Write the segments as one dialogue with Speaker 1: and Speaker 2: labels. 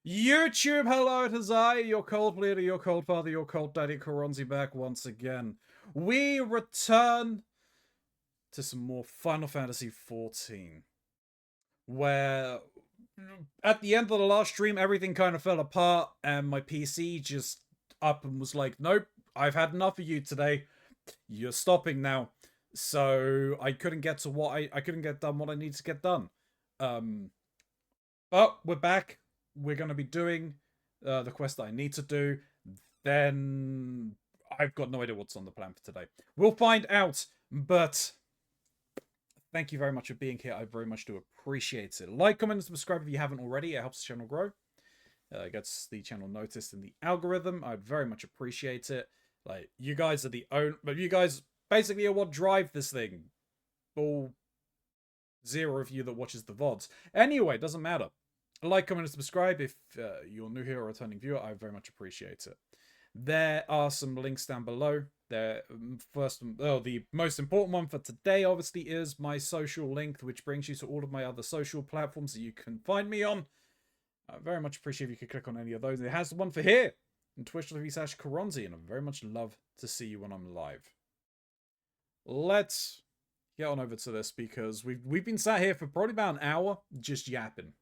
Speaker 1: YouTube, hello, it is I, your cold leader, your cold father, your cold daddy, Keronzi, back once again. We return to some more Final Fantasy XIV, where at the end of the last stream, everything kind of fell apart, and my PC just up and was like, nope, I've had enough of you today. You're stopping now. So I couldn't get to what I couldn't get done what I need to get done. But we're back. We're going to be doing the quest that I need to do. Then I've got no idea what's on the plan for today. We'll find out. But thank you very much for being here. I very much do appreciate it. Like, comment, and subscribe if you haven't already. It helps the channel grow. It gets the channel noticed in the algorithm. I'd very much appreciate it. Like, you guys are but you guys basically are what drive this thing. All zero of you that watches the VODs. Anyway, doesn't matter. Like, comment, and subscribe if you're new here or a returning viewer. I very much appreciate it. There are some links down below. The most important one for today, obviously, is my social link, which brings you to all of my other social platforms that you can find me on. I very much appreciate if you could click on any of those. It has the one for here, on twitch.tv/Keronzi, and I very much love to see you when I'm live. Let's get on over to this, because we've been sat here for probably about an hour just yapping.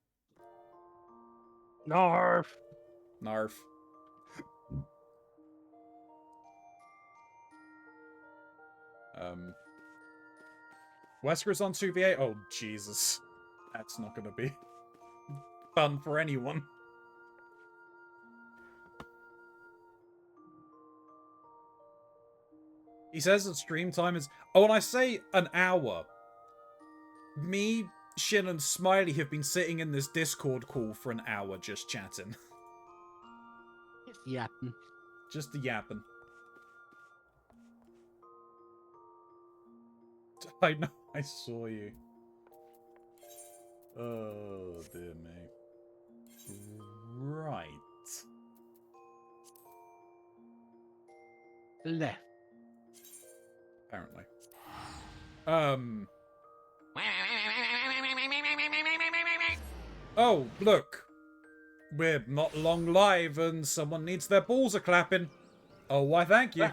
Speaker 2: Narf.
Speaker 1: Narf. Wesker's on 2v8? Oh, Jesus. That's not gonna be fun for anyone. He says that stream time is... Oh, when I say an hour, me, Shin, and Smiley have been sitting in this Discord call for an hour just chatting.
Speaker 2: Just yapping.
Speaker 1: Just yapping. I know, I saw you. Oh, dear me. Right.
Speaker 2: Left.
Speaker 1: Apparently. Oh, look. We're not long live and someone needs their balls a-clapping. Oh, why thank you.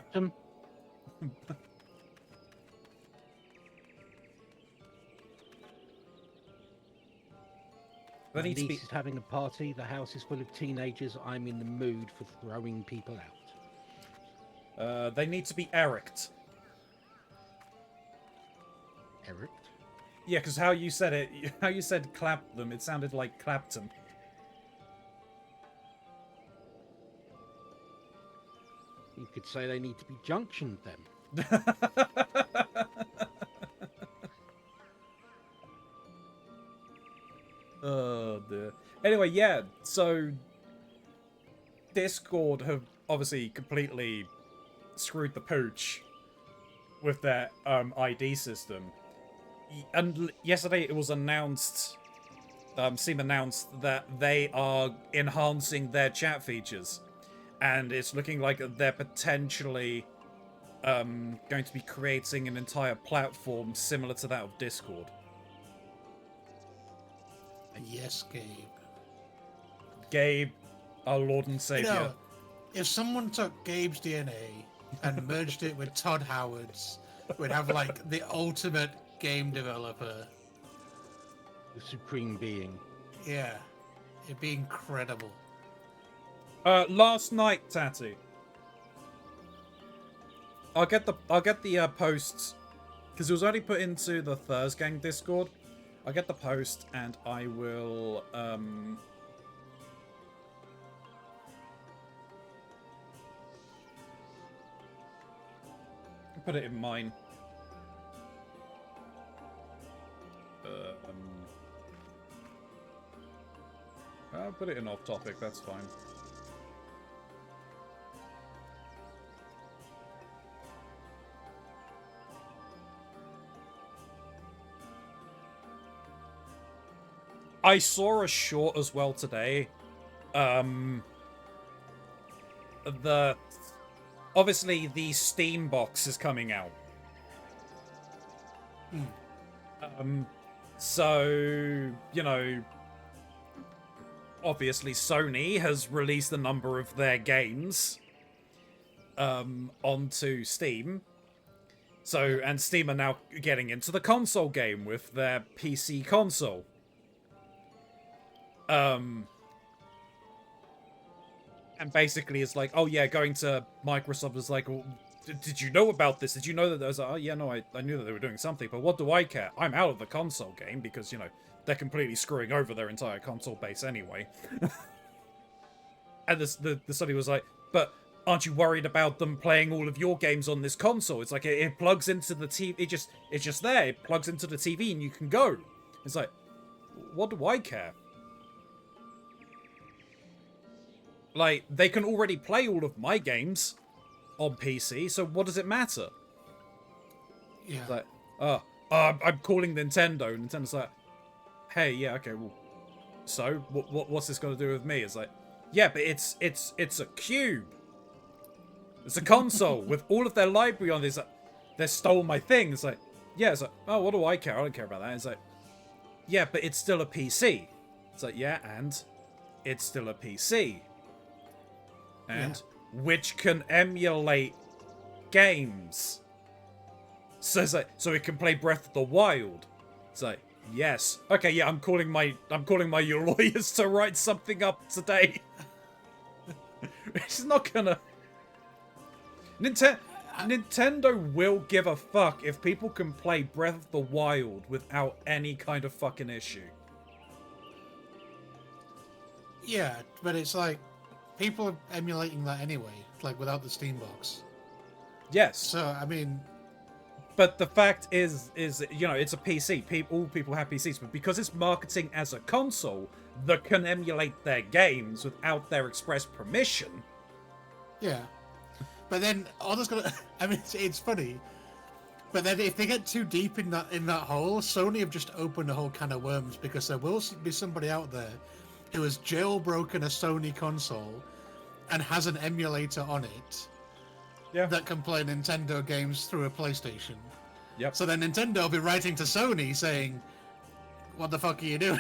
Speaker 2: My niece is having a party. The house is full of teenagers. I'm in the mood for throwing people out.
Speaker 1: They need to be erect.
Speaker 2: Erect?
Speaker 1: Yeah, because how you said it, how you said clap them, it sounded like Clapton.
Speaker 2: You could say they need to be junctioned then.
Speaker 1: Oh dear. Anyway, yeah, so Discord have obviously completely screwed the pooch with their ID system. And yesterday it was announced, Steam announced that they are enhancing their chat features. And it's looking like they're potentially going to be creating an entire platform similar to that of Discord.
Speaker 3: Yes, Gabe.
Speaker 1: Gabe, our Lord and Savior.
Speaker 3: You know, if someone took Gabe's DNA and merged it with Todd Howard's, we'd have like the ultimate game developer.
Speaker 2: The supreme being.
Speaker 3: Yeah, it'd be incredible.
Speaker 1: Last night, Tatty. I'll get the posts, because it was only put into the Thursgang Discord. I'll get the post and I will put it in mine. I'll put it in off topic, that's fine. I saw a short as well today. Obviously the Steam box is coming out. So, you know, obviously Sony has released a number of their games onto Steam. So, and Steam are now getting into the console game with their PC console. And basically it's like, oh yeah, going to Microsoft is like, well, did you know about this? Did you know that there was oh yeah, no, I knew that they were doing something, but what do I care? I'm out of the console game because, you know, they're completely screwing over their entire console base anyway. And the study was like, but aren't you worried about them playing all of your games on this console? It's like it plugs into the TV. It's just there. It plugs into the TV and you can go. It's like, what do I care? Like, they can already play all of my games on PC, so what does it matter?
Speaker 3: Yeah.
Speaker 1: It's like, I'm calling Nintendo. Nintendo's like, hey, yeah, okay, well, so what's this got to do with me? It's like, yeah, but it's a cube. It's a console with all of their library on this. Like, they stole my thing. It's like, yeah, it's like, oh, what do I care? I don't care about that. It's like, yeah, but it's still a PC. It's like, yeah, and it's still a PC. And which can emulate games. So it's like, so it can play Breath of the Wild. It's like, yes. Okay, yeah, I'm calling my lawyers to write something up today. It's not gonna... Nintendo will give a fuck if people can play Breath of the Wild without any kind of fucking issue.
Speaker 3: Yeah, but it's like, people are emulating that anyway, like without the Steam box.
Speaker 1: Yes.
Speaker 3: So, I mean...
Speaker 1: But the fact is, you know, it's a PC. All people have PCs, but because it's marketing as a console that can emulate their games without their express permission.
Speaker 3: Yeah. But then, others gonna... I mean, it's funny. But then if they get too deep in that hole, Sony have just opened a whole can of worms, because there will be somebody out there who has jailbroken a Sony console and has an emulator on it that can play Nintendo games through a PlayStation.
Speaker 1: Yep.
Speaker 3: So then Nintendo will be writing to Sony saying, what the fuck are you doing?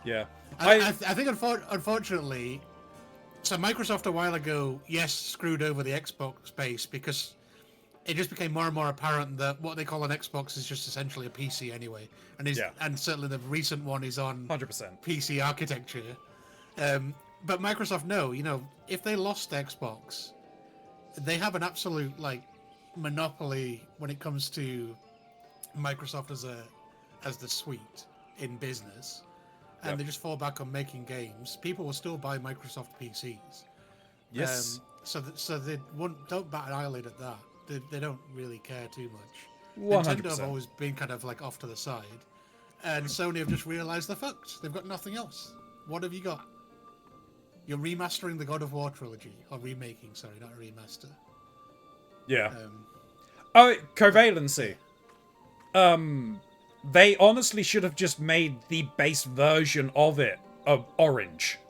Speaker 1: Yeah.
Speaker 3: I think, unfortunately, so Microsoft a while ago, yes, screwed over the Xbox base, because it just became more and more apparent that what they call an Xbox is just essentially a PC anyway. And certainly the recent one is on
Speaker 1: 100%
Speaker 3: PC architecture. But Microsoft know, you know, if they lost Xbox, they have an absolute, like, monopoly when it comes to Microsoft as the suite in business. And they just fall back on making games. People will still buy Microsoft PCs.
Speaker 1: Yes.
Speaker 3: So they don't bat an eyelid at that. They don't really care too much.
Speaker 1: 100%.
Speaker 3: Nintendo have always been kind of like off to the side. And Sony have just realised they're fucked. They've got nothing else. What have you got? You're remastering the God of War trilogy. Or remaking, sorry, not a remaster.
Speaker 1: Yeah. Covalency. They honestly should have just made the base version of it orange.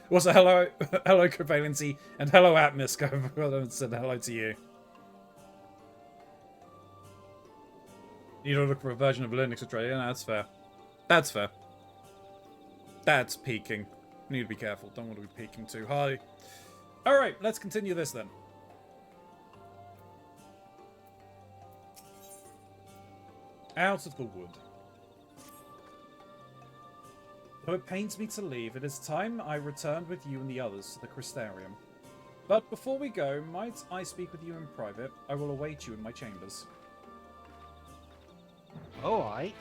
Speaker 1: Also, hello Covalency, and hello Atmos. I haven't said hello to you. You don't look for a version of Linux to try. Yeah, no, that's fair. That's fair. That's peaking. Need to be careful. Don't want to be peaking too high. Alright, let's continue this then. Out of the wood. Though it pains me to leave, it is time I returned with you and the others to the Crystarium. But before we go, might I speak with you in private? I will await you in my chambers.
Speaker 2: Alright.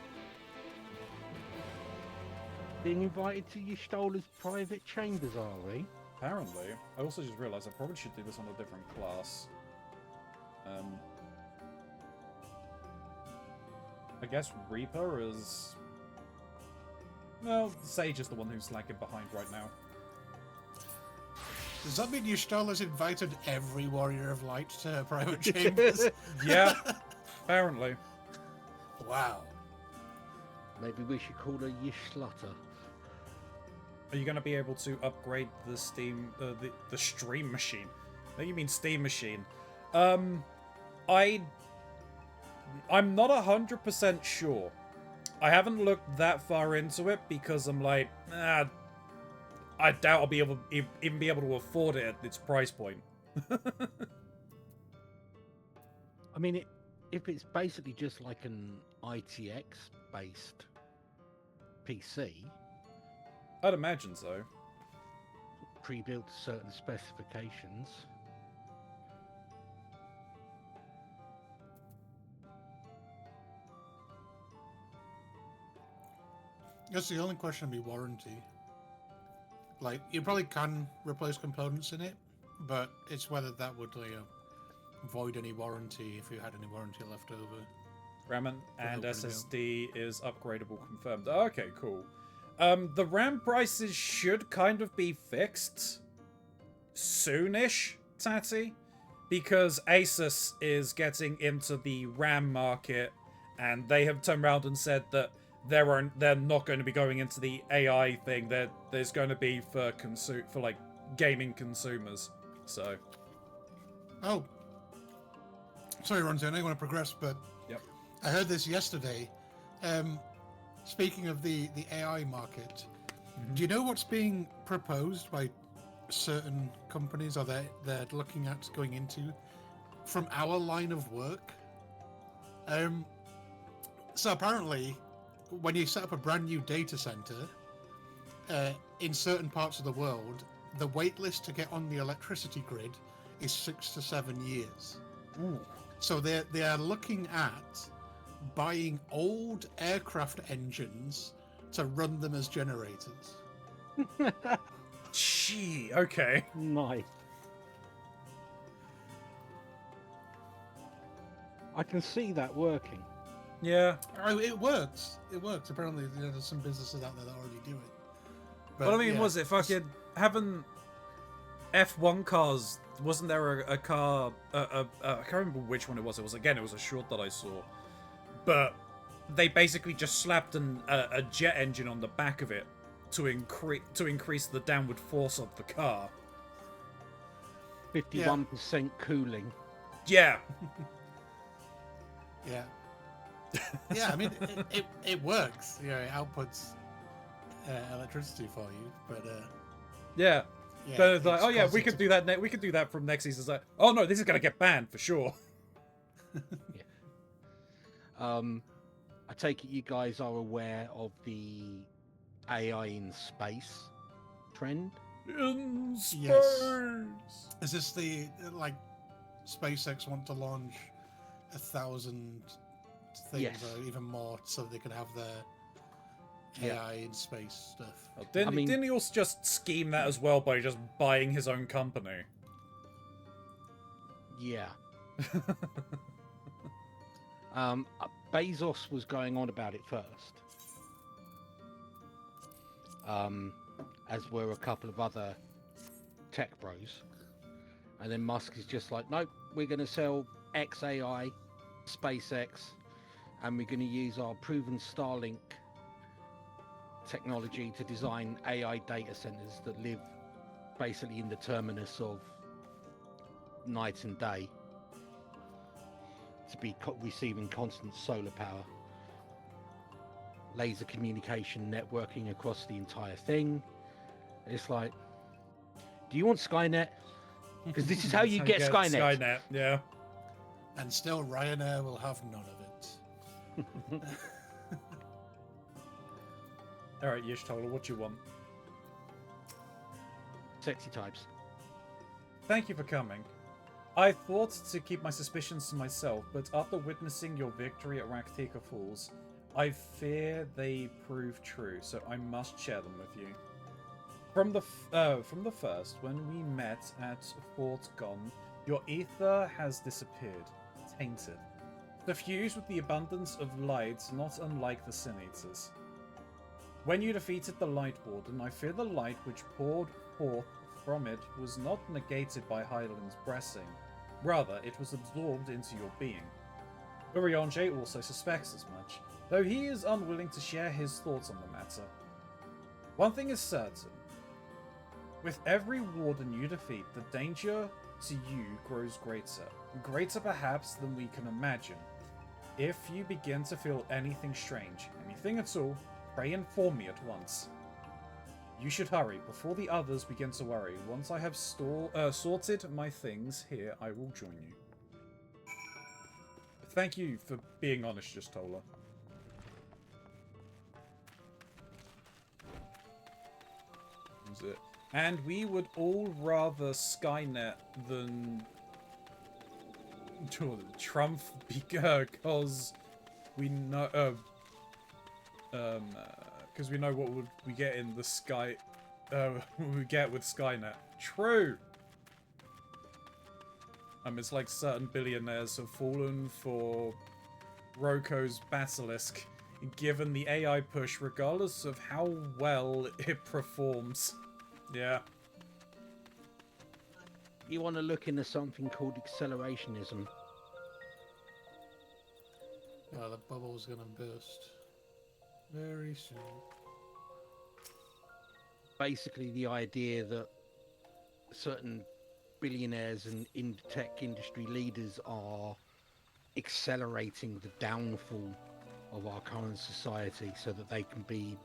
Speaker 2: Being invited to Y'shtola's private chambers, are we?
Speaker 1: Apparently. I also just realised I probably should do this on a different class. I guess Reaper is... Well, Sage is the one who's lagging behind right now.
Speaker 3: Does that mean Y'shtola's invited every Warrior of Light to her private chambers?
Speaker 1: Yeah, apparently.
Speaker 3: Wow.
Speaker 2: Maybe we should call her Y'shlota.
Speaker 1: Are you going to be able to upgrade the Steam, the stream machine? I think you mean Steam machine. I'm not 100% sure. I haven't looked that far into it because I'm like, I doubt I'll be able even be able to afford it at its price point.
Speaker 2: I mean, if it's basically just like an ITX based PC,
Speaker 1: I'd imagine so.
Speaker 2: pre-built to certain specifications.
Speaker 3: I guess the only question would be warranty. Like, you probably can replace components in it, but it's whether that would void any warranty if you had any warranty left over.
Speaker 1: RAM and
Speaker 3: opening
Speaker 1: SSD is upgradable confirmed. Okay, cool. The RAM prices should kind of be fixed soonish, Tatty, because Asus is getting into the RAM market, and they have turned around and said that they're not going to be going into the AI thing. There's going to be for like gaming consumers. So.
Speaker 3: Oh, sorry, Ronzi, I know you want to progress, but
Speaker 1: Yep.
Speaker 3: I heard this yesterday. Speaking of the AI market, do you know what's being proposed by certain companies, or they're looking at going into from our line of work? So apparently, when you set up a brand new data center in certain parts of the world, the wait list to get on the electricity grid is 6 to 7 years.
Speaker 1: Ooh.
Speaker 3: So they are looking at buying old aircraft engines to run them as generators.
Speaker 1: Gee, okay.
Speaker 2: Nice. I can see that working.
Speaker 1: Yeah.
Speaker 3: Oh, it works. It works. Apparently, there's some businesses out there that already do it. But,
Speaker 1: Well, I mean,
Speaker 3: yeah,
Speaker 1: was it fucking having F1 cars? Wasn't there a car? I can't remember which one it was. It was a short that I saw, but they basically just slapped a jet engine on the back of it to increase the downward force of the car.
Speaker 2: 51% cooling.
Speaker 1: Yeah.
Speaker 3: Yeah. Yeah, I mean, it works. It outputs electricity for you, but
Speaker 1: Yeah.
Speaker 3: yeah,
Speaker 1: But it's like,
Speaker 3: it's
Speaker 1: oh yeah, we
Speaker 3: constant
Speaker 1: could do that. We could do that from next season. It's like, oh no, this is gonna get banned for sure.
Speaker 2: I take it you guys are aware of the AI in space trend?
Speaker 1: In space.
Speaker 3: Yes. Is this the SpaceX want to launch 1,000 things
Speaker 2: Yes.
Speaker 3: or even more so they can have their AI in space stuff?
Speaker 1: Oh, didn't he also just scheme that as well by just buying his own company?
Speaker 2: Yeah. Bezos was going on about it first, as were a couple of other tech bros, and then Musk is just like, nope, we're going to sell XAI, SpaceX, and we're going to use our proven Starlink technology to design AI data centers that live basically in the terminus of night and day, to be receiving constant solar power, laser communication networking across the entire thing. It's like, do you want Skynet? Because this is how you get Skynet.
Speaker 1: Skynet, yeah.
Speaker 3: And still, Ryanair will have none of it.
Speaker 1: All right, Yishtola, what you want?
Speaker 2: Sexy types.
Speaker 1: Thank you for coming. I thought to keep my suspicions to myself, but after witnessing your victory at Raktika Falls, I fear they prove true, so I must share them with you. From the first, when we met at Fort Gone, your ether has disappeared, tainted, suffused with the abundance of light not unlike the Sin Eaters. When you defeated the Light Warden, I fear the light which poured forth from it was not negated by Hyland's blessing. Rather, it was absorbed into your being. Urianger also suspects as much, though he is unwilling to share his thoughts on the matter. One thing is certain. With every warden you defeat, the danger to you grows greater. Greater perhaps than we can imagine. If you begin to feel anything strange, anything at all, pray inform me at once. You should hurry before the others begin to worry. Once I have sorted my things here, I will join you. Thank you for being honest, just Tola. That's it. And we would all rather Skynet than Trump because we know because we know what would we get in the sky we get with Skynet. True. It's like certain billionaires have fallen for Roko's basilisk, given the AI push, regardless of how well it performs. Yeah.
Speaker 2: You want to look into something called accelerationism.
Speaker 3: Oh, the bubble's gonna burst very soon.
Speaker 2: Basically, the idea that certain billionaires and in tech industry leaders are accelerating the downfall of our current society so that they can be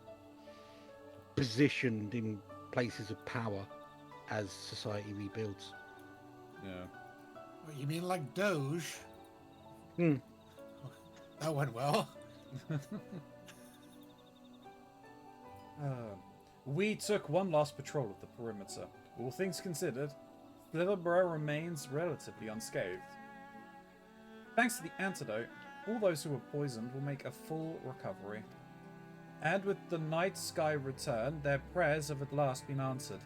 Speaker 2: positioned in places of power as society rebuilds.
Speaker 1: Yeah.
Speaker 3: What, you mean like Doge?
Speaker 2: Hmm.
Speaker 3: That went well.
Speaker 1: We took one last patrol of the perimeter. All things considered, Slitherborough remains relatively unscathed. Thanks to the antidote, all those who were poisoned will make a full recovery. And with the night sky return, their prayers have at last been answered.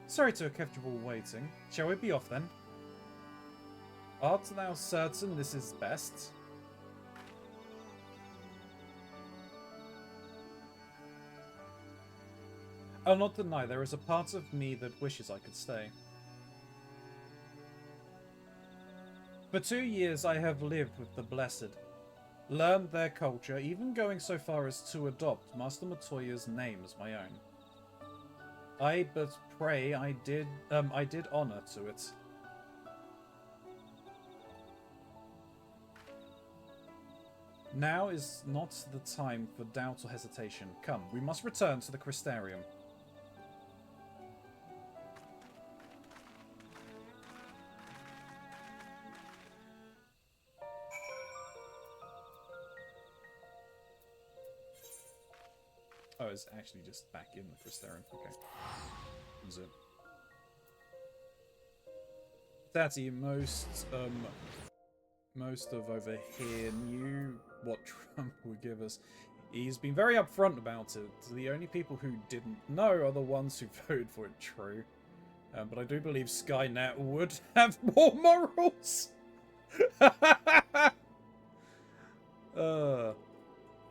Speaker 1: Sorry to have kept you all waiting. Shall we be off then? Art thou certain this is best? I'll not deny there is a part of me that wishes I could stay. For 2 years I have lived with the Blessed, learned their culture, even going so far as to adopt Master Matoya's name as my own. I but pray I did honor to it. Now is not the time for doubt or hesitation. Come, we must return to the Crystarium. Oh, it's actually just back in the Crystarium. Okay. Is it? Daddy, most of over here knew what Trump would give us. He's been very upfront about it. The only people who didn't know are the ones who voted for it, true. But I do believe Skynet would have more morals.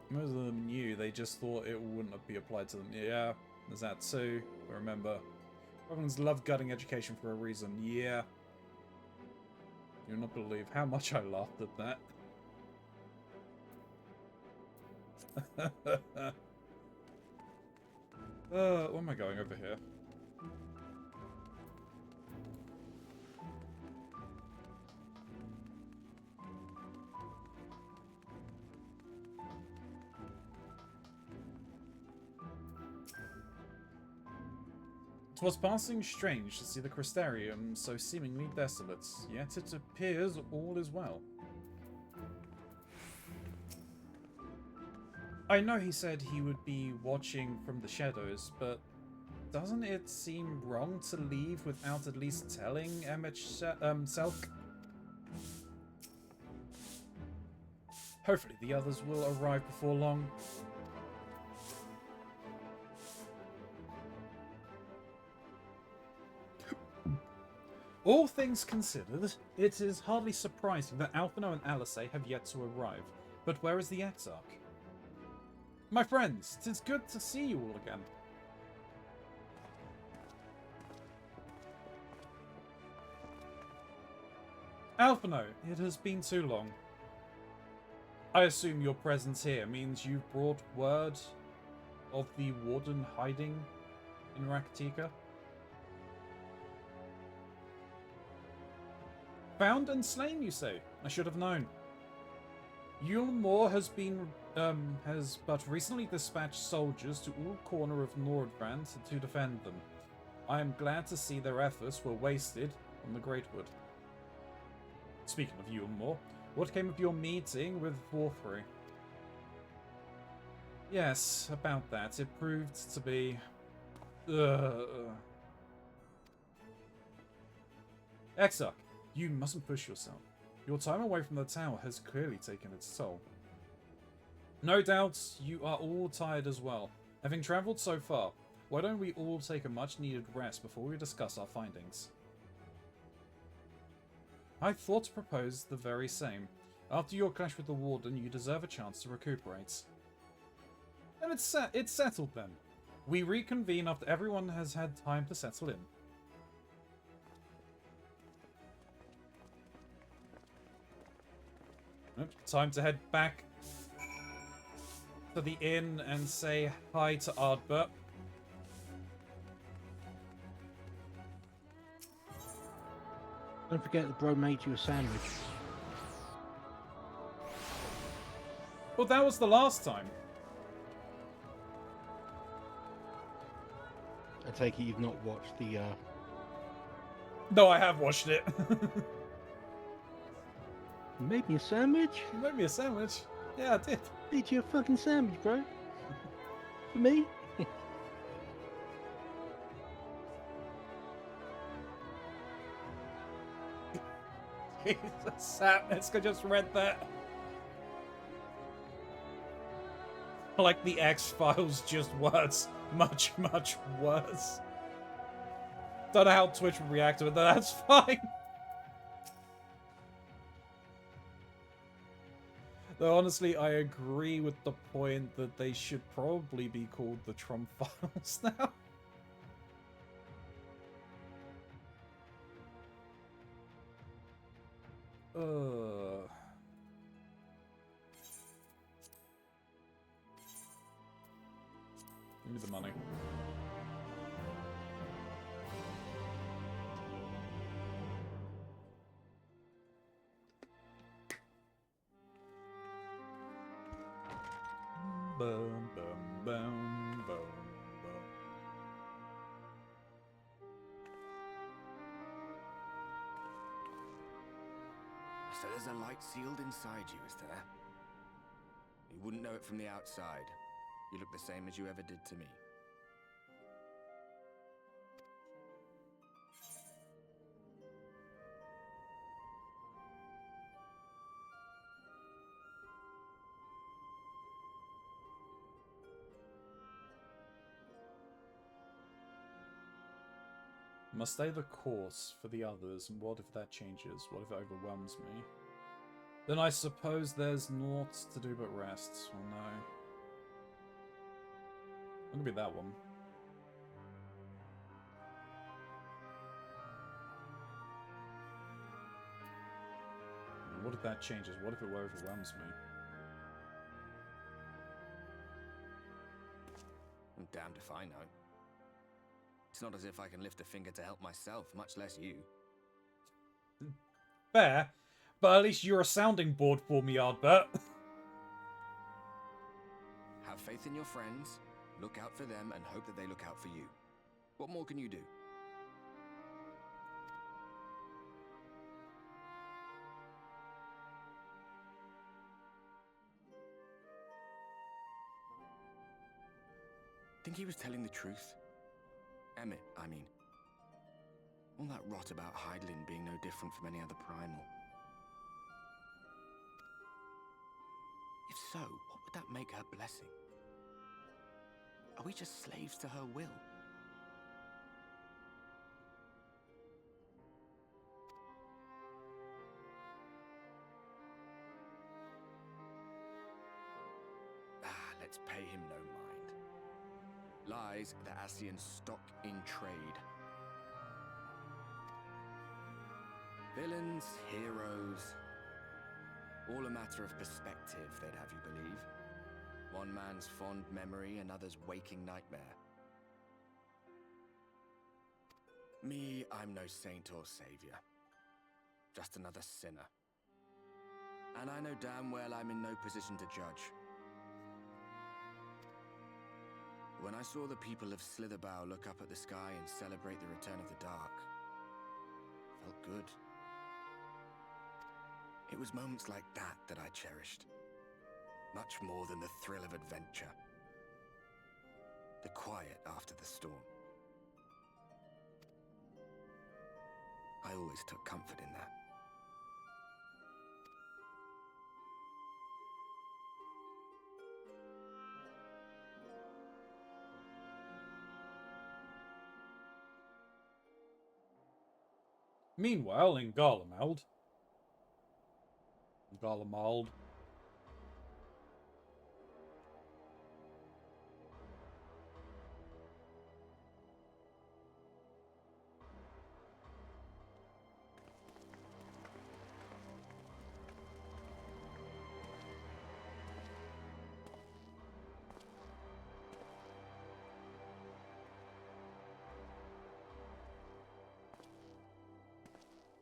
Speaker 1: Most of them knew, they just thought it wouldn't be applied to them. Yeah, there's that too. But remember, Republicans love gutting education for a reason. Yeah. You'll not believe how much I laughed at that. Where am I going over here? Twas passing strange to see the Crystarium so seemingly desolate, yet it appears all is well. I know he said he would be watching from the shadows, but doesn't it seem wrong to leave without at least telling Selk? Hopefully the others will arrive before long. All things considered, it is hardly surprising that Alphino and Alice have yet to arrive. But where is the Exarch? My friends, 'tis good to see you all again. Alphino, it has been too long. I assume your presence here means you've brought word of the Warden hiding in Rakatika? Bound and slain, you say? I should have known. Yulmore has but recently dispatched soldiers to all corner of Nordbrand to defend them. I am glad to see their efforts were wasted on the Great Wood. Speaking of Yulmore, what came of your meeting with Vorthry? Yes, about that. It proved to be... Exarch, you mustn't push yourself. Your time away from the tower has clearly taken its toll. No doubt you are all tired as well. Having travelled so far, why don't we all take a much-needed rest before we discuss our findings? I thought to propose the very same. After your clash with the Warden, you deserve a chance to recuperate. And it's settled then. We reconvene after everyone has had time to settle in. Time to head back to the inn and say hi to Ardbert.
Speaker 2: Don't forget the bro made you a sandwich.
Speaker 1: Well, that was the last time.
Speaker 2: I take it you've not watched the
Speaker 1: No, I have watched it.
Speaker 2: You made me a sandwich?
Speaker 1: You made me a sandwich. Yeah, I did.
Speaker 2: Made you a fucking sandwich, bro. For me?
Speaker 1: Jesus, Sam, Iska just read that. Like the X-Files, just worse. Much, much worse. Don't know how Twitch would react to it, but that's fine. Though honestly, I agree with the point that they should probably be called the Trump Files now. Give me the money. Boom, boom, boom, boom, boom.
Speaker 4: So there's a light sealed inside you, is there? You wouldn't know it from the outside. You look the same as you ever did to me.
Speaker 1: Must stay the course for the others, and what if that changes? What if it overwhelms me? Then I suppose there's naught to do but rest. Well, no. It could be that one. And what if that changes? What if it overwhelms me?
Speaker 4: I'm damned if I know. It's not as if I can lift a finger to help myself, much less you.
Speaker 1: Fair, but at least you're a sounding board for me, Ardbert.
Speaker 4: Have faith in your friends, look out for them, and hope that they look out for you. What more can you do? Think he was telling the truth? Emmett, I mean. All that rot about Hydaelyn being no different from any other primal. If so, what would that make her blessing? Are we just slaves to her will? Let's pay him no mind. Lies the Ascian stock in trade. Villains, heroes, all a matter of perspective, they'd have you believe. One man's fond memory, another's waking nightmare. Me, I'm no saint or savior. just another sinner. And I know damn well I'm in no position to judge. When I saw the people of Slitherbough look up at the sky and celebrate the return of the dark, it felt good. It was moments like that that I cherished. Much more than the thrill of adventure. The quiet after the storm. I always took comfort in that.
Speaker 1: Meanwhile, in Garlemald. Garlemald.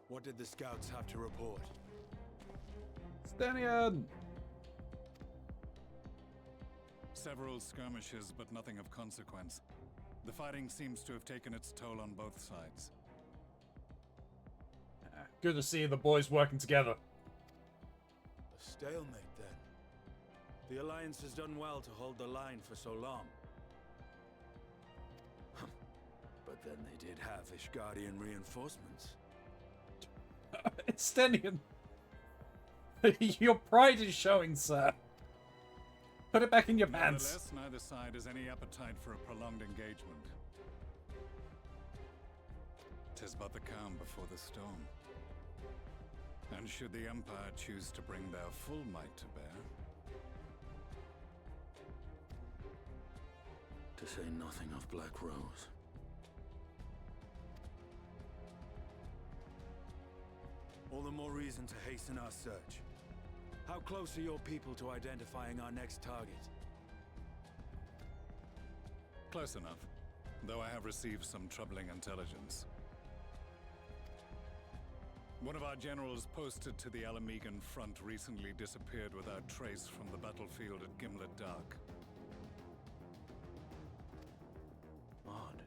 Speaker 5: What did the scouts have to report?
Speaker 1: Stenian!
Speaker 6: Several skirmishes, but nothing of consequence. The fighting seems to have taken its toll on both sides.
Speaker 1: Good to see the boys working together.
Speaker 5: A stalemate, then. The Alliance has done well to hold the line for so long. But then they did have Ishgardian reinforcements.
Speaker 1: It's Stenian. Your pride is showing, sir. Put it back in your pants.
Speaker 6: Nevertheless, neither side has any appetite for a prolonged engagement. 'Tis but the calm before the storm. And should the Empire choose to bring their full might to bear,
Speaker 5: To say nothing of Black Rose. All the more reason to hasten our search. How close are your people to identifying our next target?
Speaker 6: close enough, though I have received some troubling intelligence. One of our generals posted to the Alamegan front recently disappeared without trace from the battlefield at Gimlet Dark.
Speaker 5: Odd.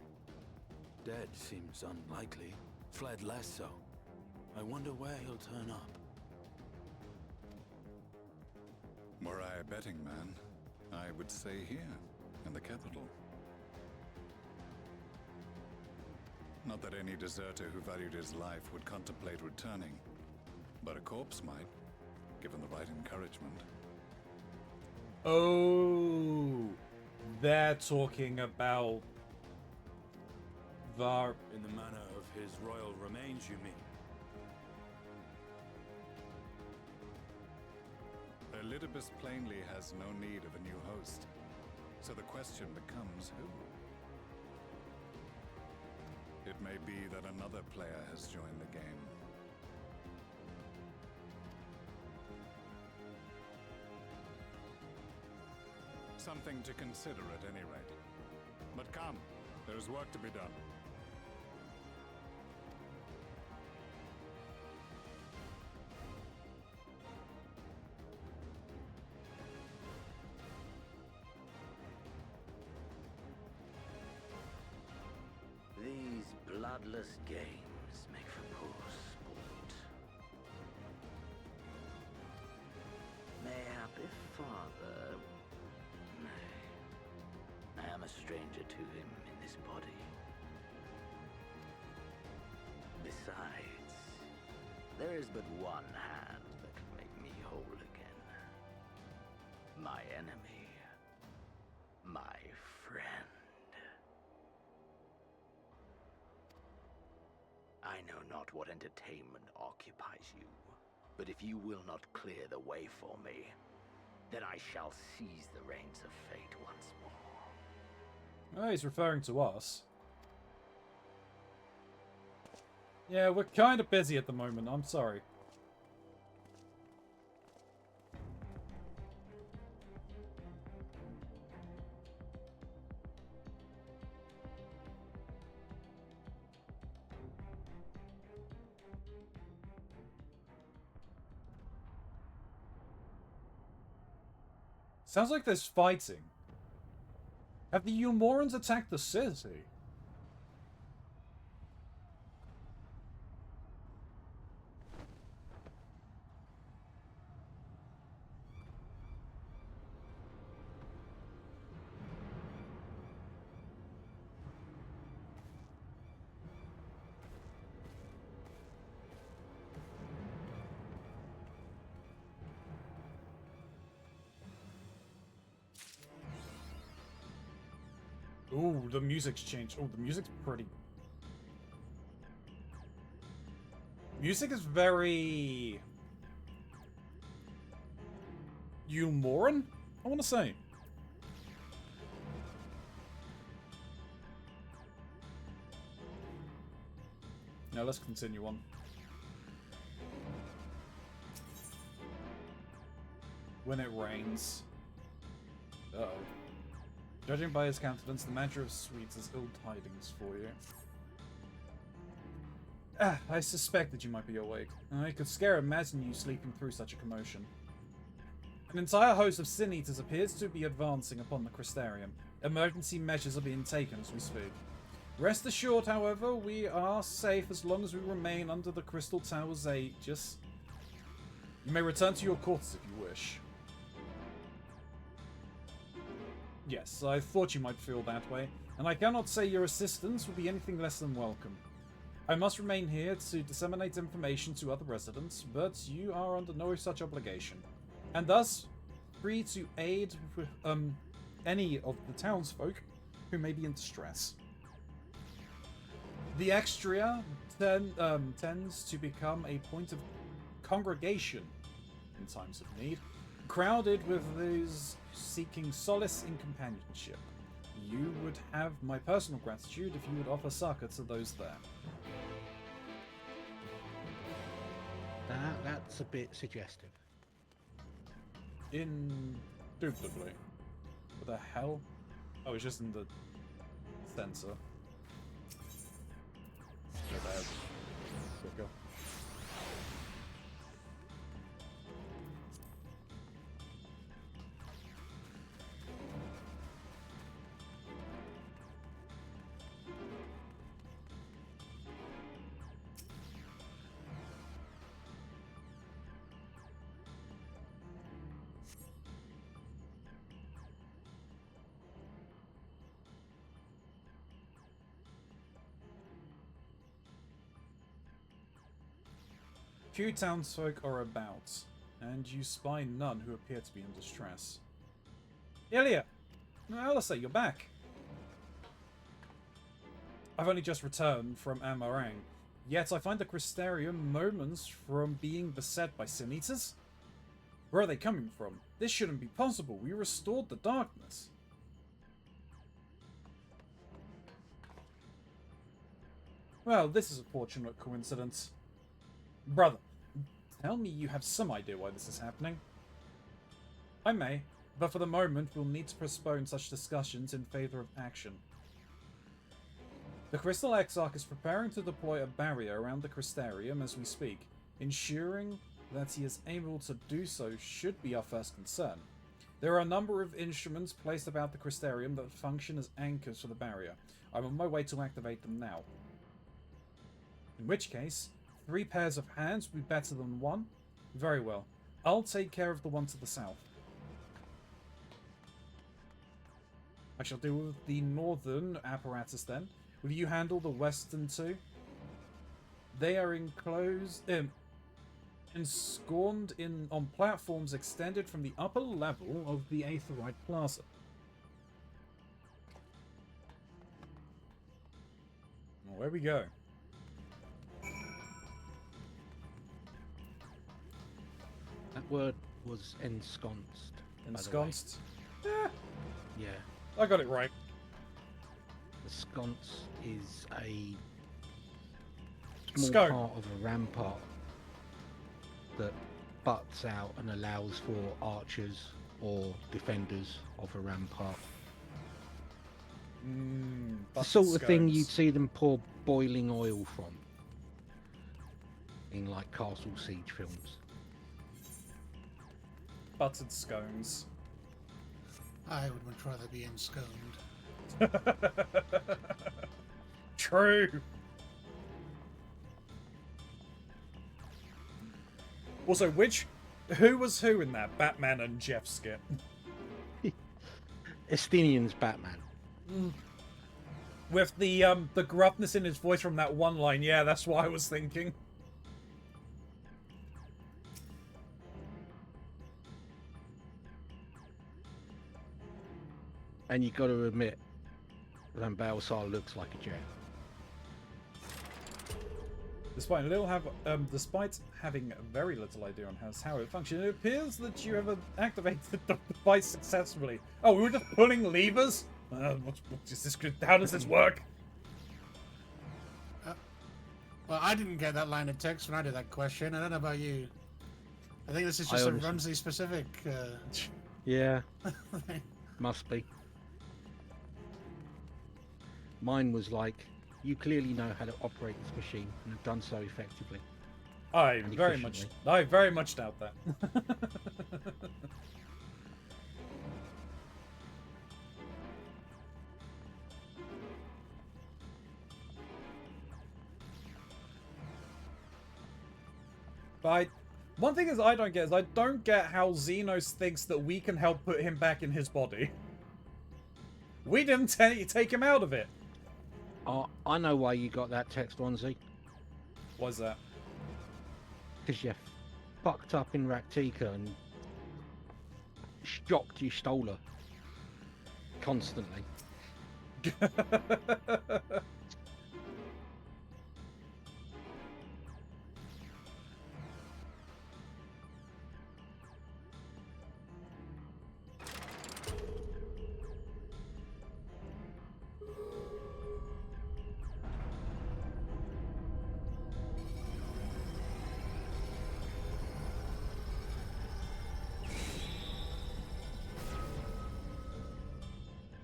Speaker 5: Dead seems unlikely. Fled less so. I wonder where he'll turn up.
Speaker 6: Were I a betting man, I would say here, in the capital. Not that any deserter who valued his life would contemplate returning, but a corpse might, given the right encouragement.
Speaker 1: Oh, they're talking about Var.
Speaker 5: In the manner of his royal remains, you mean?
Speaker 6: Elidibus plainly has no need of a new host, so the question becomes who? It may be that another player has joined the game. Something to consider at any rate. But come, there's work to be done.
Speaker 7: These bloodless games make for poor sport. Mayhap if father... Nay, I am a stranger to him in this body. Besides, there is but one hand that can make me whole again. My enemy. My friend. I know not what entertainment occupies you, but if you will not clear the way for me, then I shall seize the reins of fate once more.
Speaker 1: Oh, he's referring to us. Yeah, we're kind of busy at the moment. I'm sorry. Sounds like there's fighting. Have the Umorans attacked the city? Ooh, the music's changed. Oh, the music's pretty. Music is very Umoran, I want to say. Now let's continue on. When it rains. Uh-oh. Judging by his countenance, the manager of sweets has ill tidings for you. Ah, I suspected you might be awake. I could scarce imagine you sleeping through such a commotion. An entire host of Sin Eaters appears to be advancing upon the Crystarium. Emergency measures are being taken as we speak. Rest assured, however, we are safe as long as we remain under the Crystal Tower's aegis. You may return to your quarters if you wish. Yes, I thought you might feel that way, and I cannot say your assistance will be anything less than welcome. I must remain here to disseminate information to other residents, but you are under no such obligation, and thus free to aid with, any of the townsfolk who may be in distress. The Extria tends to become a point of congregation in times of need, crowded with those seeking solace in companionship. You would have my personal gratitude if you would offer succor to those there.
Speaker 2: That's a bit suggestive.
Speaker 1: Indubitably. What the hell? Oh, it's just in the sensor. Go bad. Quicker. Few townsfolk are about, and you spy none who appear to be in distress. Ilya! Alistair, you're back! I've only just returned from Amarang, yet I find the Crystarium moments from being beset by Sin Eaters? Where are they coming from? This shouldn't be possible. We restored the darkness. Well, this is a fortunate coincidence. Brother, tell me you have some idea why this is happening. I may, but for the moment we'll need to postpone such discussions in favor of action. The Crystal Exarch is preparing to deploy a barrier around the Crystarium as we speak. Ensuring that he is able to do so should be our first concern. There are a number of instruments placed about the Crystarium that function as anchors for the barrier. I'm on my way to activate them now. In which case, 3 pairs of hands would be better than 1. Very well. I'll take care of the one to the south. I shall deal with the northern apparatus then. Will you handle the western two? They are enclosed, ensconced on platforms extended from the upper level of the Aetherite Plaza. Well, there we go.
Speaker 2: That word was ensconced.
Speaker 1: Ensconced?
Speaker 2: Yeah.
Speaker 1: I got it right.
Speaker 2: The sconce is a small
Speaker 1: Scope.
Speaker 2: part of a rampart that butts out and allows for archers or defenders of a rampart. The sort of thing you'd see them pour boiling oil from in like castle siege films.
Speaker 1: Buttered scones.
Speaker 3: I would much rather be ensconed.
Speaker 1: True. Also, who was who in that Batman and Jeff skit?
Speaker 2: Estinian's Batman.
Speaker 1: With the gruffness in his voice from that one line. Yeah, that's what I was thinking.
Speaker 2: And you got to admit, Van Balsar looks like a jet.
Speaker 1: Despite having very little idea on how it functions, it appears that you have activated the device successfully. Oh, we were just pulling levers? How does this work?
Speaker 3: Well, I didn't get that line of text when I did that question. I don't know about you. I think this is just a Runzi specific.
Speaker 2: Yeah, must be. Mine was like, you clearly know how to operate this machine and have done so effectively.
Speaker 1: I very much doubt that. But one thing I don't get is I don't get how Xenos thinks that we can help put him back in his body. We didn't take him out of it.
Speaker 2: I know why you got that text, Ronzi.
Speaker 1: Why's that?
Speaker 2: Because you fucked up in Raktika and shocked you stole her. Constantly.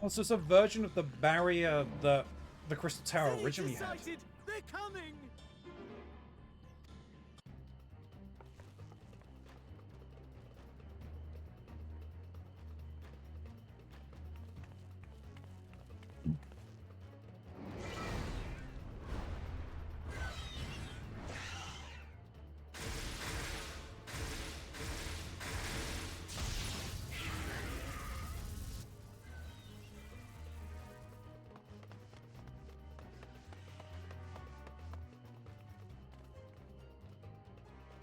Speaker 1: Also, it's a version of the barrier that the Crystal Tower originally had.
Speaker 5: They're coming!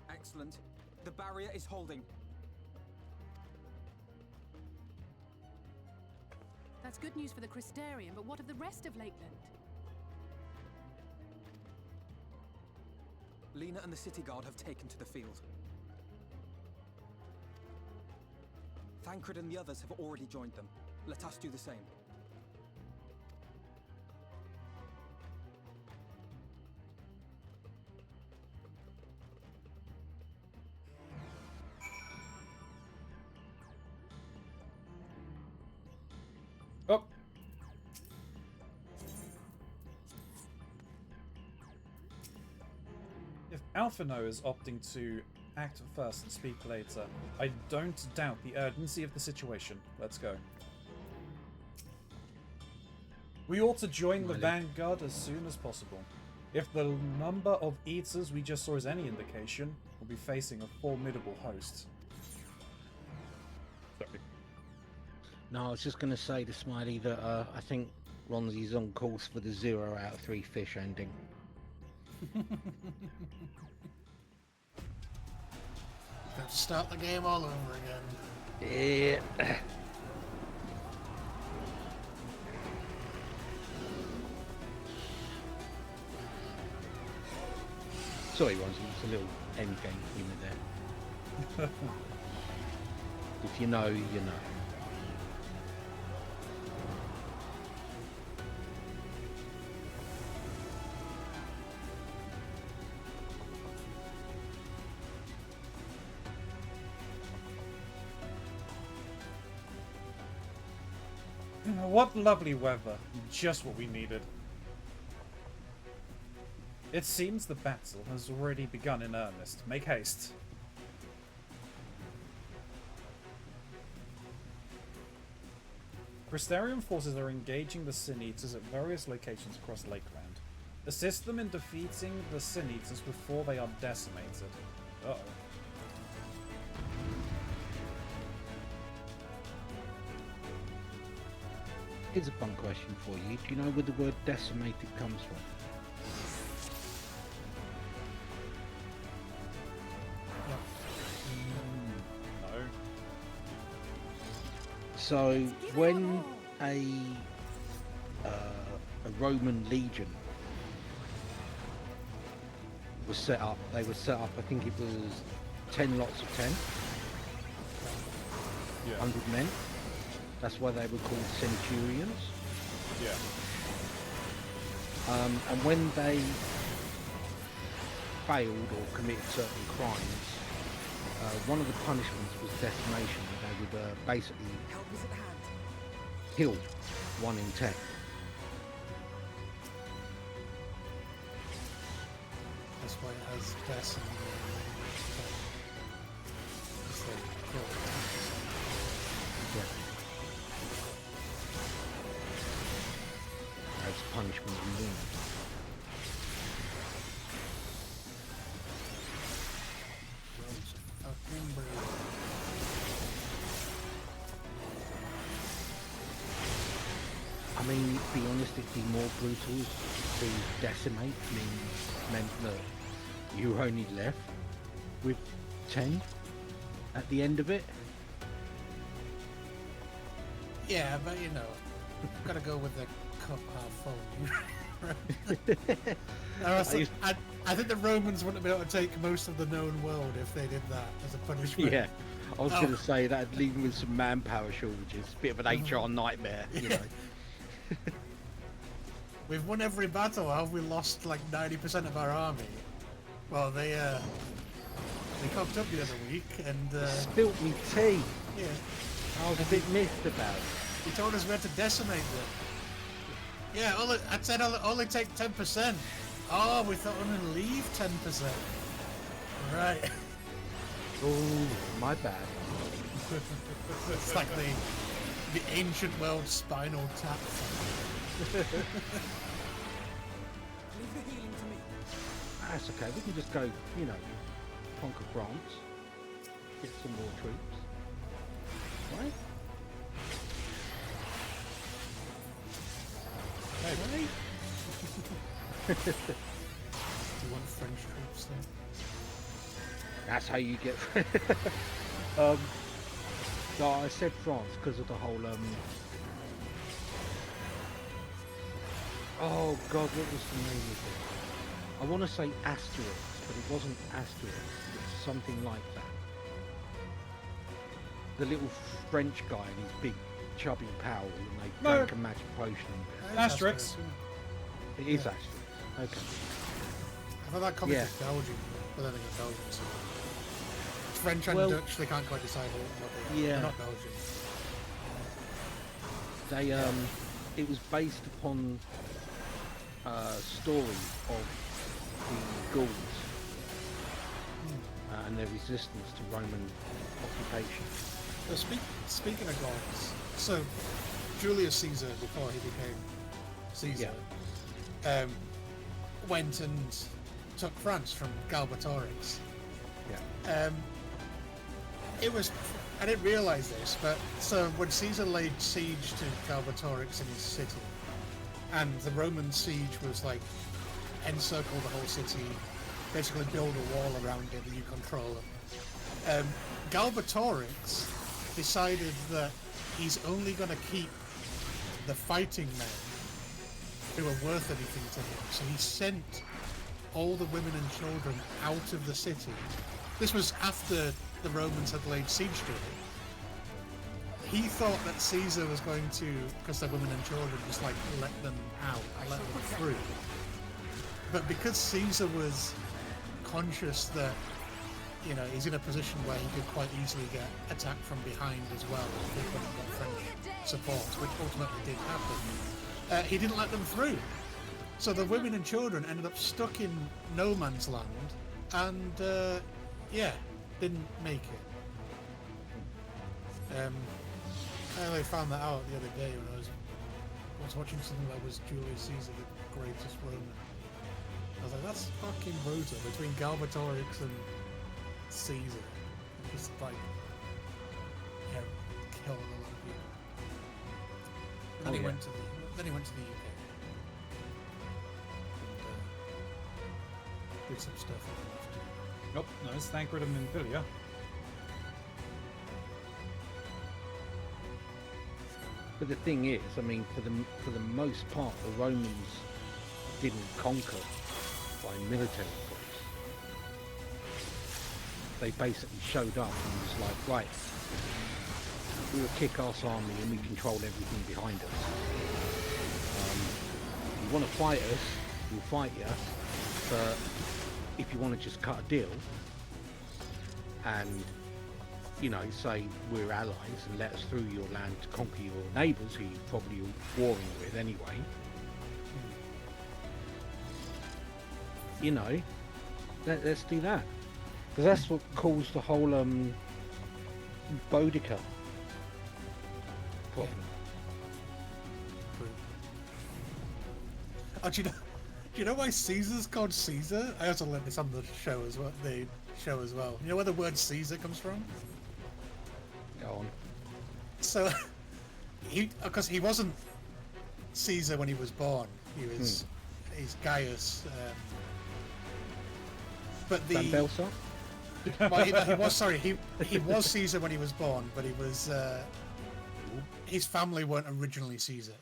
Speaker 8: Excellent. The barrier is holding.
Speaker 9: That's good news for the Crystarian, but what of the rest of Lakeland?
Speaker 8: Lena and the city guard have taken to the field. Thancred and the others have already joined them. Let us do the same.
Speaker 1: Oh. If Alphino is opting to act first and speak later, I don't doubt the urgency of the situation. Let's go. We ought to join the Vanguard as soon as possible. If the number of eaters we just saw is any indication, we'll be facing a formidable host. Sorry.
Speaker 2: No, I was just going to say to Smiley that I think Ronzi's on course for the 0 out of 3 fish ending.
Speaker 3: Have to start the game all over again.
Speaker 2: Yeah. Sorry, Ronzi, it's a little endgame humour there. If you know, you know.
Speaker 1: What lovely weather. Just what we needed. It seems the battle has already begun in earnest. Make haste. Crystarian forces are engaging the Sin Eaters at various locations across Lakeland. Assist them in defeating the Sin Eaters before they are decimated. Uh-oh.
Speaker 2: Here's a fun question for you. Do you know where the word decimated comes from?
Speaker 1: No.
Speaker 2: So when a Roman legion was set up, they were set up, I think it was 10 lots of 10,
Speaker 1: Yeah.
Speaker 2: 100 men. That's why they were called centurions.
Speaker 1: Yeah.
Speaker 2: And when they failed or committed certain crimes, one of the punishments was decimation. They would basically
Speaker 8: Help is at hand.
Speaker 2: kill 1 in 10.
Speaker 3: That's why it has deaths and
Speaker 2: As punishment and wound. I mean, to be honest, it'd be more brutal to decimate meant that you were only left with 10 at the end of it.
Speaker 3: Yeah, but you know, gotta go with the cup half full. I think the Romans wouldn't be able to take most of the known world if they did that as a punishment.
Speaker 2: Yeah, I was going to say that'd leave them with some manpower shortages, a bit of an HR nightmare, you know.
Speaker 3: We've won every battle. Have we lost like 90% of our army? Well, they cocked up the other week and
Speaker 2: Spilt me tea.
Speaker 3: yeah,
Speaker 2: I was a bit miffed about it.
Speaker 3: he told us we had to decimate them. Yeah, I said only take 10%. Oh, we thought we were gonna leave 10%. Right.
Speaker 2: Oh, my bad.
Speaker 3: It's like the ancient world spinal tap.
Speaker 8: Leave the healing to me.
Speaker 2: That's okay, we can just go, you know, conquer France, get some more troops. Right?
Speaker 3: Hey, right? Do you want French troops then?
Speaker 2: That's how you get. No, I said France because of the whole. Oh God, what was the name of it? I want to say Asterix, but it wasn't Asterix. It's something like that. The little French guy and his big chubby pal, and they
Speaker 1: No.
Speaker 2: drank a magic potion.
Speaker 1: Asterix.
Speaker 2: It is Asterix. Okay.
Speaker 3: I thought that comic
Speaker 2: Yeah.
Speaker 3: was Belgian, but then again, Belgium. So French and
Speaker 2: Well-
Speaker 3: Dutch, they can't quite decide what they are.
Speaker 2: Yeah.
Speaker 3: They're not Belgian.
Speaker 2: They it was based upon a story of the Gauls and their resistance to Roman occupation.
Speaker 3: So speaking of gods, so Julius Caesar, before he became Caesar, went and took France from Galbatorix.
Speaker 2: Yeah.
Speaker 3: It was, I didn't realise this, but so when Caesar laid siege to Galbatorix in his city, and the Roman siege was like encircle the whole city, basically build a wall around it that you control. Galbatorix decided that he's only going to keep the fighting men who are worth anything to him. So he sent all the women and children out of the city. This was after the Romans had laid siege to it. He thought that Caesar was going to, because they're women and children, just like let them out, let them through. But because Caesar was conscious that, you know, he's in a position where he could quite easily get attacked from behind as well if he couldn't get French support, which ultimately did happen, he didn't let them through. So the women and children ended up stuck in no man's land and, didn't make it. I only found that out the other day when I was watching something that was Julius Caesar, the greatest Roman. I was like, that's fucking brutal between Galbatorix and Caesar. Just like, yeah, killed a lot of people. And then he went to the UK. And did some stuff and left.
Speaker 1: Nope, no, it's Thancred and Infilia.
Speaker 2: But the thing is, I mean, for the most part, the Romans didn't conquer by military force. They basically showed up and was like, right, we're a kick-ass army and we control everything behind us. If you want to fight us, we'll fight you. But if you want to just cut a deal and, you know, say we're allies and let us through your land to conquer your neighbours who you're probably warring with anyway, you know, let's do that. Because that's what caused the whole Boudica problem.
Speaker 3: Oh, do you know why Caesar's called Caesar? I also learned this on the show as well. You know where the word Caesar comes from?
Speaker 2: Go on.
Speaker 3: So, because he wasn't Caesar when he was born. He was he's Gaius. But the
Speaker 2: Van Belsa?
Speaker 3: well, he was sorry. He was Caesar when he was born, but he was his family weren't originally Caesar.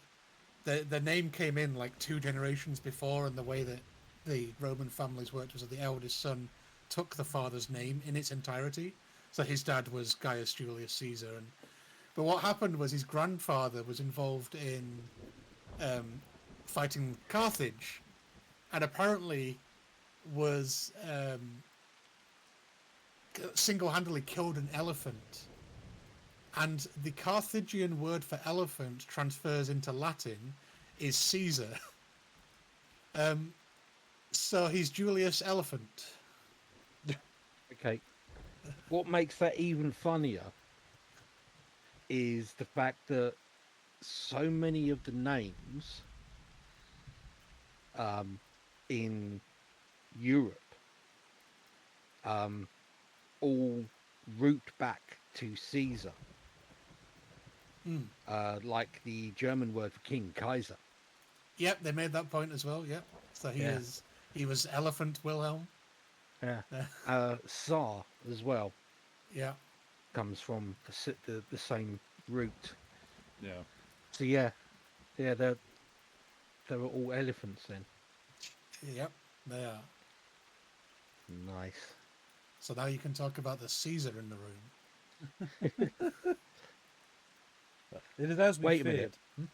Speaker 3: The name came in like 2 generations before, and the way that the Roman families worked was that the eldest son took the father's name in its entirety. So his dad was Gaius Julius Caesar, but what happened was his grandfather was involved in fighting Carthage, and apparently was single-handedly killed an elephant. And the Carthaginian word for elephant transfers into Latin is Caesar. So he's Julius Elephant.
Speaker 2: Okay. What makes that even funnier is the fact that so many of the names in Europe all root back to Caesar. Like the German word for king, Kaiser.
Speaker 3: Yep, they made that point as well. Yep. So he was Elephant Wilhelm.
Speaker 2: Yeah. Tsar as well.
Speaker 3: Yeah.
Speaker 2: Comes from the same root.
Speaker 1: Yeah.
Speaker 2: So yeah, they're all elephants then.
Speaker 3: Yep, they are.
Speaker 2: Nice.
Speaker 3: So now you can talk about the Caesar in the room.
Speaker 1: It is as we
Speaker 2: Wait a
Speaker 1: feared.
Speaker 2: minute.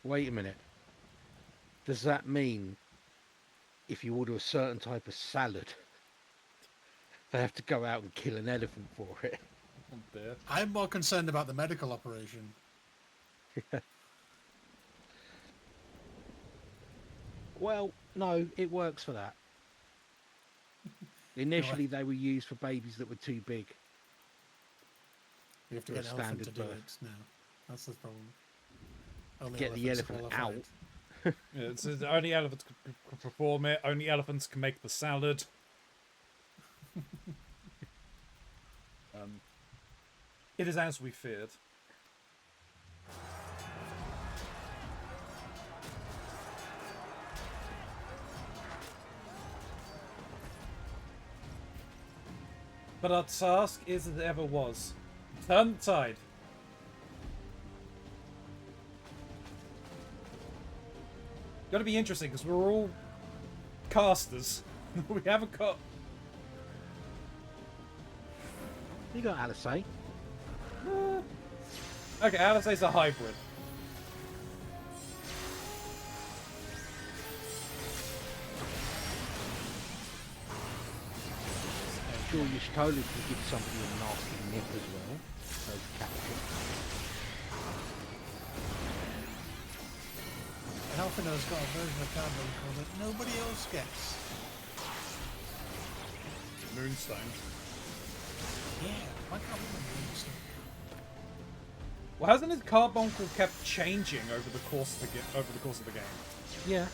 Speaker 2: Wait a minute. Does that mean if you order a certain type of salad, they have to go out and kill an elephant for it?
Speaker 1: Oh dear.
Speaker 3: I'm more concerned about the medical operation.
Speaker 2: Well, no, it works for that. Initially, they were used for babies that were too big.
Speaker 3: You have to
Speaker 2: For a
Speaker 3: get an elephant to
Speaker 2: standard
Speaker 3: do
Speaker 2: birth.
Speaker 3: it now. That's the problem. Only
Speaker 2: Get the
Speaker 3: elephants are
Speaker 2: elephant out.
Speaker 3: qualified.
Speaker 1: Yeah, it's only elephants can perform it. Only elephants can make the salad. It is as we feared. But our task is as it ever was. Turn the tide. Gotta be interesting because we're all casters. We haven't got.
Speaker 2: You got Alisei.
Speaker 1: Okay, Alisei's a hybrid.
Speaker 2: Julius Toland can give somebody a nasty nip as well. As captain.
Speaker 3: Halfino's got a version of Cardboard called it Nobody Else Gets.
Speaker 1: Moonstone.
Speaker 3: Yeah, why can't we remember Moonstone?
Speaker 1: Well, hasn't his carbuncle kept changing over the course of the game?
Speaker 2: Yeah.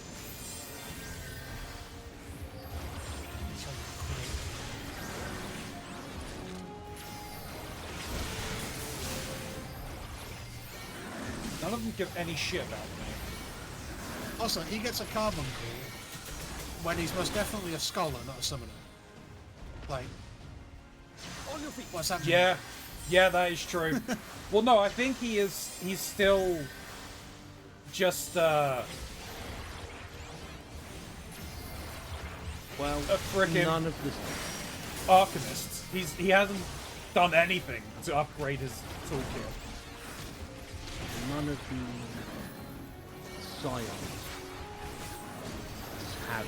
Speaker 1: None of them give any shit about me.
Speaker 3: Also, he gets a carbuncle when he's most definitely a scholar, not a summoner. Like,
Speaker 8: On your feet.
Speaker 3: what's that mean?
Speaker 1: Yeah, that is true. Well, no, I think he's still just
Speaker 2: Well,
Speaker 1: a frickin'
Speaker 2: none of the
Speaker 1: alchemist. He hasn't done anything to upgrade his toolkit.
Speaker 2: none of the scions have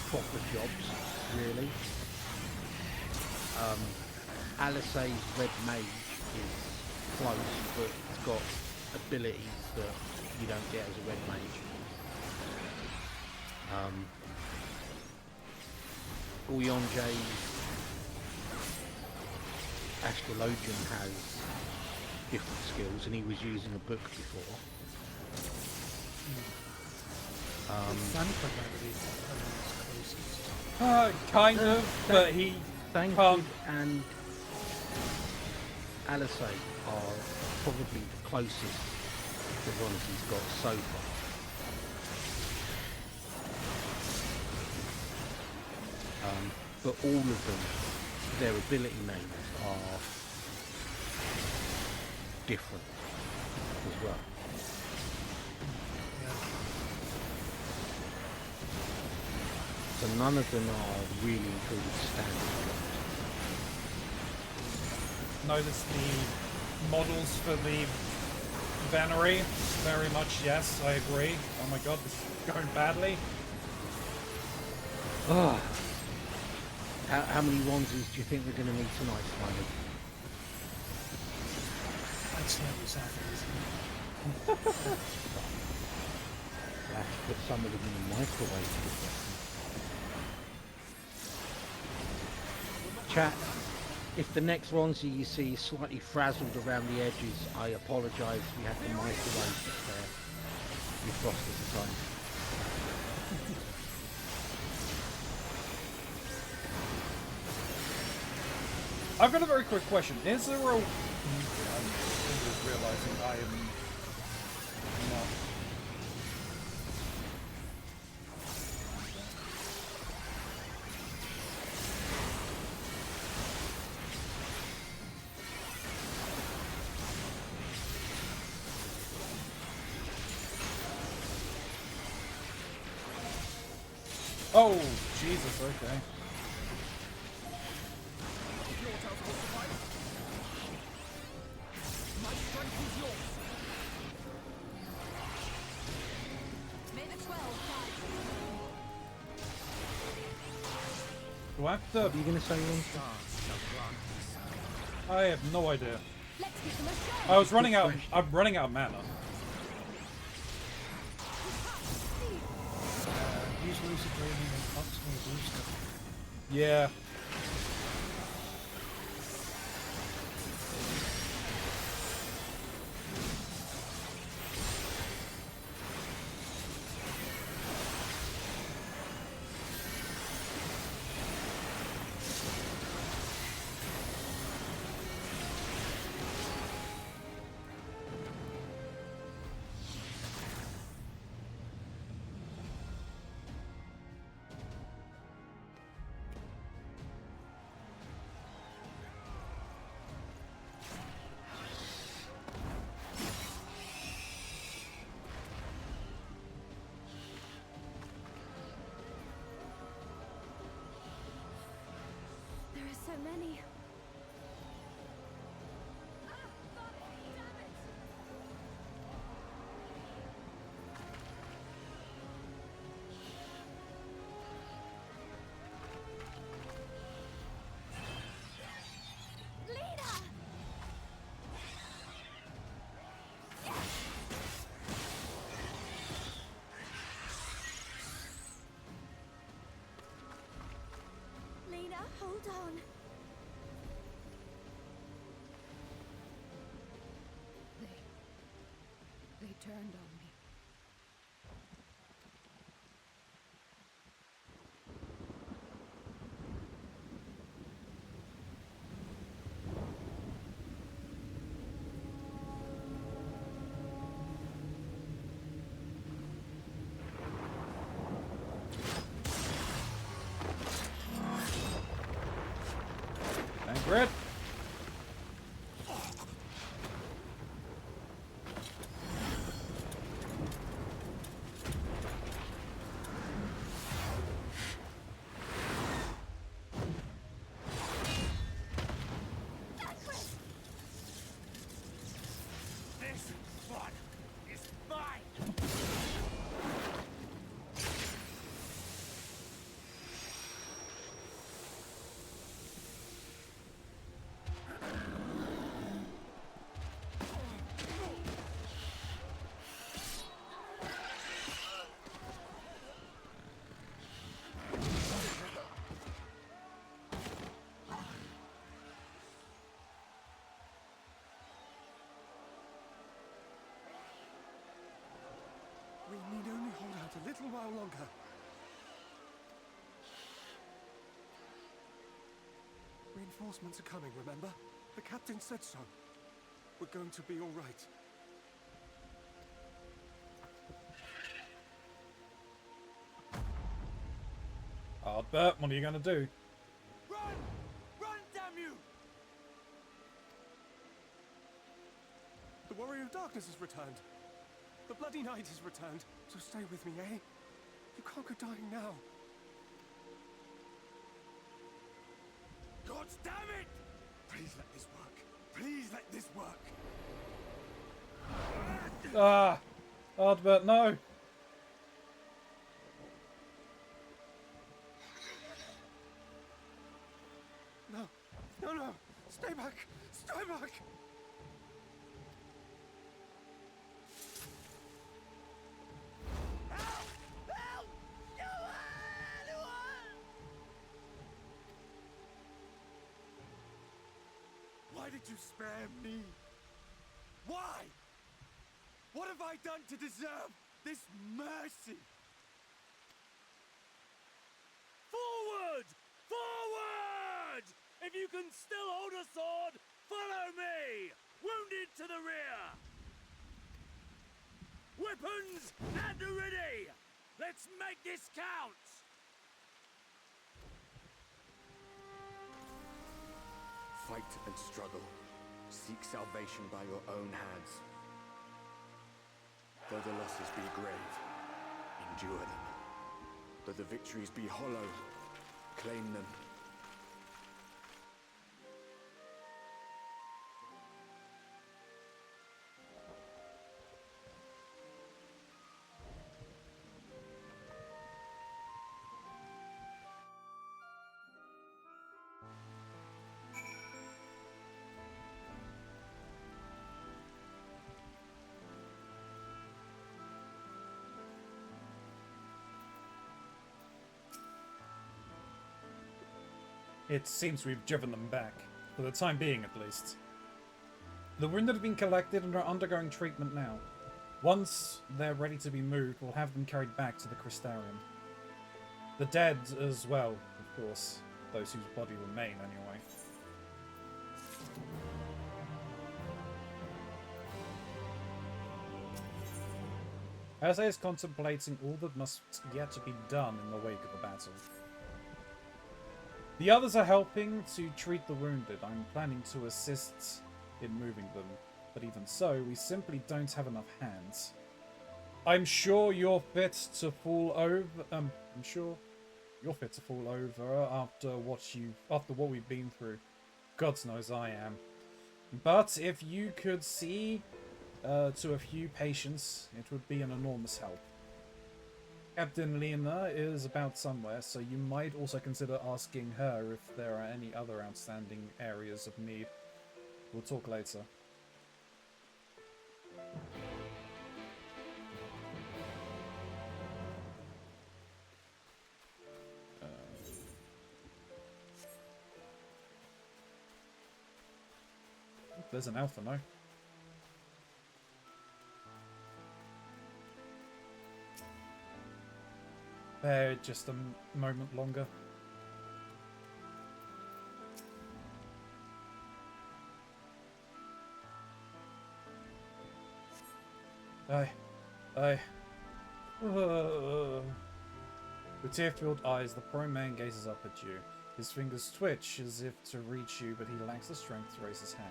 Speaker 2: proper jobs, really. Alisay's Red Mage is close, but it's got abilities that you don't get as a Red Mage. Uyonje's Astrologian has different skills, and he was using a book before.
Speaker 3: Thancred might be closest.
Speaker 1: Kind of, but he
Speaker 2: Thancred
Speaker 1: can't.
Speaker 2: and Alisay are probably the closest to the ones he's got so far. But all of them, their ability names are different as well. So none of them are really included standard ones.
Speaker 1: Notice the models for the Venery. Very much, yes, I agree. Oh my god, this is going badly.
Speaker 2: Ah. How many onesies do you think we're going to need tonight, Smiley?
Speaker 3: I'd say it was half easy.
Speaker 2: We'll have to put some of them in the microwave. Chat, if the next onesie you see is slightly frazzled around the edges, I apologise. We have the microwave defrost at the time.
Speaker 1: I've got a very quick question. Is there a... I'm just realising I am not... Oh, Jesus, okay. Do I have to...
Speaker 2: What are you going to say, Ron?
Speaker 1: I have no idea.
Speaker 9: Let's give them a shot.
Speaker 1: I was running out... I'm running out of mana.
Speaker 3: Use lucid dreaming and optimal booster.
Speaker 1: Yeah.
Speaker 9: There are so many. Lena, hold on.
Speaker 1: Crit!
Speaker 7: This one is mine!
Speaker 8: We need only hold out a little while longer. Reinforcements are coming, remember? The captain said so. We're going to be all right.
Speaker 1: Ardbert, what are you going to do?
Speaker 7: Run! Run, damn you!
Speaker 8: The Warrior of Darkness has returned. The Bloody Knight has returned. So stay with me, eh? You can't go dying now.
Speaker 7: God damn it! Please let this work. Please let this work.
Speaker 1: Ah! Ardbert, no!
Speaker 8: No, no, no! Stay back! Stay back!
Speaker 7: Help! Help! Anyone! Why did you spare me? Why? What have I done to deserve this mercy? Forward! Forward! If you can still hold a sword, follow me! Wounded to the rear! Weapons at the ready! Let's make this count! Fight and struggle. Seek salvation by your own hands. Though the losses be grave, endure them. Though the victories be hollow, claim them.
Speaker 1: It seems we've driven them back, for the time being at least. The wounded have been collected and are undergoing treatment now. Once they're ready to be moved, we'll have them carried back to the Crystarium. The dead as well, of course. Those whose body remain, anyway. Ase is contemplating all that must yet to be done in the wake of the battle. The others are helping to treat the wounded. I'm planning to assist in moving them, but even so, we simply don't have enough hands. I'm sure you're fit to fall over. I'm sure you're fit to fall over after what we've been through. God knows I am. But if you could see to a few patients, it would be an enormous help. Captain Lena is about somewhere, so you might also consider asking her if there are any other outstanding areas of need. We'll talk later. There's an alpha, no? Bear just a moment longer. With tear-filled eyes, the prone man gazes up at you. His fingers twitch as if to reach you, but he lacks the strength to raise his hand.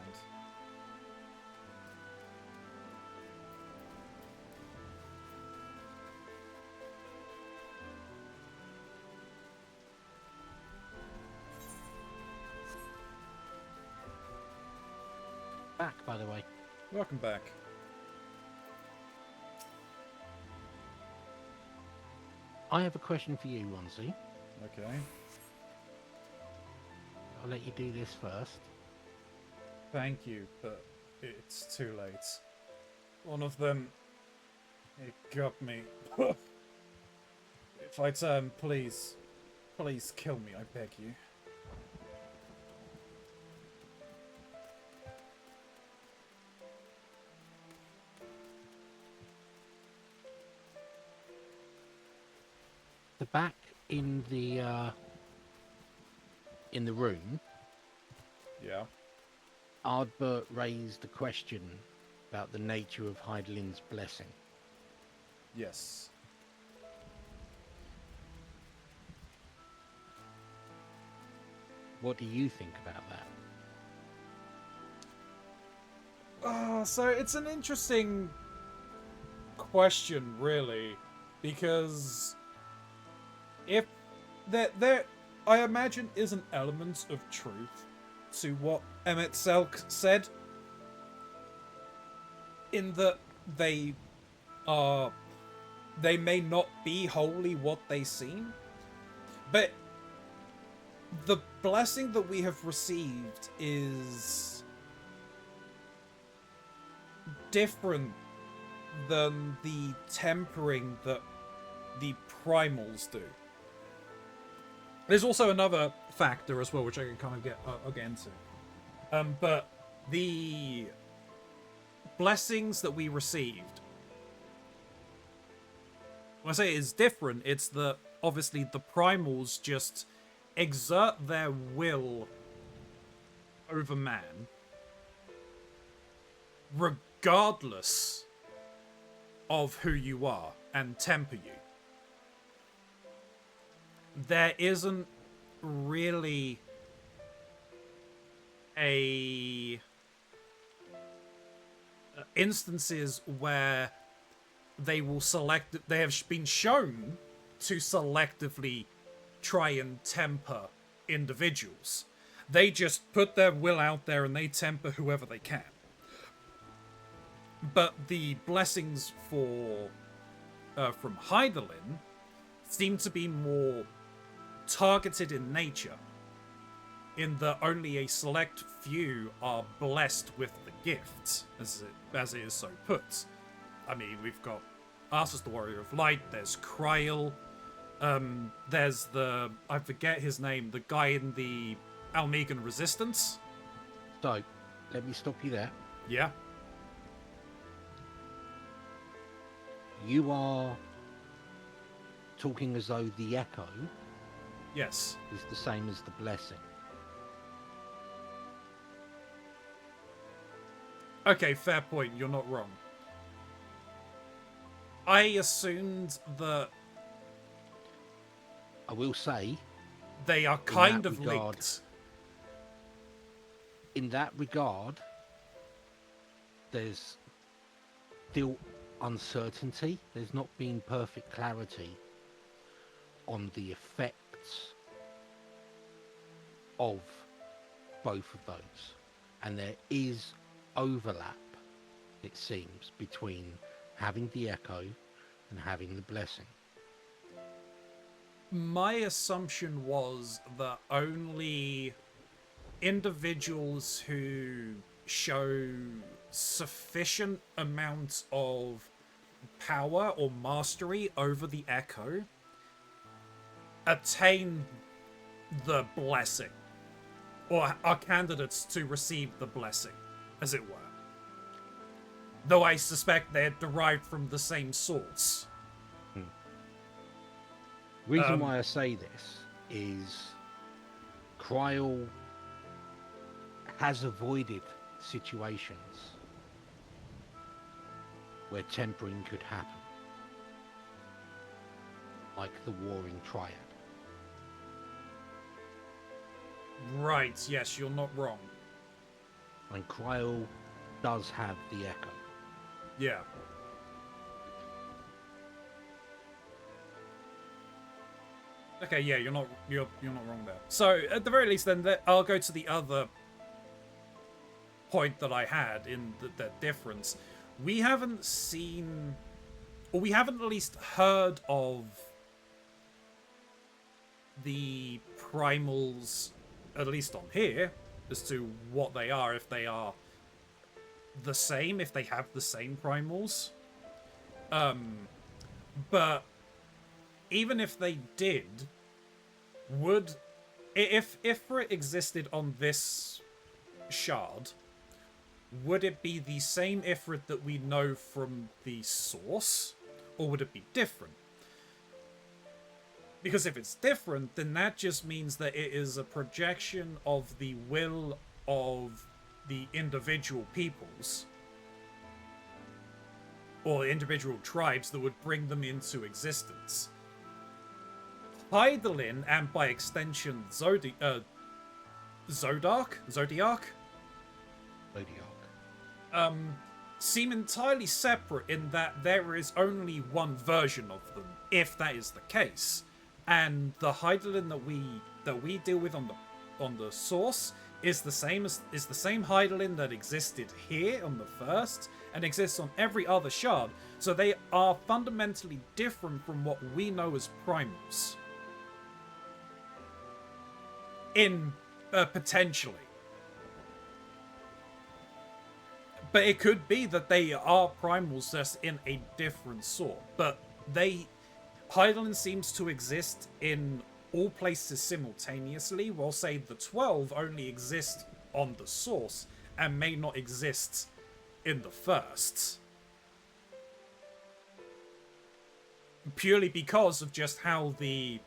Speaker 2: Back, by the way.
Speaker 1: Welcome back.
Speaker 2: I have a question for you, Ronzi.
Speaker 1: Okay.
Speaker 2: I'll let you do this first.
Speaker 1: Thank you, but it's too late. One of them... It got me. If I turn, please. Please kill me, I beg you.
Speaker 2: The back in the room,
Speaker 1: Yeah.
Speaker 2: Ardbert raised a question about the nature of Heidelin's blessing.
Speaker 1: Yes.
Speaker 2: What do you think about that?
Speaker 1: So it's an interesting question, really, because if there I imagine is an element of truth to what Emmett Selk said, in that they may not be wholly what they seem, but the blessing that we have received is different than the tempering that the primals do. There's also another factor as well, which I can kind of I'll get into. But the blessings that we received, when I say it's different, it's that obviously the primals just exert their will over man, regardless of who you are, and temper you. There isn't really instances where they will they have been shown to selectively try and temper individuals. They just put their will out there and they temper whoever they can. But the blessings from Heidelin seem to be more targeted in nature, in that only a select few are blessed with the gift, as it is so put. I mean, we've got Arthas the Warrior of Light, there's Kryl, there's I forget his name, the guy in the Almegan Resistance.
Speaker 2: So, let me stop you there.
Speaker 1: Yeah.
Speaker 2: You are talking as though the echo
Speaker 1: Yes.
Speaker 2: is the same as the blessing.
Speaker 1: Okay, fair point, you're not wrong. I assumed that
Speaker 2: I will say,
Speaker 1: they are kind of
Speaker 2: regard,
Speaker 1: linked.
Speaker 2: In that regard, there's still uncertainty. There's not been perfect clarity on the effects of both of those. And there is overlap, it seems, between having the echo and having the blessing.
Speaker 1: My assumption was that only individuals who show sufficient amounts of power or mastery over the echo attain the blessing, or are candidates to receive the blessing, as it were. Though I suspect they're derived from the same source.
Speaker 2: Reason why I say this is Kryl has avoided situations where tempering could happen, like the Warring Triad.
Speaker 1: Right, yes, you're not wrong.
Speaker 2: And Kryl does have the echo.
Speaker 1: Yeah. Okay, yeah, you're not wrong there. So at the very least, then I'll go to the other point that I had in the difference. We haven't seen, or we haven't at least heard of the primals, at least on here, as to what they are, if they are the same, if they have the same primals. But even if they did, would, if it existed on this shard, would it be the same Ifrit that we know from the source, or would it be different? Because if it's different, then that just means that it is a projection of the will of the individual peoples, or individual tribes that would bring them into existence. Hydaelyn, and by extension Zodiac, seem entirely separate in that there is only one version of them, if that is the case. And the Hydaelyn that we deal with on the source is the same Hydaelyn that existed here on the first and exists on every other shard. So they are fundamentally different from what we know as primals. In potentially. But it could be that they are primals just in a different sort. But Hydaelyn seems to exist in all places simultaneously, while say the 12 only exist on the source and may not exist in the first. Purely because of just how the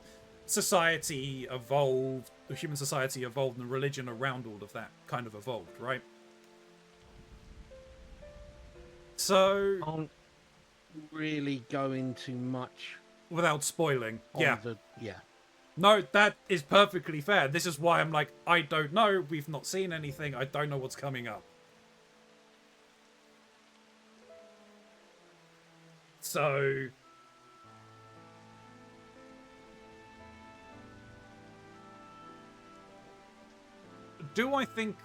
Speaker 1: society evolved, the human society evolved, and the religion around all of that kind of evolved, right? So...
Speaker 2: Can't really go into much...
Speaker 1: Without spoiling, yeah.
Speaker 2: Yeah.
Speaker 1: No, that is perfectly fair. This is why I'm like, I don't know, we've not seen anything, I don't know what's coming up. So... do I think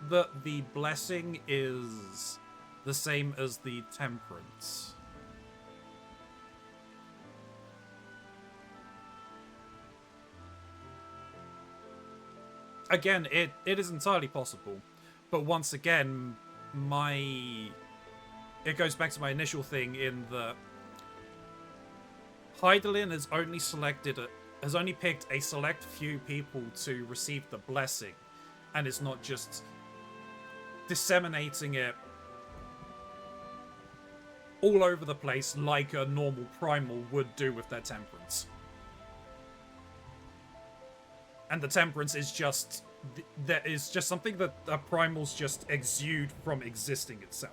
Speaker 1: that the blessing is the same as the temperance? Again, it is entirely possible. But once again, it goes back to my initial thing in that Hydaelyn has only picked a select few people to receive the blessing, and it's not just disseminating it all over the place like a normal primal would do with their temperance. And the temperance is just something that primals just exude from existing itself.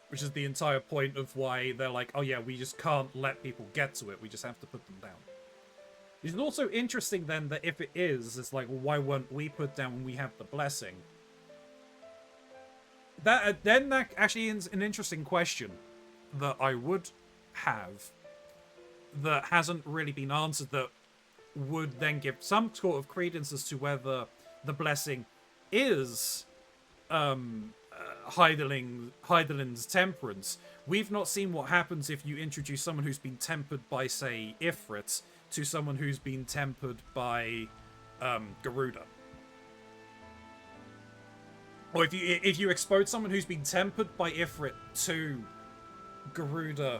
Speaker 1: Which is the entire point of why they're like, oh yeah, we just can't let people get to it, we just have to put them down. It's also interesting then that if it is, it's like, well, why weren't we put down when we have the blessing? That actually is an interesting question that I would have that hasn't really been answered, that would then give some sort of credence as to whether the blessing is Hydaelyn's temperance. We've not seen what happens if you introduce someone who's been tempered by, say, Ifrit to someone who's been tempered by Garuda. Or if you expose someone who's been tempered by Ifrit to Garuda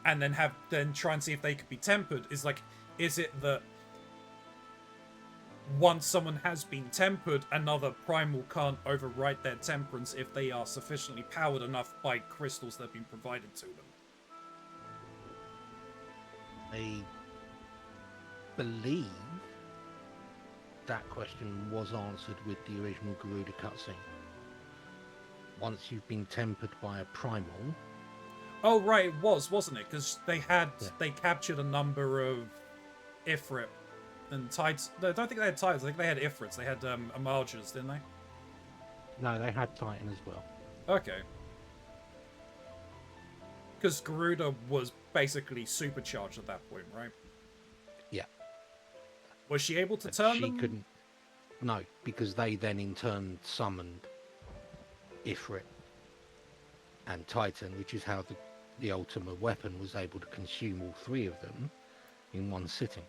Speaker 1: and then try and see if they could be tempered, is it that once someone has been tempered, another primal can't override their temperance if they are sufficiently powered enough by crystals that have been provided to them?
Speaker 2: I believe that question was answered with the original Garuda cutscene. Once you've been tempered by a primal...
Speaker 1: Oh, right, it was, wasn't it? Because they captured a number of Ifrit And Titans. I don't think they had Titans. I think they had Ifrits. They had Amarjas, didn't they?
Speaker 2: No, they had Titan as well.
Speaker 1: Okay. Because Garuda was basically supercharged at that point, right?
Speaker 2: Yeah.
Speaker 1: Was she able to
Speaker 2: But
Speaker 1: turn
Speaker 2: she
Speaker 1: them?
Speaker 2: couldn't. No, because they then in turn summoned Ifrit and Titan, which is how the ultimate weapon was able to consume all three of them in one sitting.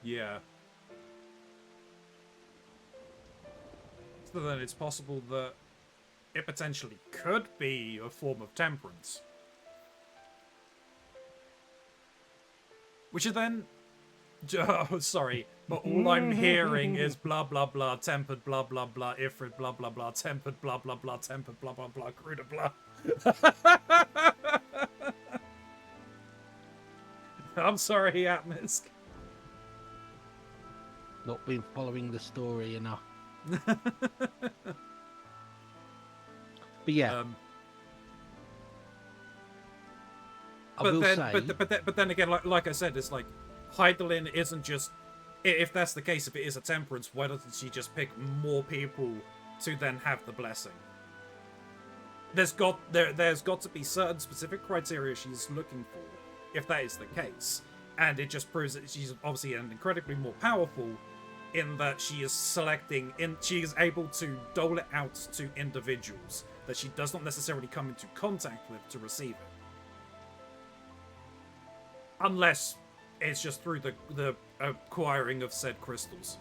Speaker 1: Yeah. So then it's possible that it potentially could be a form of temperance. Which is then... Oh, sorry, but all I'm hearing is blah blah blah, tempered blah blah blah, Ifrit blah blah blah, tempered blah blah blah, tempered blah blah blah, Garuda blah. I'm sorry, Atmisk.
Speaker 2: Not been following the story enough. But yeah, I will say,
Speaker 1: but then again, like I said, it's like Hydaelyn isn't just. If that's the case, if it is a temperance, why doesn't she just pick more people to then have the blessing? There's got to be certain specific criteria she's looking for, if that is the case, and it just proves that she's obviously an incredibly more powerful, in that she is she is able to dole it out to individuals that she does not necessarily come into contact with to receive it. Unless it's just through the acquiring of said crystals.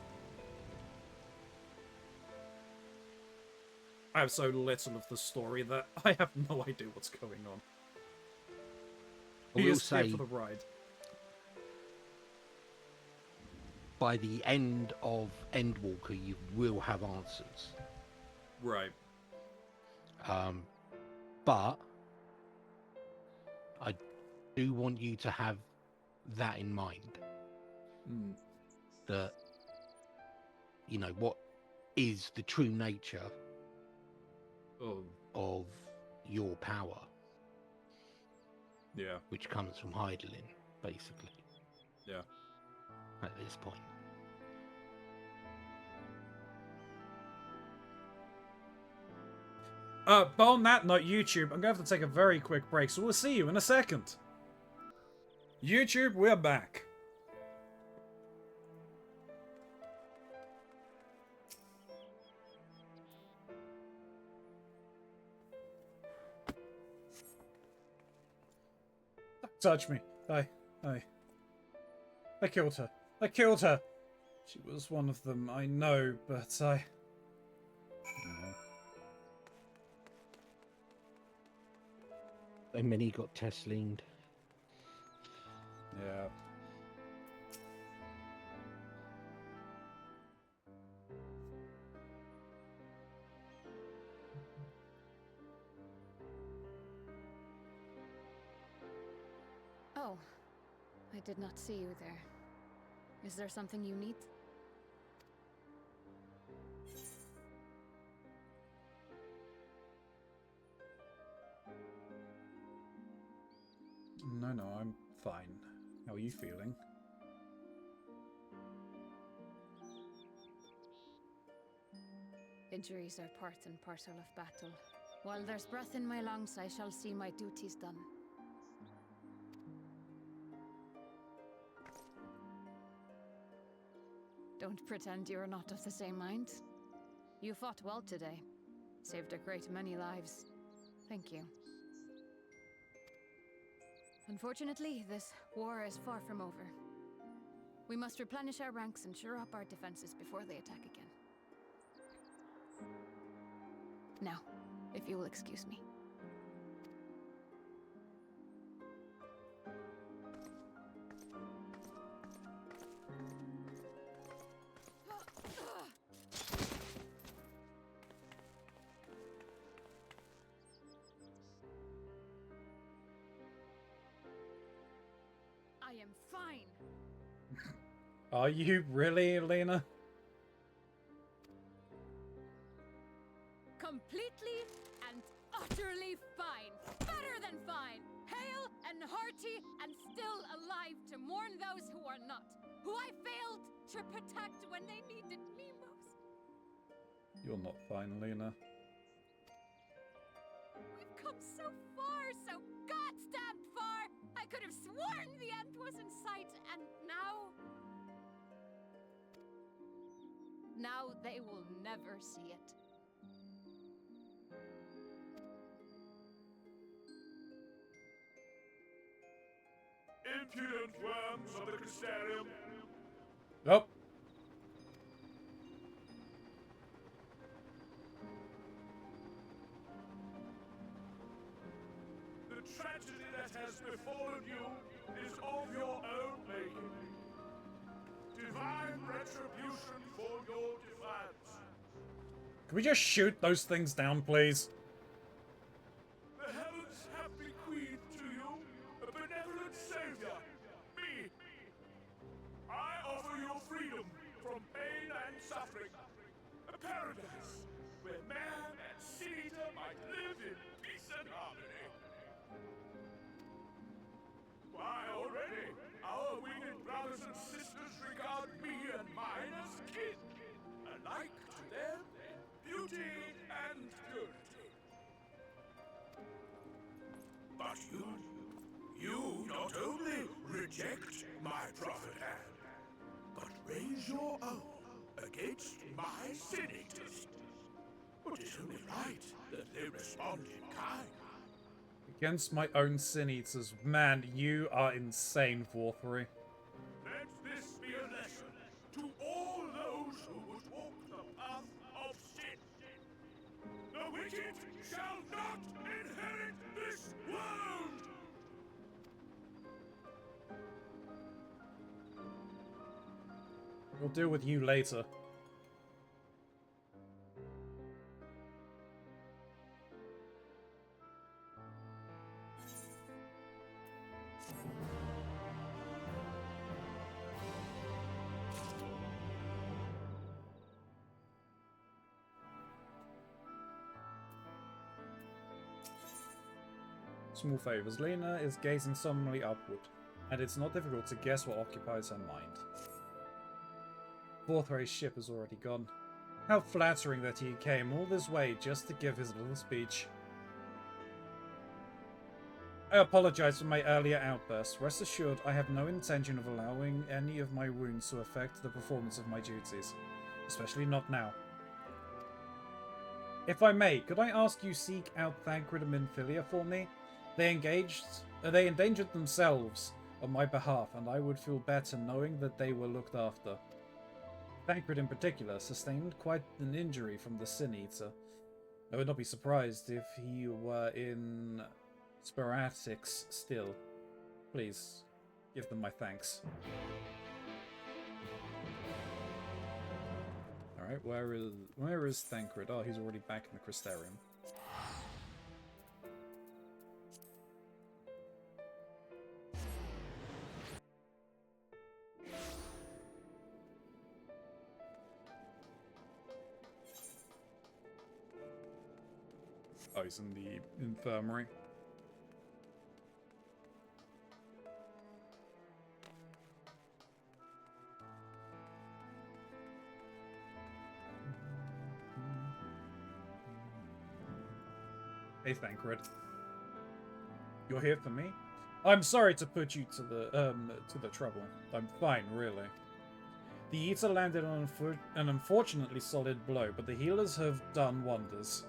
Speaker 1: I have so little of the story that I have no idea what's going on.
Speaker 2: I
Speaker 1: He
Speaker 2: will
Speaker 1: is here
Speaker 2: say,
Speaker 1: for the ride.
Speaker 2: by the end of Endwalker, you will have answers.
Speaker 1: Right.
Speaker 2: But I do want you to have that in mind. That, you know, what is the true nature of your power,
Speaker 1: Yeah.
Speaker 2: which comes from Hydaelyn, basically,
Speaker 1: Yeah.
Speaker 2: at this point.
Speaker 1: But on that note, YouTube, I'm going to have to take a very quick break, so we'll see you in a second. YouTube, we're back. Don't touch me. I killed her. I killed her. She was one of them, I know, but I...
Speaker 2: So many got Teslimed.
Speaker 1: Yeah.
Speaker 9: Oh, I did not see you there. Is there something you need?
Speaker 1: No, I'm fine. How are you feeling?
Speaker 9: Injuries are part and parcel of battle. While there's breath in my lungs, I shall see my duties done. Don't pretend you're not of the same mind. You fought well today. Saved a great many lives. Thank you. Unfortunately, this war is far from over. We must replenish our ranks and shore up our defenses before they attack again. Now, if you will excuse me. I am fine.
Speaker 1: Are you really, Elena?
Speaker 9: Completely and utterly fine. Better than fine. Hale and hearty and still alive to mourn those who are not. Who I failed to protect when they needed me most.
Speaker 1: You're not fine, Lena.
Speaker 9: We've come so far, so goddamn far! I could have sworn the end was in sight, and now... Now they will never see it.
Speaker 10: Impudent worms of the Crystarium.
Speaker 1: Nope.
Speaker 10: The tragedy that has befallen you is of your own making. Divine retribution for your defiance.
Speaker 1: Can we just shoot those things down, please?
Speaker 10: The heavens have bequeathed to you a benevolent savior, me. I offer you freedom from pain and suffering. A paradise where man and sin-eater might live in peace and harmony. Why, already, our winged brothers and sisters regard me and mine as kin, alike to them in beauty and purity. But you not only reject my prophet hand, but raise your own against my sin-eaters. But it's only right that they respond in kind.
Speaker 1: Against my own sin eaters. Man, you are insane, 4-3.
Speaker 10: Let this be a lesson to all those who would walk the path of sin. The wicked shall not inherit this world!
Speaker 1: We'll deal with you later. Small favors. Lena is gazing solemnly upward, and it's not difficult to guess what occupies her mind. Forthray's ship has already gone. How flattering that he came all this way just to give his little speech. I apologize for my earlier outburst. Rest assured, I have no intention of allowing any of my wounds to affect the performance of my duties. Especially not now. If I may, could I ask you seek out Thancred and Minfilia for me? They endangered themselves on my behalf, and I would feel better knowing that they were looked after. Thancred in particular sustained quite an injury from the Sin Eater. I would not be surprised if he were in Sporatics still. Please, give them my thanks. Alright, where is Thancred? Oh, he's already back in the Crystarium. Oh, he's in the infirmary. Hey, Thancred. You're here for me? I'm sorry to put you to the trouble. I'm fine, really. The Eater landed on an unfortunately solid blow, but the healers have done wonders.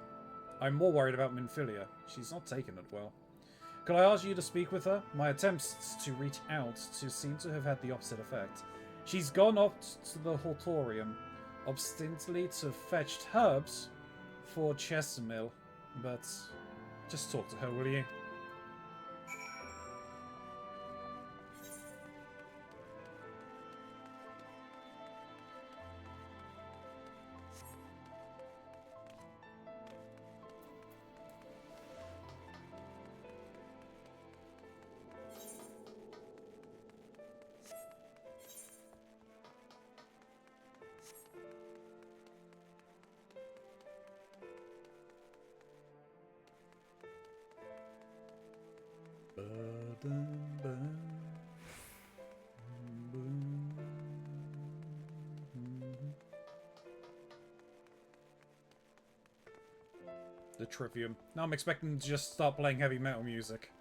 Speaker 1: I'm more worried about Minfilia. She's not taken it well. Could I ask you to speak with her? My attempts to reach out seem to have had the opposite effect. She's gone off to the Hortorium, ostensibly to fetch herbs for Chestermill, but just talk to her, will you? the Trivium. Now I'm expecting them to just start playing heavy metal music.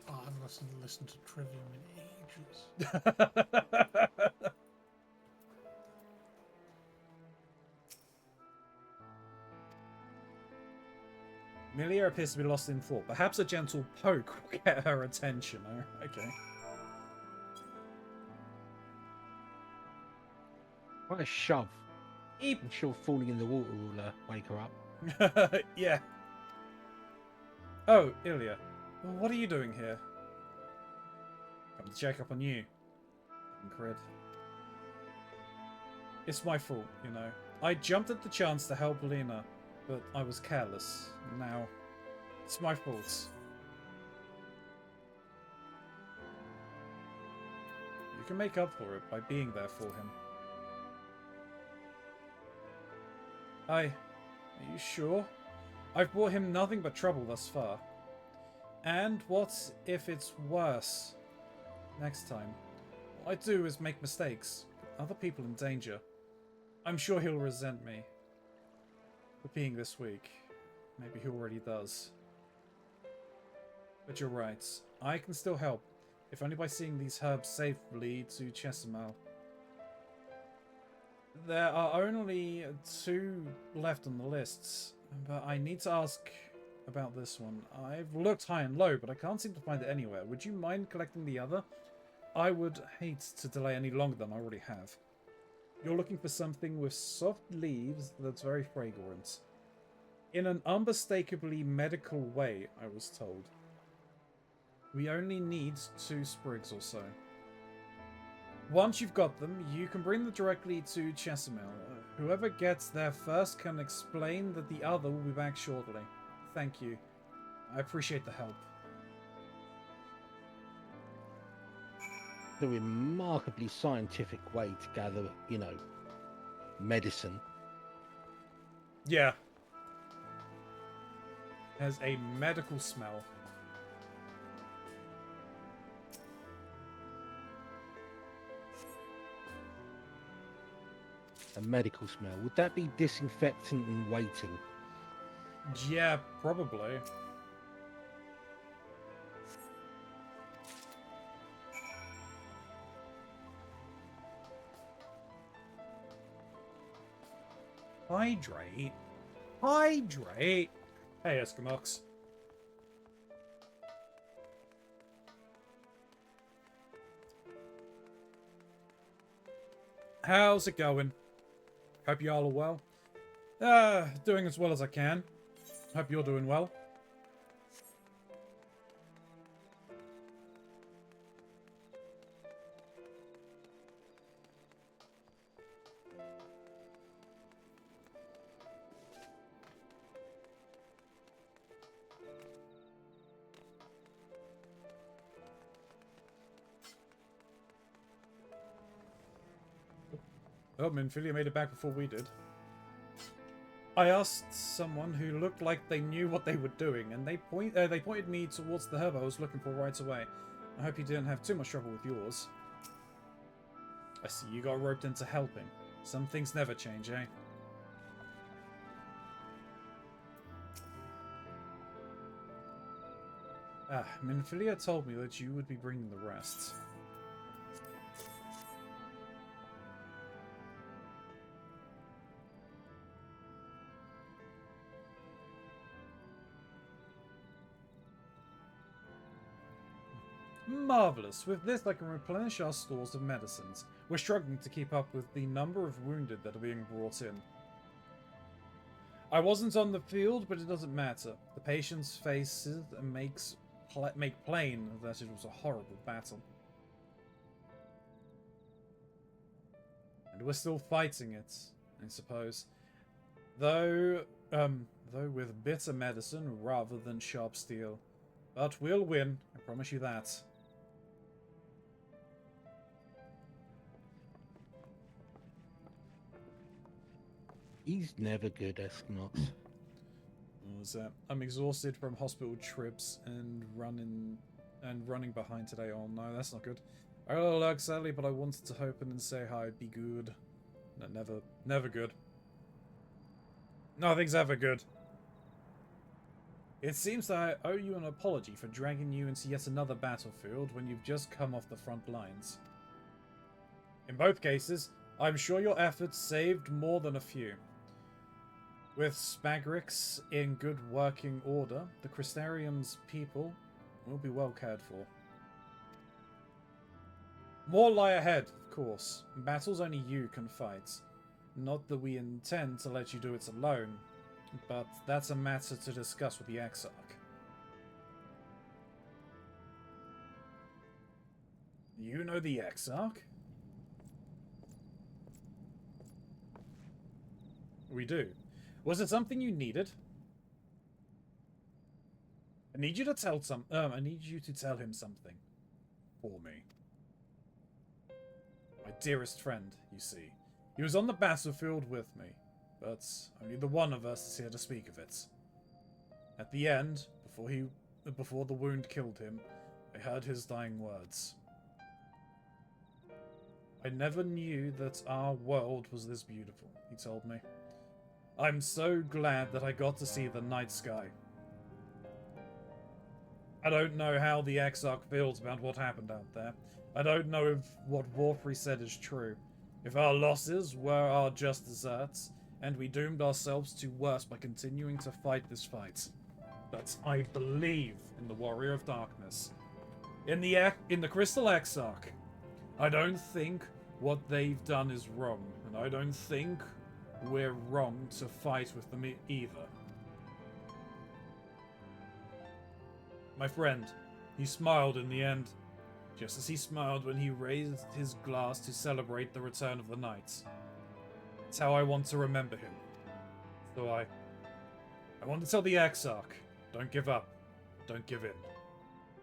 Speaker 3: Oh, I haven't listened to Trivium in ages.
Speaker 1: Milia appears to be lost in thought. Perhaps a gentle poke will get her attention. Oh, okay.
Speaker 2: Quite a shove.
Speaker 1: Eep.
Speaker 2: I'm sure falling in the water will wake her up.
Speaker 1: Yeah. Oh, Ilya. What are you doing here? Come to check up on you. Cred. It's my fault, you know. I jumped at the chance to help Lena, but I was careless. Now, it's my fault. You can make up for it by being there for him. Are you sure? I've brought him nothing but trouble thus far. And what if it's worse? Next time. What I do is make mistakes. Put other people in danger. I'm sure he'll resent me for being this weak. Maybe he already does. But you're right. I can still help. If only by seeing these herbs safely to Chesamal. There are only 2 left on the lists, but I need to ask about this one. I've looked high and low, but I can't seem to find it anywhere. Would you mind collecting the other? I would hate to delay any longer than I already have. You're looking for something with soft leaves that's very fragrant. In an unmistakably medical way, I was told. We only need 2 sprigs or so. Once you've got them, you can bring them directly to Chesamal. Whoever gets there first can explain that the other will be back shortly. Thank you. I appreciate the help.
Speaker 2: The remarkably scientific way to gather, you know, medicine.
Speaker 1: Yeah. Has a medical smell.
Speaker 2: A medical smell. Would that be disinfectant and waiting?
Speaker 1: Yeah, probably. Hydrate. Hydrate. Hey, Eskimox. How's it going? Hope you all are well. Doing as well as I can. Hope you're doing well. Oh, Minfilia made it back before we did. I asked someone who looked like they knew what they were doing, and they pointed me towards the herb I was looking for right away. I hope you didn't have too much trouble with yours. I see you got roped into helping. Some things never change, eh? Minfilia told me that you would be bringing the rest. Marvellous. With this, I can replenish our stores of medicines. We're struggling to keep up with the number of wounded that are being brought in. I wasn't on the field, but it doesn't matter. The patients' faces make plain that it was a horrible battle. And we're still fighting it, I suppose. Though with bitter medicine rather than sharp steel. But we'll win, I promise you that.
Speaker 2: He's never good, Eskimox.
Speaker 1: What was that? I'm exhausted from hospital trips and running behind today. Oh no, that's not good. I got a little lurk sadly, but I wanted to open and say hi. It'd be good. No, never good. Nothing's ever good. It seems that I owe you an apology for dragging you into yet another battlefield when you've just come off the front lines. In both cases, I'm sure your efforts saved more than a few. With Spagrix in good working order, the Crystarium's people will be well cared for. More lie ahead, of course. Battles only you can fight. Not that we intend to let you do it alone, but that's a matter to discuss with the Exarch. You know the Exarch? We do. Was it something you needed? I need you to tell him something. For me. My dearest friend, you see. He was on the battlefield with me, but only the one of us is here to speak of it. At the end, before the wound killed him, I heard his dying words. I never knew that our world was this beautiful, he told me. I'm so glad that I got to see the night sky. I don't know how the Exarch feels about what happened out there. I don't know if what Warfrey said is true. If our losses were our just deserts, and we doomed ourselves to worse by continuing to fight this fight. But I believe in the Warrior of Darkness. In the Crystal Exarch. I don't think what they've done is wrong, and I don't think we're wrong to fight with them either. My friend, he smiled in the end, just as he smiled when he raised his glass to celebrate the return of the knights. It's how I want to remember him. So I want to tell the Exarch, don't give up, don't give in.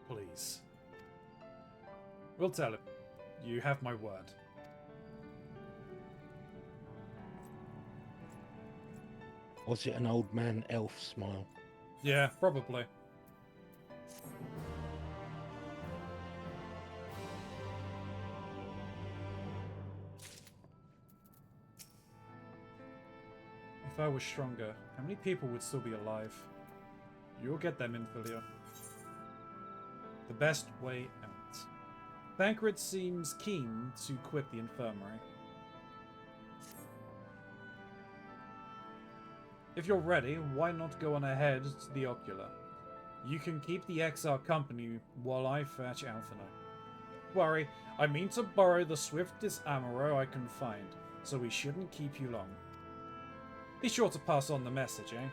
Speaker 1: Please. We'll tell him. You have my word.
Speaker 2: Was it an old man elf smile?
Speaker 1: Yeah, probably. If I was stronger, how many people would still be alive? You'll get them in, Filia. The best way out. Thancred seems keen to quit the infirmary. If you're ready, why not go on ahead to the Ocular? You can keep the Exarch company while I fetch Alphino. Worry, I mean to borrow the swiftest ammo I can find, so we shouldn't keep you long. Be sure to pass on the message, eh?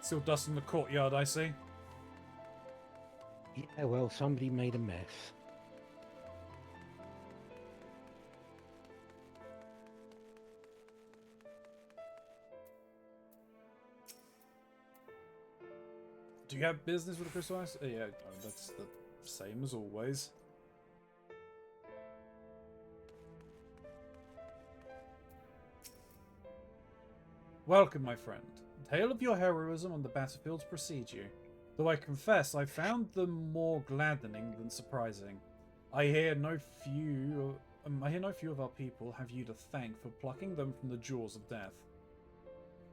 Speaker 1: Still dust in the courtyard, I see.
Speaker 2: Yeah, well, somebody made a mess.
Speaker 1: Do you have business with the Crystal Ice? Yeah, that's the same as always. Welcome, my friend. The tale of your heroism on the battlefields precedes you. Though I confess, I found them more gladdening than surprising. I hear no few of our people have you to thank for plucking them from the jaws of death.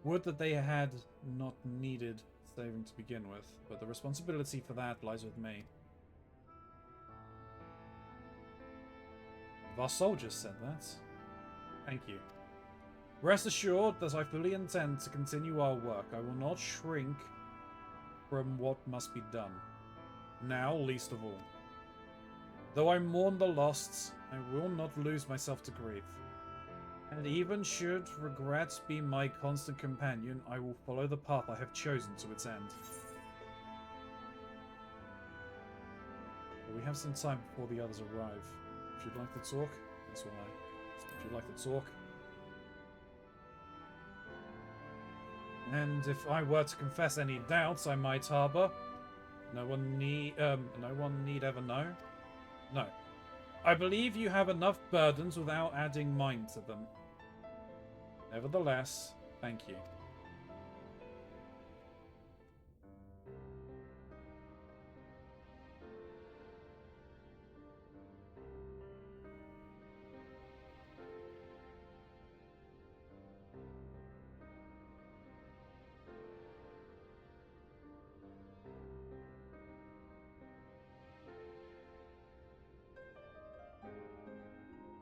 Speaker 1: Would that they had not needed saving to begin with, but the responsibility for that lies with me. If our soldiers said that, thank you. Rest assured that I fully intend to continue our work. I will not shrink from what must be done. Now, least of all. Though I mourn the lost, I will not lose myself to grief. And even should regret be my constant companion, I will follow the path I have chosen to its end. But we have some time before the others arrive. If you'd like to talk, that's why. If you'd like to talk. And if I were to confess any doubts I might harbor, no one need ever know. No. I believe you have enough burdens without adding mine to them. Nevertheless, thank you.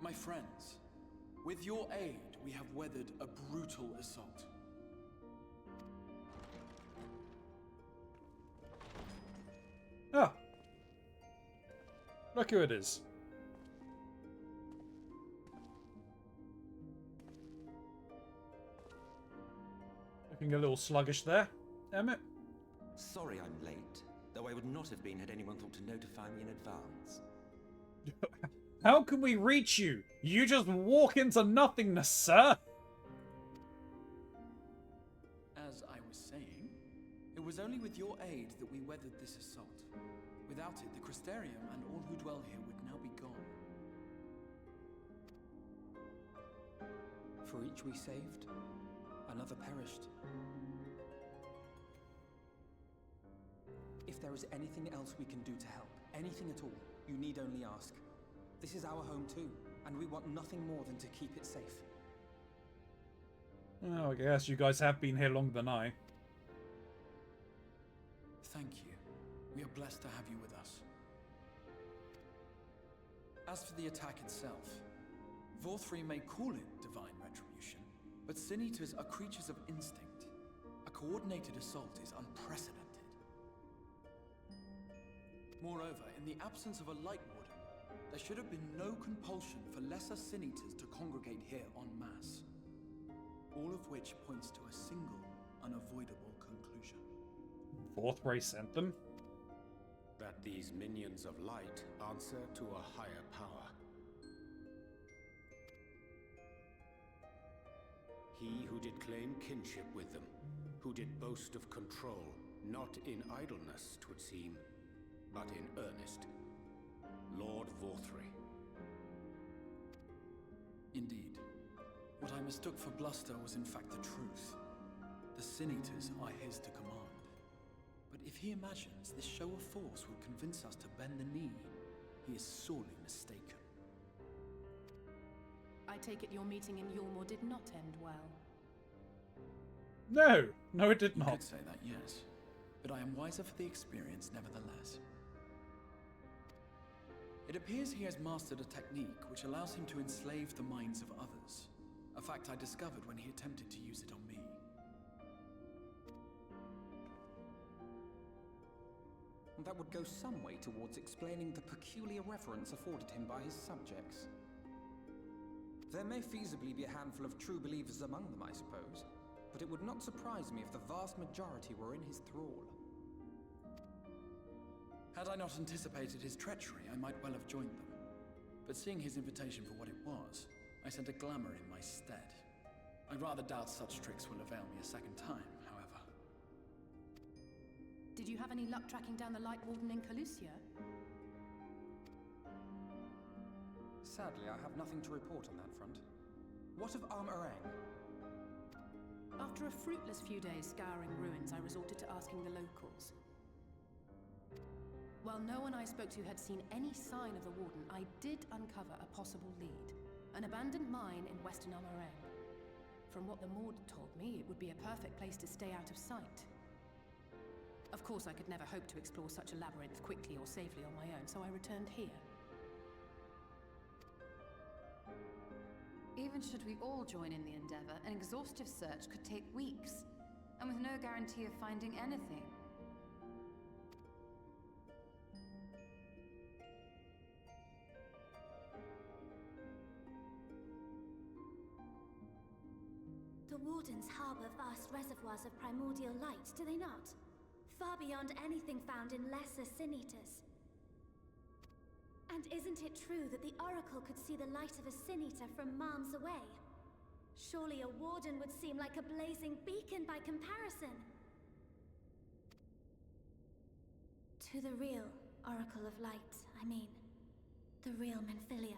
Speaker 11: My friends, with your aid, we have weathered a brutal assault.
Speaker 1: Ah. Look who it is. Looking a little sluggish there, Emmett.
Speaker 12: Sorry I'm late, though I would not have been had anyone thought to notify me in advance.
Speaker 1: How can we reach you? You just walk into nothingness, sir.
Speaker 11: As I was saying, it was only with your aid that we weathered this assault. Without it, the Crystarium and all who dwell here would now be gone.
Speaker 13: For each we saved, another perished. If there is anything else we can do to help, anything at all, you need only ask. This is our home too, and we want nothing more than to keep it safe.
Speaker 1: Oh, I guess you guys have been here longer than I.
Speaker 11: Thank you. We are blessed to have you with us. As for the attack itself, Vorthri may call it divine retribution, but Sin Eaters are creatures of instinct. A coordinated assault is unprecedented. Moreover, in the absence of a Light Warden, there should have been no compulsion for lesser Sin Eaters to congregate here en masse. All of which points to a single, unavoidable conclusion.
Speaker 1: Vorthri sent them?
Speaker 14: That these minions of light answer to a higher power. He who did claim kinship with them, who did boast of control, not in idleness, 'twould seem, but in earnest. Lord Vorthri.
Speaker 11: Indeed. What I mistook for bluster was in fact the truth. The Sin Eaters are his to command. But if he imagines this show of force will convince us to bend the knee, he is sorely mistaken.
Speaker 15: I take it your meeting in Yulmore did not end well.
Speaker 1: No, it did not.
Speaker 11: You could say that, yes. But I am wiser for the experience nevertheless. It appears he has mastered a technique which allows him to enslave the minds of others. A fact I discovered when he attempted to use it on me.
Speaker 13: That would go some way towards explaining the peculiar reverence afforded him by his subjects. There may feasibly be a handful of true believers among them, I suppose, but it would not surprise me if the vast majority were in his thrall.
Speaker 11: Had I not anticipated his treachery, I might well have joined them. But seeing his invitation for what it was, I sent a glamour in my stead. I rather doubt such tricks will avail me a second time, however.
Speaker 15: Did you have any luck tracking down the Light Warden in Calusia?
Speaker 13: Sadly, I have nothing to report on that front. What of Armorang?
Speaker 15: After a fruitless few days scouring ruins, I resorted to asking the locals. While no one I spoke to had seen any sign of the Warden, I did uncover a possible lead. An abandoned mine in western Armorang. From what the Mord told me, it would be a perfect place to stay out of sight. Of course, I could never hope to explore such a labyrinth quickly or safely on my own, so I returned here.
Speaker 9: Even should we all join in the endeavor, an exhaustive search could take weeks, and with no guarantee of finding anything.
Speaker 16: The Wardens harbor vast reservoirs of primordial light, do they not? Far beyond anything found in lesser Sin Eaters. And isn't it true that the Oracle could see the light of a Sin Eater from miles away? Surely a Warden would seem like a blazing beacon by comparison. To the real Oracle of Light, I mean. The real Menphilia.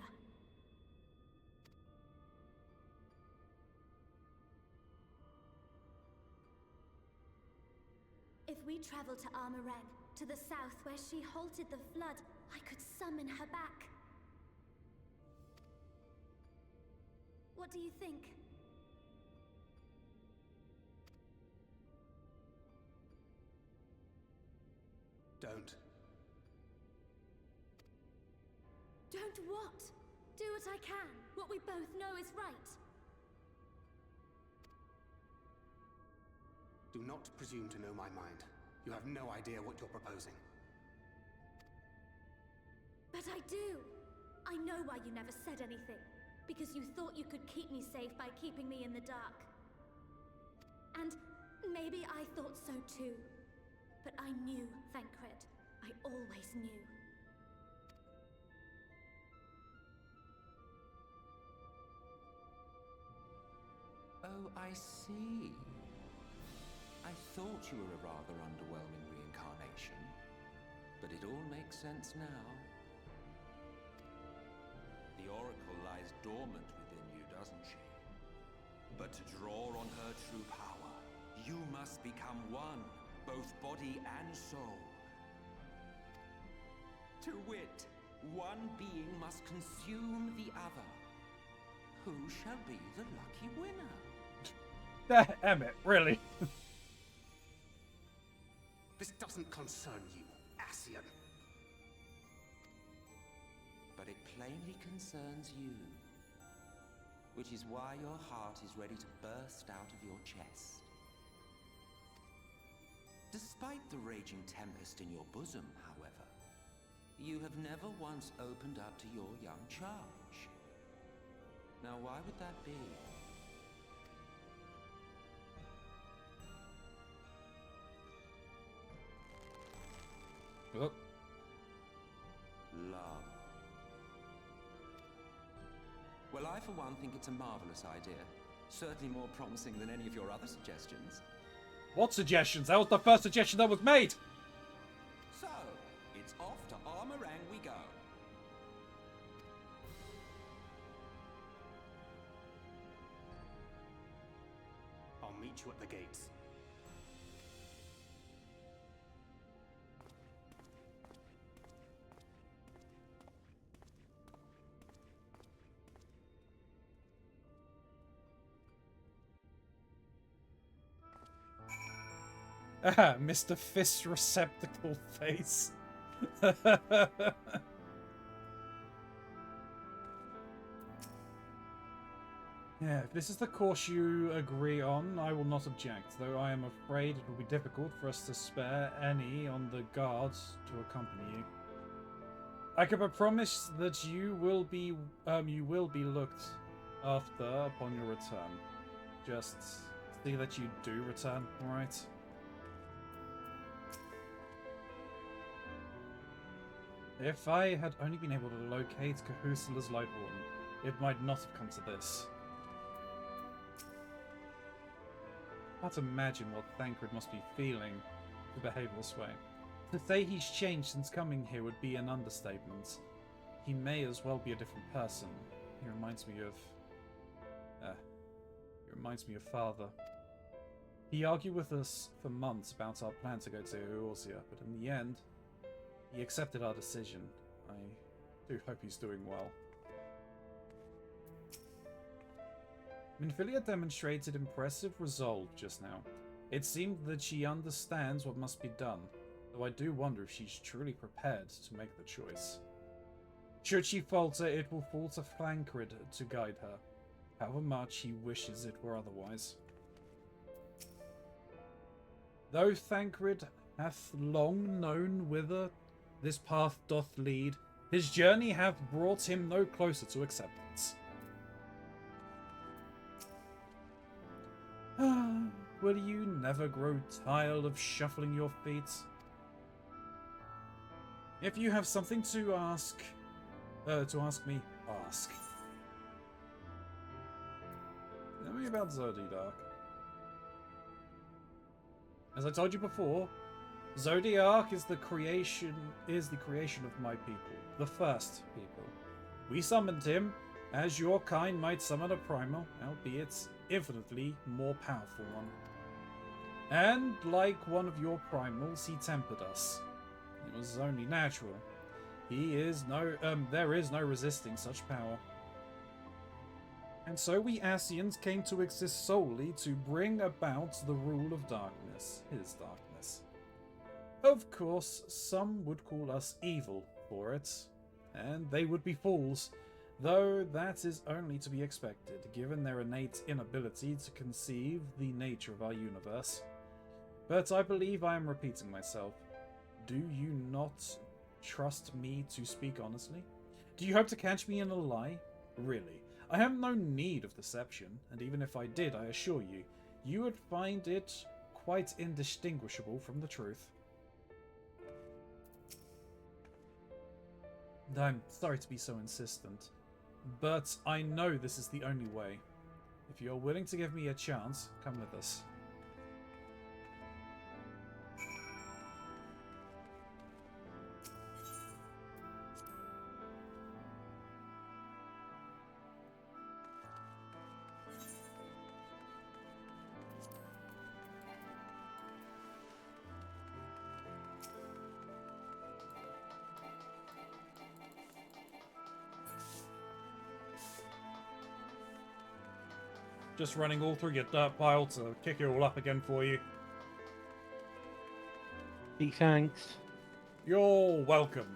Speaker 16: If we travel to Armorang, to the south where she halted the flood, I could summon her back. What do you think?
Speaker 14: Don't.
Speaker 16: Don't what? Do what I can. what we both know is right.
Speaker 17: Do not presume to know my mind. You have no idea what you're proposing.
Speaker 16: But I do. I know why you never said anything. Because you thought you could keep me safe by keeping me in the dark. And maybe I thought so too. But I knew, Thancred. I always knew.
Speaker 12: Oh, I see. I thought you were a rather underwhelming reincarnation, but it all makes sense now. The Oracle lies dormant within you, doesn't she? But to draw on her true power, you must become one, both body and soul. To wit, one being must consume the other. Who shall be the lucky winner?
Speaker 1: Emmett, really?
Speaker 17: This doesn't concern you, Ascian.
Speaker 12: But it plainly concerns you. Which is why your heart is ready to burst out of your chest. Despite the raging tempest in your bosom, however, you have never once opened up to your young charge. Now, why would that be?
Speaker 1: Oh.
Speaker 12: Love. Well, I for one think it's a marvelous idea. Certainly more promising than any of your other suggestions.
Speaker 1: What suggestions? That was the first suggestion that was made!
Speaker 12: So, it's off to Armorang we go.
Speaker 17: I'll meet you at the gates.
Speaker 1: Ah, Mr. Fist Receptacle Face. Yeah, if this is the course you agree on, I will not object, though I am afraid it will be difficult for us to spare any on the guards to accompany you. I can promise that you will be looked after upon your return. Just see that you do return, alright? If I had only been able to locate Cahusela's Lightwarden, it might not have come to this. I can't imagine what Thancred must be feeling to behave this way. To say he's changed since coming here would be an understatement. He may as well be a different person. He reminds me of... father. He argued with us for months about our plan to go to Eorzea, but in the end, he accepted our decision. I do hope he's doing well. Minfilia demonstrated impressive resolve just now. It seemed that she understands what must be done, though I do wonder if she's truly prepared to make the choice. Should she falter, it will fall to Thancred to guide her, however much he wishes it were otherwise. Though Thancred hath long known whither this path doth lead, his journey hath brought him no closer to acceptance. Will you never grow tired of shuffling your feet? If you have something to ask me, ask. Tell me about Zodiac. As I told you before, Zodiac is the creation of my people, the first people. We summoned him, as your kind might summon a primal, albeit infinitely more powerful one. And like one of your primals, he tempered us. It was only natural. There is no resisting such power. And so we Ascians came to exist solely to bring about the rule of darkness, his darkness. Of course, some would call us evil for it, and they would be fools. though that is only to be expected, given their innate inability to conceive the nature of our universe. But I believe I am repeating myself. Do you not trust me to speak honestly? Do you hope to catch me in a lie? Really, I have no need of deception, and even if I did, I assure you, you would find it quite indistinguishable from the truth. I'm sorry to be so insistent, but I know this is the only way. If you're willing to give me a chance, come with us. Just running all through your dirt pile to kick it all up again for you.
Speaker 2: Big thanks.
Speaker 1: You're welcome.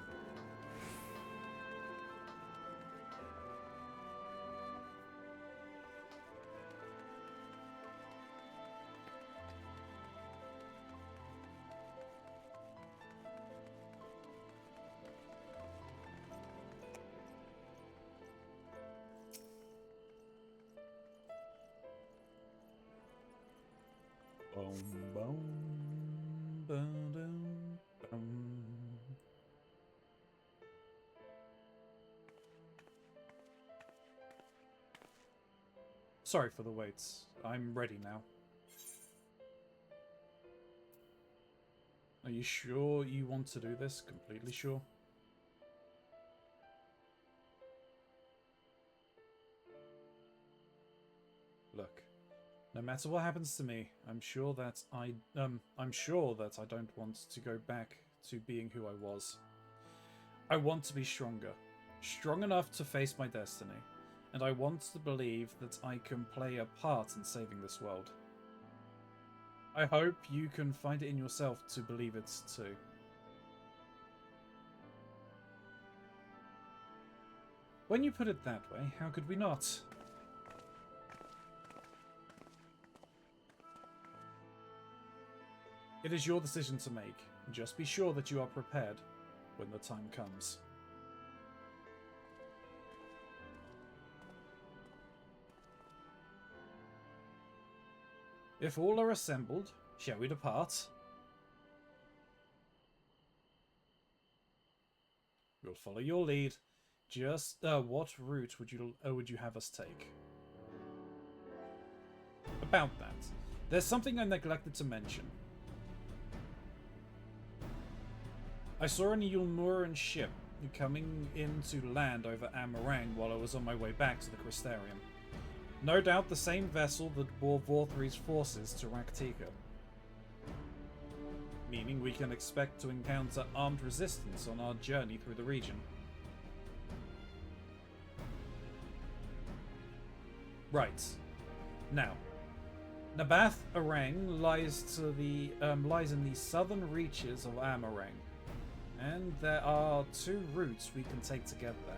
Speaker 1: Sorry for the wait. I'm ready now. Are you sure you want to do this? Completely sure? Look, no matter what happens to me, I'm sure that I don't want to go back to being who I was. I want to be stronger. Strong enough to face my destiny. And I want to believe that I can play a part in saving this world. I hope you can find it in yourself to believe it too. When you put it that way, how could we not? It is your decision to make. Just be sure that you are prepared when the time comes. If all are assembled, shall we depart? We'll follow your lead. Just what route would you have us take? About that, there's something I neglected to mention. I saw an Yulmuran ship coming into land over Amarang while I was on my way back to the Crystarium. No doubt the same vessel that bore Vorthri's forces to Raktika. Meaning we can expect to encounter armed resistance on our journey through the region. Right. Now, Nabath Arang lies in the southern reaches of Amarang, and there are 2 routes we can take to get there.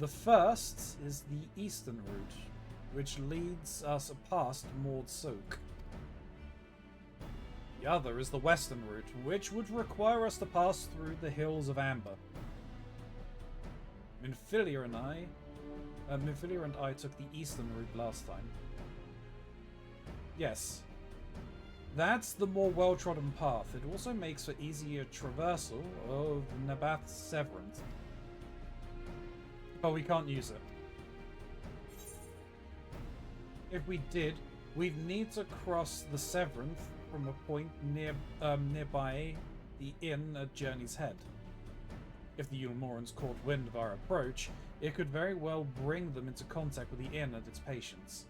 Speaker 1: The first is the eastern route, which leads us past Mord Soak. The other is the western route, which would require us to pass through the hills of Amber. Minfilia and I took the eastern route last time. Yes, that's the more well-trodden path. It also makes for easier traversal of Nabath's Severance. But we can't use it. If we did, we'd need to cross the Severanth from a point nearby the inn at Journey's Head. If the Yulmorans caught wind of our approach, it could very well bring them into contact with the inn and its patients.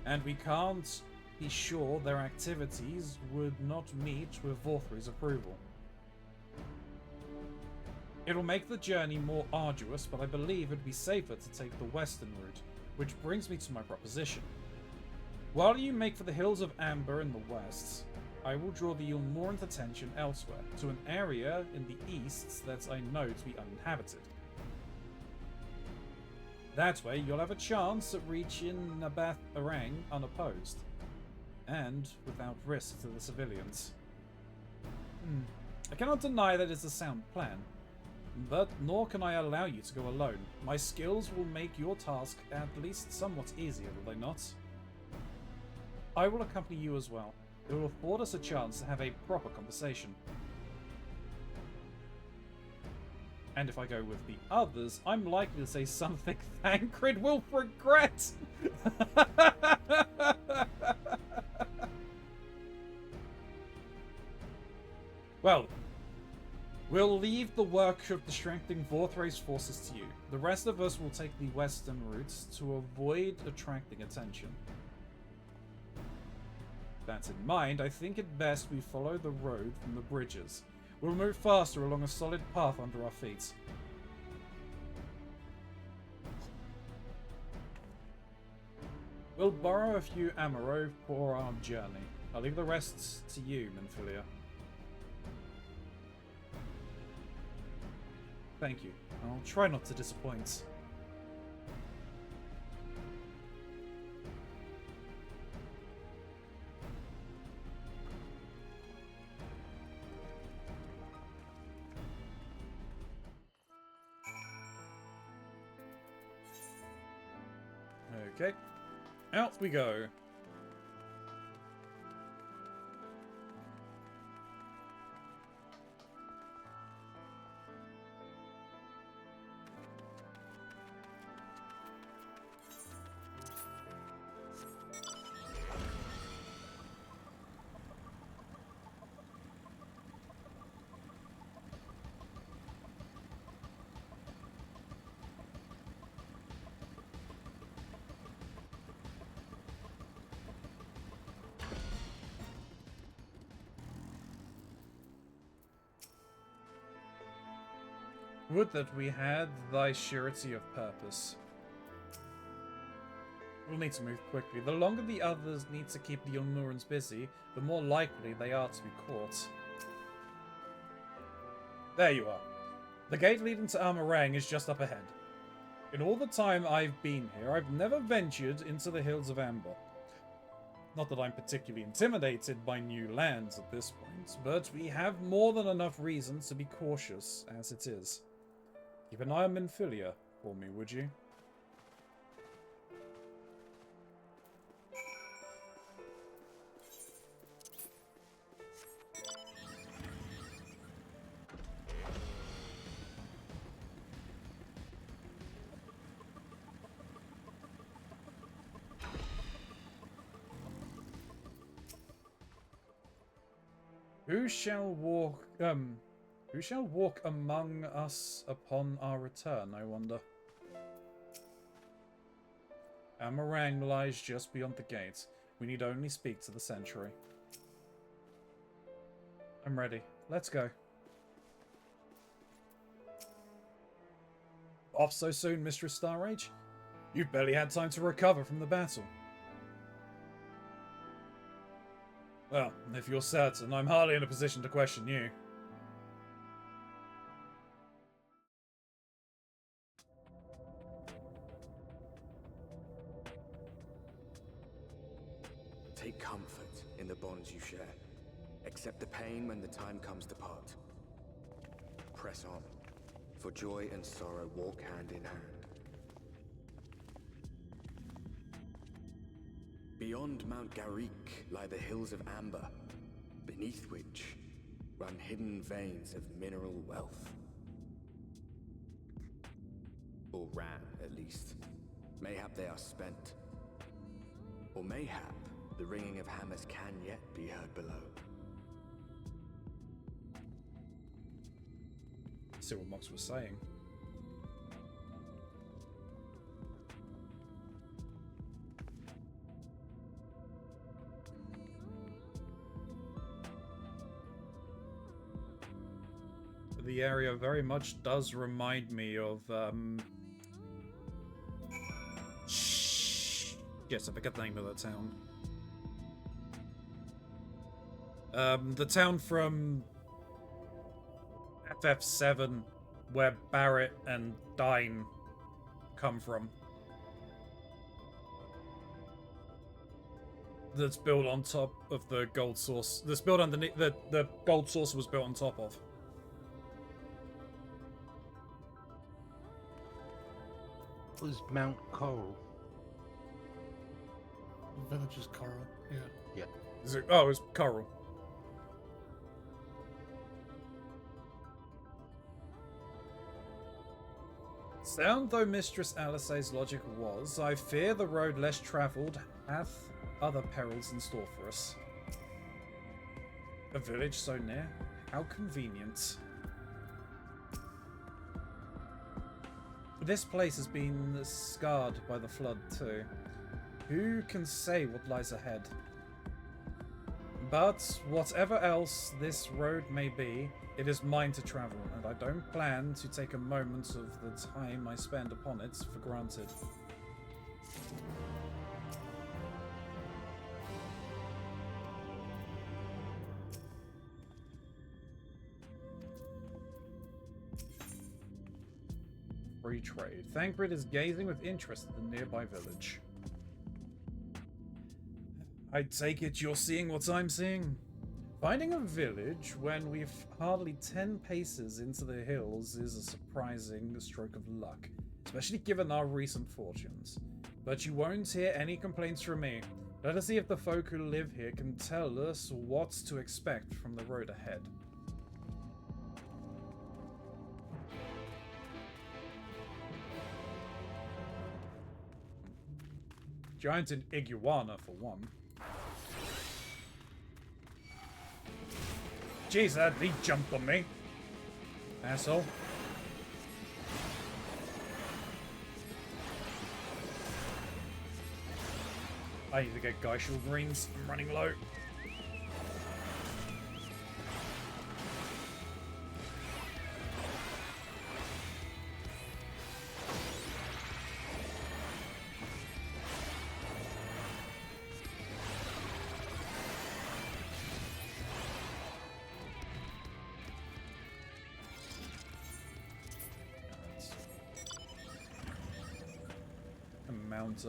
Speaker 1: And we can't be sure their activities would not meet with Vorthri's approval. It'll make the journey more arduous, but I believe it'd be safer to take the western route, which brings me to my proposition. While you make for the hills of Amber in the west, I will draw the Ilmoran's attention elsewhere, to an area in the east that I know to be uninhabited. That way, you'll have a chance at reaching Nabath Arang unopposed, and without risk to the civilians. I cannot deny that it's a sound plan, but nor can I allow you to go alone. My skills will make your task at least somewhat easier, will they not? I will accompany you as well. It will afford us a chance to have a proper conversation. And if I go with the others, I'm likely to say something Thancred will regret! Well, we'll leave the work of distracting Vorthra's forces to you. The rest of us will take the western routes to avoid attracting attention. That in mind, I think it best we follow the road from the bridges. We'll move faster along a solid path under our feet. We'll borrow a few ammo for our journey. I'll leave the rest to you, Menphilia. Thank you. I'll try not to disappoint. Okay, out we go. Would that we had thy surety of purpose. We'll need to move quickly. The longer the others need to keep the Ilmurans busy, the more likely they are to be caught. There you are. The gate leading to Amarang is just up ahead. In all the time I've been here, I've never ventured into the Hills of Amber. Not that I'm particularly intimidated by new lands at this point, but we have more than enough reasons to be cautious as it is. Keep an eye on Menphilia for me, would you? Who shall walk among us upon our return, I wonder? Amarang lies just beyond the gate. We need only speak to the sentry. I'm ready. Let's go. Off so soon, Mistress Starrage? You've barely had time to recover from the battle. Well, if you're certain, I'm hardly in a position to question you.
Speaker 4: Take comfort in the bonds you share. Accept the pain when the time comes to part. Press on, for joy and sorrow walk hand in hand. Beyond Mount Garik lie the Hills of Amber, beneath which run hidden veins of mineral wealth. Or ran, at least. Mayhap they are spent. Or mayhap the ringing of hammers can yet be heard below.
Speaker 1: See what Mox was saying. The area very much does remind me of, yes, I forget the name of that town. The town from FF7 where Barrett and Dine come from. That's built on top of the gold source. That's built underneath the gold source was built on top of.
Speaker 2: Was Mount Coral?
Speaker 3: The village is Coral, yeah.
Speaker 2: Yeah.
Speaker 1: Is it, oh, it's Coral. Sound though Mistress Alice's logic was, I fear the road less travelled hath other perils in store for us. A village so near? How convenient. This place has been scarred by the flood too. Who can say what lies ahead? But whatever else this road may be, it is mine to travel, and I don't plan to take a moment of the time I spend upon it for granted. Free trade. Thancred is gazing with interest at the nearby village. I take it you're seeing what I'm seeing. Finding a village when we've hardly 10 paces into the hills is a surprising stroke of luck, especially given our recent fortunes. But you won't hear any complaints from me. Let us see if the folk who live here can tell us what to expect from the road ahead. Giant iguana for one. Jeez, he jumped on me. Asshole. I need to get Geishel greens. I'm running low.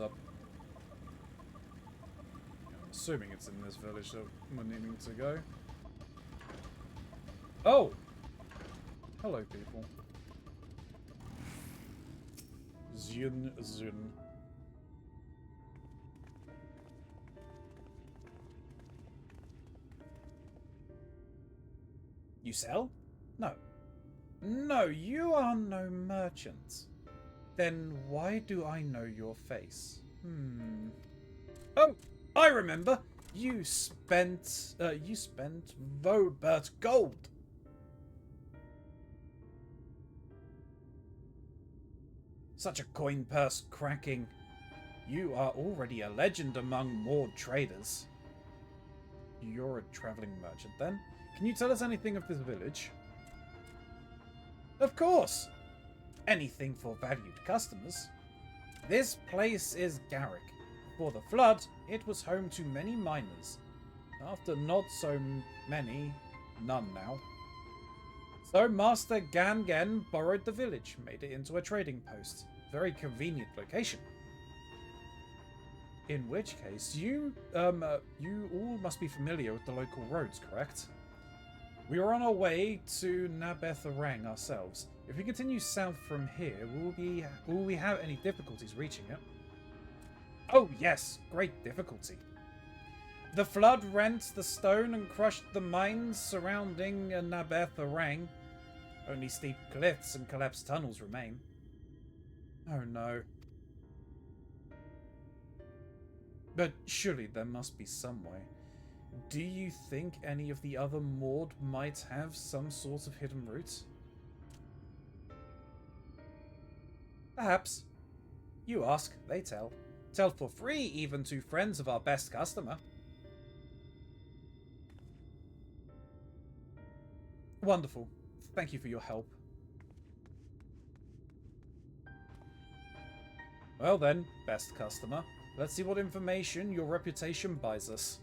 Speaker 1: Up. I'm assuming it's in this village that we're needing to go. Oh! Hello, people. Zun. You sell? No. No, you are no merchant. Then why do I know your face? Oh, I remember. You spent Vobert gold. Such a coin purse cracking. You are already a legend among Maud traders. You're a traveling merchant then? Can you tell us anything of this village? Of course. Anything for valued customers. This place is Garrick. Before the flood, it was home to many miners. After not so many, none now. So Master Gangen borrowed the village, made it into a trading post. Very convenient location. In which case, you all must be familiar with the local roads, correct? We are on our way to Nabeth Orang ourselves. If we continue south from here, will we have any difficulties reaching it? Oh yes, great difficulty. The flood rent the stone and crushed the mines surrounding Nabeth Orang. Only steep cliffs and collapsed tunnels remain. Oh no. But surely there must be some way. Do you think any of the other Maud might have some sort of hidden route? Perhaps. You ask, they tell. Tell for free even to friends of our best customer. Wonderful. Thank you for your help. Well then, best customer. Let's see what information your reputation buys us.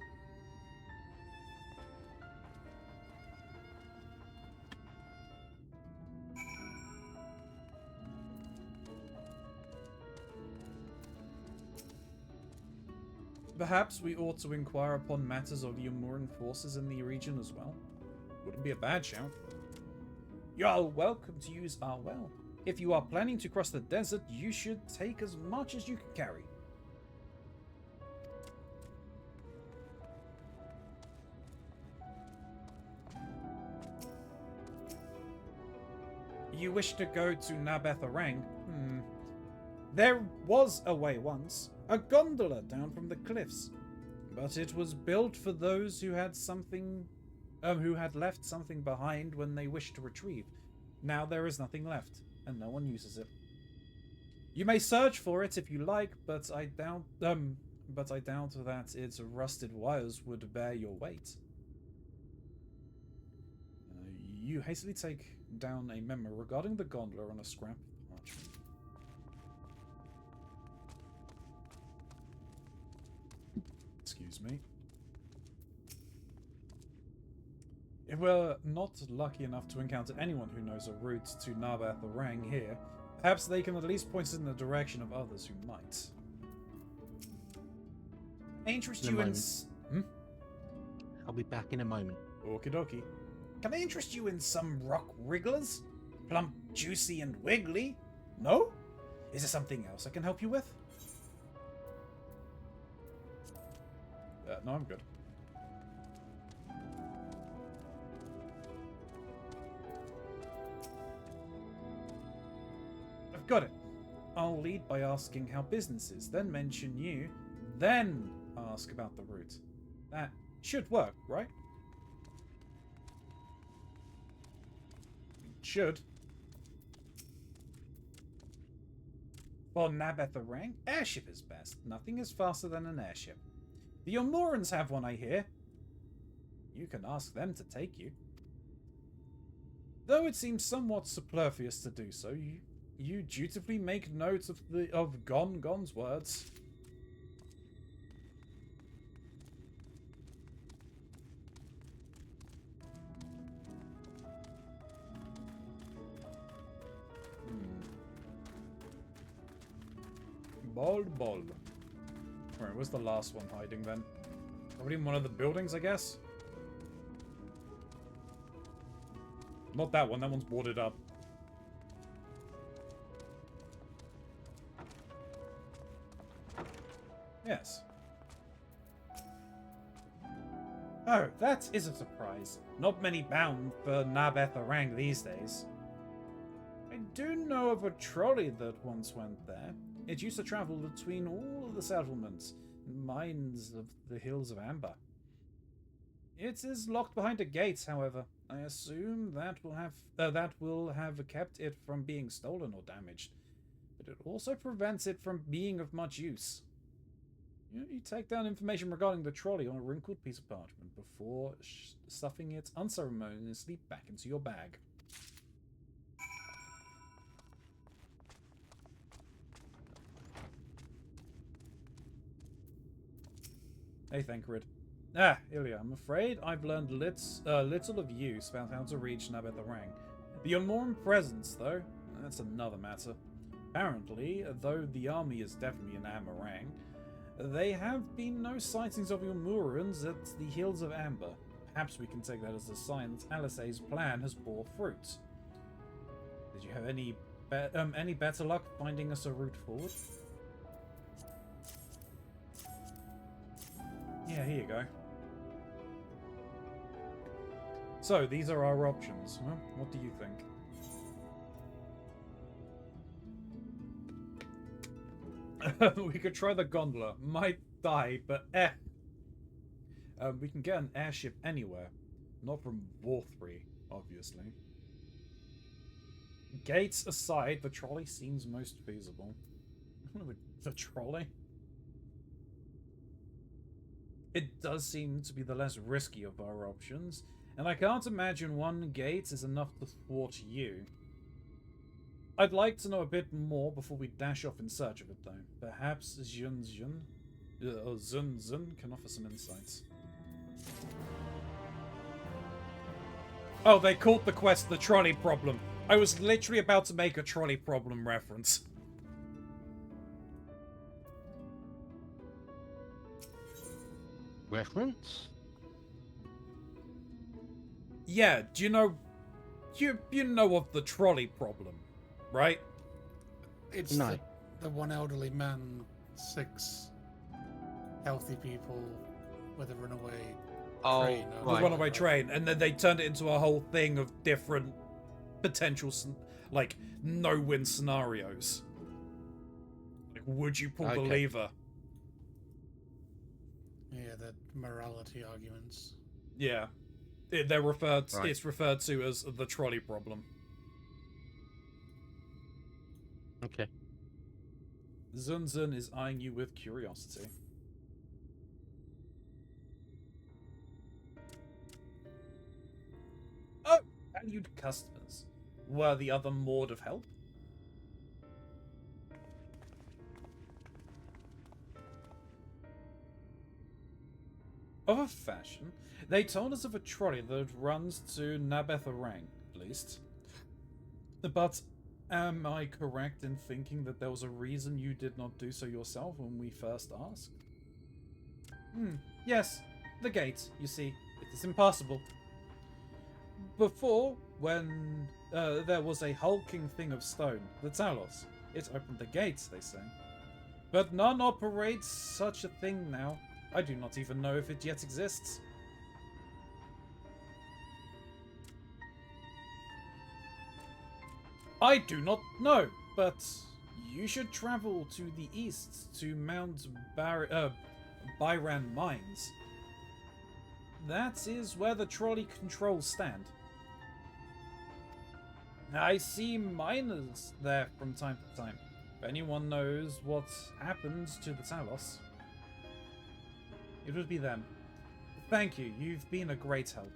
Speaker 1: Perhaps we ought to inquire upon matters of Yomuran forces in the region as well. Wouldn't be a bad shout. You are welcome to use our well. If you are planning to cross the desert, you should take as much as you can carry. You wish to go to Nabeth Arang? There was a way once, a gondola down from the cliffs, but it was built for those who had left something behind when they wished to retrieve. Now there is nothing left, and no one uses it. You may search for it if you like, but I doubt that its rusted wires would bear your weight. You hastily take down a memo regarding the gondola on a scrap of parchment. Excuse me. If we're not lucky enough to encounter anyone who knows a route to Nabeth Arang here, perhaps they can at least point us in the direction of others who might. Interest you in...
Speaker 18: I'll be back in a moment.
Speaker 1: Okie dokie. Can I interest you in some rock wrigglers? Plump, juicy, and wiggly? No? Is there something else I can help you with? No, I'm good. I've got it. I'll lead by asking how business is, then mention you, then ask about the route. That should work, right? Should. For Nabeth Arang, airship is best. Nothing is faster than an airship. The Yomorans have one, I hear. You can ask them to take you. Though it seems somewhat superfluous to do so, you dutifully make note of Gon's words. Ball. Alright, where's the last one hiding then? Probably in one of the buildings, I guess? Not that one, that one's boarded up. Yes. Oh, that is a surprise. Not many bound for Nabeth Arang these days. I do know of a trolley that once went there. It used to travel between all of the settlements and mines of the Hills of Amber. It is locked behind a gate, however. I assume that will have kept it from being stolen or damaged, but it also prevents it from being of much use. You take down information regarding the trolley on a wrinkled piece of parchment before stuffing it unceremoniously back into your bag. Hey, Thancred. Ilya, I'm afraid I've learned little of use about how to reach Nabeth Arang. The Yomoran presence, though, that's another matter. Apparently, though the army is definitely in Amarang, there have been no sightings of Yomorans at the Hills of Amber. Perhaps we can take that as a sign that Alisay's plan has bore fruit. Did you have any better luck finding us a route forward? Yeah, here you go. So, these are our options. Huh? What do you think? We could try the gondola. Might die, but we can get an airship anywhere. Not from Vorthry, obviously. Gates aside, the trolley seems most feasible. The trolley? It does seem to be the less risky of our options, and I can't imagine one gate is enough to thwart you. I'd like to know a bit more before we dash off in search of it, though. Perhaps Zun can offer some insights. Oh, they called the quest the trolley problem. I was literally about to make a trolley problem reference.
Speaker 18: reference?
Speaker 1: Yeah, do you know... You know of the trolley problem, right?
Speaker 3: It's the one elderly man, 6 healthy people with a runaway train.
Speaker 1: The runaway train, and then they turned it into a whole thing of different potential, like, no-win scenarios. Like, would you pull the lever?
Speaker 3: Yeah, the morality arguments.
Speaker 1: Yeah. It's referred to as the trolley problem.
Speaker 18: Okay.
Speaker 1: Zun Zun is eyeing you with curiosity. Oh! Valued customers. Were the other Maud of help? Of a fashion. They told us of a trolley that runs to Nabetharang, at least. But am I correct in thinking that there was a reason you did not do so yourself when we first asked? Yes. The gate, you see. It is impassable. Before, when there was a hulking thing of stone, the Talos, it opened the gates, they say. But none operates such a thing now. I do not even know if it yet exists. I do not know, but you should travel to the east to Mount Byran Mines. That is where the trolley controls stand. I see miners there from time to time. If anyone knows what happens to the Talos, it would be them. Thank you, you've been a great help.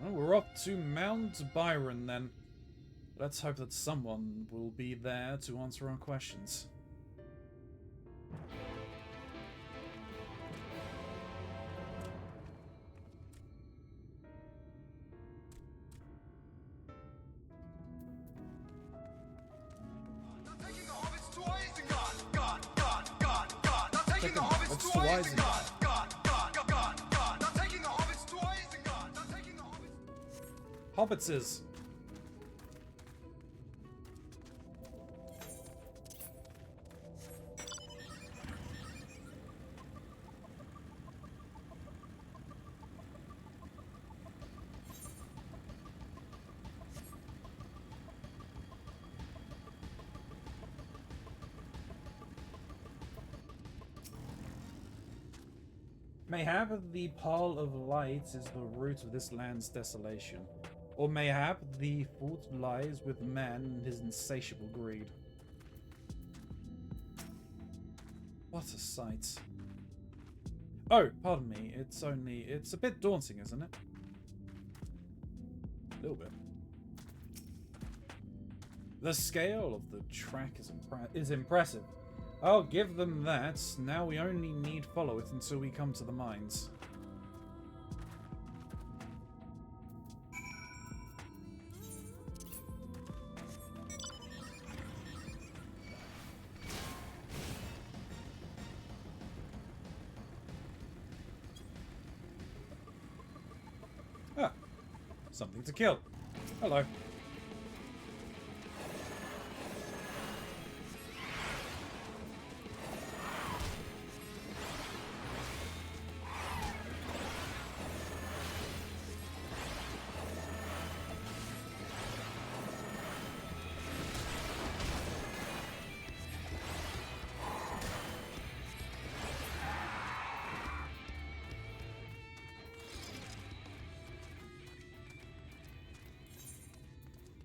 Speaker 1: Well, we're off to Mount Byron then. Let's hope that someone will be there to answer our questions. Hobbitses. Mayhap the pall of light is the root of this land's desolation. Or mayhap the fault lies with man and his insatiable greed. What a sight. Oh, pardon me, it's a bit daunting, isn't it? A little bit. The scale of the track is impressive. I'll give them that. Now we only need follow it until we come to the mines. Ah, something to kill. Hello.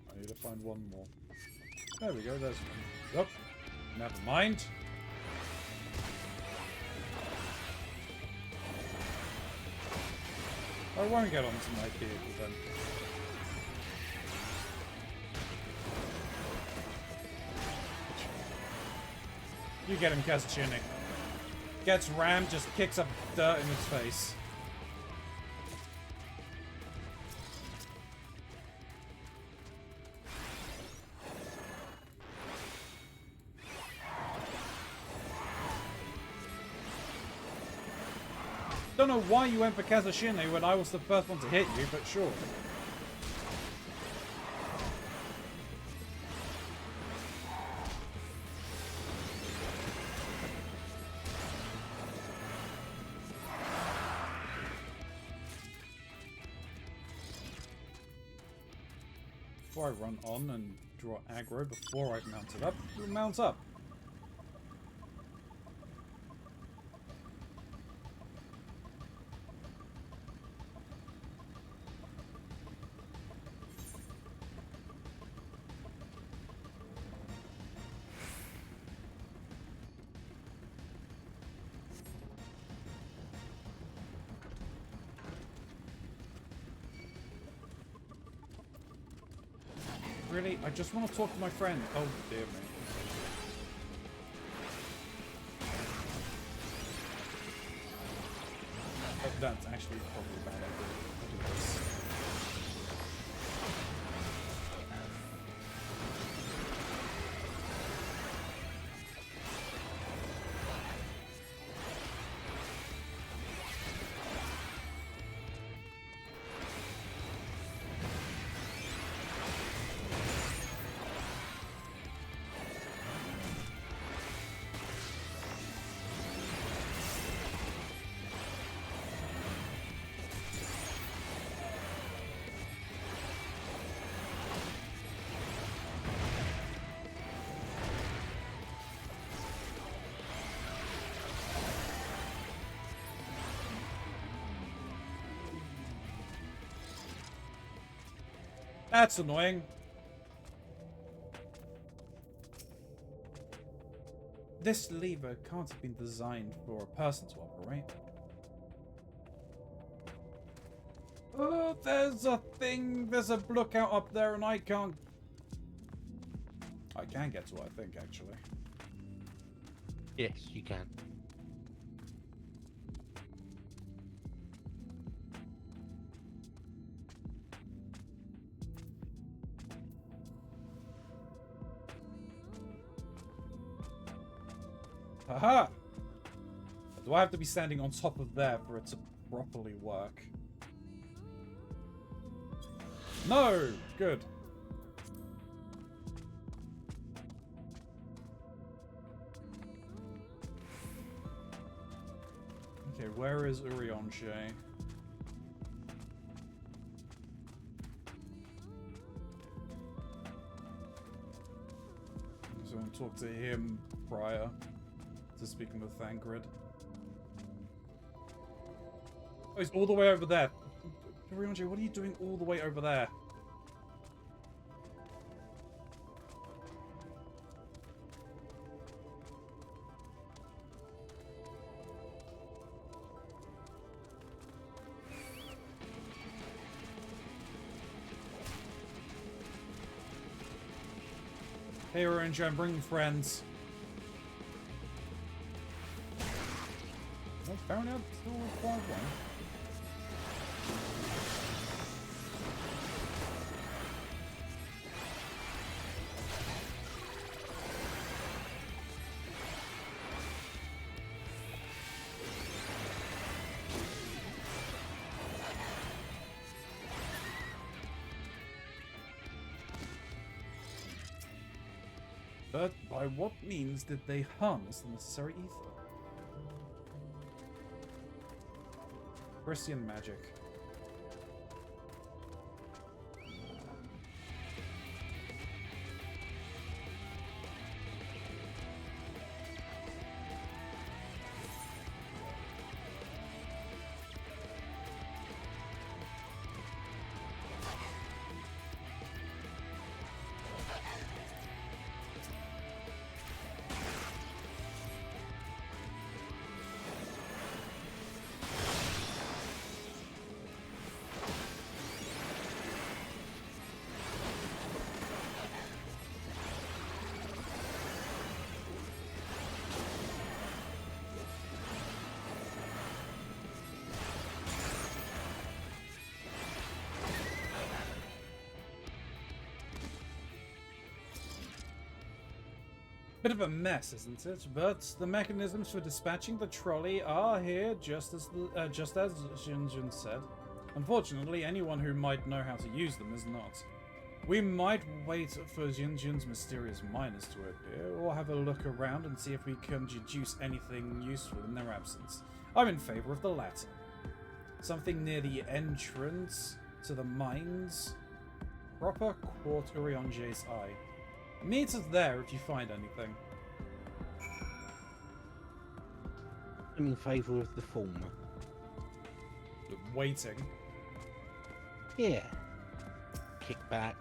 Speaker 1: I need to find one more. There we go, there's one. Oh, never mind. I won't get onto my vehicle then. You get him, Kazuchini. Gets rammed, just kicks up dirt in his face. Don't know why you went for Kazushine when I was the first one to hit you, but sure. Before I run on and draw aggro, before I mount it up, we'll mount up. Really? I just want to talk to my friend. Oh, dear me. Oh, that's actually probably a bad idea. I'll do this. That's annoying. This lever can't have been designed for a person to operate. Oh, there's a thing, there's a lookout up there and I can't... I can get to it, I think, actually.
Speaker 18: Yes, you can.
Speaker 1: Haha! Do I have to be standing on top of there for it to properly work? No! Good. Okay, where is Urionshe? So I'm talk to him prior to speaking with Thancred. Oh, he's all the way over there. Keronzi, what are you doing all the way over there? Hey, Keronzi, I'm bringing friends. Oh, Baronet still required one. But by what means did they harness the necessary ether? Christian magic. Bit of a mess, isn't it? But the mechanisms for dispatching the trolley are here, just as Junjun said. Unfortunately, anyone who might know how to use them is not. We might wait for Junjun's mysterious miners to appear, or have a look around and see if we can deduce anything useful in their absence. I'm in favour of the latter. Something near the entrance to the mines. Proper Quart Uriange's Eye. Meet us there if you find anything.
Speaker 18: I'm in favour of the former.
Speaker 1: Waiting.
Speaker 18: Yeah. Kick back,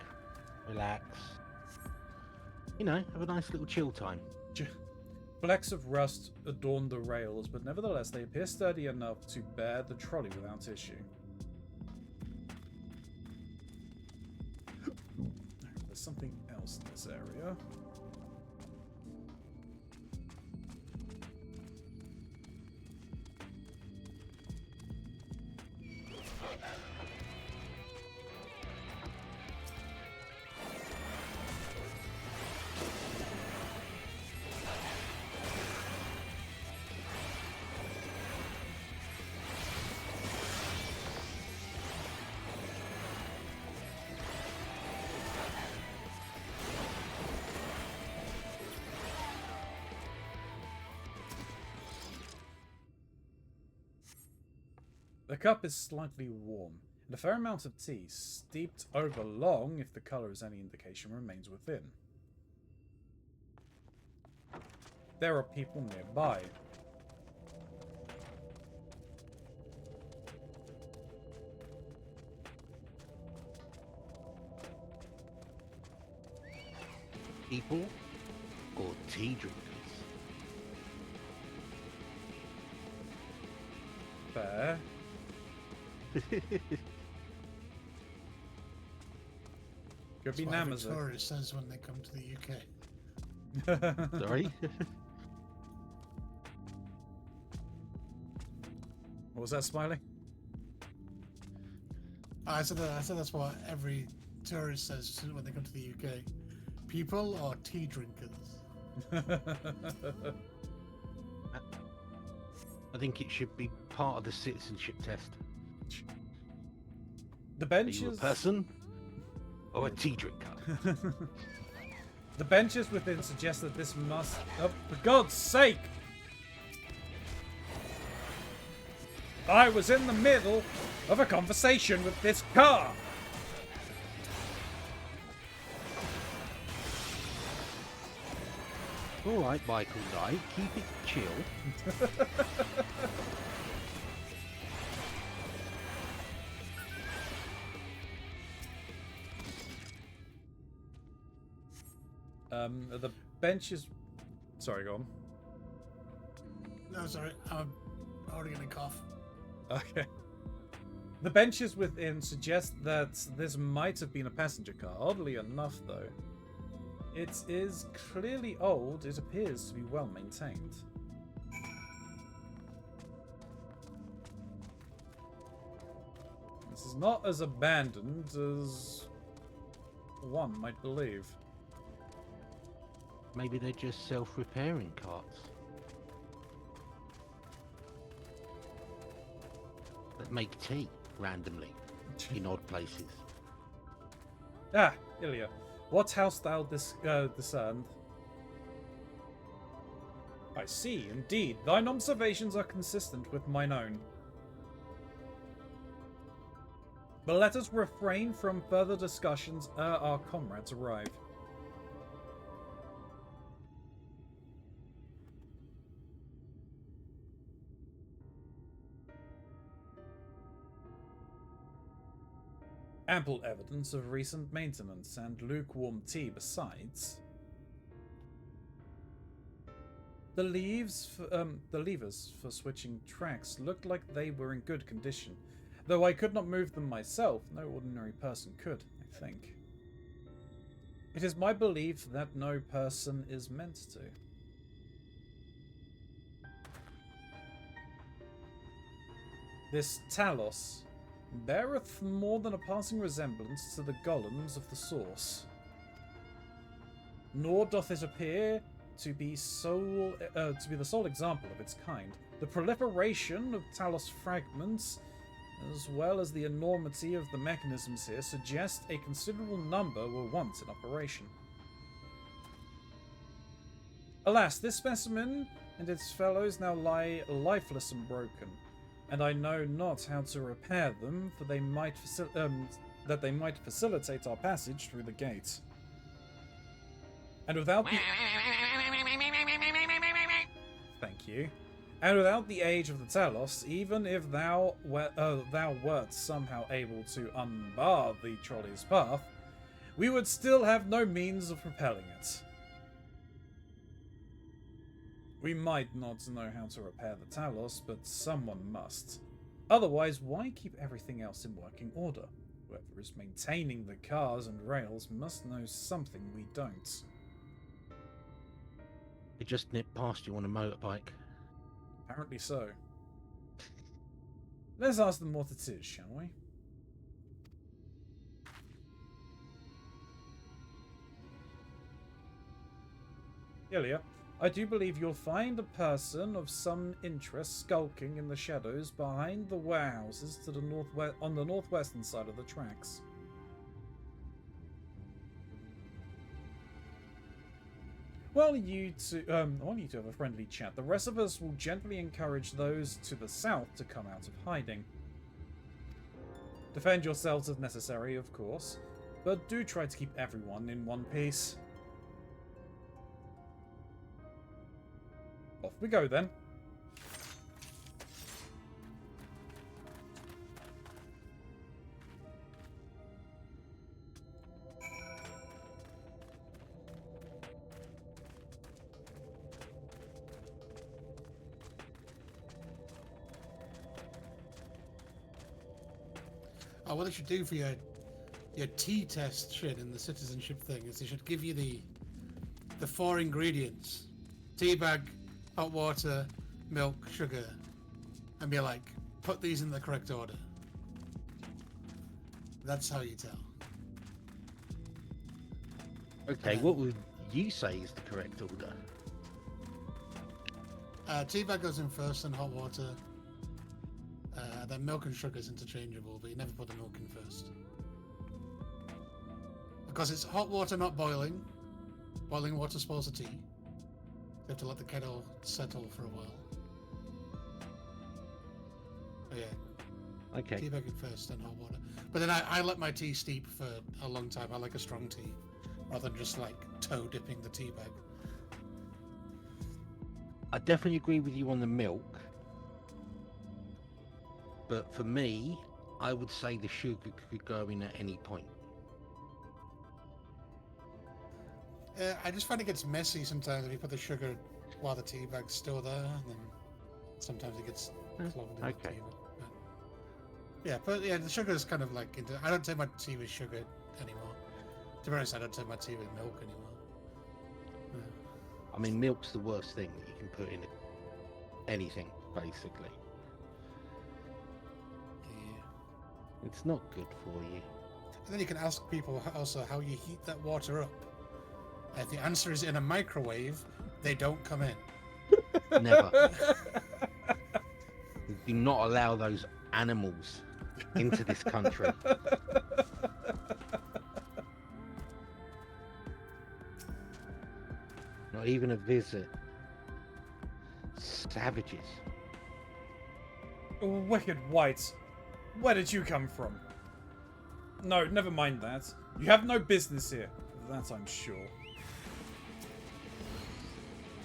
Speaker 18: relax. You know, have a nice little chill time.
Speaker 1: Flecks of rust adorn the rails, but nevertheless they appear sturdy enough to bear the trolley without issue. There's something else in this area. The cup is slightly warm, and a fair amount of tea, steeped over long, if the colour is any indication, remains within. There are people nearby.
Speaker 18: People or tea drinkers?
Speaker 1: Fair. Could be Namazoo.
Speaker 3: Victoria says when they come to the UK.
Speaker 18: Sorry?
Speaker 1: What was that, Smiley?
Speaker 3: I said that's what every tourist says when they come to the UK. People or tea drinkers?
Speaker 18: I think it should be part of the citizenship test.
Speaker 1: The
Speaker 18: Are
Speaker 1: benches...
Speaker 18: you a person or a tea drinker?
Speaker 1: The benches within suggest that this must... Oh, for God's sake! I was in the middle of a conversation with this car!
Speaker 18: Alright, Michael Knight, keep it chill.
Speaker 1: The benches... Sorry, go on.
Speaker 3: No, sorry, I'm already gonna cough.
Speaker 1: Okay. The benches within suggest that this might have been a passenger car. Oddly enough, though, it is clearly old. It appears to be well maintained. This is not as abandoned as one might believe.
Speaker 18: Maybe they're just self-repairing carts that make tea randomly in odd places.
Speaker 1: Ah, Ilya, what house thou discerned? I see, indeed. Thine observations are consistent with mine own. But let us refrain from further discussions ere our comrades arrive. Ample evidence of recent maintenance and lukewarm tea besides. The levers for switching tracks looked like they were in good condition. Though I could not move them myself, no ordinary person could, I think. It is my belief that no person is meant to. This Talos beareth more than a passing resemblance to the golems of the source. Nor doth it appear to be the sole example of its kind. The proliferation of Talos fragments, as well as the enormity of the mechanisms here, suggest a considerable number were once in operation. Alas, this specimen and its fellows now lie lifeless and broken, and I know not how to repair them, for they might facilitate our passage through the gate. And without the... Thank you. And without the age of the Talos, even if thou wert somehow able to unbar the trolley's path, we would still have no means of propelling it. We might not know how to repair the Talos, but someone must. Otherwise, why keep everything else in working order? Whoever is maintaining the cars and rails must know something we don't.
Speaker 18: It just nipped past you on a motorbike.
Speaker 1: Apparently so. Let's ask them what it is, shall we? Ilya, I do believe you'll find a person of some interest skulking in the shadows behind the warehouses to the on the northwestern side of the tracks. While you two have a friendly chat, the rest of us will gently encourage those to the south to come out of hiding. Defend yourselves if necessary, of course, but do try to keep everyone in one piece. Off we go then.
Speaker 3: Oh, what they should do for your tea test shit in the citizenship thing is they should give you the 4 ingredients: tea bag, hot water, milk, sugar, and be like, put these in the correct order. That's how you tell.
Speaker 18: Okay, what would you say is the correct order?
Speaker 3: Tea bag goes in first, and hot water. Then milk and sugar is interchangeable, but you never put the milk in first. Because it's hot water, not boiling. Boiling water spoils the tea. You have to let the kettle settle for a while. Oh yeah.
Speaker 18: Okay.
Speaker 3: Tea bag in first, then hot water. But then I let my tea steep for a long time. I like a strong tea, rather than just like toe dipping the tea bag.
Speaker 18: I definitely agree with you on the milk. But for me, I would say the sugar could go in at any point.
Speaker 3: I just find it gets messy sometimes if you put the sugar while the tea bag's still there, and then sometimes it gets clogged in the tea bag. But the sugar is kind of like I don't take my tea with sugar anymore. To be honest, I don't take my tea with milk anymore.
Speaker 18: I mean, milk's the worst thing that you can put in anything, basically. It's not good for you.
Speaker 3: And then you can ask people also how you heat that water up. If the answer is in a microwave, they don't come in.
Speaker 18: Never. Do not allow those animals into this country. Not even a visit. Savages.
Speaker 1: Wicked white. Where did you come from? No, never mind that. You have no business here. That I'm sure.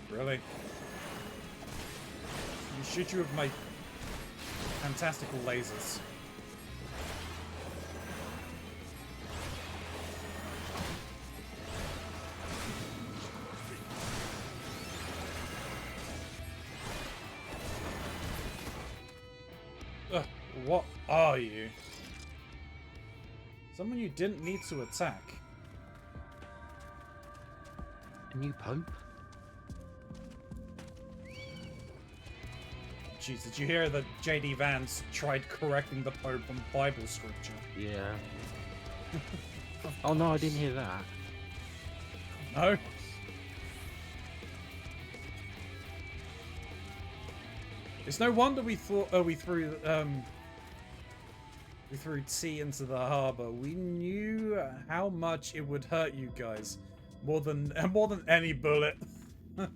Speaker 1: Really? Should you have made fantastical lasers? What are you? Someone you didn't need to attack.
Speaker 18: A new pope?
Speaker 1: Jeez, did you hear that J.D. Vance tried correcting the Pope on Bible scripture?
Speaker 18: Yeah. Oh no, I didn't hear that.
Speaker 1: No? It's no wonder we thought we threw tea into the harbor. We knew how much it would hurt you guys, more than any bullet.
Speaker 18: To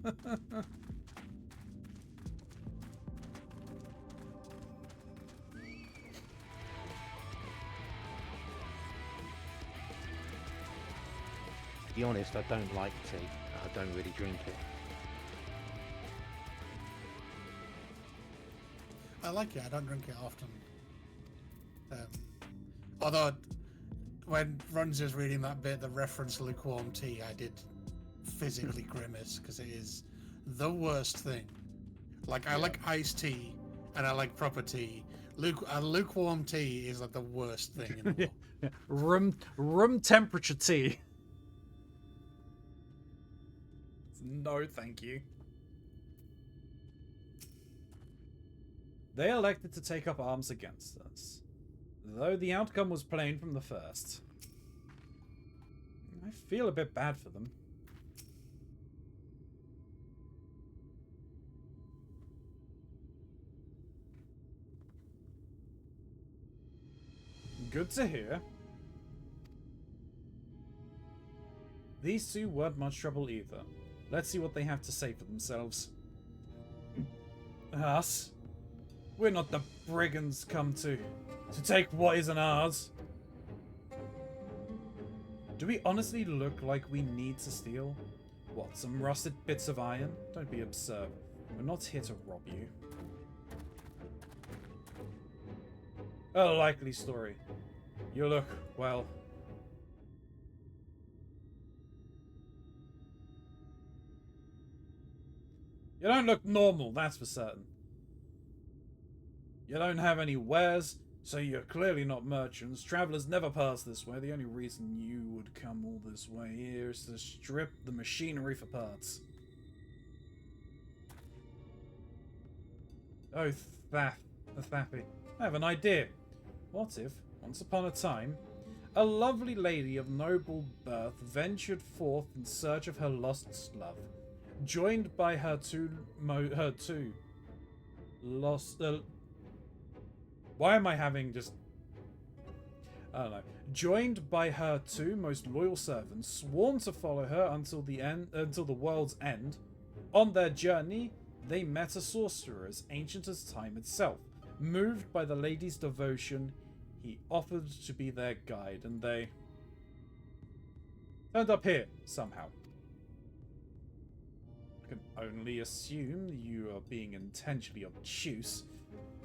Speaker 18: be honest, I don't like tea. I don't really drink it.
Speaker 3: I like it. I don't drink it often. Although, when Runz was reading that bit, the reference to lukewarm tea, I did physically grimace because it is the worst thing. Like, I like iced tea and I like proper tea. Lukewarm tea is like the worst thing in the world.
Speaker 1: Room temperature tea. No, thank you. They elected to take up arms against us, though the outcome was plain from the first. I feel a bit bad for them. Good to hear. These two weren't much trouble either. Let's see what they have to say for themselves. Us? We're not the brigands come to take what isn't ours. Do we honestly look like we need to steal? What, some rusted bits of iron? Don't be absurd. We're not here to rob you. A likely story. You look, well... You don't look normal, that's for certain. You don't have any wares, so you're clearly not merchants. Travelers never pass this way. The only reason you would come all this way here is to strip the machinery for parts. Oh, Thappy. I have an idea. What if, once upon a time, a lovely lady of noble birth ventured forth in search of her lost love, joined by her two lost... why am I having just... I don't know. Joined by her two most loyal servants, sworn to follow her until the world's end. On their journey, they met a sorcerer as ancient as time itself. Moved by the lady's devotion, he offered to be their guide, and they turned up here somehow. I can only assume you are being intentionally obtuse,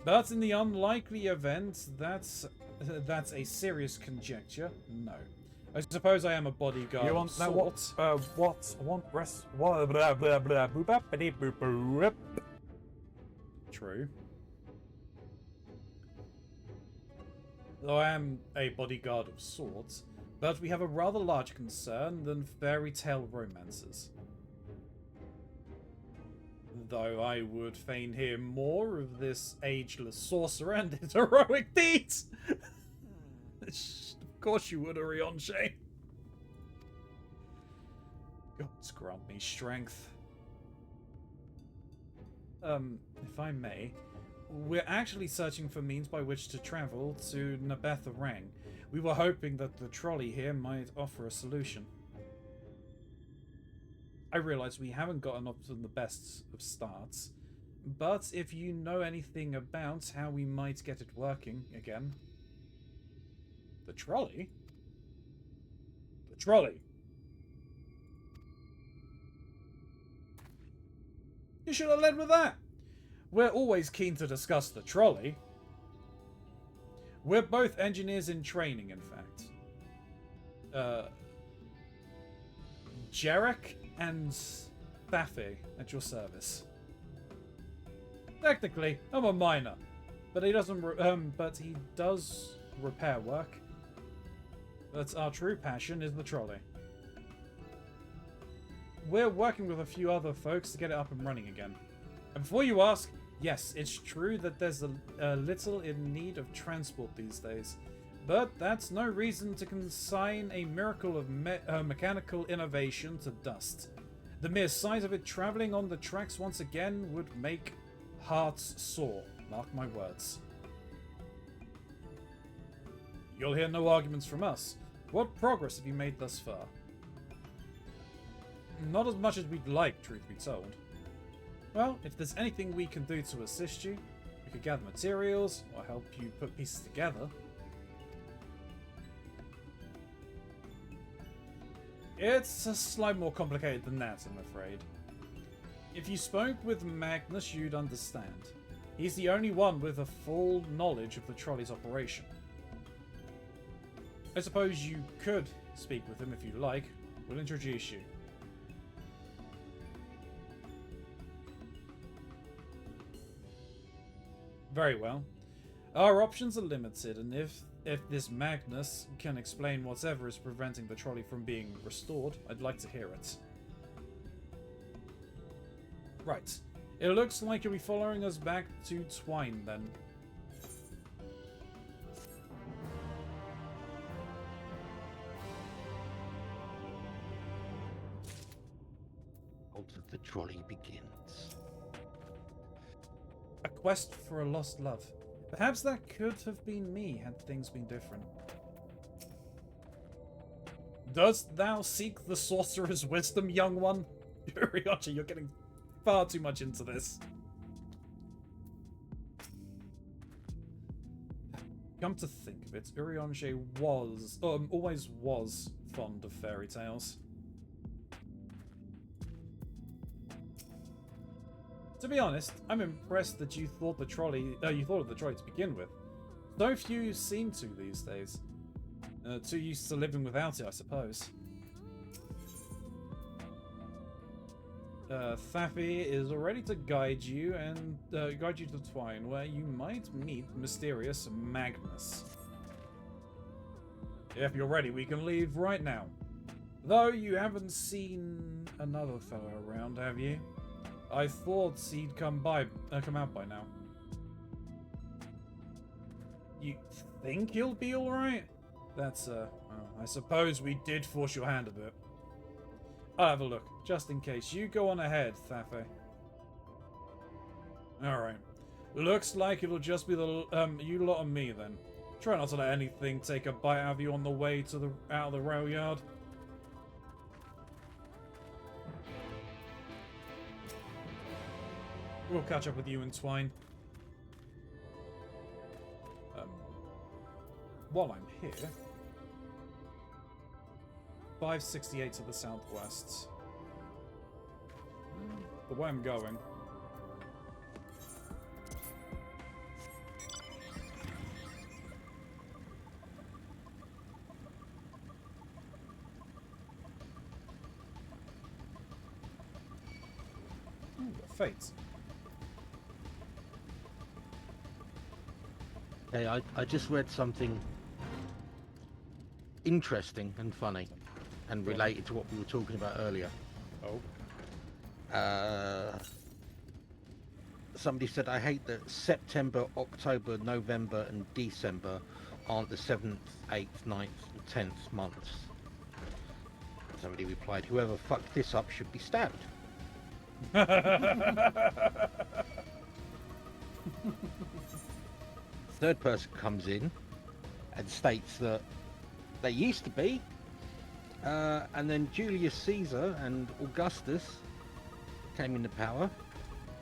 Speaker 1: but in the unlikely event that's a serious conjecture, no. I suppose I am a bodyguard.
Speaker 19: You want know what? What? I want rest. Blah blah blah blah. Boop boop boop boop.
Speaker 1: True. Though I am a bodyguard of sorts, but we have a rather large concern than fairy tale romances. Though I would fain hear more of this ageless sorcerer and his heroic deeds. Of course you would, Orionche. Gods grant me strength. If I may, we're actually searching for means by which to travel to Nabetha-Rang. We were hoping that the trolley here might offer a solution. I realize we haven't gotten off to the best of starts, but if you know anything about how we might get it working again... The trolley? The trolley? You should have led with that! We're always keen to discuss the trolley. We're both engineers in training, in fact. Jarek and Thaffy at your service. Technically, I'm a miner, but he doesn't. But he does repair work. But our true passion is the trolley. We're working with a few other folks to get it up and running again. And before you ask, yes, it's true that there's a little in need of transport these days. But that's no reason to consign a miracle of mechanical innovation to dust. The mere sight of it travelling on the tracks once again would make hearts sore. Mark my words. You'll hear no arguments from us. What progress have you made thus far? Not as much as we'd like, truth be told. Well, if there's anything we can do to assist you, we could gather materials or help you put pieces together. It's a slight more complicated than that, I'm afraid. If you spoke with Magnus, you'd understand. He's the only one with a full knowledge of the trolley's operation. I suppose you could speak with him if you like. We'll introduce you. Very well. Our options are limited, and if this Magnus can explain whatever is preventing the trolley from being restored, I'd like to hear it. Right. It looks like you'll be following us back to Twine, then.
Speaker 18: Cult of the trolley begins.
Speaker 1: A quest for a lost love. Perhaps that could have been me had things been different. Dost thou seek the sorcerer's wisdom, young one? Urianger, you're getting far too much into this. Come to think of it, Urianger always was fond of fairy tales. To be honest, I'm impressed that you thought of the trolley to begin with. So few seem to these days. Too used to living without it, I suppose. Thaffy is ready to guide you to Twine, where you might meet mysterious Magnus. If you're ready, we can leave right now. Though you haven't seen another fellow around, have you? I thought he'd come out by now. You think he'll be alright? That's, well, I suppose we did force your hand a bit. I'll have a look, just in case. You go on ahead, Thaffy. Alright. Looks like it'll just be the, you lot and me, then. Try not to let anything take a bite out of you on the way to out of the rail yard. We'll catch up with you in Twine. While I'm here... 568 to the southwest. The way I'm going. Ooh, fate.
Speaker 18: Hey, I just read something interesting and funny and related to what we were talking about earlier.
Speaker 1: Oh.
Speaker 18: Somebody said, I hate that September, October, November and December aren't the 7th, 8th, 9th and 10th months. Somebody replied, whoever fucked this up should be stabbed. Third person comes in and states that they used to be, and then Julius Caesar and Augustus came into power,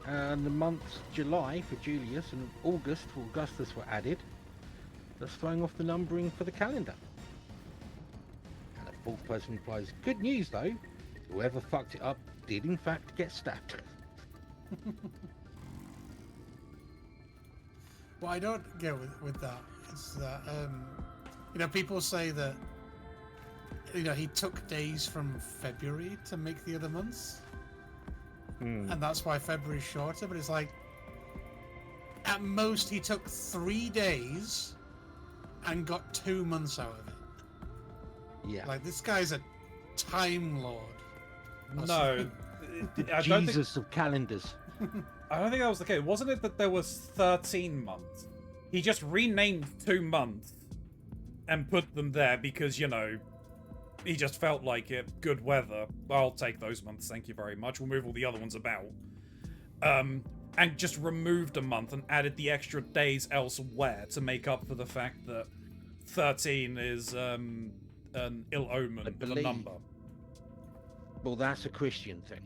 Speaker 18: and the months July for Julius and August for Augustus were added. That's throwing off the numbering for the calendar. And the fourth person replies, good news though, whoever fucked it up did in fact get stabbed.
Speaker 3: What I don't get with that is that, you know, people say that, you know, he took days from February to make the other months. And that's why February's shorter, but it's like, at most he took 3 days and got 2 months out of it.
Speaker 18: Yeah.
Speaker 3: Like, this guy's a time lord.
Speaker 1: No.
Speaker 18: Jesus of calendars.
Speaker 1: I don't think that was the case. Wasn't it that there was 13 months? He just renamed 2 months and put them there because, you know, he just felt like it. Good weather. I'll take those months, thank you very much. We'll move all the other ones about. and just removed a month and added the extra days elsewhere to make up for the fact that 13 is an ill omen of a number.
Speaker 18: Well, that's a Christian thing.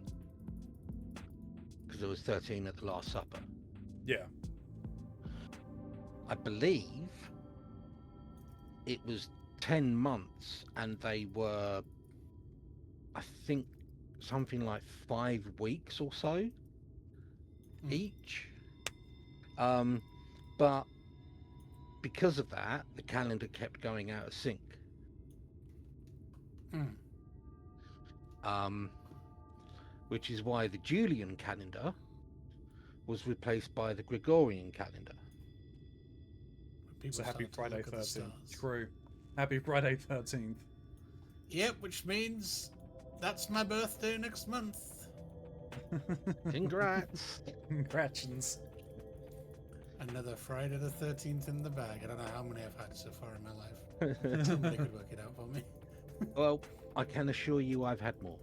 Speaker 18: Because there was 13 at the Last Supper.
Speaker 1: Yeah.
Speaker 18: I believe it was 10 months, and they were, I think, something like 5 weeks or so each. But because of that, the calendar kept going out of sync. Which is why the Julian calendar was replaced by the Gregorian calendar.
Speaker 1: So happy Friday 13th. True. Happy Friday 13th.
Speaker 3: Yep, which means that's my birthday next month.
Speaker 18: Congrats.
Speaker 1: Congratulations.
Speaker 3: Another Friday the 13th in the bag. I don't know how many I've had so far in my life. Somebody could work it out for me.
Speaker 18: Well, I can assure you I've had more.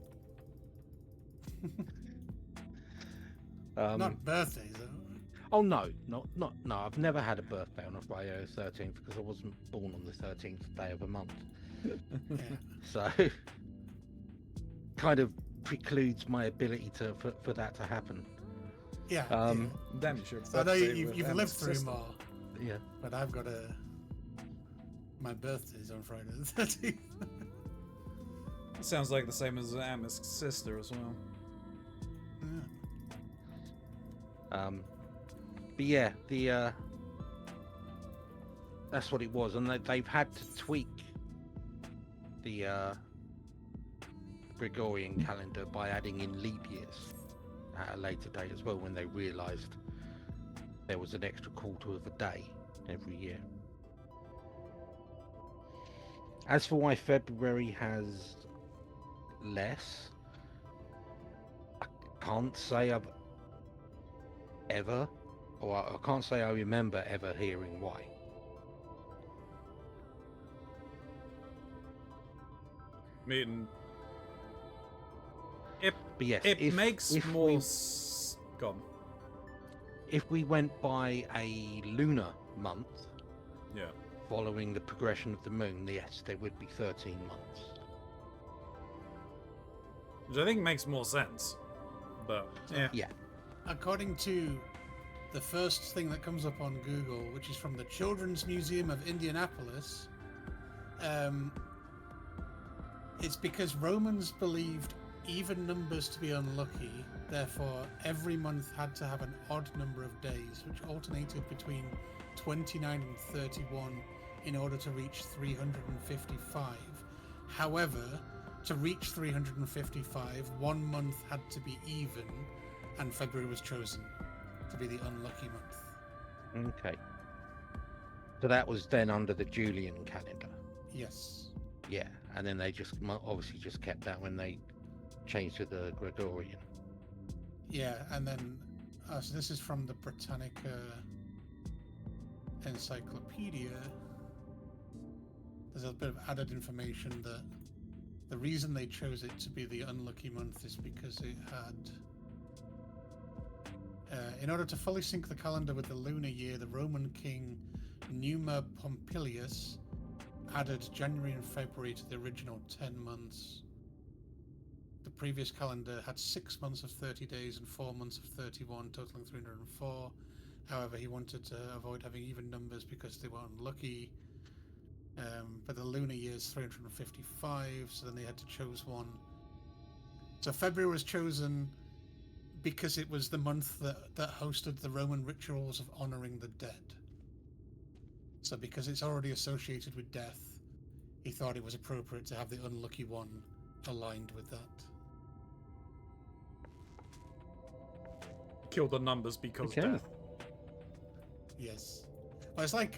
Speaker 3: Not birthdays, though.
Speaker 18: Oh no, no. I've never had a birthday on a Friday the 13th because I wasn't born on the 13th day of a month. So, kind of precludes my ability for that to happen.
Speaker 3: Yeah.
Speaker 1: Damn, you should.
Speaker 3: I know you've lived through more.
Speaker 18: Yeah.
Speaker 3: But I've got my birthday's on Friday the 13th.
Speaker 1: Sounds like the same as Amma's sister as well.
Speaker 18: But yeah, that's what it was, and they've had to tweak the Gregorian calendar by adding in leap years at a later date as well, when they realised there was an extra quarter of a day every year. As for why February has less, I can't say I've ever, or I can't say I remember ever hearing why.
Speaker 1: I mean,
Speaker 18: but yes,
Speaker 1: it makes more. Gone.
Speaker 18: If we went by a lunar month,
Speaker 1: yeah,
Speaker 18: following the progression of the moon, yes, there would be 13 months.
Speaker 1: Which I think makes more sense. But yeah.
Speaker 3: According to the first thing that comes up on Google, which is from the Children's Museum of Indianapolis, it's because Romans believed even numbers to be unlucky. Therefore, every month had to have an odd number of days, which alternated between 29 and 31 in order to reach 355. However, to reach 355, 1 month had to be even, and February was chosen to be the unlucky month.
Speaker 18: Okay. So that was then under the Julian calendar.
Speaker 3: Yes.
Speaker 18: Yeah, and then they just obviously just kept that when they changed to the Gregorian.
Speaker 3: Yeah, and then so this is from the Britannica Encyclopedia. There's a bit of added information that the reason they chose it to be the unlucky month is because it had in order to fully sync the calendar with the lunar year, the Roman king Numa Pompilius added January and February to the original 10 months. The previous calendar had 6 months of 30 days and 4 months of 31, totaling 304. However, he wanted to avoid having even numbers because they were unlucky. But the lunar year is 355, so then they had to choose one. So February was chosen because it was the month that hosted the Roman rituals of honoring the dead. So because it's already associated with death, he thought it was appropriate to have the unlucky one aligned with that.
Speaker 1: Kill the numbers because death.
Speaker 3: Yes. Well, it's like,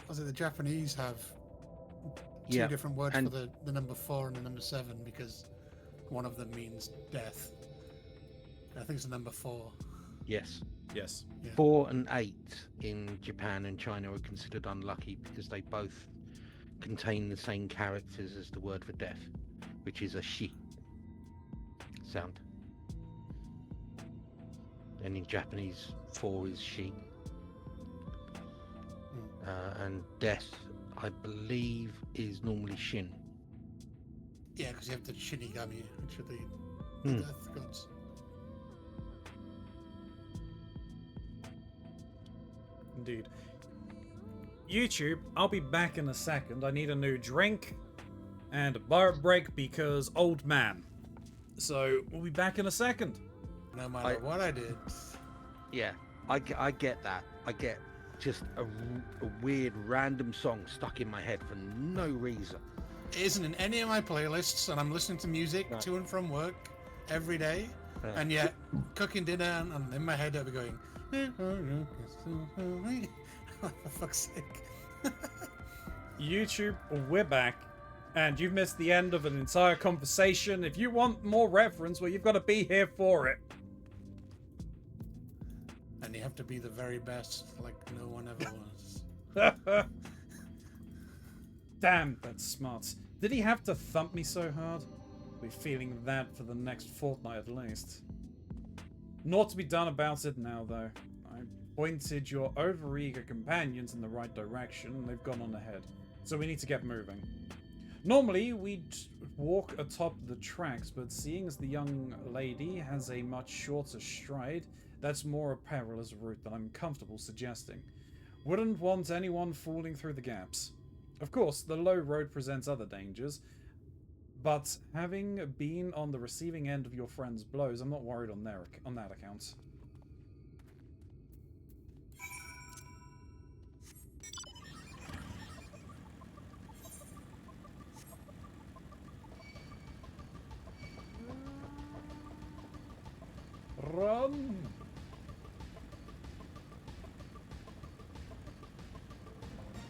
Speaker 3: was it the Japanese have two different words for the number 4 and the number 7 because one of them means death. I think it's the number 4.
Speaker 18: Yes.
Speaker 1: Yes.
Speaker 3: Yeah.
Speaker 18: 4 and 8 in Japan and China are considered unlucky because they both contain the same characters as the word for death, which is a shi sound. and in Japanese, 4 is she. And death, I believe, is normally Shin.
Speaker 3: Yeah, because you have the Shinigami, which are the death gods.
Speaker 1: Indeed. YouTube, I'll be back in a second. I need a new drink and a bar break because old man. So we'll be back in a second.
Speaker 3: No matter what I did.
Speaker 18: Yeah, I get that. I get just a weird random song stuck in my head for no reason.
Speaker 3: It isn't in any of my playlists, and I'm listening to music to and from work every day, and yet cooking dinner and in my head I'll be going, for fuck's sake.
Speaker 1: YouTube, we're back, and you've missed the end of an entire conversation. If you want more reference, well, you've got to be here for it.
Speaker 3: And you have to be the very best, like no one ever was.
Speaker 1: Damn, that's smart. Did he have to thump me so hard? I'll be feeling that for the next fortnight at least. Naught to be done about it now, though. I pointed your overeager companions in the right direction, and they've gone on ahead. So we need to get moving. Normally, we'd walk atop the tracks, but seeing as the young lady has a much shorter stride, that's more a perilous route than I'm comfortable suggesting. Wouldn't want anyone falling through the gaps. Of course, the low road presents other dangers, but having been on the receiving end of your friend's blows, I'm not worried on that account. Run!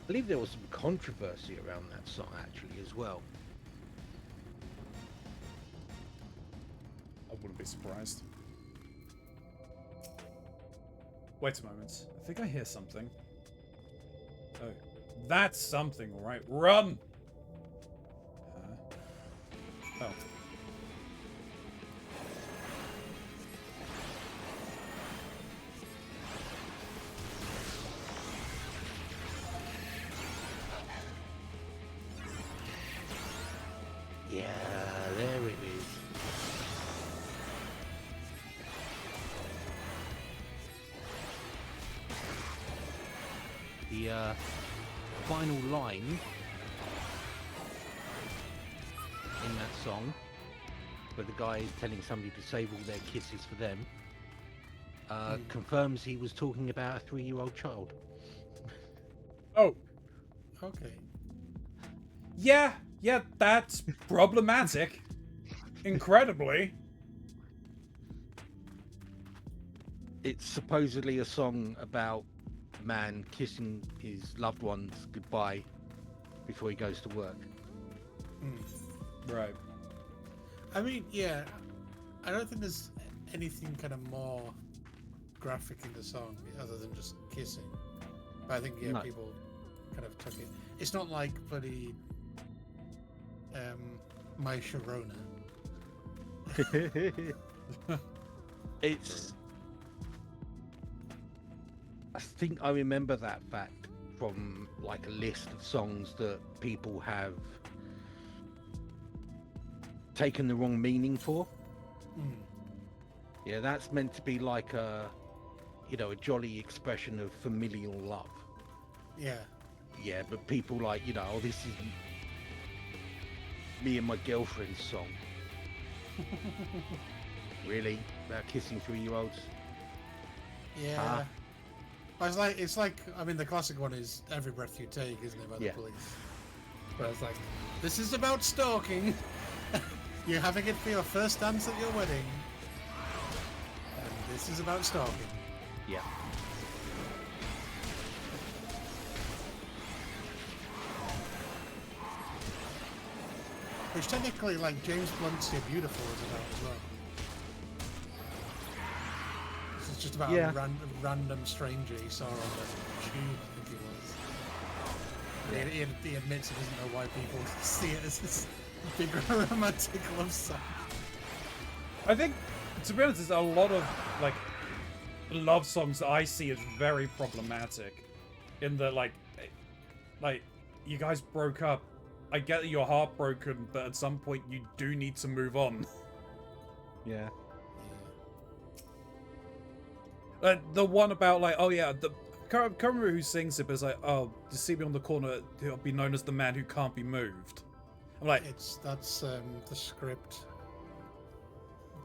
Speaker 18: I believe there was some controversy around that song actually as well.
Speaker 1: I wouldn't be surprised. Wait a moment. I think I hear something. Oh, that's something, all right. Run! Oh.
Speaker 18: Yeah, there it is. The final line in that song, where the guy is telling somebody to save all their kisses for them, confirms he was talking about a 3-year-old child.
Speaker 1: Oh.
Speaker 3: Okay.
Speaker 1: Yeah, that's problematic. Incredibly.
Speaker 18: It's supposedly a song about a man kissing his loved ones goodbye before he goes to work.
Speaker 1: Right.
Speaker 3: I mean, yeah, I don't think there's anything kind of more graphic in the song other than just kissing. But I think, yeah,
Speaker 18: No.
Speaker 3: people kind of took it. It's not like bloody My Sharona.
Speaker 18: It's... I think I remember that fact from like a list of songs that people have taken the wrong meaning for. Yeah, that's meant to be like a, you know, a jolly expression of familial love.
Speaker 3: Yeah.
Speaker 18: Yeah, but people like, you know, oh, this is me and my girlfriend's song. Really? About kissing 3-year-olds?
Speaker 3: Yeah.
Speaker 18: Huh?
Speaker 3: It's like, I mean, the classic one is Every Breath You Take, isn't it, by the Police? But it's like, this is about stalking. You're having it for your first dance at your wedding. And this is about stalking.
Speaker 18: Yeah.
Speaker 3: Which technically, like, James Blunt's You're Beautiful is about as well. This is just about a random stranger he saw on the tube, I think it was. He admits he doesn't know why people see it as this big romantic love song.
Speaker 1: I think, to be honest, there's a lot of, like, love songs that I see as very problematic. In that, like, you guys broke up. I get that you're heartbroken, but at some point you do need to move on.
Speaker 18: Yeah.
Speaker 1: The one about, like, oh yeah, I can't remember who sings it, but it's like, oh, to see me on the corner, he'll be known as the man who can't be moved. I'm like,
Speaker 3: that's the script.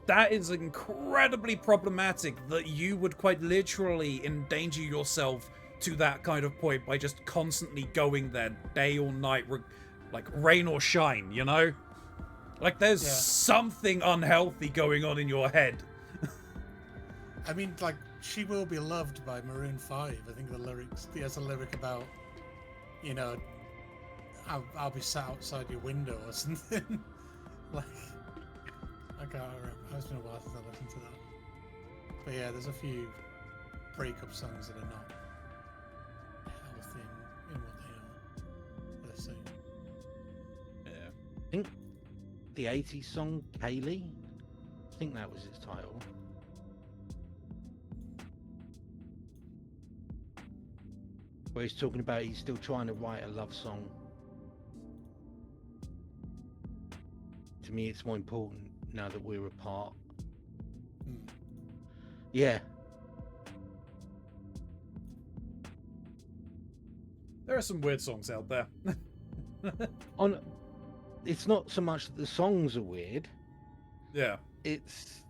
Speaker 1: That is incredibly problematic that you would quite literally endanger yourself to that kind of point by just constantly going there day or night, like rain or shine, you know? Like there's something unhealthy going on in your head.
Speaker 3: I mean, like, She Will Be Loved by Maroon 5. I think the lyrics, there's a lyric about, you know, I'll be sat outside your window or something. Like, I can't remember. It's been a while since I listened to that. But yeah, there's a few breakup songs that are not healthy in what they're saying.
Speaker 18: Yeah. I think the 80s song, Kaylee, I think that was its title. Where he's talking about he's still trying to write a love song. To me, it's more important now that we're apart. Yeah.
Speaker 1: There are some weird songs out there.
Speaker 18: It's not so much that the songs are weird.
Speaker 1: Yeah.
Speaker 18: It's,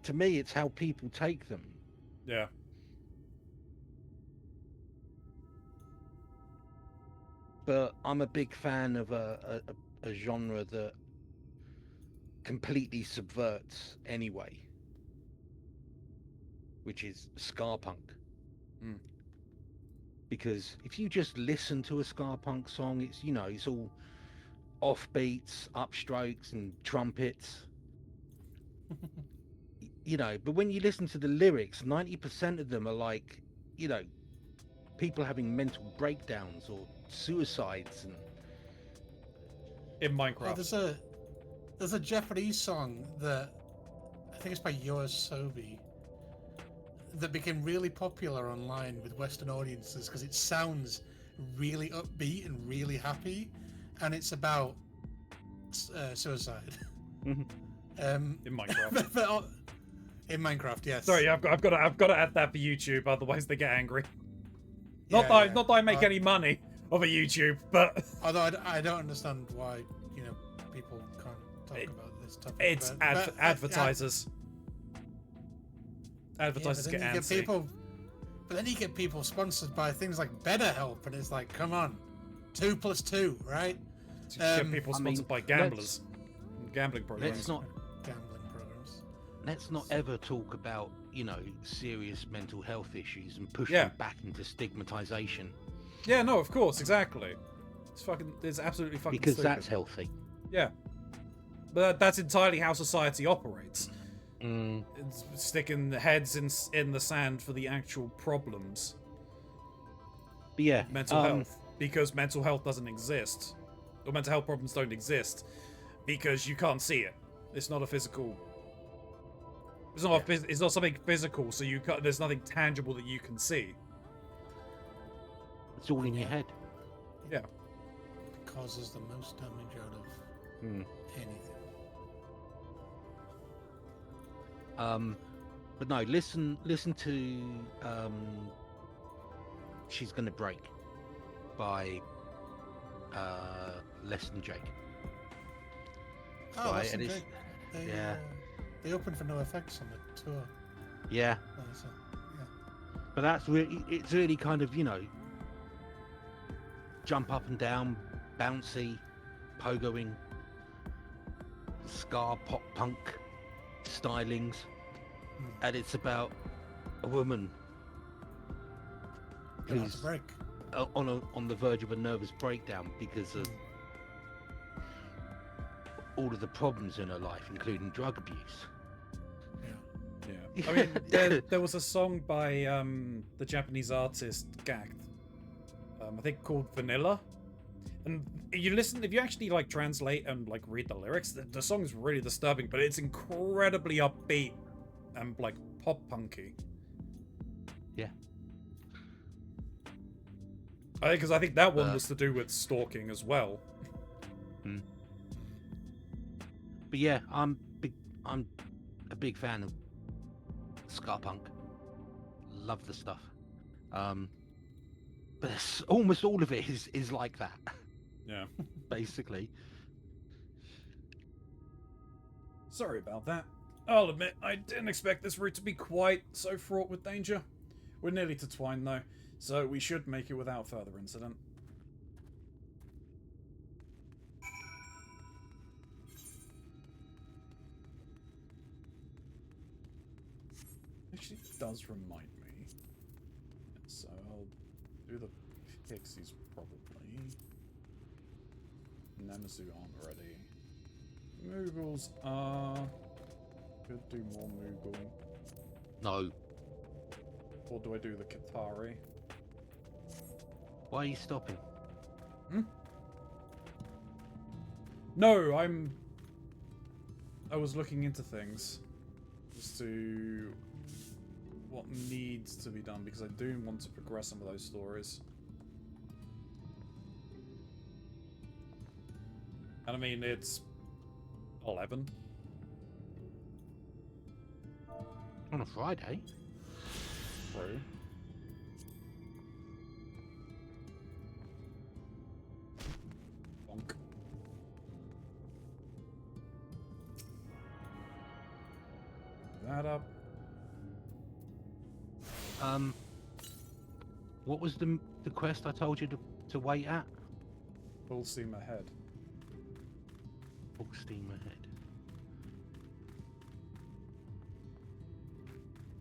Speaker 18: to me, it's how people take them.
Speaker 1: Yeah.
Speaker 18: But I'm a big fan of a genre that completely subverts anyway, which is ska punk. Because if you just listen to a ska punk song, it's, you know, it's all offbeats, upstrokes and trumpets. You know, but when you listen to the lyrics, 90% of them are like, you know, people having mental breakdowns or suicides. And
Speaker 1: in Minecraft.
Speaker 3: Oh, there's a Japanese song that I think it's by Yoasobi that became really popular online with Western audiences because it sounds really upbeat and really happy, and it's about suicide.
Speaker 1: In Minecraft.
Speaker 3: But, in Minecraft, yes.
Speaker 1: Sorry, I've got to add that for YouTube, otherwise they get angry. Not
Speaker 3: Yeah,
Speaker 1: that I make any money off of YouTube, but
Speaker 3: although I don't understand why, you know, people can't talk about this topic.
Speaker 1: It's advertisers. Advertisers get antsy.
Speaker 3: But then you get people sponsored by things like BetterHelp, and it's like, come on, 2 + 2, right?
Speaker 1: You get people sponsored by gamblers, gambling programs.
Speaker 3: Gambling programs.
Speaker 18: Let's not ever talk about, you know, serious mental health issues and push them back into stigmatization.
Speaker 1: Yeah, no, of course, exactly. It's absolutely fucking
Speaker 18: because
Speaker 1: stupid.
Speaker 18: that's healthy.
Speaker 1: Yeah, but that's entirely how society operates. It's sticking the heads in the sand for the actual problems.
Speaker 18: But yeah,
Speaker 1: mental health, because mental health doesn't exist, or mental health problems don't exist because you can't see it. It's not a physical. It's not. It's not something physical, so you can't. There's nothing tangible that you can see.
Speaker 18: It's all in your head.
Speaker 1: Yeah.
Speaker 3: It causes the most damage out of anything.
Speaker 18: But no, listen to She's Gonna Break by Less Than Jake.
Speaker 3: Oh, Less Than Jake.
Speaker 18: Yeah.
Speaker 3: They opened for No Effects on the tour.
Speaker 18: Yeah.
Speaker 3: So, yeah.
Speaker 18: But that's really, it's really kind of, you know, jump up and down, bouncy, pogoing, ska pop punk stylings, and it's about a woman who's on the verge of a nervous breakdown because of all of the problems in her life, including drug abuse.
Speaker 1: Yeah. I mean, there was a song by the Japanese artist Gakt, I think called Vanilla. And if you actually like translate and like read the lyrics, the song's really disturbing, but it's incredibly upbeat and like pop punky.
Speaker 18: Yeah.
Speaker 1: Because I think that one was to do with stalking as well.
Speaker 18: But yeah, I'm a big fan of Scarpunk. Love the stuff. But almost all of it is like that.
Speaker 1: Yeah.
Speaker 18: Basically.
Speaker 1: Sorry about that. I'll admit, I didn't expect this route to be quite so fraught with danger. We're nearly to Twine, though, so we should make it without further incident. Actually, it does remind me. So I'll do the pixies, probably. Nemazu aren't ready. Moogles are... Could do more Moogle.
Speaker 18: No.
Speaker 1: Or do I do the Qatari?
Speaker 18: Why are you stopping?
Speaker 1: No, I was looking into things as to what needs to be done, because I do want to progress some of those stories. And I mean, it's 11.
Speaker 18: On a Friday?
Speaker 1: True. Bonk. That up.
Speaker 18: What was the quest I told you to wait at?
Speaker 1: Full steam ahead.
Speaker 18: Full steam ahead.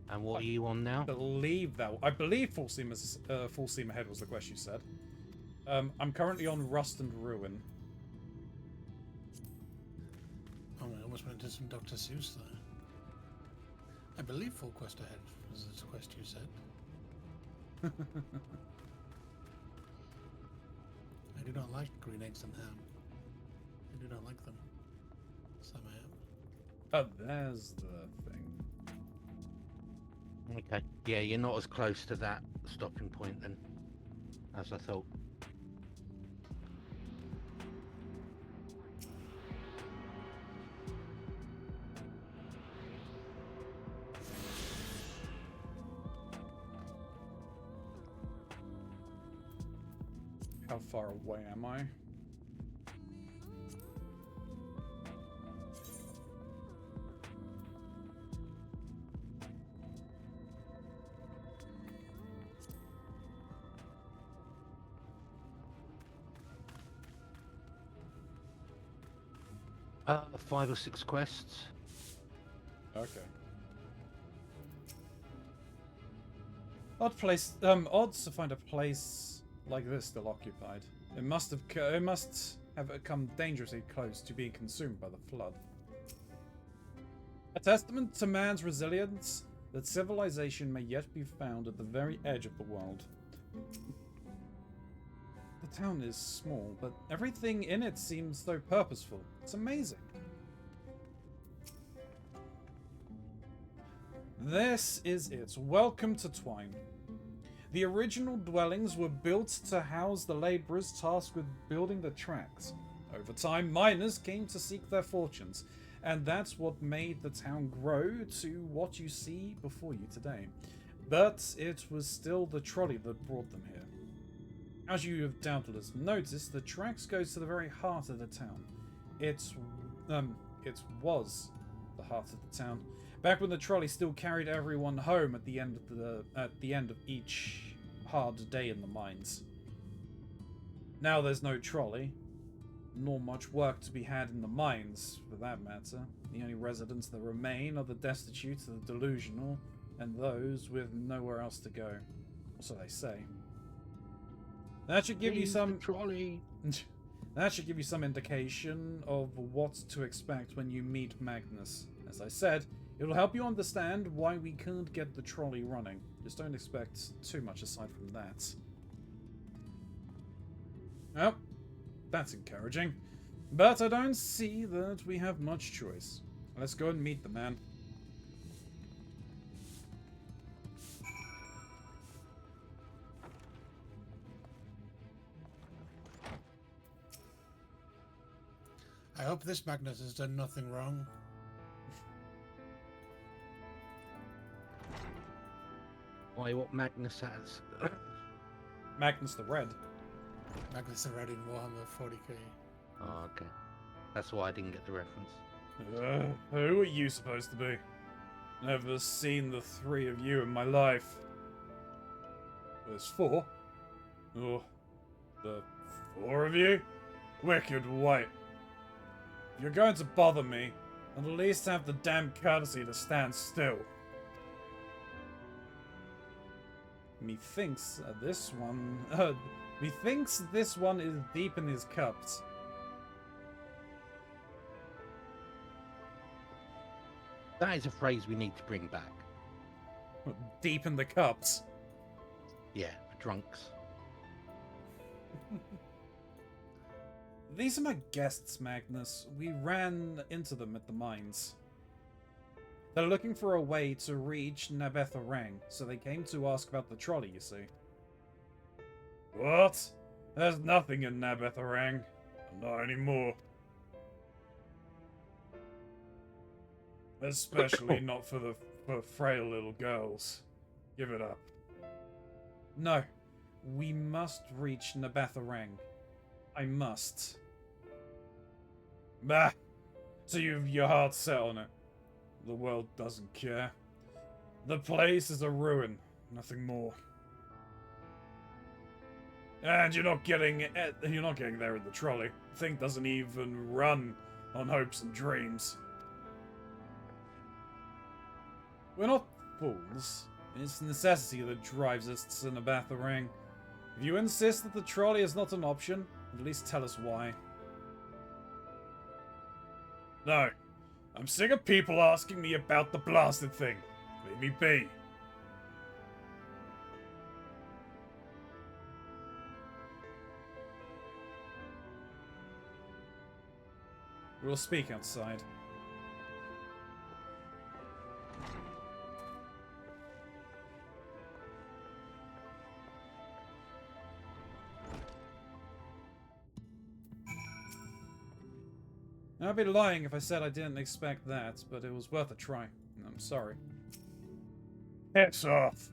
Speaker 18: And what are you on now?
Speaker 1: I believe full steam ahead was the quest you said. I'm currently on Rust and Ruin.
Speaker 3: Oh, I almost went into some Dr. Seuss there. I believe full quest ahead was the quest you said. I do not like green eggs and ham. I do not like them. Somehow.
Speaker 1: Oh, there's the thing.
Speaker 18: Okay. Yeah, you're not as close to that stopping point then, as I thought.
Speaker 1: How far away am I?
Speaker 18: Uh, 5 or 6 quests.
Speaker 1: Okay. Odds to find a place like this still occupied. It must have come dangerously close to being consumed by the flood. A testament to man's resilience, that civilization may yet be found at the very edge of the world. The town is small, but everything in it seems so purposeful. It's amazing. This is it. Welcome to Twine. The original dwellings were built to house the laborers tasked with building the tracks. Over time, miners came to seek their fortunes, and that's what made the town grow to what you see before you today. But it was still the trolley that brought them here. As you have doubtless noticed, the tracks goes to the very heart of the town. It was the heart of the town. Back when the trolley still carried everyone home at the end of each hard day in the mines. Now there's no trolley, nor much work to be had in the mines, for that matter. The only residents that remain are the destitute, the delusional, and those with nowhere else to go. Or so they say. That should give you some
Speaker 18: trolley.
Speaker 1: That should give you some indication of what to expect when you meet Magnus. As I said, it'll help you understand why we can't get the trolley running. Just don't expect too much aside from that. Well, that's encouraging. But I don't see that we have much choice. Let's go and meet the man.
Speaker 3: I hope this Magnus has done nothing wrong.
Speaker 18: Why, what Magnus has?
Speaker 1: Magnus the Red.
Speaker 3: Magnus the Red in Warhammer 40k.
Speaker 18: Oh, okay. That's why I didn't get the reference.
Speaker 1: Who are you supposed to be? Never seen the three of you in my life. There's four. Oh, the four of you? Wicked white. If you're going to bother me, at least have the damn courtesy to stand still. Methinks this one is deep in his cups.
Speaker 18: That is a phrase we need to bring back.
Speaker 1: Deep in the cups?
Speaker 18: Yeah, for drunks.
Speaker 1: These are my guests, Magnus. We ran into them at the mines. They're looking for a way to reach Nabeth Orang, so they came to ask about the trolley, you see. What? There's nothing in Nabeth Orang. Not anymore. Especially not for frail little girls. Give it up. No. We must reach Nabeth Orang. I must. Bah! So you've your heart set on it. The world doesn't care. The place is a ruin. Nothing more. And you're not getting there in the trolley. The thing doesn't even run on hopes and dreams. We're not fools. It's necessity that drives us to Nabeth Orang. If you insist that the trolley is not an option, at least tell us why. No. I'm sick of people asking me about the blasted thing. Leave me be. We'll speak outside. I'd be lying if I said I didn't expect that, but it was worth a try. I'm sorry. Heads off!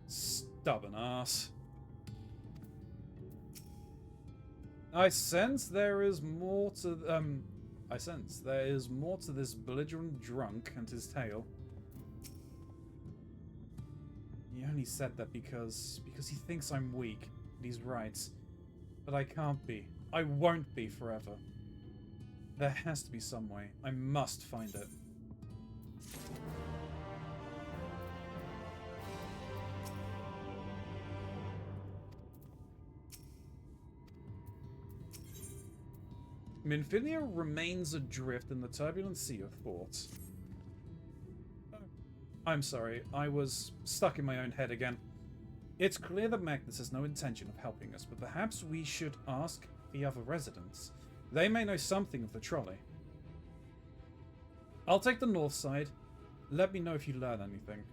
Speaker 1: Stubborn ass. I sense there is more to this belligerent drunk and his tale. He only said that because he thinks I'm weak, and he's right. But I can't be. I won't be forever. There has to be some way. I must find it. Minfilia remains adrift in the turbulent sea of thoughts. I'm sorry, I was stuck in my own head again. It's clear that Magnus has no intention of helping us, but perhaps we should ask the other residents. They may know something of the trolley. I'll take the north side. Let me know if you learn anything.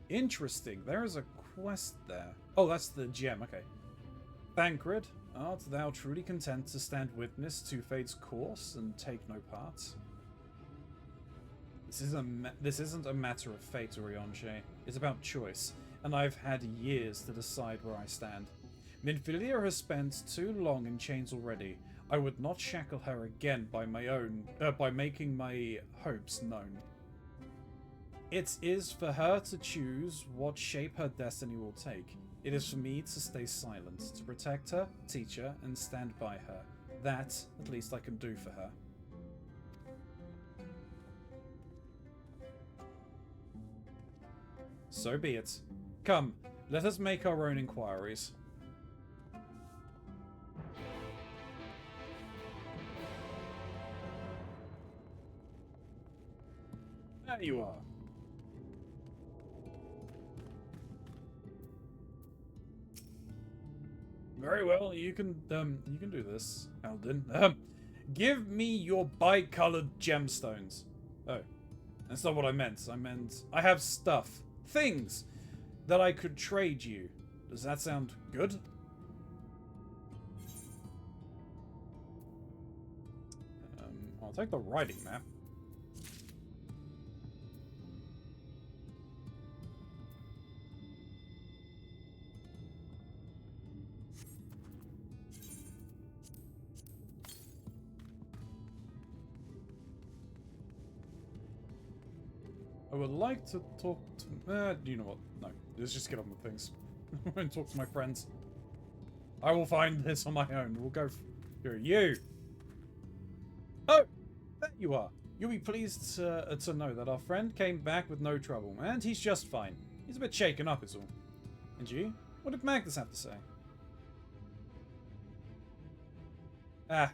Speaker 1: Interesting, there is a quest there. Oh, that's the gem, okay. Thancred, art thou truly content to stand witness to fate's course and take no part? This isn't a matter of fate, Orianche. It's about choice, and I've had years to decide where I stand. Minfilia has spent too long in chains already. I would not shackle her again by making my hopes known. It is for her to choose what shape her destiny will take. It is for me to stay silent, to protect her, teach her, and stand by her. That, at least, I can do for her. So be it. Come, let us make our own inquiries. There you are. Very well, you can do this, Alden. Give me your bicolored gemstones. Oh, that's not what I meant. I meant I have stuff. Things! that I could trade you. Does that sound good? I'll take the riding map. I would like to talk to... you know what? No. Let's just get on with things. I won't talk to my friends. I will find this on my own. We'll go through you. Oh! There you are. You'll be pleased to know that our friend came back with no trouble, and he's just fine. He's a bit shaken up is all. And you? What did Magnus have to say? Ah.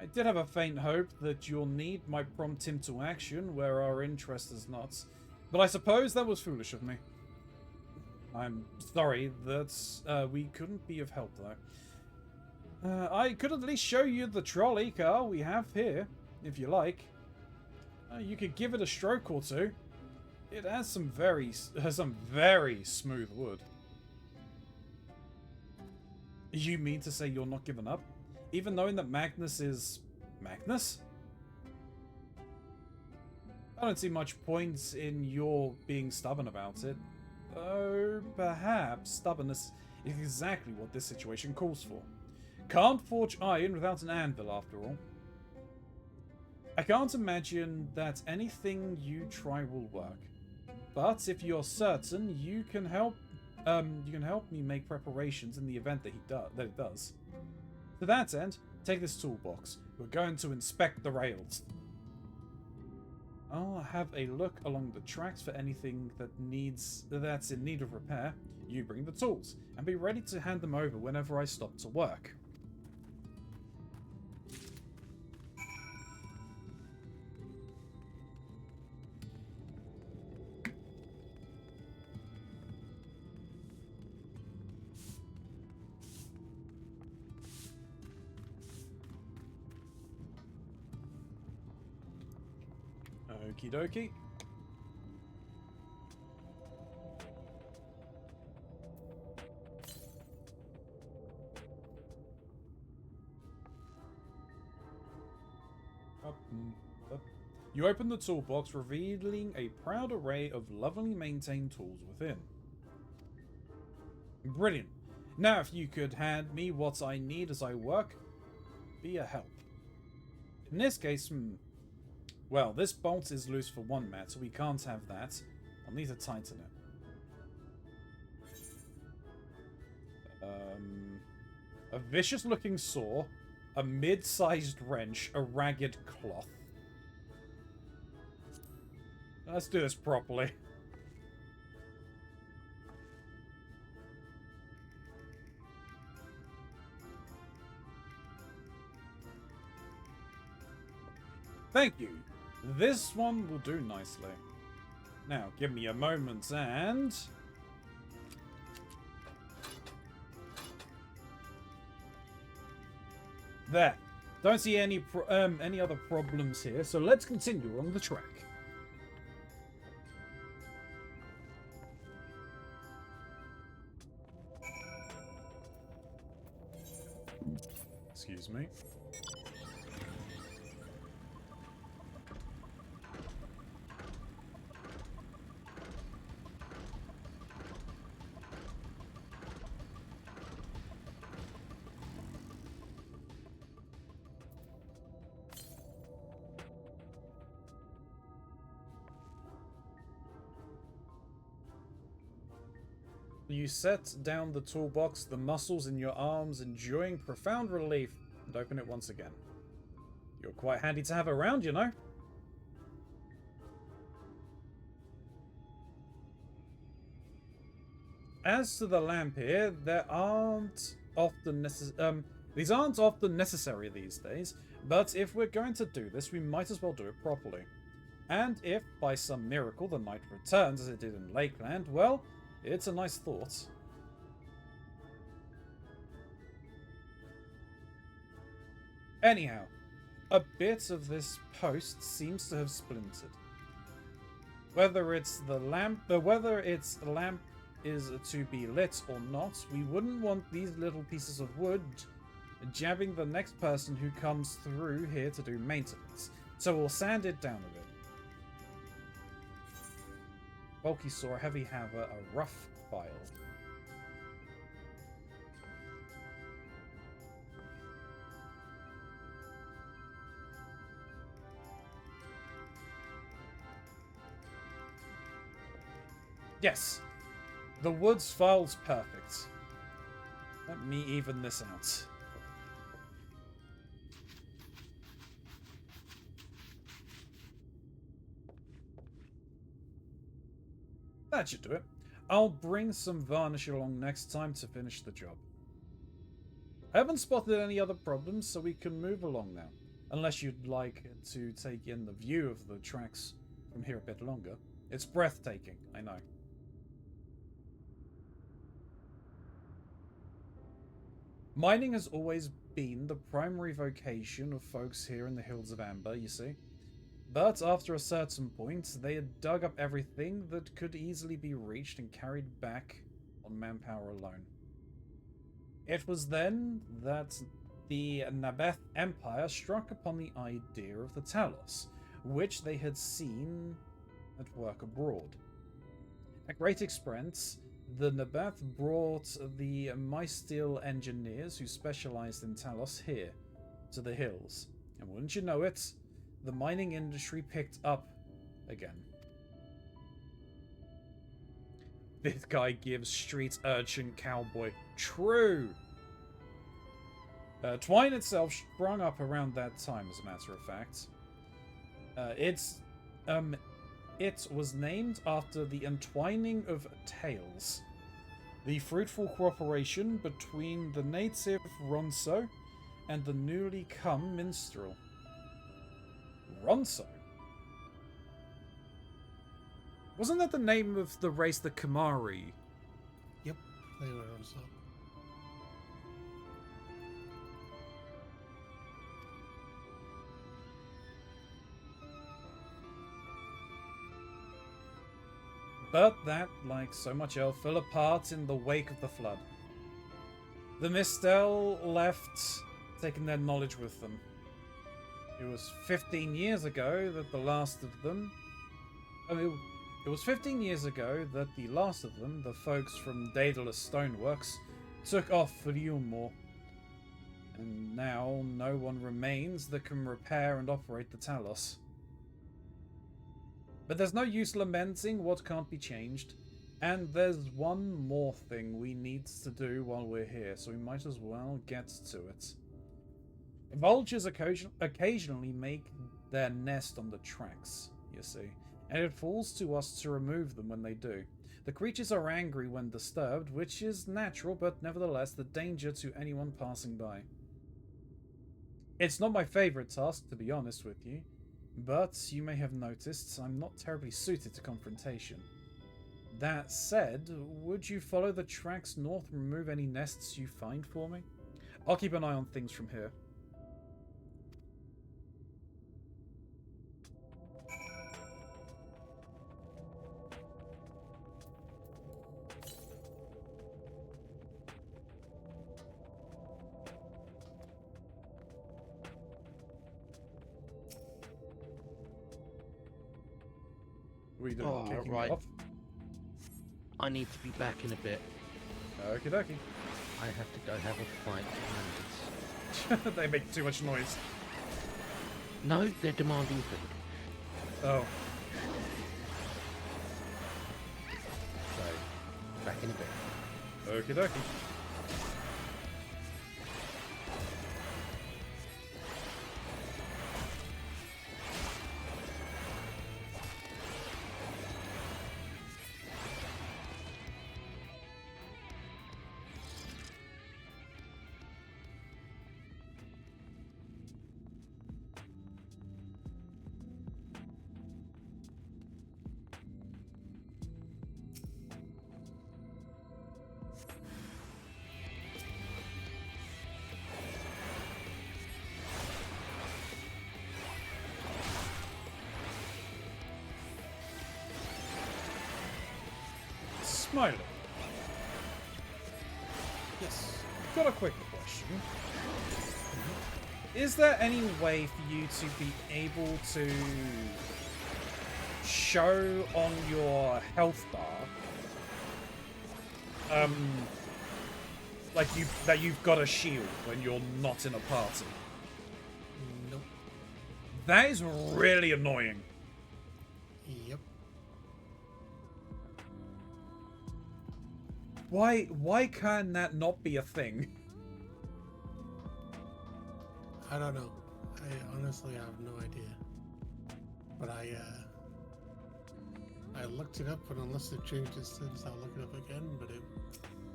Speaker 1: I did have a faint hope that your need might prompt him to action where our interest is not. But I suppose that was foolish of me. I'm sorry that we couldn't be of help, though. I could at least show you the trolley car we have here, if you like. You could give it a stroke or two. It has some very smooth wood. You mean to say you're not giving up? Even knowing that Magnus is... Magnus? I don't see much point in your being stubborn about it. Though, perhaps stubbornness is exactly what this situation calls for. Can't forge iron without an anvil, after all. I can't imagine that anything you try will work. But if you're certain, you can help me make preparations in the event that it does. To that end, take this toolbox. We're going to inspect the rails. I'll have a look along the tracks for anything that's in need of repair. You bring the tools, and be ready to hand them over whenever I stop to work. Okie dokie. Up. You open the toolbox, revealing a proud array of lovely maintained tools within. Brilliant. Now if you could hand me what I need as I work, be a help. In this case, well, this bolt is loose for one mat, so we can't have that. I'll need to tighten it. A vicious-looking saw, a mid-sized wrench, a ragged cloth. Let's do this properly. Thank you. This one will do nicely. Now, give me a moment and... There. Don't see any other problems here, so let's continue on the track. Excuse me. You set down the toolbox, the muscles in your arms enjoying profound relief, and open it once again. You're quite handy to have around, you know. As to the lamp here, these aren't often necessary these days, but if we're going to do this, we might as well do it properly. And if, by some miracle, the night returns as it did in Lakeland, well, it's a nice thought. Anyhow, a bit of this post seems to have splintered. Whether it's the lamp is to be lit or not, we wouldn't want these little pieces of wood jabbing the next person who comes through here to do maintenance. So we'll sand it down a bit. Bulky saw, a heavy hammer, a rough file. Yes, the wood's file's perfect. Let me even this out. That should do it. I'll bring some varnish along next time to finish the job. I haven't spotted any other problems, so we can move along now. Unless you'd like to take in the view of the tracks from here a bit longer. It's breathtaking, I know. Mining has always been the primary vocation of folks here in the Hills of Amber, you see. But after a certain point, they had dug up everything that could easily be reached and carried back on manpower alone. It was then that the Nabeth Empire struck upon the idea of the Talos, which they had seen at work abroad. At great expense, the Nabeth brought the Mysteel engineers who specialized in Talos here, to the hills. And wouldn't you know it, the mining industry picked up again. This guy gives street urchin cowboy. True! Twine itself sprung up around that time, as a matter of fact. It was named after the entwining of tales, the fruitful cooperation between the native Ronso and the newly come minstrel. Ronso? Wasn't that the name of the race, the Kamari?
Speaker 3: Yep, they were Ronso.
Speaker 1: But that, like so much else, fell apart in the wake of the flood. The Mistel left, taking their knowledge with them. It was 15 years ago that the last of them... it was 15 years ago that the last of them, the folks from Daedalus Stoneworks, took off for Yulmore. And now no one remains that can repair and operate the Talos. But there's no use lamenting what can't be changed. And there's one more thing we need to do while we're here, so we might as well get to it. Vultures occasionally make their nest on the tracks, you see, and it falls to us to remove them when they do. The creatures are angry when disturbed, which is natural, but nevertheless the danger to anyone passing by. It's not my favourite task, to be honest with you, but you may have noticed I'm not terribly suited to confrontation. That said, would you follow the tracks north and remove any nests you find for me? I'll keep an eye on things from here. What are you doing? Kicking
Speaker 18: right.
Speaker 1: off?
Speaker 18: I need to be back in a bit.
Speaker 1: Okie dokie.
Speaker 18: I have to go have a fight with bandits.
Speaker 1: They make too much noise.
Speaker 18: No, they're demanding food.
Speaker 1: Oh.
Speaker 18: So, back in a bit.
Speaker 1: Okie dokie. Smiling. got a quick question. Is there any way for you to be able to show on your health bar, like that you've got a shield when you're not in a party?
Speaker 3: Nope.
Speaker 1: That is really annoying.
Speaker 3: Yep.
Speaker 1: Why can that not be a thing?
Speaker 3: I don't know. I honestly have no idea. But I looked it up, and unless they've changed it since, I'll look it up again, but it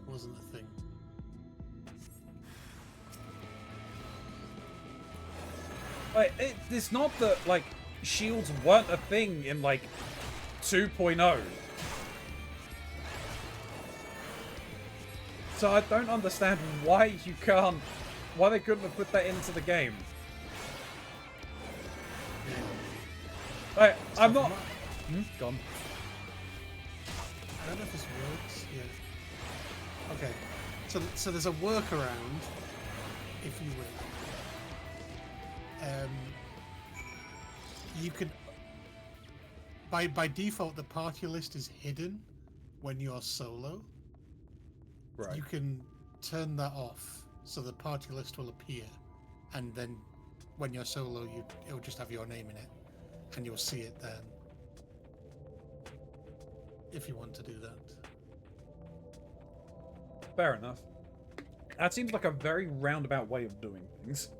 Speaker 3: wasn't a thing.
Speaker 1: Like, it's not that, like, shields weren't a thing in, like, 2.0. So I don't understand why why they couldn't have put that into the game. Like, I'm not... Gone.
Speaker 3: I don't know if this works. Yeah. Okay. So there's a workaround, if you will. You can... By default, the party list is hidden when you're solo.
Speaker 1: Right.
Speaker 3: You can turn that off, so the party list will appear, and then when you're solo, it'll just have your name in it, and you'll see it then. If you want to do that.
Speaker 1: Fair enough. That seems like a very roundabout way of doing things.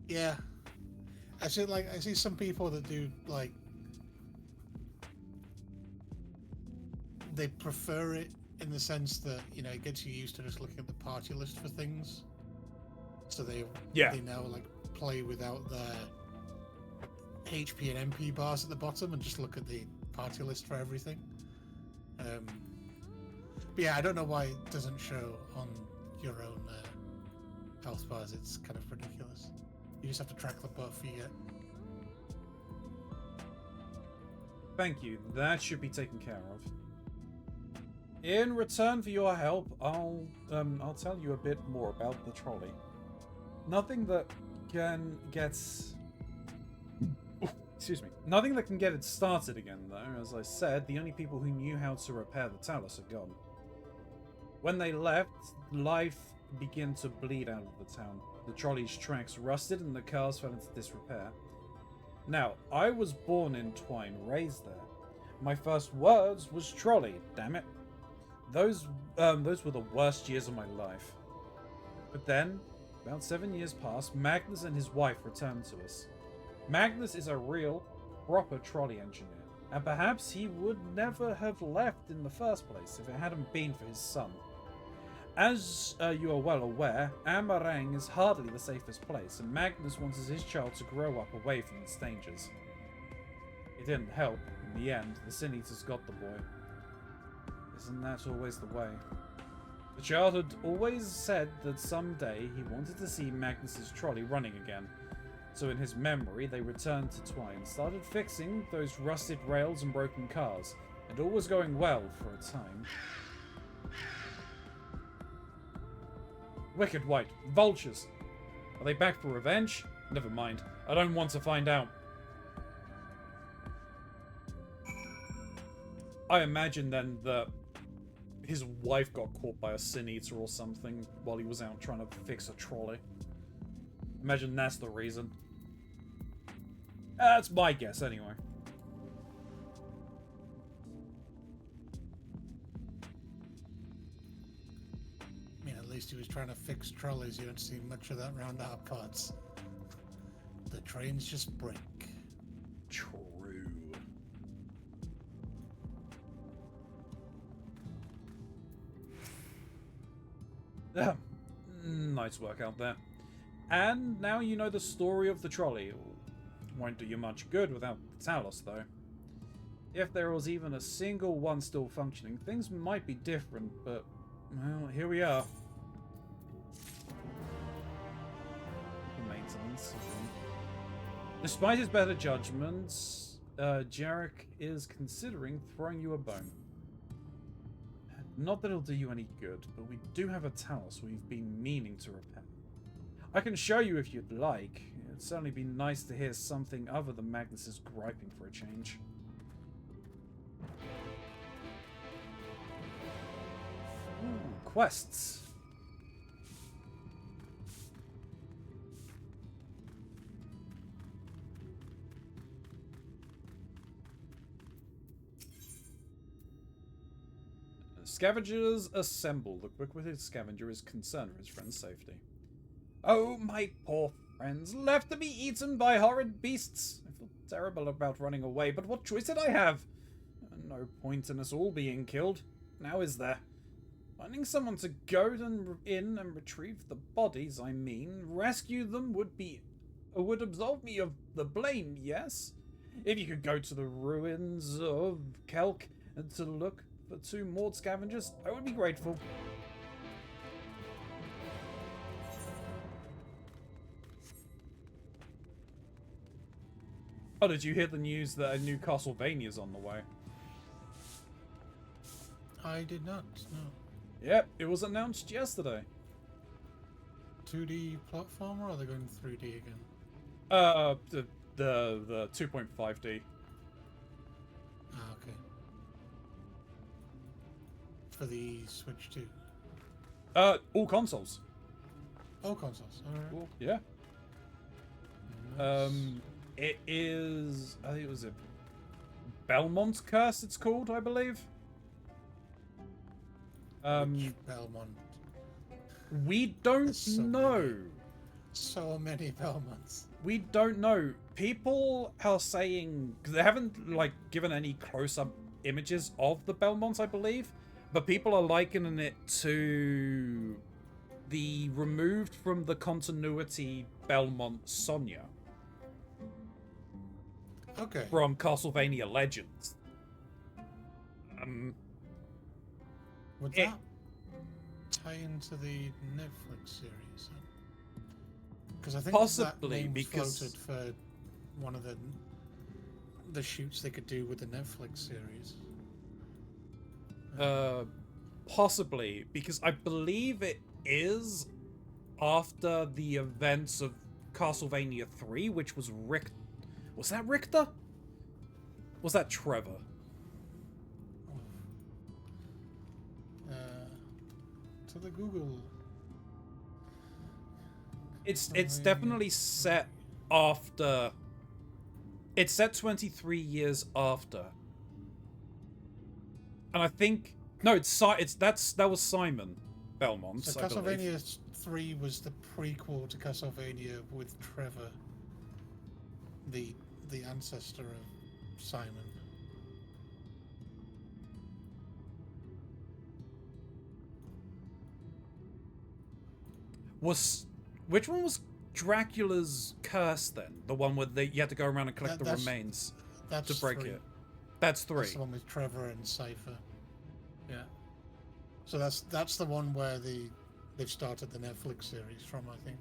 Speaker 3: Yeah. I see some people that do, like, they prefer it in the sense that, you know, it gets you used to just looking at the party list for things. So they now, like, play without their HP and MP bars at the bottom and just look at the party list for everything. But yeah, I don't know why it doesn't show on your own health bars. It's kind of ridiculous. You just have to track the buff you get.
Speaker 1: Thank you. That should be taken care of. In return for your help, I'll tell you a bit more about the trolley. Nothing that can get... Excuse me. Nothing that can get it started again, though. As I said, the only people who knew how to repair the talus are gone. When they left, life began to bleed out of the town. The trolley's tracks rusted and the cars fell into disrepair. Now, I was born in Twine, raised there. My first words was trolley, damn it. Those were the worst years of my life. But then, about 7 years passed, Magnus and his wife returned to us. Magnus is a real, proper trolley engineer, and perhaps he would never have left in the first place if it hadn't been for his son. As you are well aware, Amarang is hardly the safest place, and Magnus wanted his child to grow up away from its dangers. It didn't help. In the end, the Sin Eaters got the boy. Isn't that always the way? The child had always said that someday he wanted to see Magnus's trolley running again. So in his memory, they returned to Twine, started fixing those rusted rails and broken cars, and all was going well for a time. Wicked White. Vultures. Are they back for revenge? Never mind. I don't want to find out. I imagine then that his wife got caught by a Sin Eater or something while he was out trying to fix a trolley. Imagine that's the reason. That's my guess, anyway.
Speaker 3: I mean, at least he was trying to fix trolleys. You don't see much of that around our parts. The trains just break.
Speaker 1: True. Nice work out there. And now you know the story of the trolley. Won't do you much good without the talus, though. If there was even a single one still functioning, things might be different, but, well, here we are. Maintenance. Despite his better judgments, Jarek is considering throwing you a bone. Not that it'll do you any good, but we do have a talus we've been meaning to repair. I can show you if you'd like. It'd certainly be nice to hear something other than Magnus's griping for a change. Ooh, quests. Scavengers assemble. The quick-witted scavenger is concerned for his friend's safety. Oh, my poor friends, left to be eaten by horrid beasts. I feel terrible about running away, but what choice did I have? No point in us all being killed. Now is there? Finding someone to go in and retrieve the bodies, I mean, rescue them would absolve me of the blame, yes? If you could go to the ruins of Kelk and to look for 2 more scavengers, I would be grateful. Oh, did you hear the news that a new Castlevania's on the way?
Speaker 3: I did not, no.
Speaker 1: Yep, it was announced yesterday.
Speaker 3: 2D platformer, or are they going 3D again?
Speaker 1: The 2.5D.
Speaker 3: Ah, okay. For the Switch 2?
Speaker 1: All consoles.
Speaker 3: All consoles, alright.
Speaker 1: Cool. Yeah.
Speaker 3: Nice.
Speaker 1: It is, I think it was a Belmont Curse it's called, I believe.
Speaker 3: Which Belmont?
Speaker 1: We don't know.
Speaker 3: So many Belmonts.
Speaker 1: We don't know. People are saying, because they haven't like given any close-up images of the Belmonts, I believe, but people are likening it to the removed from the continuity Belmont Sonia.
Speaker 3: Okay.
Speaker 1: From Castlevania Legends.
Speaker 3: Would that tie into the Netflix series? Because I think
Speaker 1: possibly,
Speaker 3: that name
Speaker 1: because
Speaker 3: floated for one of the shoots they could do with the Netflix series.
Speaker 1: Possibly, because I believe it is after the events of Castlevania 3, which was Richter. Was that Richter? Was that Trevor?
Speaker 3: To the Google.
Speaker 1: It's definitely set after. It's set 23 years after. And I think no, that was Simon Belmont.
Speaker 3: So
Speaker 1: I believe.
Speaker 3: Castlevania 3 was the prequel to Castlevania with Trevor, the ancestor of Simon.
Speaker 1: Which one was Dracula's curse then? The one where you had to go around and collect the remains to break
Speaker 3: 3.
Speaker 1: it. That's 3.
Speaker 3: That's the one with Trevor and Cypher. Yeah. So that's the one where they've started the Netflix series from, I think.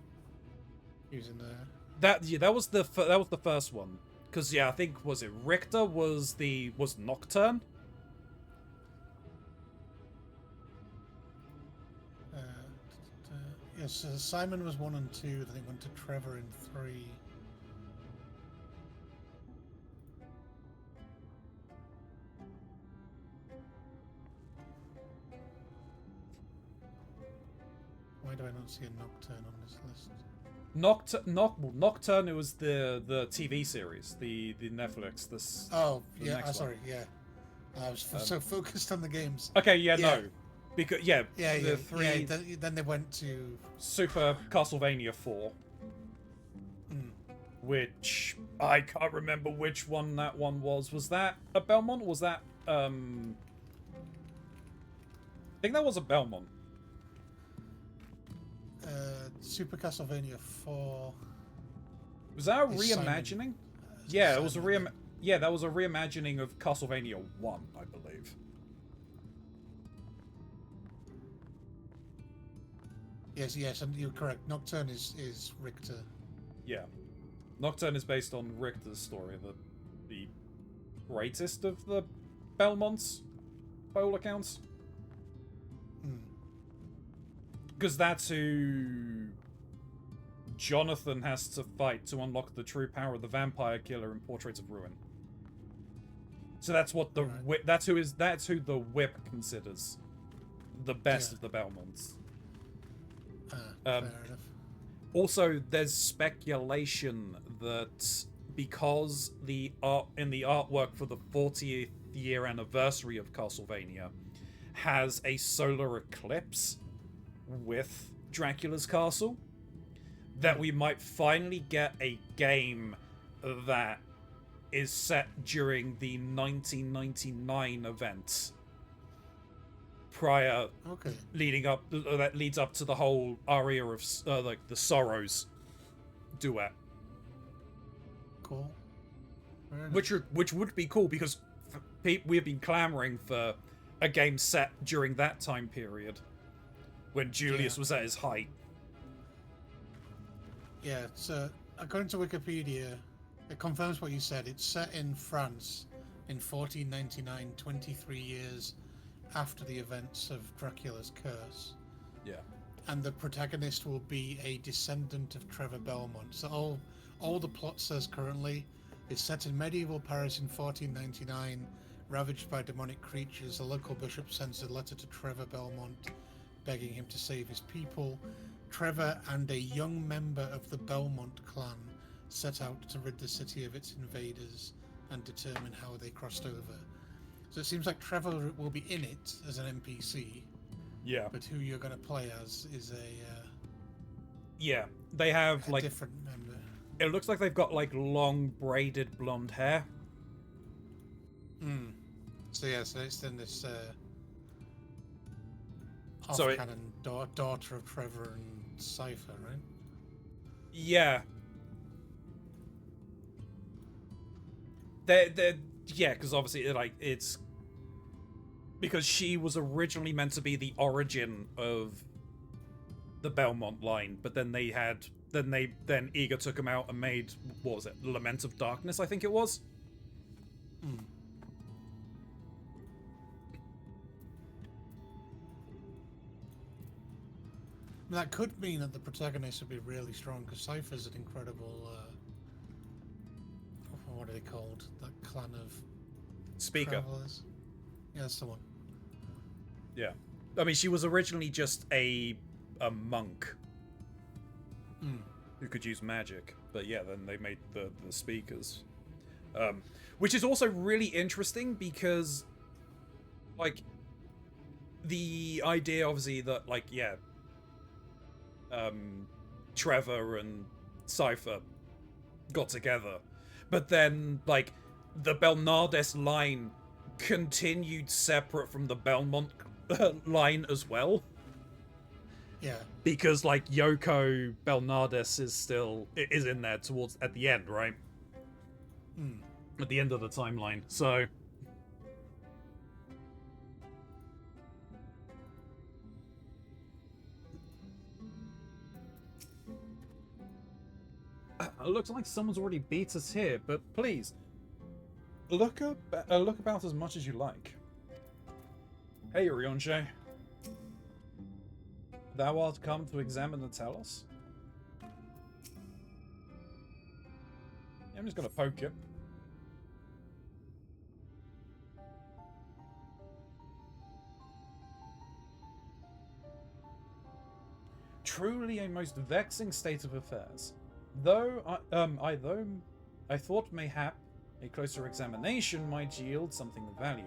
Speaker 3: Using the
Speaker 1: that was the first one. Because I think was it Richter was Nocturne.
Speaker 3: Yes, Simon was 1 and 2. Then it went to Trevor in 3. Why do I not see a Nocturne on this list?
Speaker 1: Nocturne. It was the TV series, the Netflix. This.
Speaker 3: Oh
Speaker 1: the
Speaker 3: yeah,
Speaker 1: next
Speaker 3: sorry,
Speaker 1: one.
Speaker 3: yeah. I was so focused on the games.
Speaker 1: Okay, no. Because
Speaker 3: the
Speaker 1: 3.
Speaker 3: Then they went to
Speaker 1: Super Castlevania 4, which I can't remember which one that one was. Was that a Belmont? Was that I think that was a Belmont.
Speaker 3: Super Castlevania 4.
Speaker 1: Was that a
Speaker 3: Is
Speaker 1: reimagining?
Speaker 3: Simon.
Speaker 1: Yeah, it was a Yeah, that was a reimagining of Castlevania 1, I believe.
Speaker 3: Yes, and you're correct. Nocturne is Richter.
Speaker 1: Yeah. Nocturne is based on Richter's story, the greatest of the Belmonts, by all accounts. Because that's who Jonathan has to fight to unlock the true power of the vampire killer in Portraits of Ruin. So that's what the that's who the Whip considers the best of the Belmonts.
Speaker 3: Fair enough.
Speaker 1: Also, there's speculation that because in the artwork for the 40th year anniversary of Castlevania has a solar eclipse with Dracula's castle, that we might finally get a game that is set during the 1999 event prior, that leads up to the whole aria of like the Sorrows duet.
Speaker 3: Cool.
Speaker 1: Which would be cool because we've been clamoring for a game set during that time period when Julius was at his height.
Speaker 3: Yeah, so according to Wikipedia, it confirms what you said. It's set in France in 1499, 23 years after the events of Dracula's curse.
Speaker 1: Yeah.
Speaker 3: And the protagonist will be a descendant of Trevor Belmont. So all the plot says currently is set in medieval Paris in 1499, ravaged by demonic creatures. The local bishop sends a letter to Trevor Belmont begging him to save his people. Trevor and a young member of the Belmont clan set out to rid the city of its invaders and determine how they crossed over. So it seems like Trevor will be in it as an NPC.
Speaker 1: Yeah.
Speaker 3: But who you're going to play as is a
Speaker 1: yeah, they have like
Speaker 3: different member.
Speaker 1: It looks like they've got like long braided blonde hair.
Speaker 3: So yeah, so it's then this
Speaker 1: So
Speaker 3: off-canon daughter of Trevor and Cypher, right?
Speaker 1: Yeah. They're yeah, because obviously it's because she was originally meant to be the origin of the Belmont line, but then then Eager took him out and made, what was it, Lament of Darkness, I think it was.
Speaker 3: That could mean that the protagonist would be really strong, because Cypher's an incredible what are they called? That clan of
Speaker 1: Speaker.
Speaker 3: travelers. Yeah, that's the one.
Speaker 1: Yeah. I mean, she was originally just a monk who could use magic. But yeah, then they made the speakers. Which is also really interesting because, like, the idea, obviously, that, like, yeah, Trevor and Cypher got together. But then, like, the Belnardes line continued separate from the Belmont line as well.
Speaker 3: Yeah.
Speaker 1: Because, like, Yoko Belnardes is in there at the end, right? At the end of the timeline. So it looks like someone's already beat us here, but please look about as much as you like. Hey, Ryonshe. Thou art come to examine the Talos? Yeah, I'm just gonna poke it. Truly a most vexing state of affairs. Though I thought mayhap a closer examination might yield something of value.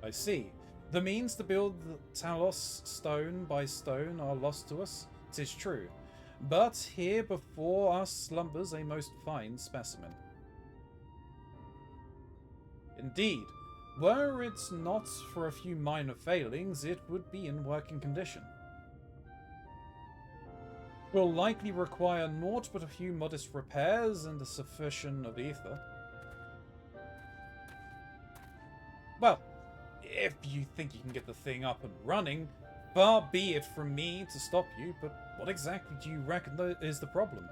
Speaker 1: I see. The means to build the Talos stone by stone are lost to us, 'tis true. But here before us slumbers a most fine specimen. Indeed, were it not for a few minor failings, it would be in working condition. Will likely require naught but a few modest repairs and a sufficient of ether. Well, if you think you can get the thing up and running, far be it from me to stop you, but what exactly do you reckon is the problem?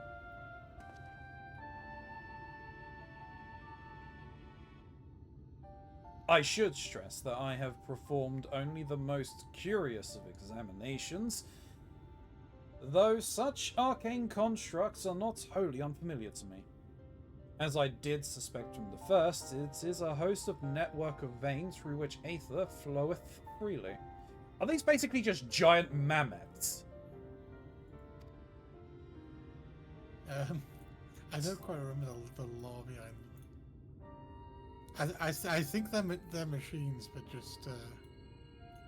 Speaker 1: I should stress that I have performed only the most curious of examinations, though such arcane constructs are not wholly unfamiliar to me. As I did suspect from the first, it is a host of network of veins through which aether floweth freely. Are these basically just giant mammoths?
Speaker 3: I don't quite remember the law behind them. I think they're machines, but just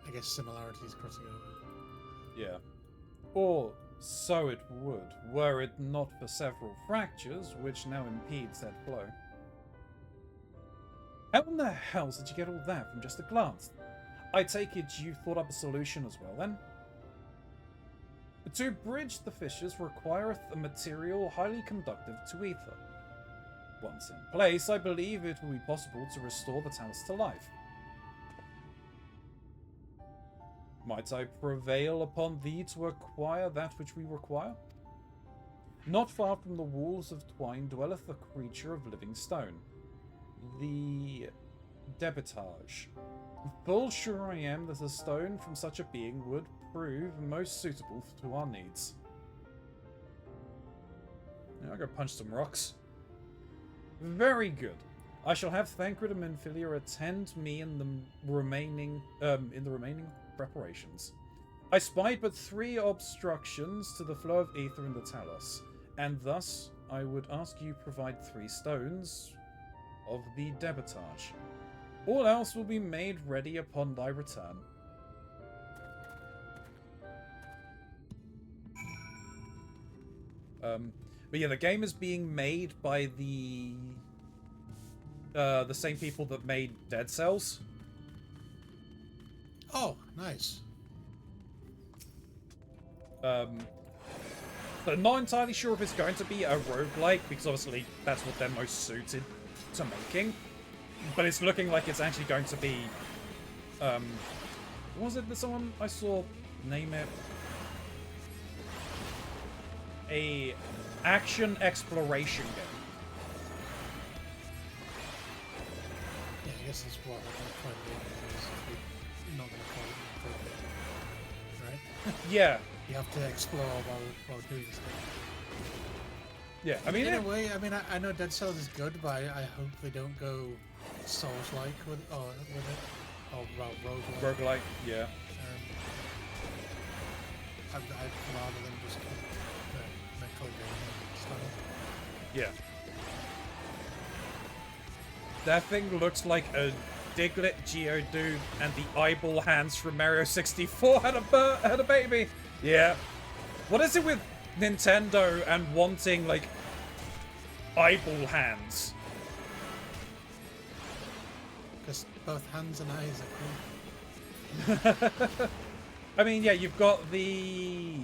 Speaker 3: I guess similarities crossing over.
Speaker 1: Yeah. Or so it would, were it not for several fractures which now impede said flow. How in the hell did you get all that from just a glance? I take it you thought up a solution as well, then? To bridge the fissures requireth a material highly conductive to ether. Once in place, I believe it will be possible to restore the talus to life. Might I prevail upon thee to acquire that which we require? Not far from the walls of twine dwelleth a creature of living stone, the Debitage. Full sure I am that a stone from such a being would prove most suitable to our needs. I'll go punch some rocks. Very good. I shall have Thancred and Menphilia attend me in the remaining preparations. I spied but 3 obstructions to the flow of ether in the talus, and thus I would ask you provide 3 stones of the Debitage. All else will be made ready upon thy return. But yeah, the game is being made by the same people that made Dead Cells.
Speaker 3: Oh, nice.
Speaker 1: But not entirely sure if it's going to be a roguelike, because obviously that's what they're most suited to making. But it's looking like it's actually going to be, what was it that someone I saw name it? A action exploration game.
Speaker 3: Yeah, I guess that's what I'm trying to do, is we're not going to call it appropriate, right?
Speaker 1: Yeah.
Speaker 3: You have to explore while doing stuff.
Speaker 1: Yeah, I mean,
Speaker 3: in a way, I mean, I know Dead Cells is good, but I hope they don't go Souls-like with it, or roguelike.
Speaker 1: Roguelike, yeah.
Speaker 3: I'd rather than just keep the Metroidvania style.
Speaker 1: Yeah. That thing looks like a Diglett Geodude and the eyeball hands from Mario 64 had a baby. Yeah. What is it with Nintendo and wanting, like, eyeball hands?
Speaker 3: Because both hands and eyes are cool.
Speaker 1: I mean, yeah, you've got the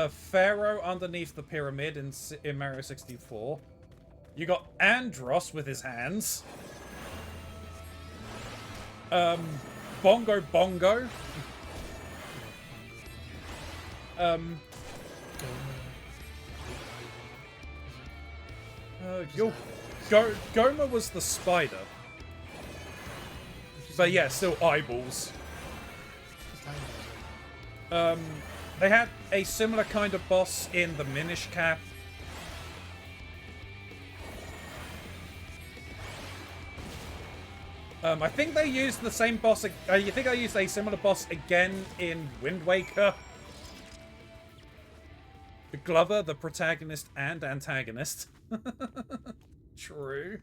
Speaker 1: Pharaoh underneath the pyramid in Mario 64. You got Andros with his hands. Bongo Bongo. Goma was the spider. But yeah, still eyeballs. They had a similar kind of boss in the Minish Cap. I think they used the same boss. You think I used a similar boss again in Wind Waker? Glover, the protagonist and antagonist. True.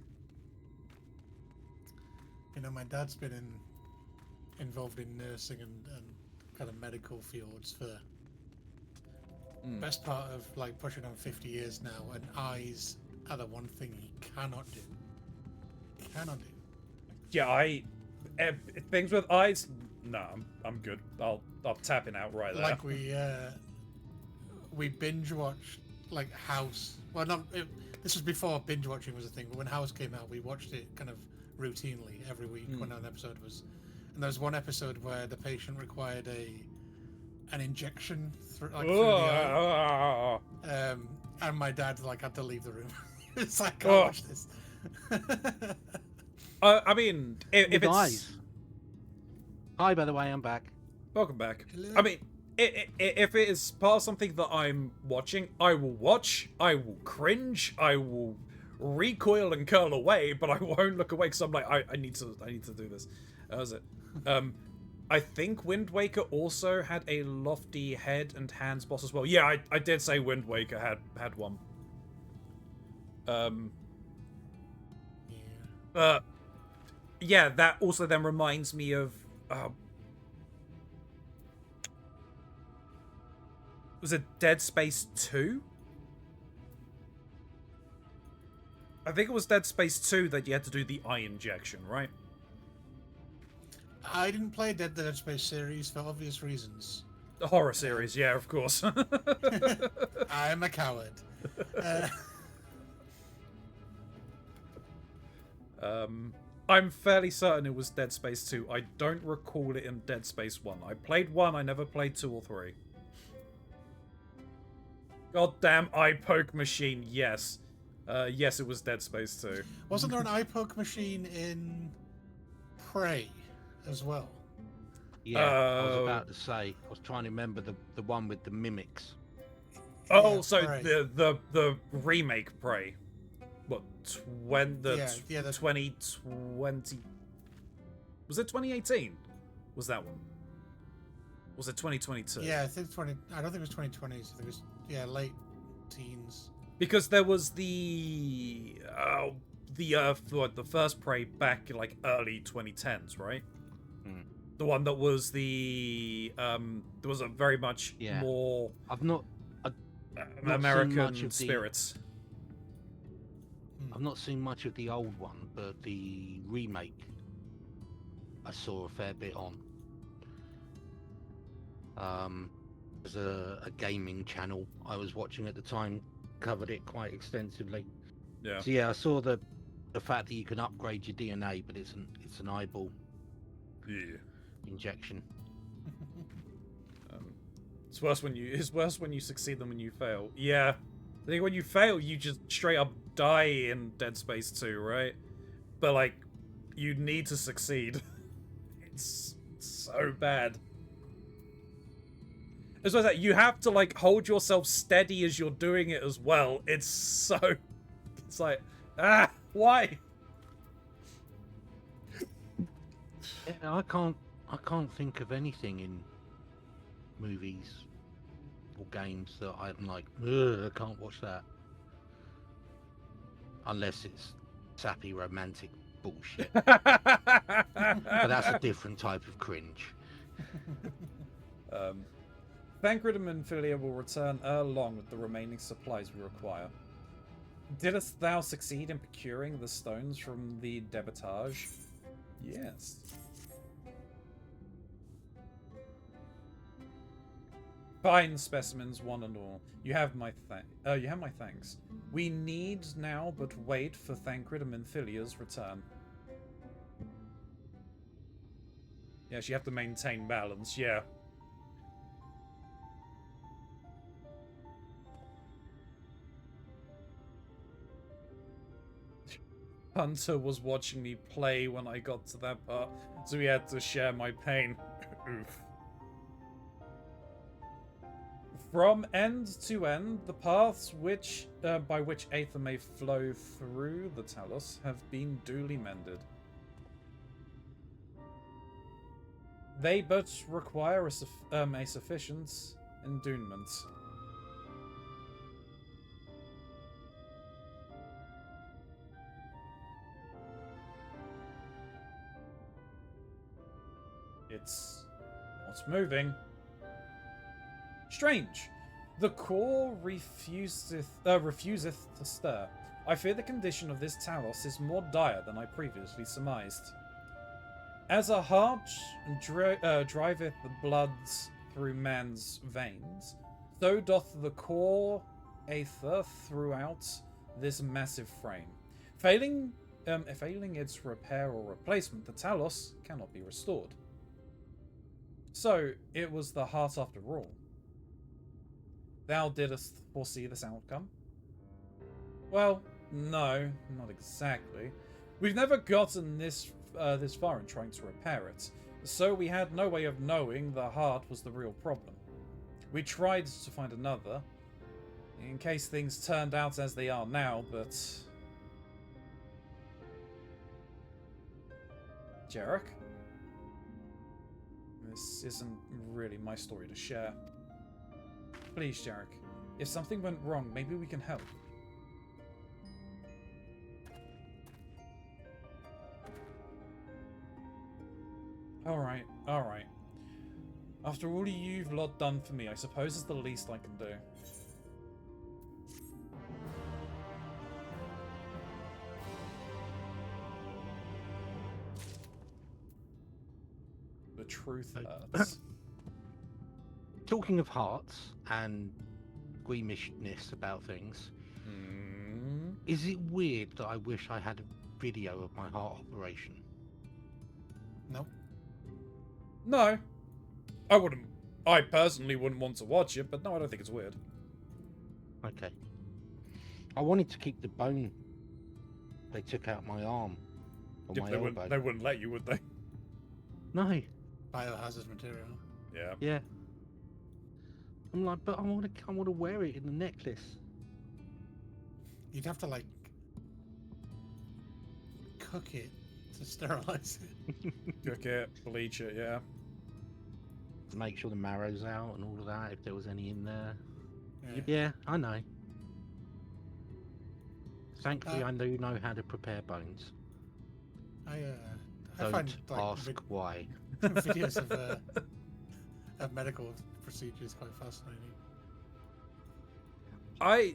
Speaker 3: You know, my dad's been involved in nursing and kind of medical fields for best part of like pushing on 50 years now, and eyes are the one thing he cannot do. Cannot do.
Speaker 1: Yeah, things with eyes. No, I'm good. I'll tap it out right there.
Speaker 3: Like we binge watched like House. Well, this was before binge watching was a thing, but when House came out, we watched it kind of routinely every week when an episode was. And there was one episode where the patient required an injection through the eye. And my dad like had to leave the room. It's like, can't watch this.
Speaker 1: I mean, if
Speaker 18: With
Speaker 1: it's
Speaker 18: eyes. Hi, by the way, I'm back.
Speaker 1: welcome back. I mean, if it is part of something that I'm watching, I will watch. I will cringe. I will recoil and curl away, but I won't look away because I'm like, I need to do this. That was it. I think Wind Waker also had a lofty head and hands boss as well. Yeah, I did say Wind Waker had one. Yeah, that also then reminds me of was it Dead Space 2? I think it was Dead Space 2 that you had to do the eye injection, right?
Speaker 3: I didn't play Dead Space series for obvious reasons.
Speaker 1: The horror series, yeah, of course.
Speaker 3: I'm a coward.
Speaker 1: I'm fairly certain it was Dead Space 2. I don't recall it in Dead Space 1. I played 1, I never played 2 or 3. Goddamn eye poke machine, yes. Yes, it was Dead Space 2.
Speaker 3: Wasn't there an eye poke machine in Prey as well?
Speaker 18: Yeah, I was about to say. I was trying to remember the one with the mimics.
Speaker 1: Oh,
Speaker 3: Yeah,
Speaker 1: so
Speaker 3: Prey.
Speaker 1: the remake Prey. What, the 2020... Was it 2018? Was that one? Was it 2022?
Speaker 3: Yeah, I think I don't think it was 2020. I think it was late teens.
Speaker 1: Because there was the first Prey back in like early 2010s, right? The one that was there was a very much more American spirits.
Speaker 18: I've not seen much of the old one, but the remake I saw a fair bit on. There's a gaming channel I was watching at the time, covered it quite extensively.
Speaker 1: Yeah.
Speaker 18: So yeah, I saw the fact that you can upgrade your DNA, but it's an eyeball injection.
Speaker 1: It's worse when you succeed than when you fail. Yeah. I think when you fail, you just straight up die in Dead Space 2, right? But like, you need to succeed. It's so bad. As well as that, you have to like hold yourself steady as you're doing it as well. It's like, why?
Speaker 18: Yeah, I can't think of anything in movies or games that I'm like, ugh, I can't watch that. Unless it's sappy romantic bullshit. But that's a different type of cringe.
Speaker 1: Thancred and Minfilia will return along with the remaining supplies we require. Didst thou succeed in procuring the stones from the debitage? Yes. Fine specimens, one and all. You have my thanks. We need now but wait for Thancred and Minfilia's return. Yes, you have to maintain balance, yeah. Hunter was watching me play when I got to that part, so he had to share my pain. Oof. From end to end, the paths by which Aether may flow through the Talos have been duly mended. They but require a sufficient endowment. It's not moving. Strange. The core refuseth to stir. I fear the condition of this Talos is more dire than I previously surmised. As a heart driveth the blood through man's veins, so doth the core Aether throughout this massive frame. Failing its repair or replacement, the Talos cannot be restored. So, it was the heart after all. Thou didst foresee this outcome? Well, no, not exactly. We've never gotten this far in trying to repair it, so we had no way of knowing the heart was the real problem. We tried to find another, in case things turned out as they are now, but... Jarek? This isn't really my story to share. Please, Jarek, if something went wrong, maybe we can help. Alright, alright. After all you've lot done for me, I suppose it's the least I can do. The truth hurts.
Speaker 18: Talking of hearts and squeamishness about things, is it weird that I wish I had a video of my heart operation?
Speaker 3: No.
Speaker 1: No. I personally wouldn't want to watch it, but no, I don't think it's weird.
Speaker 18: Okay. I wanted to keep the bone they took out my arm. Or
Speaker 1: Yeah,
Speaker 18: my
Speaker 1: they
Speaker 18: elbow.
Speaker 1: wouldn't let you, would they?
Speaker 18: No.
Speaker 3: Biohazard material.
Speaker 1: Yeah.
Speaker 18: Yeah. I'm like, but I want to wear it in the necklace.
Speaker 3: You'd have to like cook it to sterilize it.
Speaker 1: Cook it, bleach it, yeah.
Speaker 18: Make sure the marrow's out and all of that, if there was any in there.
Speaker 3: Yeah.
Speaker 18: Yeah, I know. Thankfully, I do know how to prepare bones.
Speaker 3: I
Speaker 18: Don't
Speaker 3: find like
Speaker 18: ask why.
Speaker 3: videos of medical procedures quite fascinating.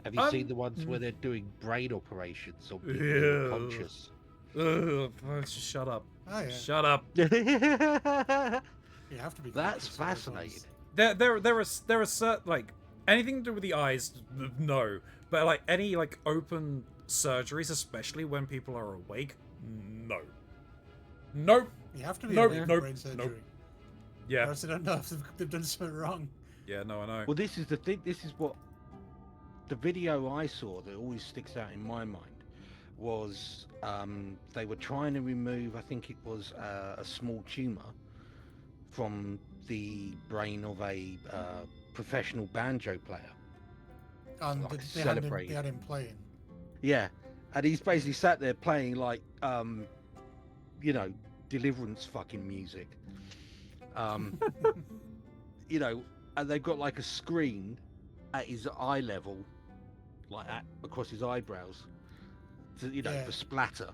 Speaker 18: Have you seen the ones where they're doing brain operations on people who are conscious?
Speaker 1: Just shut up.
Speaker 3: Oh, yeah.
Speaker 1: Shut up.
Speaker 3: You have to be.
Speaker 18: That's
Speaker 3: conscious of those
Speaker 18: fascinating.
Speaker 3: ones.
Speaker 1: There are certain, like, anything to do with the eyes, no. But like any like open surgeries, especially when people are awake, no. Nope.
Speaker 3: You have to be
Speaker 1: nope,
Speaker 3: awake
Speaker 1: nope,
Speaker 3: for brain surgery.
Speaker 1: nope. Yeah.
Speaker 3: Or else they don't know if they've done something wrong.
Speaker 1: Yeah, no, I know.
Speaker 18: Well, this is the thing. This is what the video I saw that always sticks out in my mind was they were trying to remove, I think it was a small tumor from the brain of a professional banjo player.
Speaker 3: And
Speaker 18: Like
Speaker 3: they had him playing.
Speaker 18: Yeah, and he's basically sat there playing like, you know, Deliverance fucking music. You know, and they've got like a screen at his eye level, like across his eyebrows, to, you know, for splatter.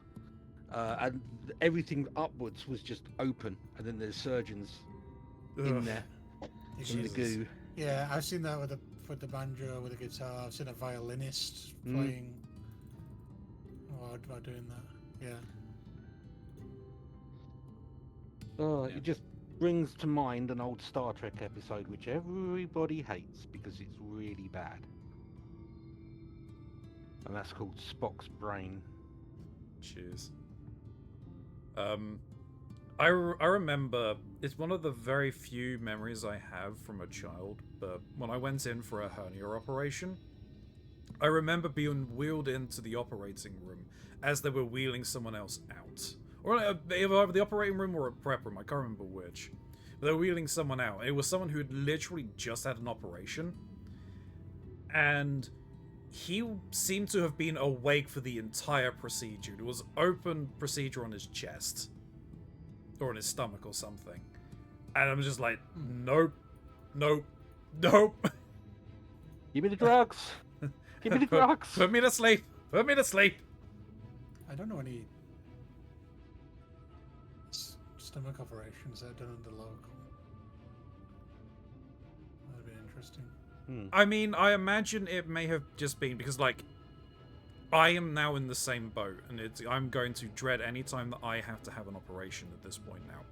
Speaker 18: And everything upwards was just open, and then there's surgeons in there in the goo.
Speaker 3: Yeah, I've seen that with the banjo, with the guitar. I've seen a violinist playing while doing that. Yeah.
Speaker 18: Oh, it just brings to mind an old Star Trek episode which everybody hates because it's really bad. And that's called Spock's Brain.
Speaker 1: Cheers. I remember, it's one of the very few memories I have from a child, but when I went in for a hernia operation, I remember being wheeled into the operating room as they were wheeling someone else out. Or either the operating room or a prep room, I can't remember which. But they were wheeling someone out. It was someone who had literally just had an operation. And he seemed to have been awake for the entire procedure. It was open procedure on his chest. Or on his stomach or something. And I'm just like, nope. Nope. Nope.
Speaker 18: Give me the drugs. Give me the drugs.
Speaker 1: Put me to sleep. Put me to sleep.
Speaker 3: I don't know any stomach operations that are done under local. That'd be interesting.
Speaker 1: I mean, I imagine it may have just been because, like, I am now in the same boat, and I'm going to dread any time that I have to have an operation at this point now.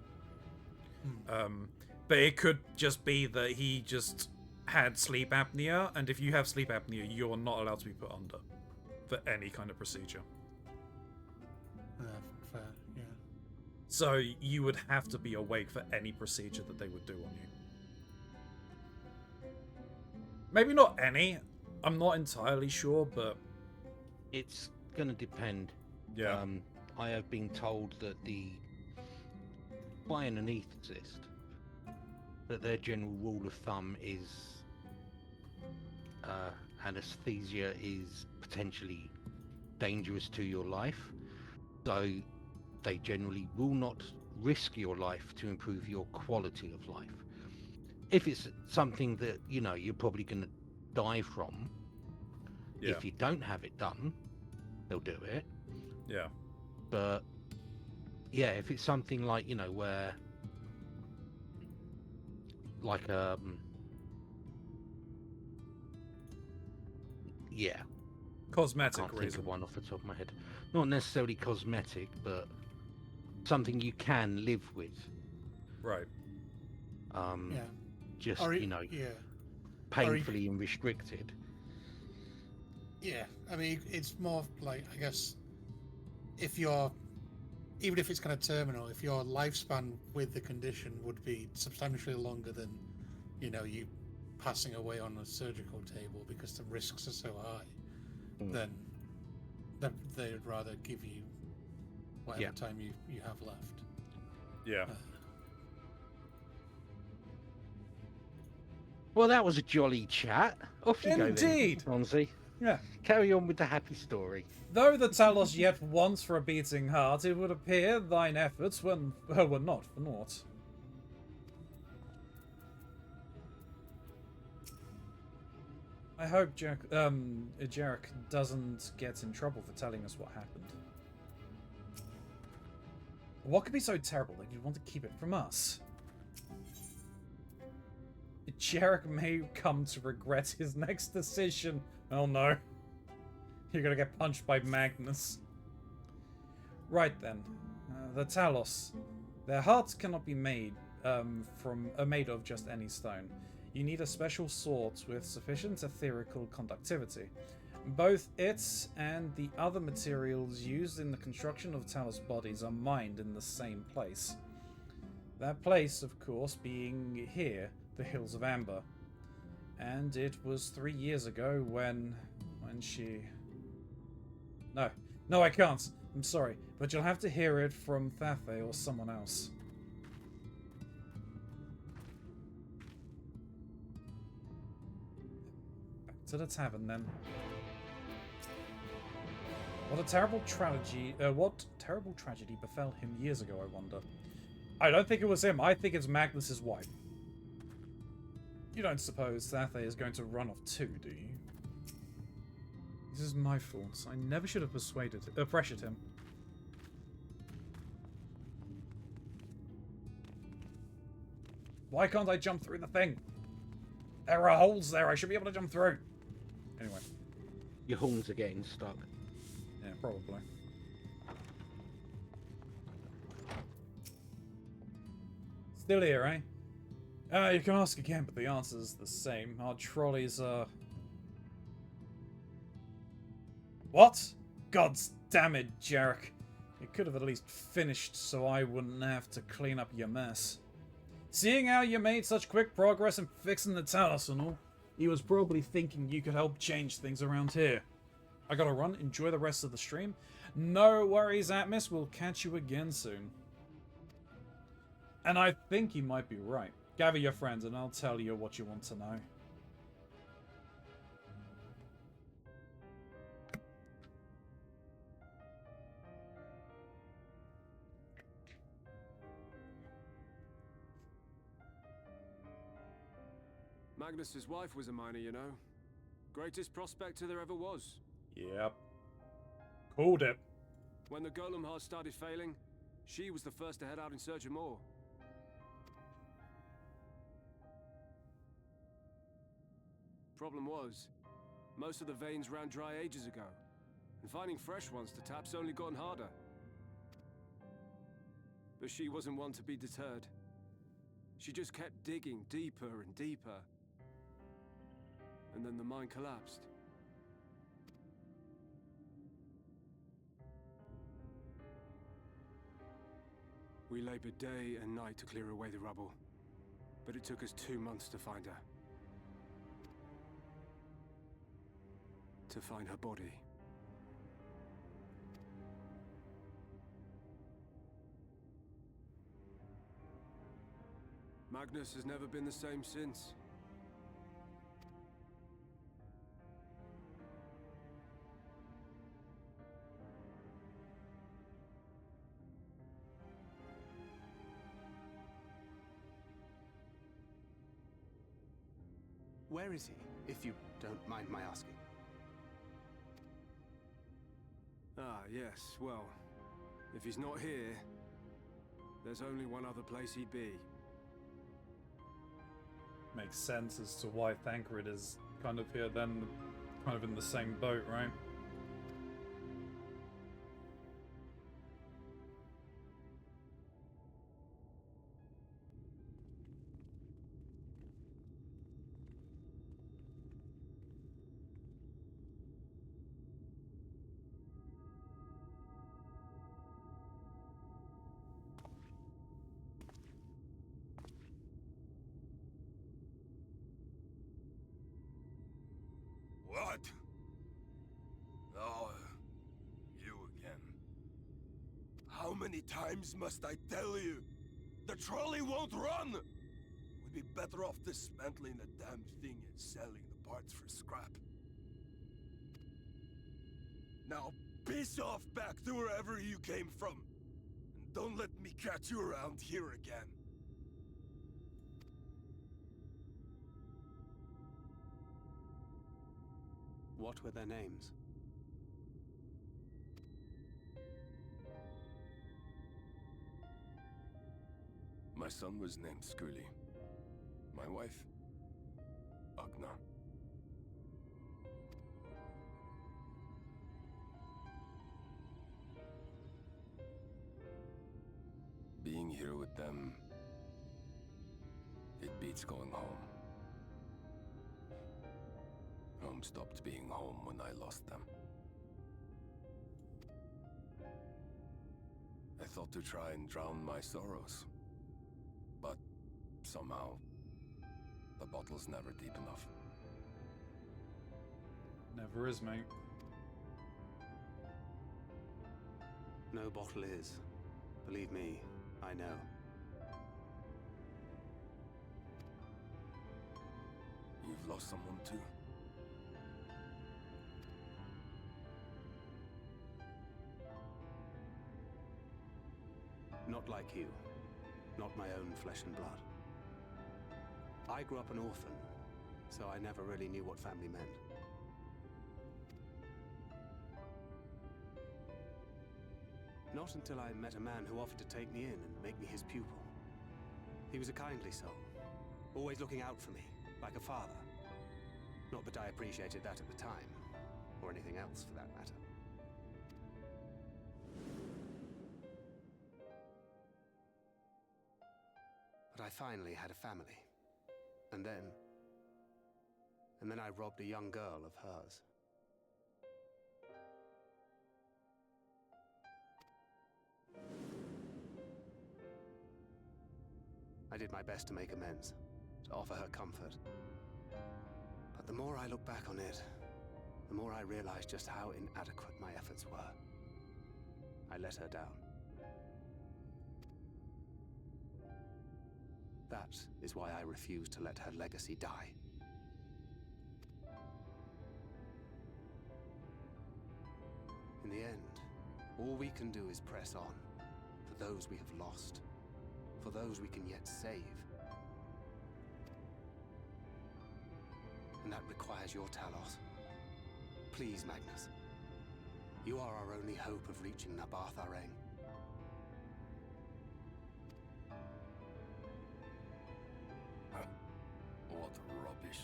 Speaker 1: But it could just be that he just had sleep apnea, and if you have sleep apnea, you're not allowed to be put under for any kind of procedure.
Speaker 3: Fair, yeah.
Speaker 1: So you would have to be awake for any procedure that they would do on you. Maybe not any. I'm not entirely sure, but
Speaker 18: it's gonna depend.
Speaker 1: Yeah.
Speaker 18: I have been told that by an anaesthetist, that their general rule of thumb is anesthesia is potentially dangerous to your life, so they generally will not risk your life to improve your quality of life. If it's something that you're probably going to die from, if you don't have it done, they'll do it.
Speaker 1: Yeah.
Speaker 18: But yeah, if it's something like where like
Speaker 1: cosmetic
Speaker 18: I can't
Speaker 1: reason.
Speaker 18: think of one off the top of my head. Not necessarily cosmetic, but something you can live with.
Speaker 1: Right.
Speaker 18: Just
Speaker 3: Or
Speaker 18: painfully and restricted.
Speaker 3: Yeah, I mean, it's more like, I guess, even if it's kind of terminal, if your lifespan with the condition would be substantially longer than, you passing away on a surgical table because the risks are so high, then they'd rather give you whatever time you have left.
Speaker 1: Yeah.
Speaker 18: Well, that was a jolly chat. Off you
Speaker 1: Indeed.
Speaker 18: go then, Keronzi.
Speaker 1: Yeah.
Speaker 18: Carry on with the happy story.
Speaker 1: Though the Talos yet once for a beating heart, it would appear thine efforts were not for naught. I hope Jarek doesn't get in trouble for telling us what happened. What could be so terrible that you'd want to keep it from us? Jarek may come to regret his next decision. Oh no. You're gonna get punched by Magnus. Right then. The Talos. Their hearts cannot be made made of just any stone. You need a special sort with sufficient etherical conductivity. Both it and the other materials used in the construction of Talos bodies are mined in the same place. That place, of course, being here, the Hills of Amber. And it was 3 years ago when she... No, I can't. I'm sorry, but you'll have to hear it from Thathay or someone else. Back to the tavern, then. What terrible tragedy befell him years ago, I wonder. I don't think it was him. I think it's Magnus's wife. You don't suppose Thathay is going to run off too, do you? This is my fault. I never should have pressured him. Why can't I jump through the thing? There are holes there. I should be able to jump through. Anyway.
Speaker 18: Your horns are getting stuck.
Speaker 1: Yeah, probably. Still here, eh? You can ask again, but the answer's the same. Our trolleys are... What? God's damn it, Jarek. You could have at least finished so I wouldn't have to clean up your mess. Seeing how you made such quick progress in fixing the Talos and all, he was probably thinking you could help change things around here. I gotta run. Enjoy the rest of the stream. No worries, Atmos. We'll catch you again soon. And I think he might be right. Gather your friends and I'll tell you what you want to know.
Speaker 8: Magnus's wife was a miner, you know. Greatest prospector there ever was.
Speaker 1: Yep. Called it.
Speaker 8: When the golem heart started failing, she was the first to head out in search of more. Problem was, most of the veins ran dry ages ago, and finding fresh ones to tap's only gotten harder. But she wasn't one to be deterred. She just kept digging deeper and deeper. And then the mine collapsed. We labored day and night to clear away the rubble, but it took us 2 months to find her. To find her body. Magnus has never been the same since.
Speaker 17: Where is he, if you don't mind my asking?
Speaker 8: Ah, yes, well, if he's not here, there's only one other place he'd be.
Speaker 1: Makes sense as to why Thancred is kind of here then, kind of in the same boat, right?
Speaker 10: What? Oh, you again. How many times must I tell you? The trolley won't run! We'd be better off dismantling the damn thing and selling the parts for scrap. Now piss off back to wherever you came from. And don't let me catch you around here again.
Speaker 17: What were their names?
Speaker 10: My son was named Skuli. My wife, Agna. Being here with them, it beats going home. Home stopped being home when I lost them. I thought to try and drown my sorrows. But somehow, the bottle's never deep enough.
Speaker 1: Never is, mate.
Speaker 17: No bottle is. Believe me, I know.
Speaker 10: You've lost someone too?
Speaker 17: Not like you. Not my own flesh and blood. I grew up an orphan, so I never really knew what family meant. Not until I met a man who offered to take me in and make me his pupil. He was a kindly soul, always looking out for me, like a father. Not that I appreciated that at the time, or anything else for that matter. But I finally had a family. And then I robbed a young girl of hers. I did my best to make amends, to offer her comfort. But the more I look back on it, the more I realize just how inadequate my efforts were. I let her down. That is why I refuse to let her legacy die. In the end, all we can do is press on, for those we have lost, for those we can yet save. And that requires your Talos. Please, Magnus. You are our only hope of reaching Nabarth Areng.
Speaker 10: What rubbish.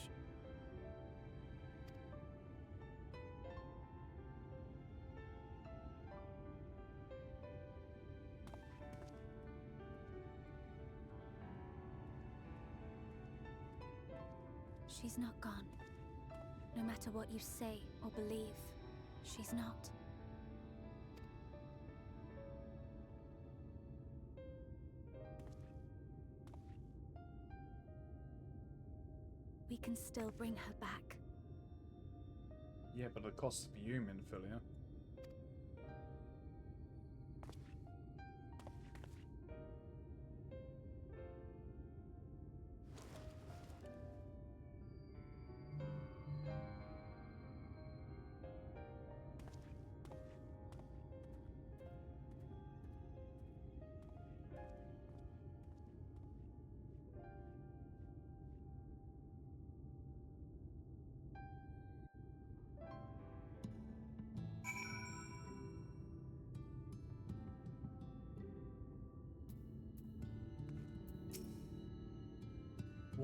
Speaker 16: She's not gone. No matter what you say or believe, she's not. We can still bring her back.
Speaker 1: Yeah, but it costs you, Minfilia.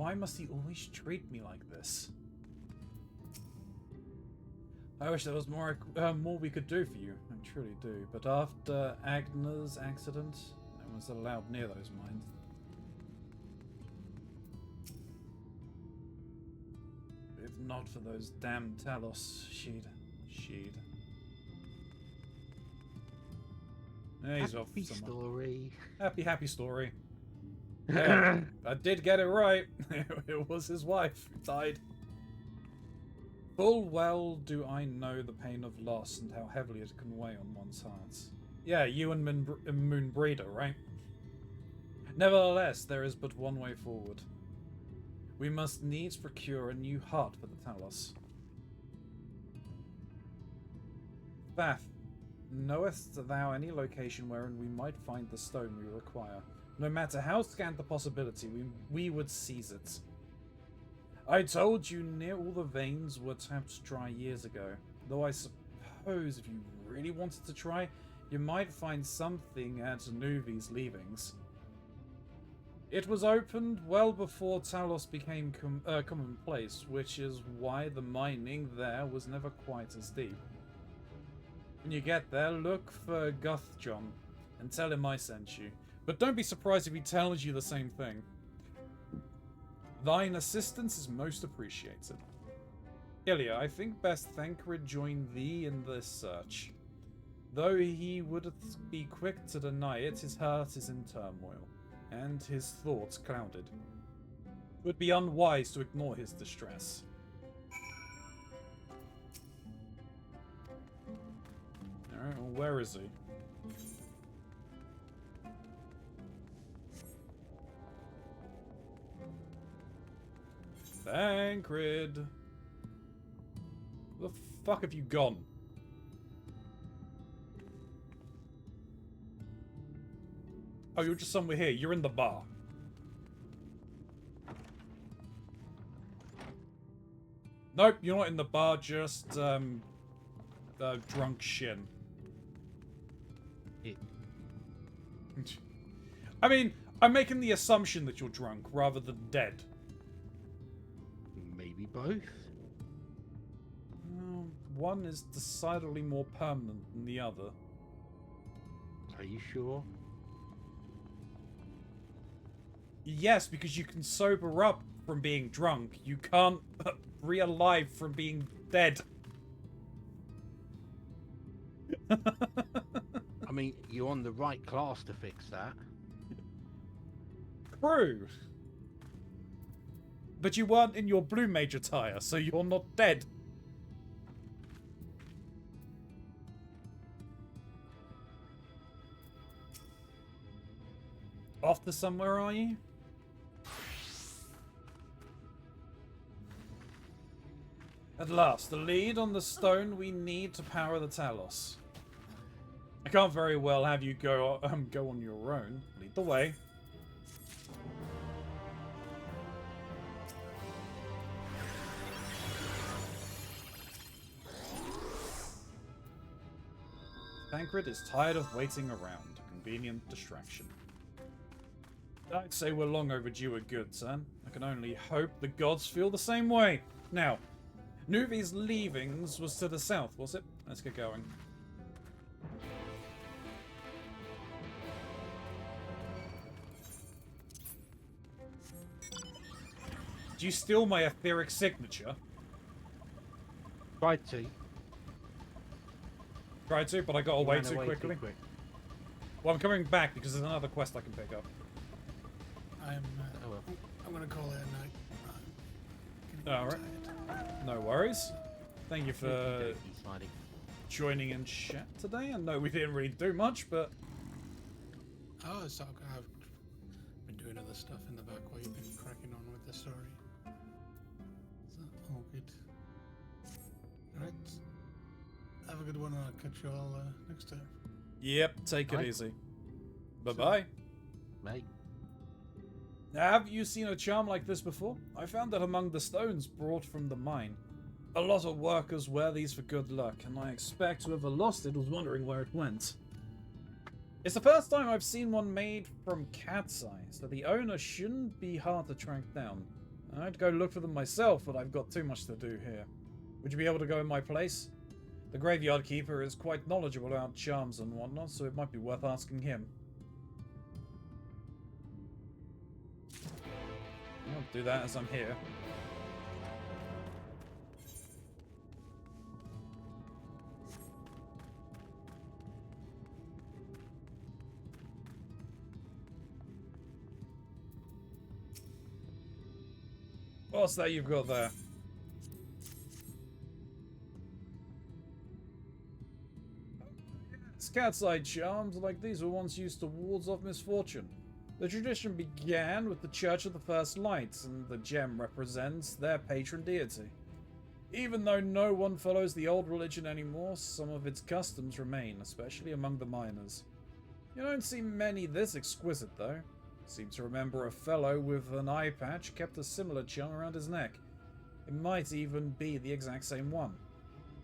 Speaker 1: Why must he always treat me like this? I wish there was more we could do for you. I truly do. But after Agner's accident, no one's allowed near those mines. If not for those damn Talos, she'd. He's off
Speaker 18: Happy
Speaker 1: somewhere.
Speaker 18: story.
Speaker 1: Happy story. Yeah, I did get it right. It was his wife who died. Full well do I know the pain of loss and how heavily it can weigh on one's heart. Yeah, you and Moonbreeder, right? Nevertheless, there is but one way forward. We must needs procure a new heart for the Talos. Bath, knowest thou any location wherein we might find the stone we require? No matter how scant the possibility, we would seize it. I told you near all the veins were tapped dry years ago. Though I suppose if you really wanted to try, you might find something at Nuvi's leavings. It was opened well before Talos became commonplace, which is why the mining there was never quite as deep. When you get there, look for Guthjon and tell him I sent you. But don't be surprised if he tells you the same thing. Thine assistance is most appreciated. Ilya, I think best Thancred join thee in this search. Though he would be quick to deny it, his heart is in turmoil, and his thoughts clouded. It would be unwise to ignore his distress. Alright, well, where is he? Thancred! Where the fuck have you gone? Oh, you're just somewhere here. You're in the bar. Nope, you're not in the bar, just, drunk shin. I mean, I'm making the assumption that you're drunk rather than dead.
Speaker 18: Maybe both.
Speaker 1: One is decidedly more permanent than the other.
Speaker 18: Are you sure?
Speaker 1: Yes, because you can sober up from being drunk. You can't re-alive from being dead.
Speaker 18: I mean, you're on the right class to fix that.
Speaker 1: True. But you weren't in your Blue Mage attire, so you're not dead. Off to somewhere, are you? At last, the lead on the stone we need to power the Talos. I can't very well have you go on your own. Lead the way. Thancred is tired of waiting around. A convenient distraction. I'd say we're long overdue a good turn. I can only hope the gods feel the same way. Now, Nuvi's leavings was to the south, was it? Let's get going. Did you steal my etheric signature?
Speaker 18: Tried to.
Speaker 1: Tried to, but I got away too quickly. Well, I'm coming back because there's another quest I can pick up.
Speaker 3: I'm gonna call it a night.
Speaker 1: Alright. No worries. Thank you for joining in chat today. I know we didn't really do much, but...
Speaker 3: Oh, it's okay. I've been doing other stuff in the back while you've been cracking on with the story. So, all good. Alright. Have a good one, and I'll catch you all next time.
Speaker 1: Yep, take it easy. Bye-bye.
Speaker 18: Mate.
Speaker 1: Have you seen a charm like this before? I found it among the stones brought from the mine. A lot of workers wear these for good luck, and I expect whoever lost it was wondering where it went. It's the first time I've seen one made from cat's eye, so the owner shouldn't be hard to track down. I'd go look for them myself, but I've got too much to do here. Would you be able to go in my place? The graveyard keeper is quite knowledgeable about charms and whatnot, so it might be worth asking him. I'll do that as I'm here. What's that you've got there? Cat's eye charms like these were once used to wards off misfortune. The tradition began with the Church of the First Lights, and the gem represents their patron deity. Even though no one follows the old religion anymore, some of its customs remain, especially among the miners. You don't see many this exquisite, though. Seem to remember a fellow with an eye patch kept a similar charm around his neck. It might even be the exact same one.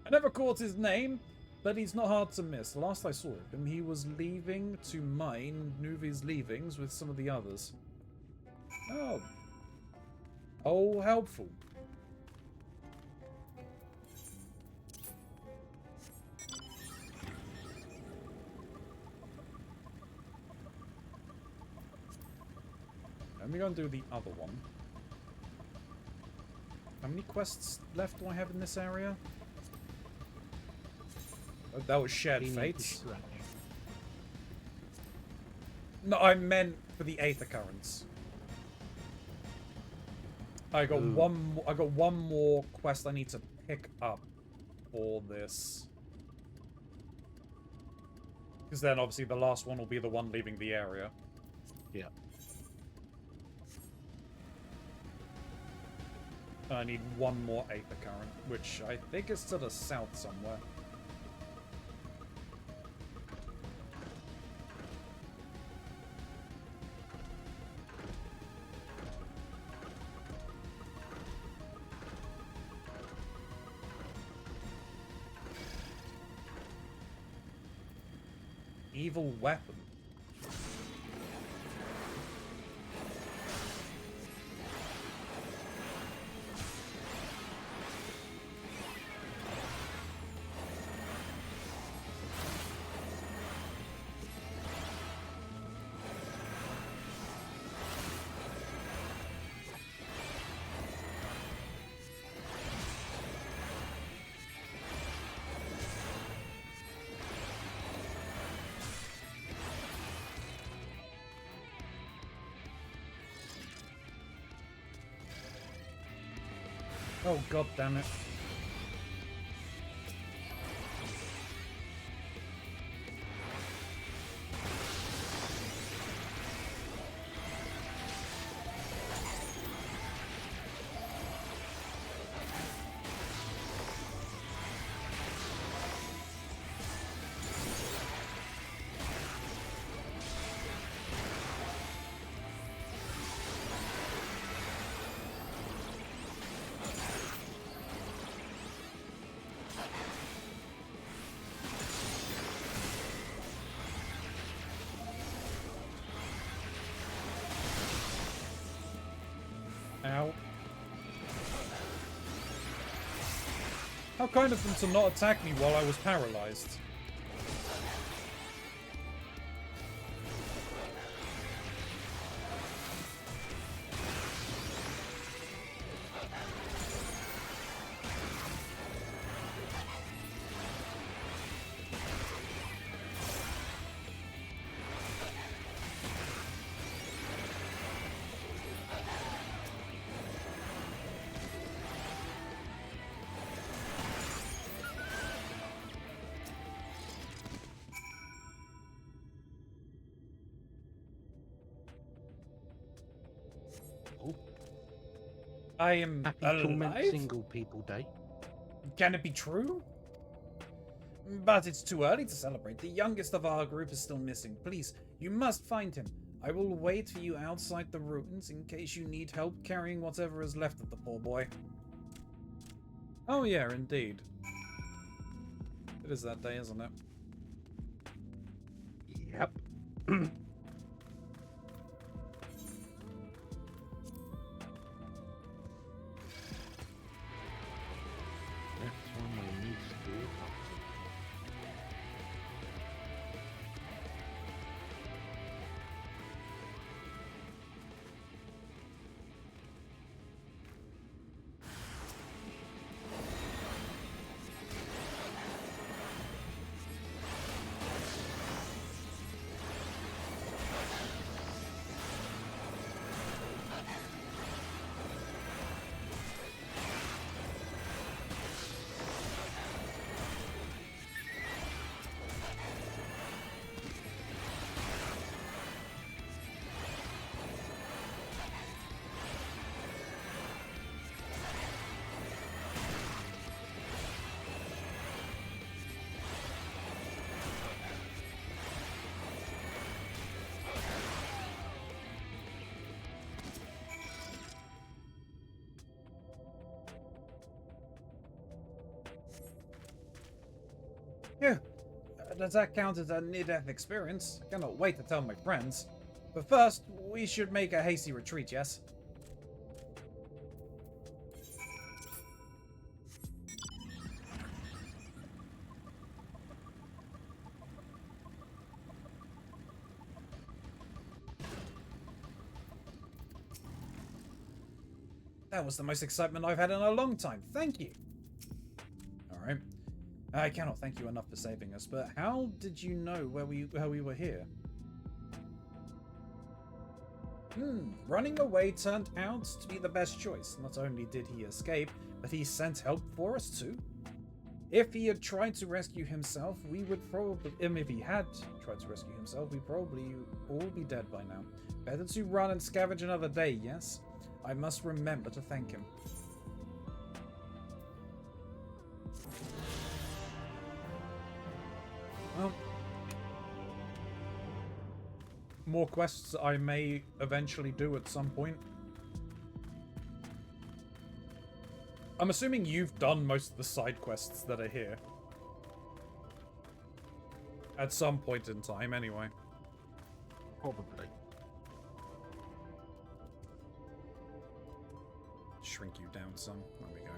Speaker 1: I never caught his name, but he's not hard to miss. The last I saw of him, he was leaving to mine Nuvi's leavings with some of the others. Oh. Oh, helpful. Let me go and do the other one. How many quests left do I have in this area? Oh, that was Shared Fates. No, I meant for the 8th occurrence. I got one more quest I need to pick up for this. Because then obviously the last one will be the one leaving the area.
Speaker 18: Yeah.
Speaker 1: I need one more 8th occurrence, which I think is to the south somewhere. Evil weapon. Oh, god damn it. Ow. How kind of them to not attack me while I was paralyzed. I am
Speaker 18: Happy Torment
Speaker 1: alive?
Speaker 18: Single People Day.
Speaker 1: Can it be true? But it's too early to celebrate. The youngest of our group is still missing. Please, you must find him. I will wait for you outside the ruins in case you need help carrying whatever is left of the poor boy. Oh yeah, indeed. It is that day, isn't it?
Speaker 18: Yep.
Speaker 1: Phew. Does that count as a near-death experience? I cannot wait to tell my friends. But first, we should make a hasty retreat, yes? That was the most excitement I've had in a long time. Thank you. Alright. I cannot thank you enough for saving us, but how did you know where we were here? Running away turned out to be the best choice. Not only did he escape, but he sent help for us too. If he had tried to rescue himself, we would probably... if he had tried to rescue himself, we'd probably all be dead by now. Better to run and scavenge another day, yes? I must remember to thank him. Well, more quests I may eventually do at some point. I'm assuming you've done most of the side quests that are here. At some point in time, anyway.
Speaker 18: Probably.
Speaker 1: Shrink you down some. There we go.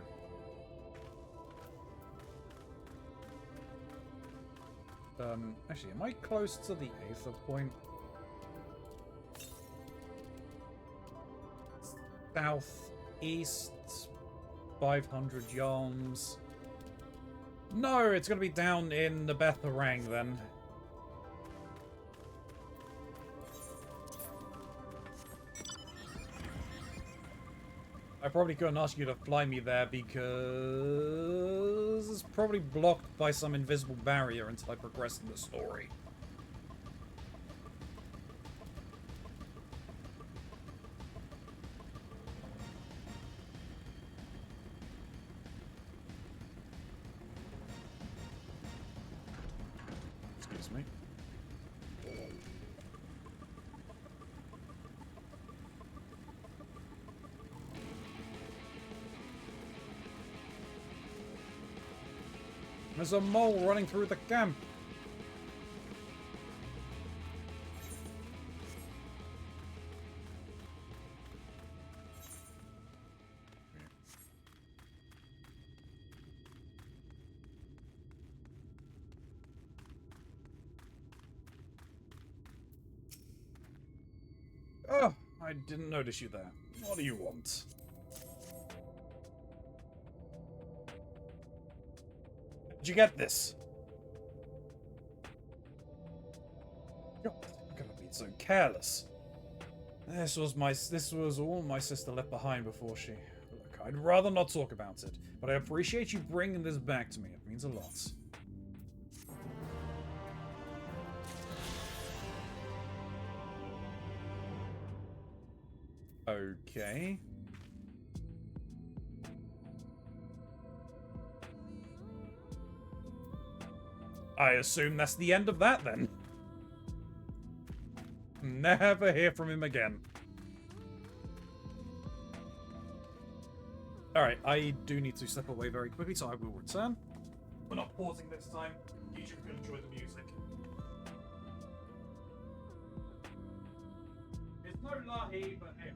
Speaker 1: Actually, am I close to the Aether point? Southeast, 500 yalms. No, it's gonna be down in the Betharang then. I probably couldn't ask you to fly me there because it's probably blocked by some invisible barrier until I progress in the story. Excuse me. There's a mole running through the camp. Oh, I didn't notice you there. What do you want? Did you get this? God, how could I be so careless? This was all my sister left behind before she... Look, I'd rather not talk about it, but I appreciate you bringing this back to me. It means a lot. Okay. I assume that's the end of that, then. Never hear from him again. Alright, I do need to step away very quickly, so I will return. We're not pausing this time. You should enjoy the music. It's no lahi, but hey.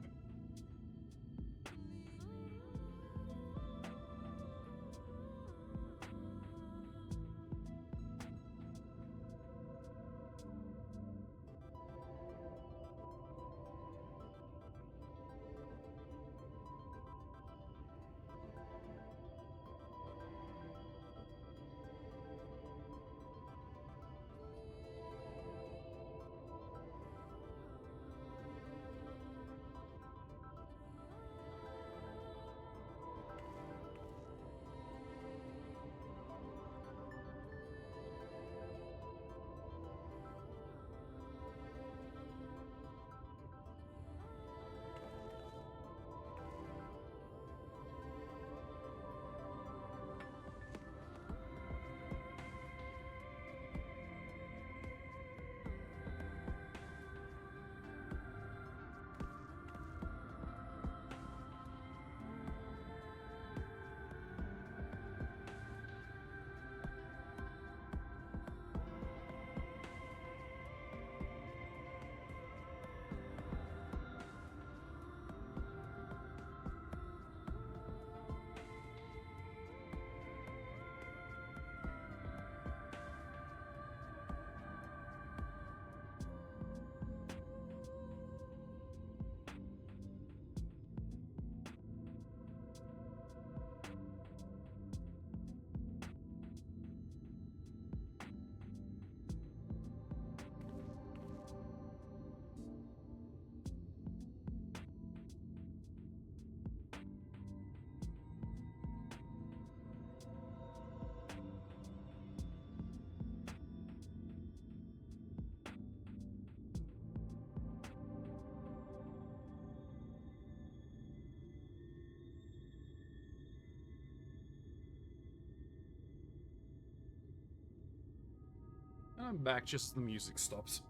Speaker 1: I'm back just as the music stops.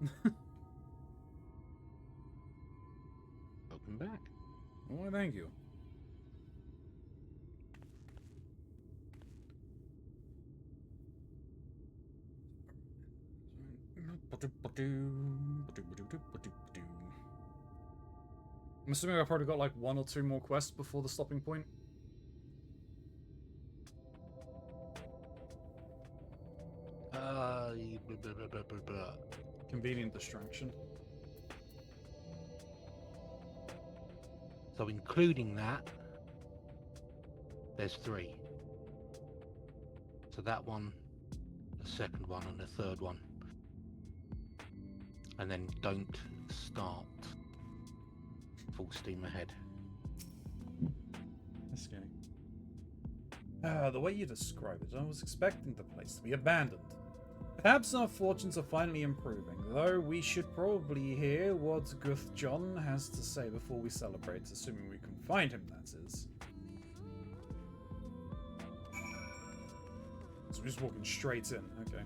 Speaker 18: Welcome back.
Speaker 1: Why, thank you. I'm assuming I've probably got like 1 or 2 more quests before the stopping point. Convenient distraction.
Speaker 18: So including that, there's 3. So that one, the second one, and the third one. And then don't start full steam ahead.
Speaker 1: That's scary. The way you describe it, I was expecting the place to be abandoned. Perhaps our fortunes are finally improving, though we should probably hear what Guth John has to say before we celebrate, assuming we can find him, that is. So we're just walking straight in, okay.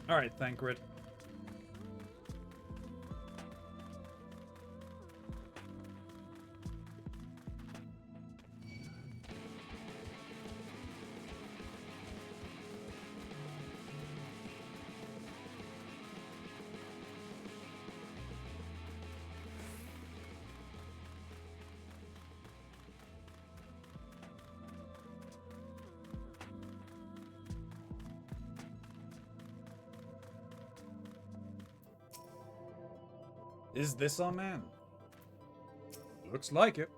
Speaker 1: Alright, Thancred. Is this our man? Looks like it.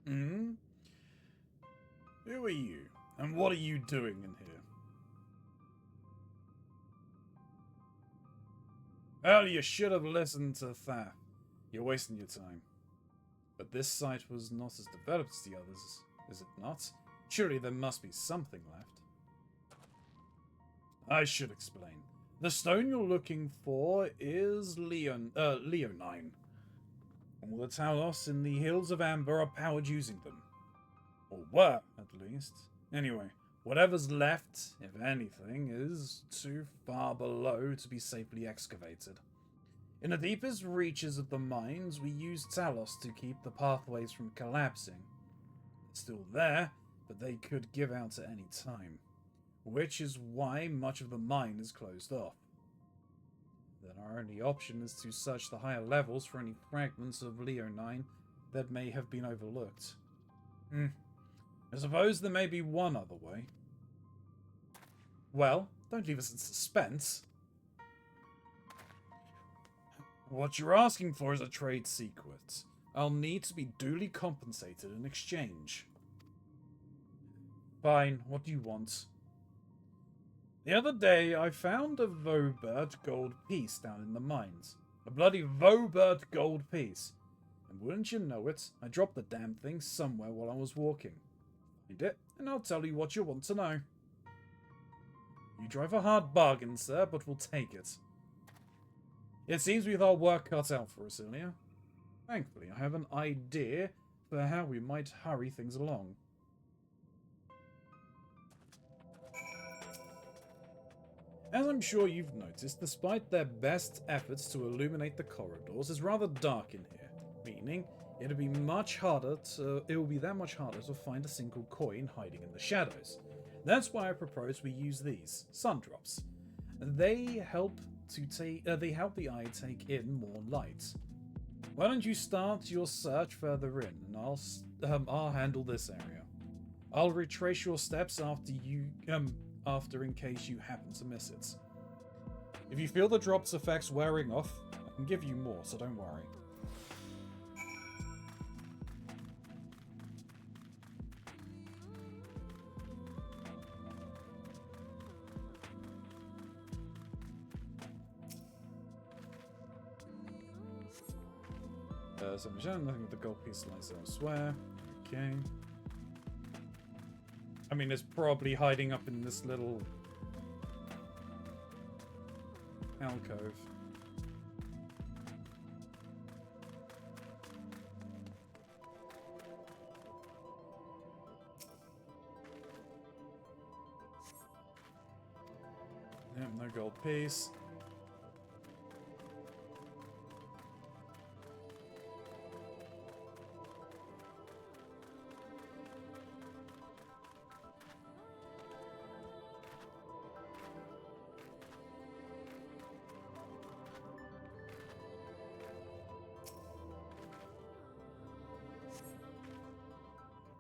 Speaker 1: Hmm? Who are you? And what are you doing in here? Well, you should have listened to Thaf. You're wasting your time. But this site was not as developed as the others, is it not? Surely there must be something left. I should explain. The stone you're looking for is Leonine. All the Talos in the Hills of Amber are powered using them. Or were, at least. Anyway, whatever's left, if anything, is too far below to be safely excavated. In the deepest reaches of the mines, we use Talos to keep the pathways from collapsing. They're still there, but they could give out at any time. Which is why much of the mine is closed off. Then our only option is to search the higher levels for any fragments of Leonine that may have been overlooked. I suppose there may be one other way. Well, don't leave us in suspense. What you're asking for is a trade secret. I'll need to be duly compensated in exchange. Fine, what do you want? The other day, I found a Vobert gold piece down in the mines. A bloody Vobert gold piece. And wouldn't you know it, I dropped the damn thing somewhere while I was walking. Find it, and I'll tell you what you want to know. You drive a hard bargain, sir, but we'll take it. It seems we've our work cut out for us, Ilya. Thankfully, I have an idea for how we might hurry things along. As I'm sure you've noticed, despite their best efforts to illuminate the corridors, it's rather dark in here, meaning it will be that much harder to find a single coin hiding in the shadows. That's why I propose we use these sun drops. They help the eye take in more light. Why don't you start your search further in, and I'll handle this area. I'll retrace your steps after in case you happen to miss it. If you feel the drop's effects wearing off, I can give you more, so don't worry. So nothing with the gold piece lies elsewhere. Okay. I mean, it's probably hiding up in this little alcove. Yep, no gold piece.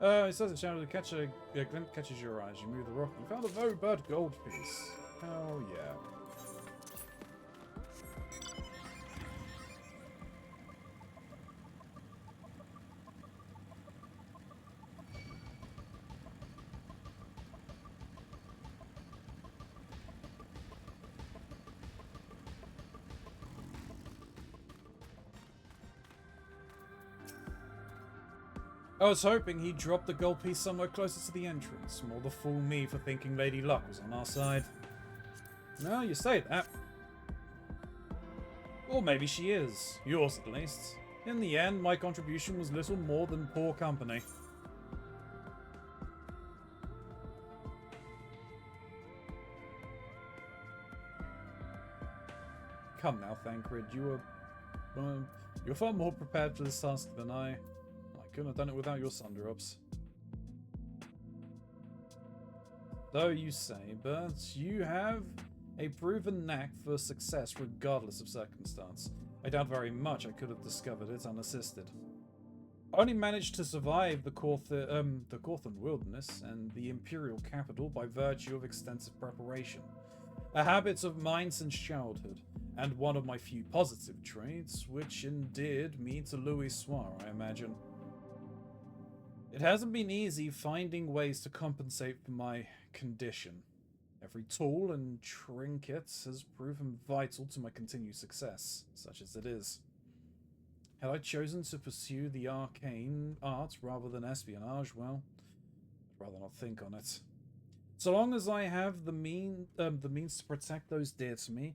Speaker 1: It says it shouted to catch a glint catches your eyes. You move the rock. You found a very bad gold piece. Hell yeah. I was hoping he'd drop the gold piece somewhere closer to the entrance. More the fool me for thinking Lady Luck was on our side. No, you say that. Or maybe she is. Yours, at least. In the end, my contribution was little more than poor company. Come now, Thancred. You're far more prepared for this task than I. I couldn't have done it without your Sundrops. Though you say, but you have a proven knack for success regardless of circumstance. I doubt very much I could have discovered it unassisted. I only managed to survive the Corthan wilderness and the Imperial capital by virtue of extensive preparation. A habit of mine since childhood, and one of my few positive traits, which endeared me to Louis Soir, I imagine. It hasn't been easy finding ways to compensate for my condition. Every tool and trinket has proven vital to my continued success, such as it is. Had I chosen to pursue the arcane art rather than espionage, well, I'd rather not think on it. So long as I have the means to protect those dear to me,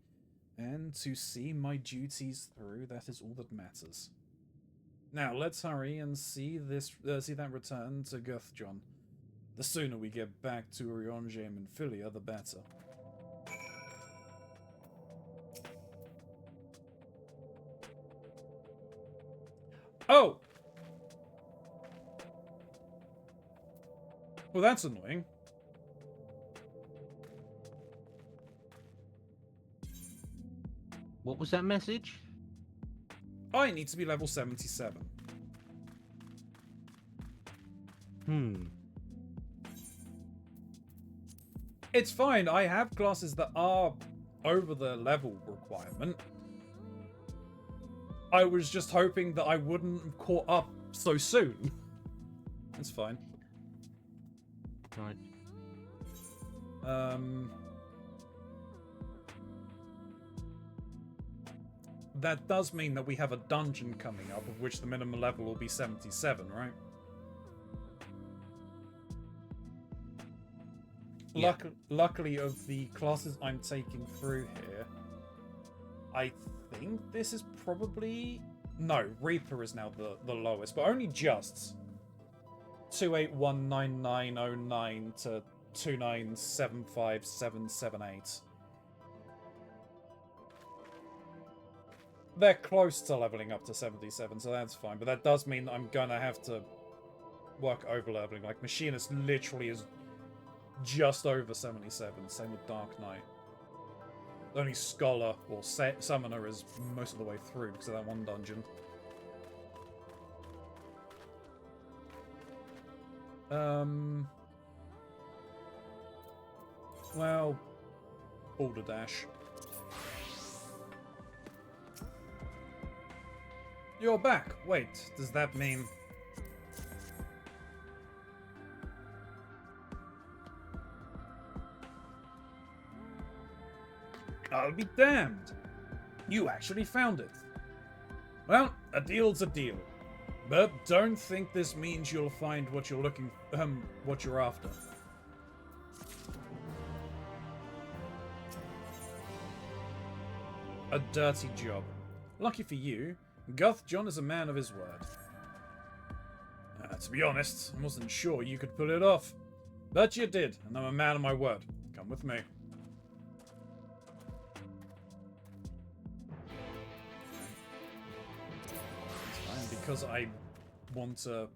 Speaker 1: and to see my duties through, that is all that matters. Now, let's hurry and see that return to Guthjon. The sooner we get back to Orionge and Filia, the better. Oh! Well, that's annoying.
Speaker 18: What was that message?
Speaker 1: I need to be level 77. It's fine, I have classes that are over the level requirement. I was just hoping that I wouldn't have caught up so soon. It's fine.
Speaker 18: Right.
Speaker 1: That does mean that we have a dungeon coming up, of which the minimum level will be 77, right?
Speaker 18: Yeah.
Speaker 1: Luckily, of the classes I'm taking through here, I think this is probably... No, Reaper is now the lowest, but only just. 28199909 to 2975778. They're close to leveling up to 77, so that's fine. But that does mean that I'm gonna have to work over leveling. Like, Machinist literally is just over 77. Same with Dark Knight. Only Scholar or Summoner is most of the way through because of that one dungeon. Well, Balderdash. You're back. Wait, does that mean... I'll be damned. You actually found it. Well, a deal's a deal. But don't think this means you'll find what you're what you're after. A dirty job. Lucky for you, Guthjon is a man of his word. To be honest, I wasn't sure you could pull it off. But you did, and I'm a man of my word. Come with me. because I want to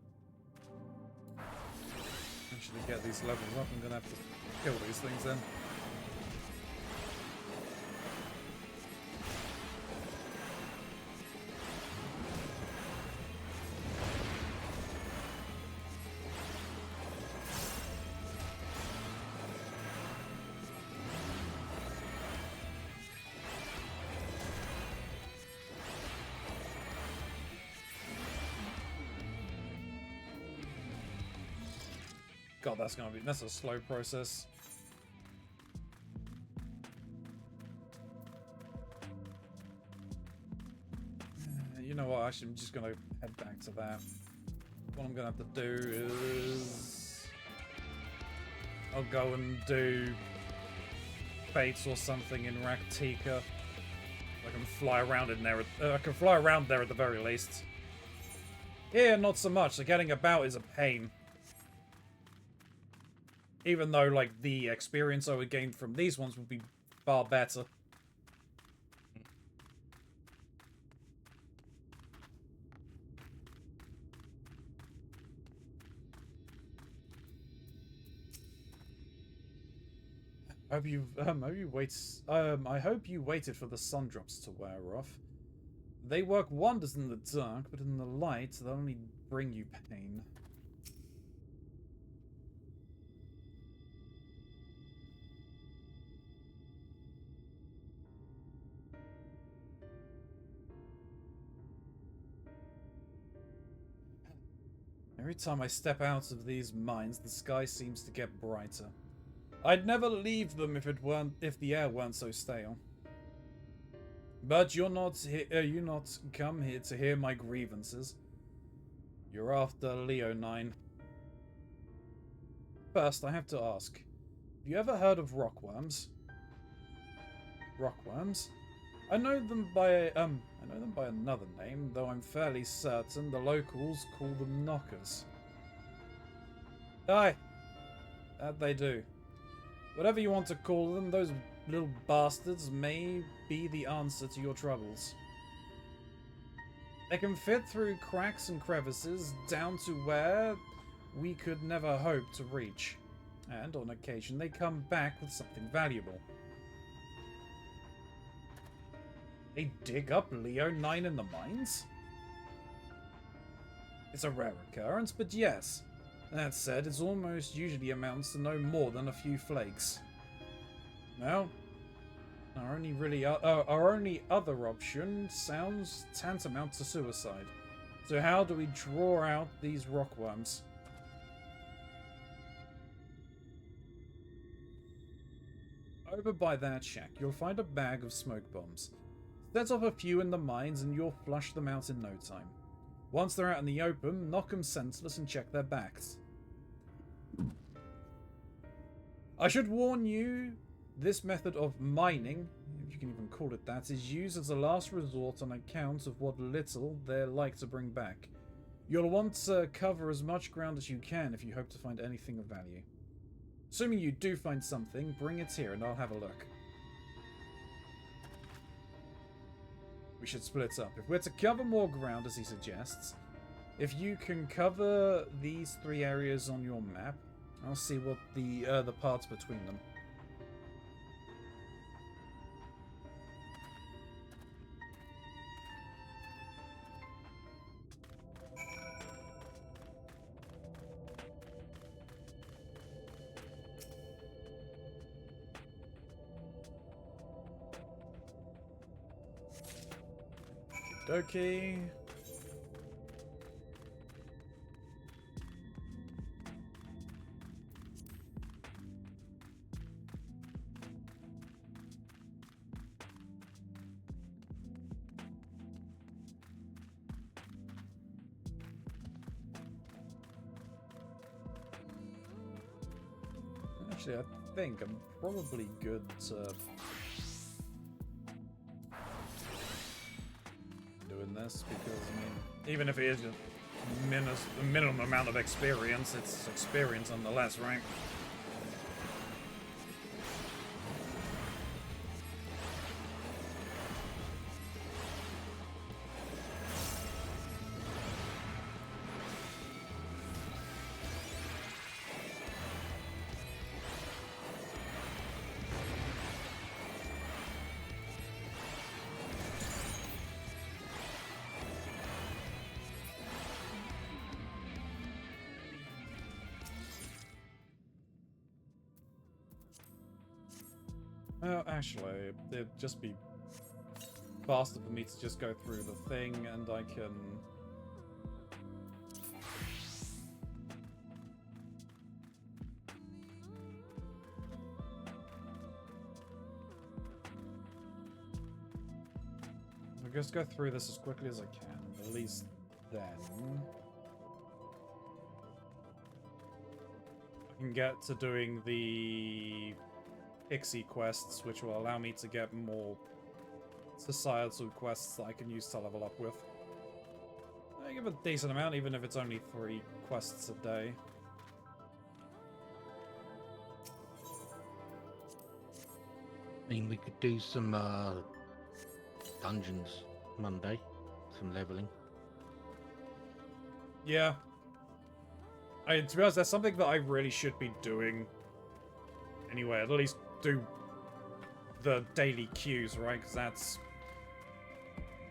Speaker 1: actually get these levels up, I'm gonna have to kill these things then. God, that's a slow process. You know what, actually I'm just gonna head back to that. What I'm gonna have to do is I'll go and do Fates or something in Raktika. I can fly around in there. I can fly around there at the very least. Here, not so much. So getting about is a pain. Even though, like, the experience I would gain from these ones would be far better. I hope you waited for the sun drops to wear off. They work wonders in the dark, but in the light, they'll only bring you pain. Every time I step out of these mines, the sky seems to get brighter. I'd never leave them if the air weren't so stale. But you're not come here to hear my grievances. You're after Leonine. First, I have to ask, have you ever heard of rockworms? Rockworms? I know them by another name, though I'm fairly certain the locals call them knockers. Aye, that they do. Whatever you want to call them, those little bastards may be the answer to your troubles. They can fit through cracks and crevices down to where we could never hope to reach. And on occasion they come back with something valuable. They dig up Leonine in the mines? It's a rare occurrence, but yes. That said, it almost usually amounts to no more than a few flakes. Well, our only other option sounds tantamount to suicide. So how do we draw out these rockworms? Over by that shack, you'll find a bag of smoke bombs. Set off a few in the mines and you'll flush them out in no time. Once they're out in the open, knock them senseless and check their backs. I should warn you, this method of mining, if you can even call it that, is used as a last resort on account of what little they're like to bring back. You'll want to cover as much ground as you can if you hope to find anything of value. Assuming you do find something, bring it here and I'll have a look. We should split up. If we're to cover more ground, as he suggests, if you can cover these 3 areas on your map, I'll see what the parts between them. Okay. Actually, I think I'm probably good to doing this because, I mean, even if it is a minimum amount of experience, it's experience nonetheless, right? Well, actually, it'd just be faster for me to just go through the thing, and I can... I'll just go through this as quickly as I can, at least then I can get to doing the Pixie quests, which will allow me to get more societal quests that I can use to level up with. I give a decent amount, even if it's only 3 quests a day.
Speaker 18: I mean, we could do some dungeons Monday, some leveling.
Speaker 1: Yeah. To be honest, that's something that I really should be doing anyway. At least do the daily queues, right? Because that's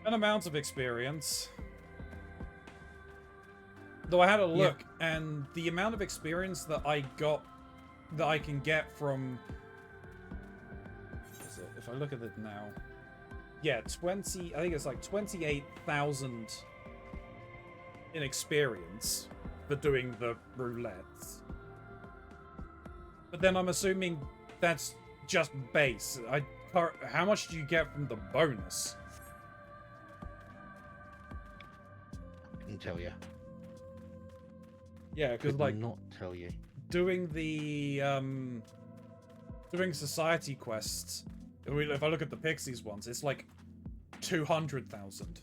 Speaker 1: an amount of experience. Though I had a look, and the amount of experience that I got, that I can get from... What is it? If I look at it now... Yeah, I think it's like 28,000 in experience for doing the roulettes. But then I'm assuming that's just base. How much do you get from the bonus?
Speaker 18: I can tell you.
Speaker 1: Yeah, because like
Speaker 18: not tell you.
Speaker 1: Doing the doing society quests. If I look at the Pixies ones, it's like 200,000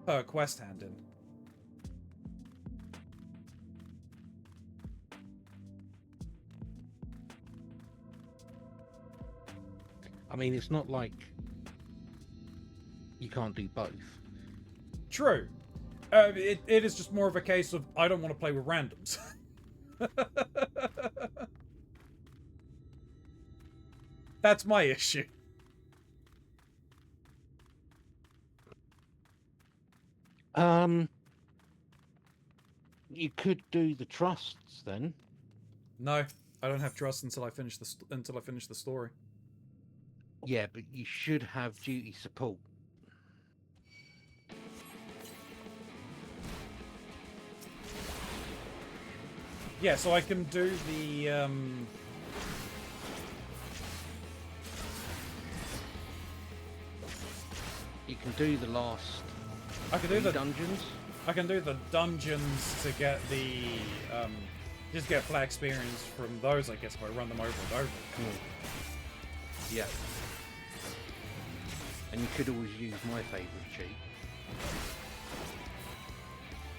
Speaker 1: per quest hand-in.
Speaker 18: I mean, it's not like you can't do both.
Speaker 1: True. It is just more of a case of I don't want to play with randoms. That's my issue.
Speaker 18: You could do the trusts then.
Speaker 1: No, I don't have trust until I finish the story.
Speaker 18: Yeah, but you should have duty support.
Speaker 1: Yeah, so I can do the
Speaker 18: You can do the last.
Speaker 1: I can do the
Speaker 18: dungeons.
Speaker 1: I can do the dungeons to get the just get flat experience from those, I guess, if I run them over and over.
Speaker 18: Yeah. And you could always use my favourite cheat.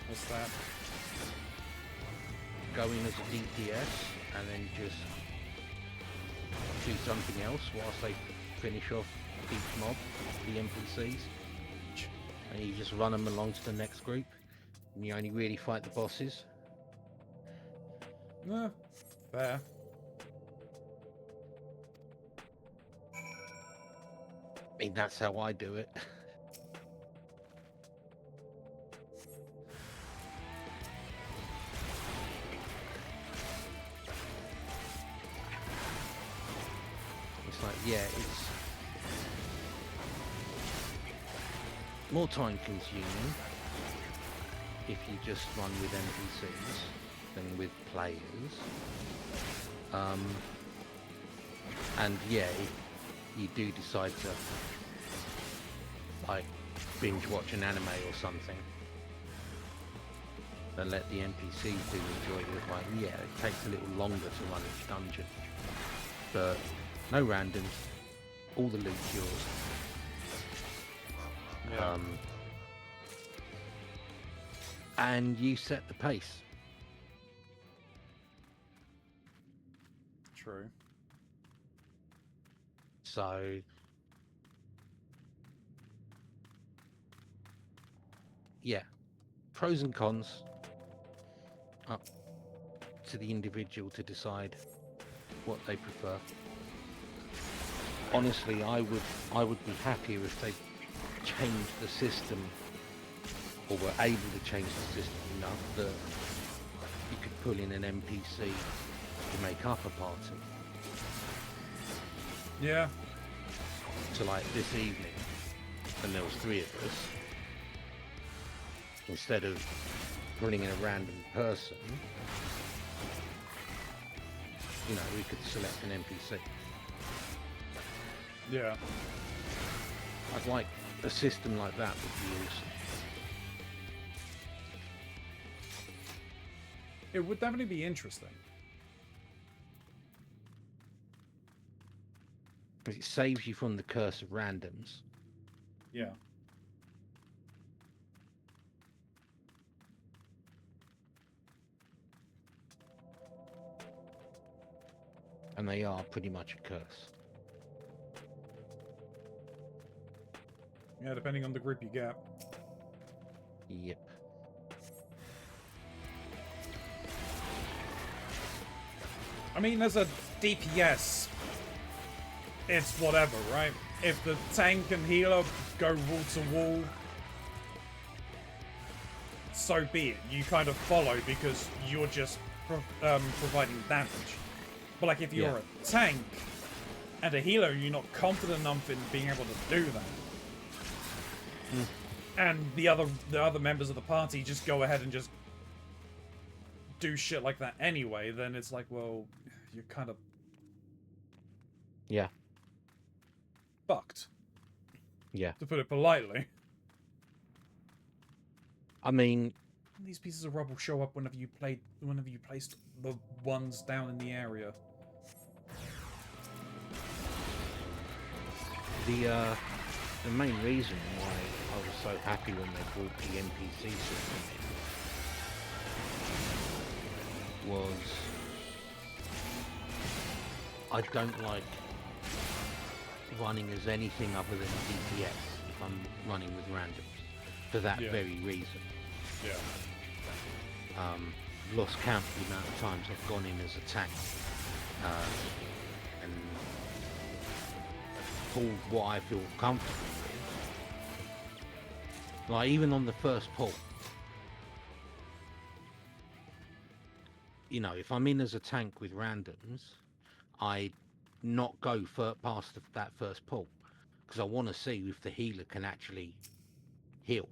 Speaker 1: What's that?
Speaker 18: Go in as a DPS and then just do something else whilst they finish off each mob, the NPCs. And you just run them along to the next group. And you only really fight the bosses.
Speaker 1: Yeah, fair.
Speaker 18: I mean, that's how I do it. It's like, yeah, it's more time consuming if you just run with NPCs than with players. And yeah, if you do decide to like binge watch an anime or something and let the NPCs do enjoy it, like, yeah, it takes a little longer to run each dungeon, but no randoms, all the loot's yours.
Speaker 1: Yeah.
Speaker 18: And you set the pace.
Speaker 1: True.
Speaker 18: So yeah, pros and cons up to the individual to decide what they prefer. Honestly, I would be happier if they changed the system, or were able to change the system enough that you could pull in an NPC to make up a party.
Speaker 1: Yeah.
Speaker 18: So like this evening, and there was 3 of us, instead of bringing in a random person, you know, we could select an NPC.
Speaker 1: Yeah.
Speaker 18: I'd like a system like that would be awesome.
Speaker 1: It would definitely be interesting.
Speaker 18: Because it saves you from the curse of randoms.
Speaker 1: Yeah.
Speaker 18: And they are pretty much a curse.
Speaker 1: Yeah, depending on the group you get.
Speaker 18: Yep.
Speaker 1: I mean, as a DPS, it's whatever, right? If the tank and healer go wall to wall, so be it. You kind of follow because you're just providing damage. But like if you're a tank and a healer, you're not confident enough in being able to do that. And the other members of the party just go ahead and just do shit like that anyway, then it's like, well, you're kind of fucked.
Speaker 18: Yeah.
Speaker 1: To put it politely.
Speaker 18: I mean,
Speaker 1: These pieces of rubble show up whenever you placed the ones down in the area.
Speaker 18: The main reason why I was so happy when they brought the NPC system in was I don't like running as anything other than DPS if I'm running with randoms for that very reason.
Speaker 1: Yeah.
Speaker 18: Lost count the amount of times I've gone in as a tank and pulled what I feel comfortable with. Like even on the first pull, you know, if I'm in as a tank with randoms, I not go past that first pull because I want to see if the healer can actually heal.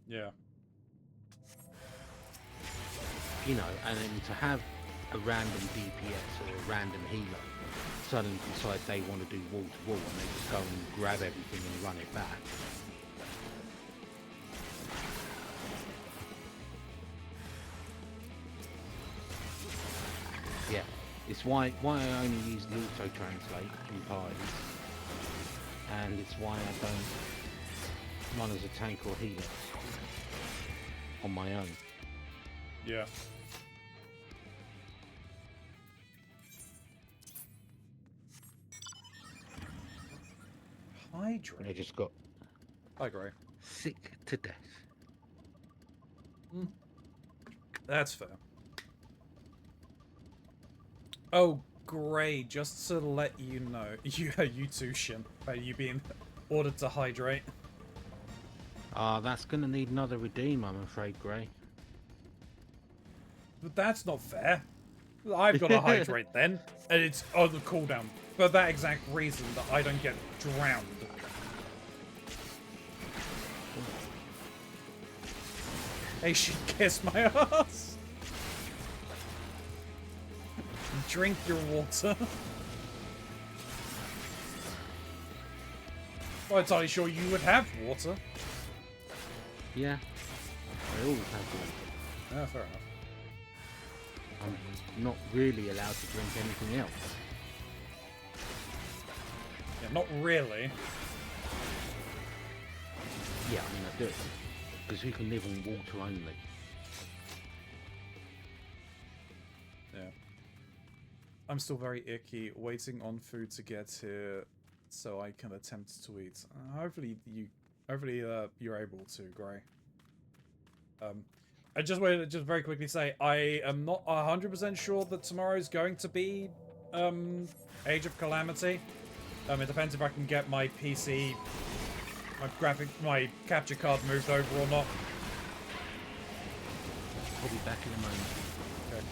Speaker 1: Yeah.
Speaker 18: You know, and then to have a random DPS or a random healer suddenly decide they want to do wall to wall and they just go and grab everything and run it back. Yeah, it's why I only use the auto-translate in parties, and it's why I don't run as a tank or healer on my own.
Speaker 1: Yeah. Hydrate.
Speaker 18: I just got sick to death.
Speaker 1: That's fair. Oh, great. Just to let you know, you too, Shin. Are you being ordered to hydrate?
Speaker 18: That's gonna need another redeem, I'm afraid, Gray.
Speaker 1: But that's not fair. I've got to hydrate then, and it's on the cooldown for that exact reason that I don't get drowned. Hey, she kissed my ass. Drink your water. Well, I'm entirely sure you would have water.
Speaker 18: Yeah, I always have water.
Speaker 1: Yeah, fair enough.
Speaker 18: I'm not really allowed to drink anything else.
Speaker 1: Yeah, not really.
Speaker 18: Yeah, I mean I do. Because you can live on water only.
Speaker 1: Yeah. I'm still very icky, waiting on food to get here so I can attempt to eat. Hopefully you're able to, Gray. I just wanted to just very quickly say, I am not 100% sure that tomorrow is going to be Age of Calamity. It depends if I can get my PC, my capture card moved over or not.
Speaker 18: I'll be back in a moment.
Speaker 1: Okay.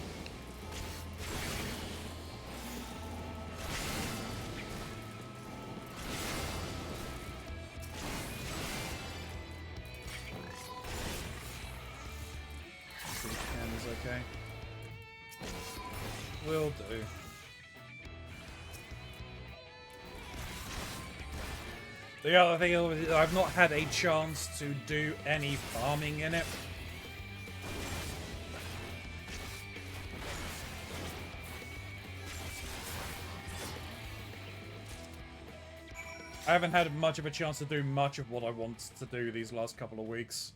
Speaker 1: will do. The other thing is I've not had a chance to do any farming in it. I haven't had much of a chance to do much of what I want to do these last couple of weeks.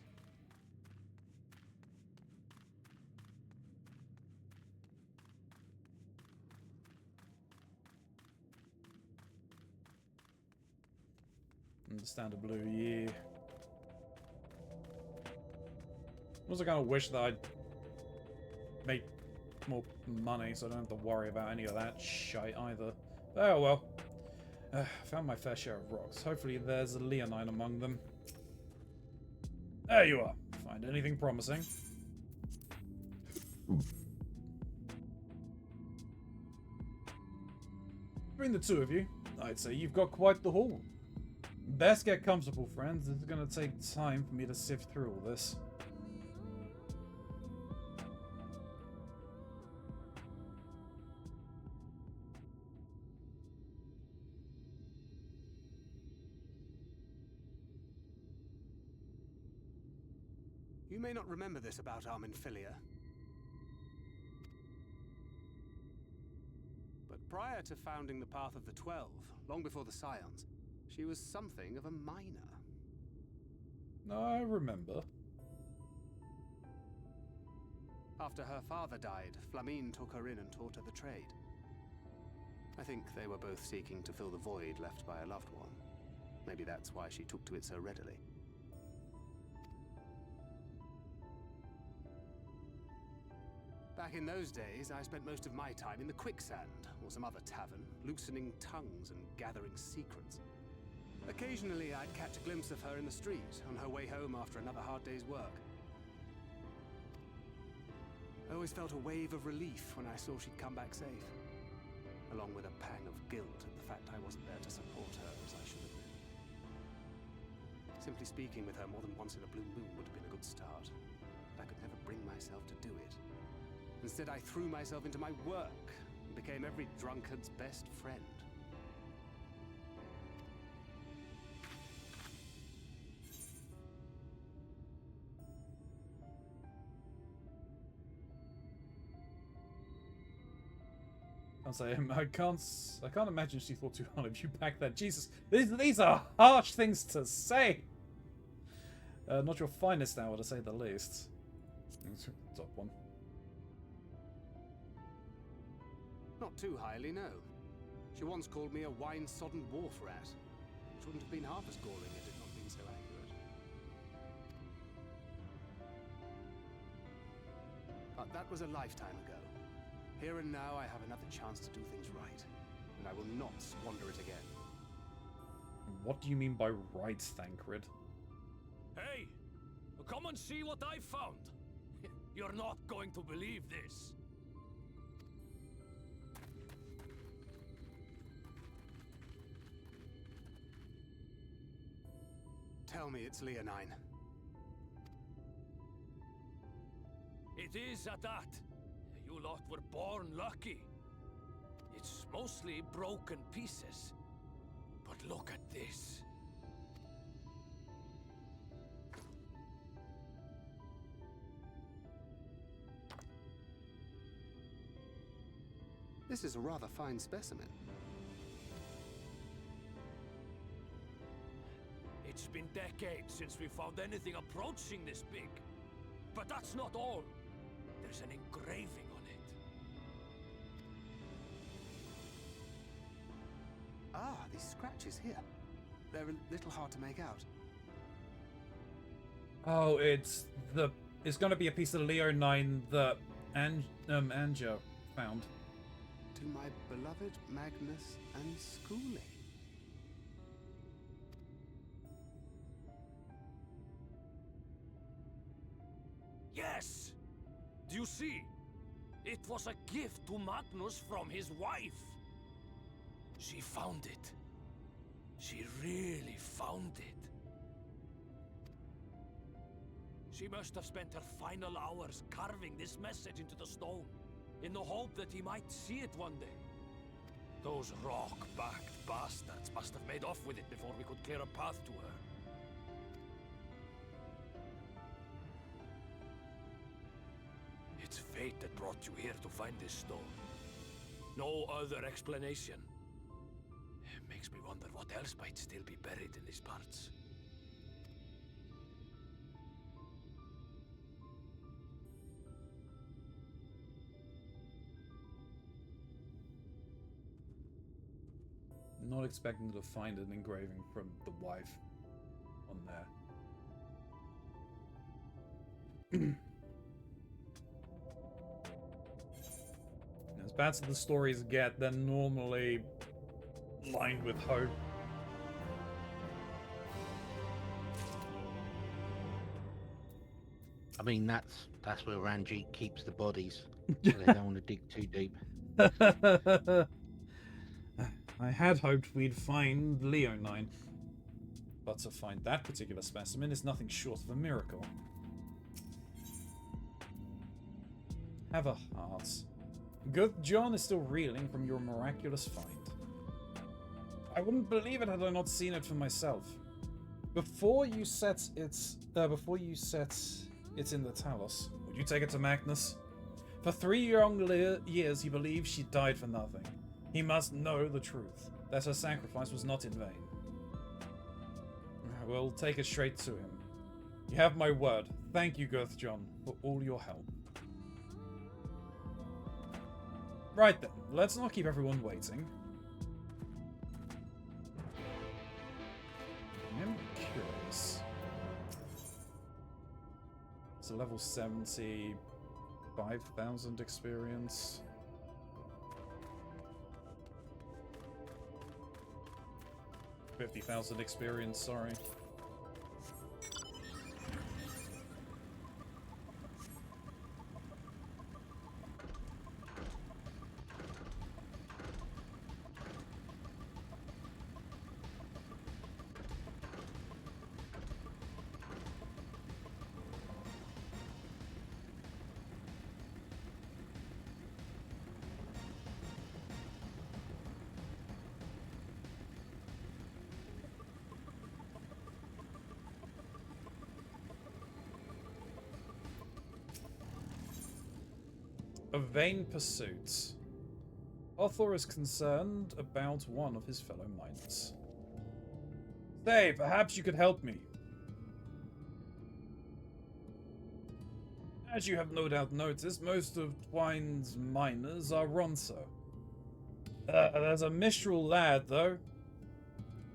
Speaker 1: Understandable, yeah. I also kind of wish that I'd make more money so I don't have to worry about any of that shite either. Oh well. Found my fair share of rocks. Hopefully there's a leonine among them. There you are. Find anything promising? Between the two of you, I'd say you've got quite the haul. Best get comfortable, friends. It's gonna take time for me to sift through all this.
Speaker 17: You may not remember this about Arminfilia, but prior to founding the Path of the 12, long before the Scions, she was something of a miner.
Speaker 1: I remember.
Speaker 17: After her father died, Flamine took her in and taught her the trade. I think they were both seeking to fill the void left by a loved one. Maybe that's why she took to it so readily. Back in those days, I spent most of my time in the Quicksand, or some other tavern, loosening tongues and gathering secrets. Occasionally, I'd catch a glimpse of her in the street, on her way home after another hard day's work. I always felt a wave of relief when I saw she'd come back safe, along with a pang of guilt at the fact I wasn't there to support her as I should have been. Simply speaking with her more than once in a blue moon would have been a good start, but I could never bring myself to do it. Instead, I threw myself into my work and became every drunkard's best friend.
Speaker 1: I can't imagine she thought too hard of you back then. Jesus, these are harsh things to say. Not your finest hour, to say the least. Top one.
Speaker 17: Not too highly, no. She once called me a wine-sodden wharf rat, which wouldn't have been half as galling had it not been so accurate. But that was a lifetime ago. Here and now, I have another chance to do things right, and I will not squander it again.
Speaker 1: What do you mean by right, Thancred?
Speaker 10: Hey! Come and see what I found! You're not going to believe this.
Speaker 17: Tell me it's leonine.
Speaker 10: It is at that. You lot were born lucky. It's mostly broken pieces. But look at this.
Speaker 17: This is a rather fine specimen.
Speaker 10: It's been decades since we found anything approaching this big. But that's not all. There's an engraving on it.
Speaker 17: Ah, these scratches here. They're a little hard to make out.
Speaker 1: Oh, it's going to be a piece of leonine that Anjo found.
Speaker 17: To my beloved Magnus and Schooling.
Speaker 10: Yes! Do you see? It was a gift to Magnus from his wife. She found it. She really found it. She must have spent her final hours carving this message into the stone. in the hope that he might see it one day. Those rock-backed bastards must have made off with it before we could clear a path to her. It's fate that brought you here to find this stone. No other explanation. It makes me wonder what else might still be buried in these parts.
Speaker 1: Not expecting to find an engraving from the wife on there. As bad as the stories get, they're normally lined with hope.
Speaker 18: I mean, that's where Ranjit keeps the bodies. So they don't want to dig too deep.
Speaker 1: I had hoped we'd find Leonine, but to find that particular specimen is nothing short of a miracle. Have a heart. Good John is still reeling from your miraculous find. I wouldn't believe it had I not seen it for myself. Before you set it in the Talos, would you take it to Magnus? For 3 long years he believed she died for nothing. He must know the truth, that her sacrifice was not in vain. I will take it straight to him. You have my word. Thank you, Girth John, for all your help. Right then, let's not keep everyone waiting. I'm curious. It's a level 70, 5,000 experience. 50,000 experience, sorry. A vain pursuit. Othor is concerned about one of his fellow miners. Say, perhaps you could help me. As you have no doubt noticed, most of Twine's miners are Ronso. There's a Mistral lad, though.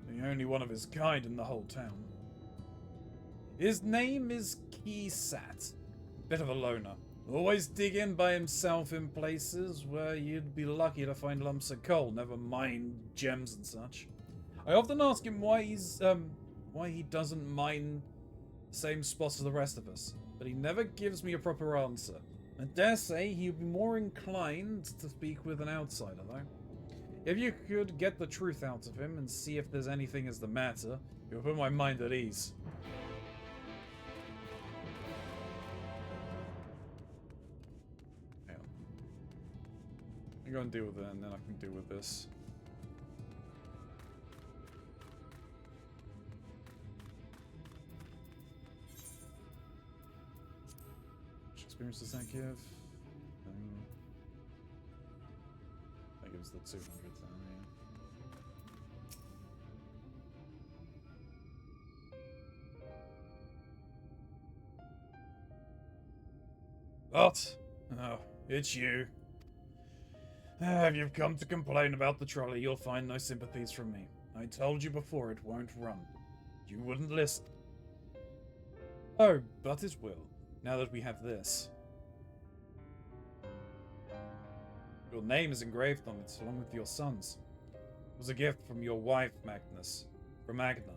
Speaker 1: The only one of his kind in the whole town. His name is Keysat. Bit of a loner. Always dig in by himself in places where you'd be lucky to find lumps of coal, never mind gems and such. I often ask him why he doesn't mine the same spots as the rest of us, but he never gives me a proper answer. I dare say he'd be more inclined to speak with an outsider, though. If you could get the truth out of him and see if there's anything is the matter, it would put my mind at ease. Go and deal with it, and then I can deal with this. Which experience does that give? That gives the 200 then, yeah. What? Oh, it's you. If you've come to complain about the trolley, you'll find no sympathies from me. I told you before it won't run. You wouldn't listen. Oh, but it will, now that we have this. Your name is engraved on it, along with your son's. It was a gift from your wife, Magnus. From Agna.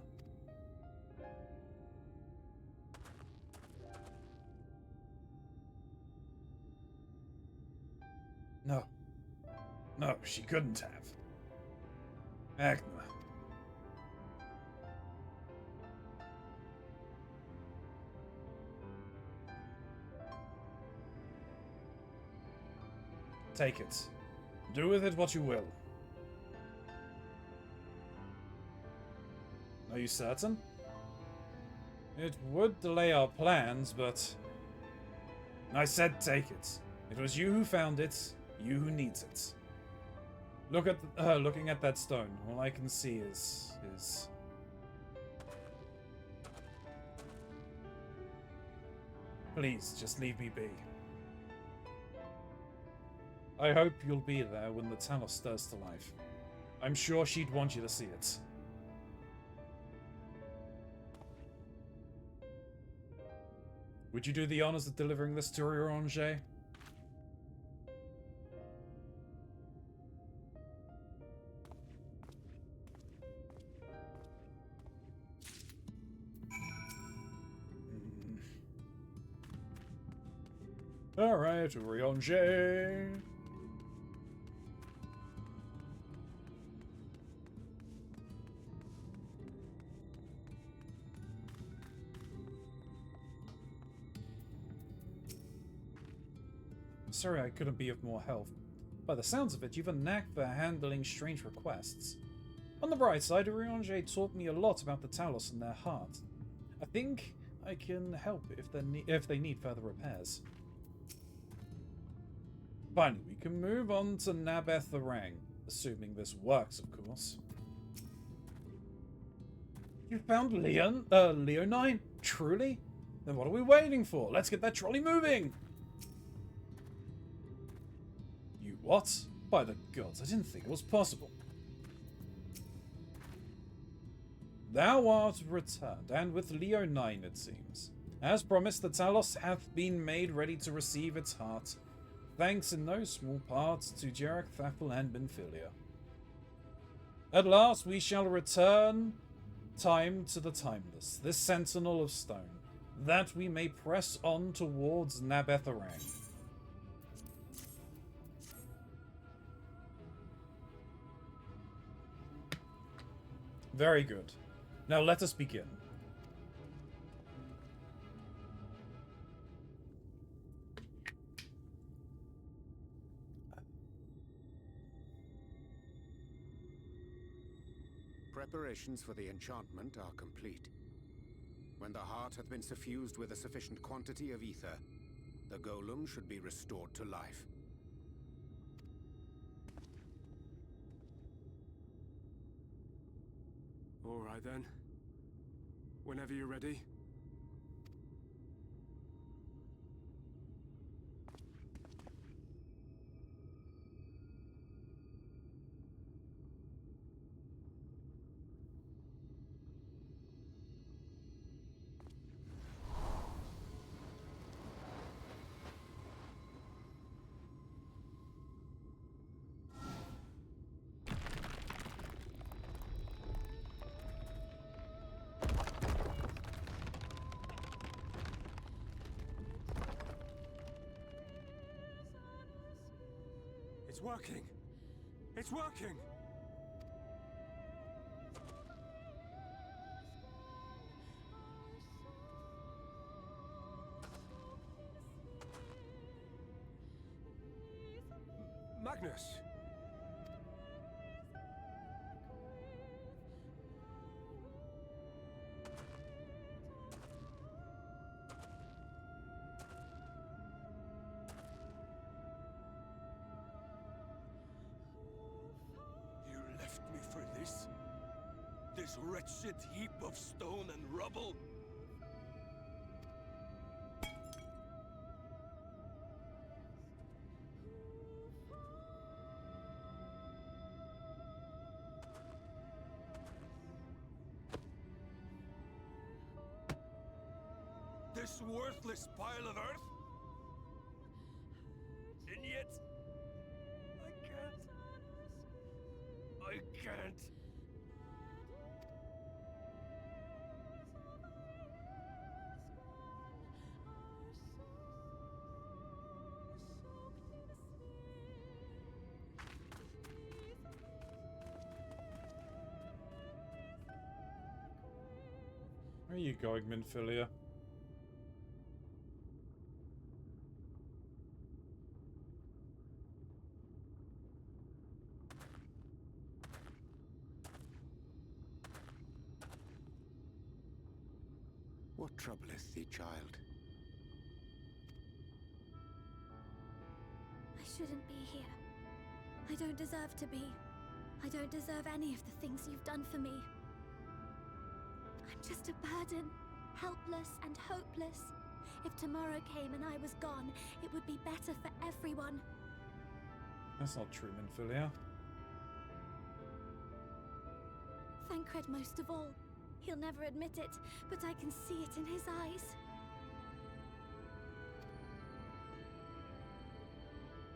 Speaker 1: No. No, she couldn't have. Agna. Take it. Do with it what you will. Are you certain? It would delay our plans, but... I said take it. It was you who found it, you who needs it. Looking at that stone, all I can see is... Please, just leave me be. I hope you'll be there when the Talos stirs to life. I'm sure she'd want you to see it. Would you do the honors of delivering this to Keronzi? Alright, Keronzi. Sorry I couldn't be of more help. By the sounds of it, you've a knack for handling strange requests. On the bright side, Keronzi taught me a lot about the Talos and their heart. I think I can help if they need further repairs. Finally, we can move on to Nabeth Orang, assuming this works, of course. You found Leonine? Truly? Then what are we waiting for? Let's get that trolley moving! You what? By the gods, I didn't think it was possible. Thou art returned, and with Leonine, it seems. As promised, the Talos hath been made ready to receive its heart. Thanks in no small part to Jarek, Thafel, and Benfilia. At last we shall return time to the timeless, this sentinel of stone, that we may press on towards Nabeth Orang. Very good. Now let us begin.
Speaker 14: Preparations for the enchantment are complete. When the heart hath been suffused with a sufficient quantity of ether, the golem should be restored to life.
Speaker 8: All right then. Whenever you're ready. It's working! It's working! Magnus! This wretched heap of stone and rubble? This worthless pile of earth? And yet... I can't...
Speaker 1: Where are you going, Benfilia?
Speaker 14: What troubleth thee, child?
Speaker 16: I shouldn't be here. I don't deserve to be. I don't deserve any of the things you've done for me. I'm just a burden, helpless and hopeless. If tomorrow came and I was gone, it would be better for everyone.
Speaker 1: That's not true, Minfilia.
Speaker 16: Thancred most of all. He'll never admit it, but I can see it in his eyes.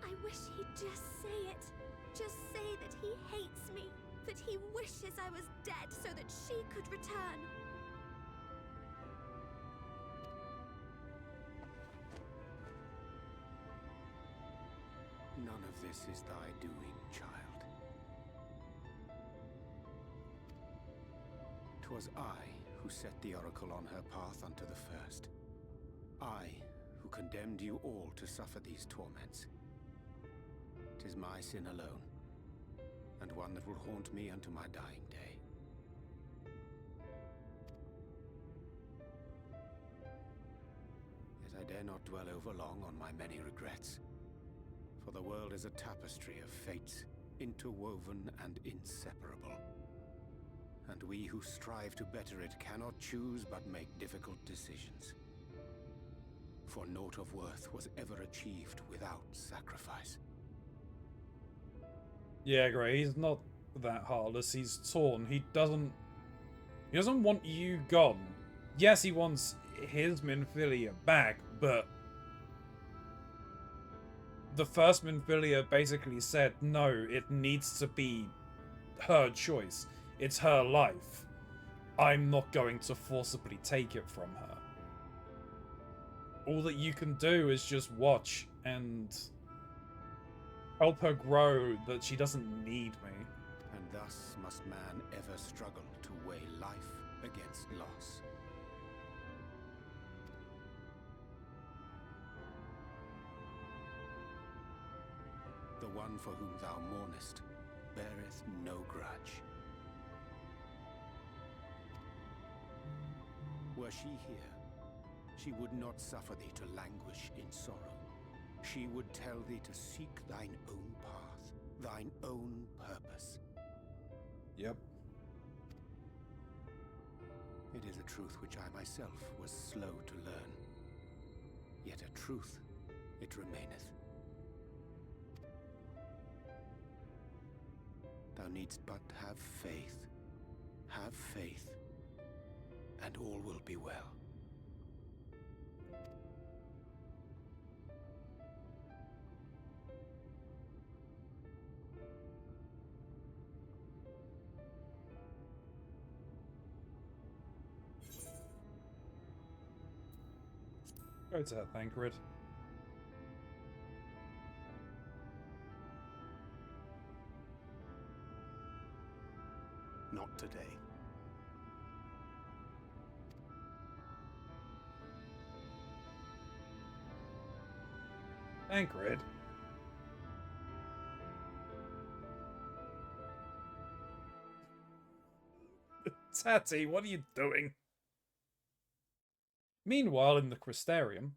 Speaker 16: I wish he'd just say it. Just say that he hates me, that he wishes I was dead so that she could return.
Speaker 14: None of this is thy doing, child. 'Twas I who set the Oracle on her path unto the first. I who condemned you all to suffer these torments. 'Tis my sin alone, and one that will haunt me unto my dying day. Yet I dare not dwell over long on my many regrets, for the world is a tapestry of fates, interwoven and inseparable. And we who strive to better it cannot choose but make difficult decisions. For naught of worth was ever achieved without sacrifice.
Speaker 1: Yeah, Gray, he's not that heartless. He's torn. He doesn't want you gone. Yes, he wants his Minfilia back, but the first Minfilia basically said, no, it needs to be her choice. It's her life. I'm not going to forcibly take it from her. All that you can do is just watch and help her grow that she doesn't need me.
Speaker 14: And thus must man ever struggle to weigh life against loss. The one for whom thou mournest beareth no grudge. Were she here, she would not suffer thee to languish in sorrow. She would tell thee to seek thine own path, thine own purpose.
Speaker 1: Yep.
Speaker 14: It is a truth which I myself was slow to learn. Yet a truth it remaineth. Thou needst but have faith. Have faith, and all will be well.
Speaker 1: Go to her, Thancred.
Speaker 17: Not today.
Speaker 1: Thancred. Tatty, what are you doing? Meanwhile, in the Crystarium.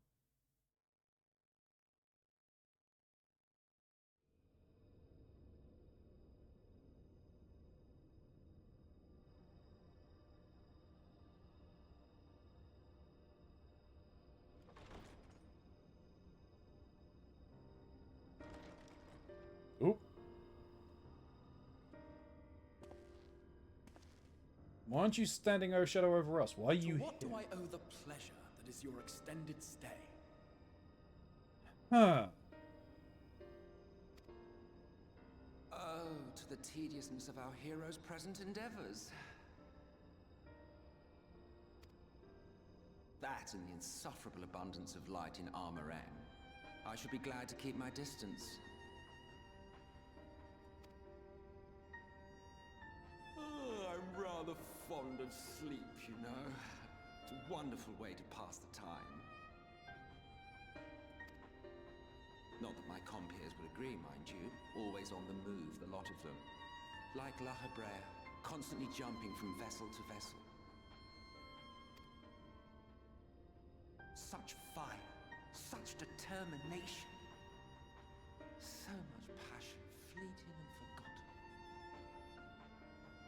Speaker 1: Oop. Why aren't you standing shadow over us? Why are you
Speaker 11: To what
Speaker 1: here?
Speaker 11: do I owe the pleasure that is your extended stay?
Speaker 1: Huh.
Speaker 12: Oh, to the tediousness of our hero's present endeavors. That and the insufferable abundance of light in Armorang. I should be glad to keep my distance. Oh, I'm rather fond of sleep, you know. It's a wonderful way to pass the time. Not that my compeers would agree, mind you. Always on the move, the lot of them. Like La Hebrea, constantly jumping from vessel to vessel. such fire, such determination. So much passion, fleeting and forgotten.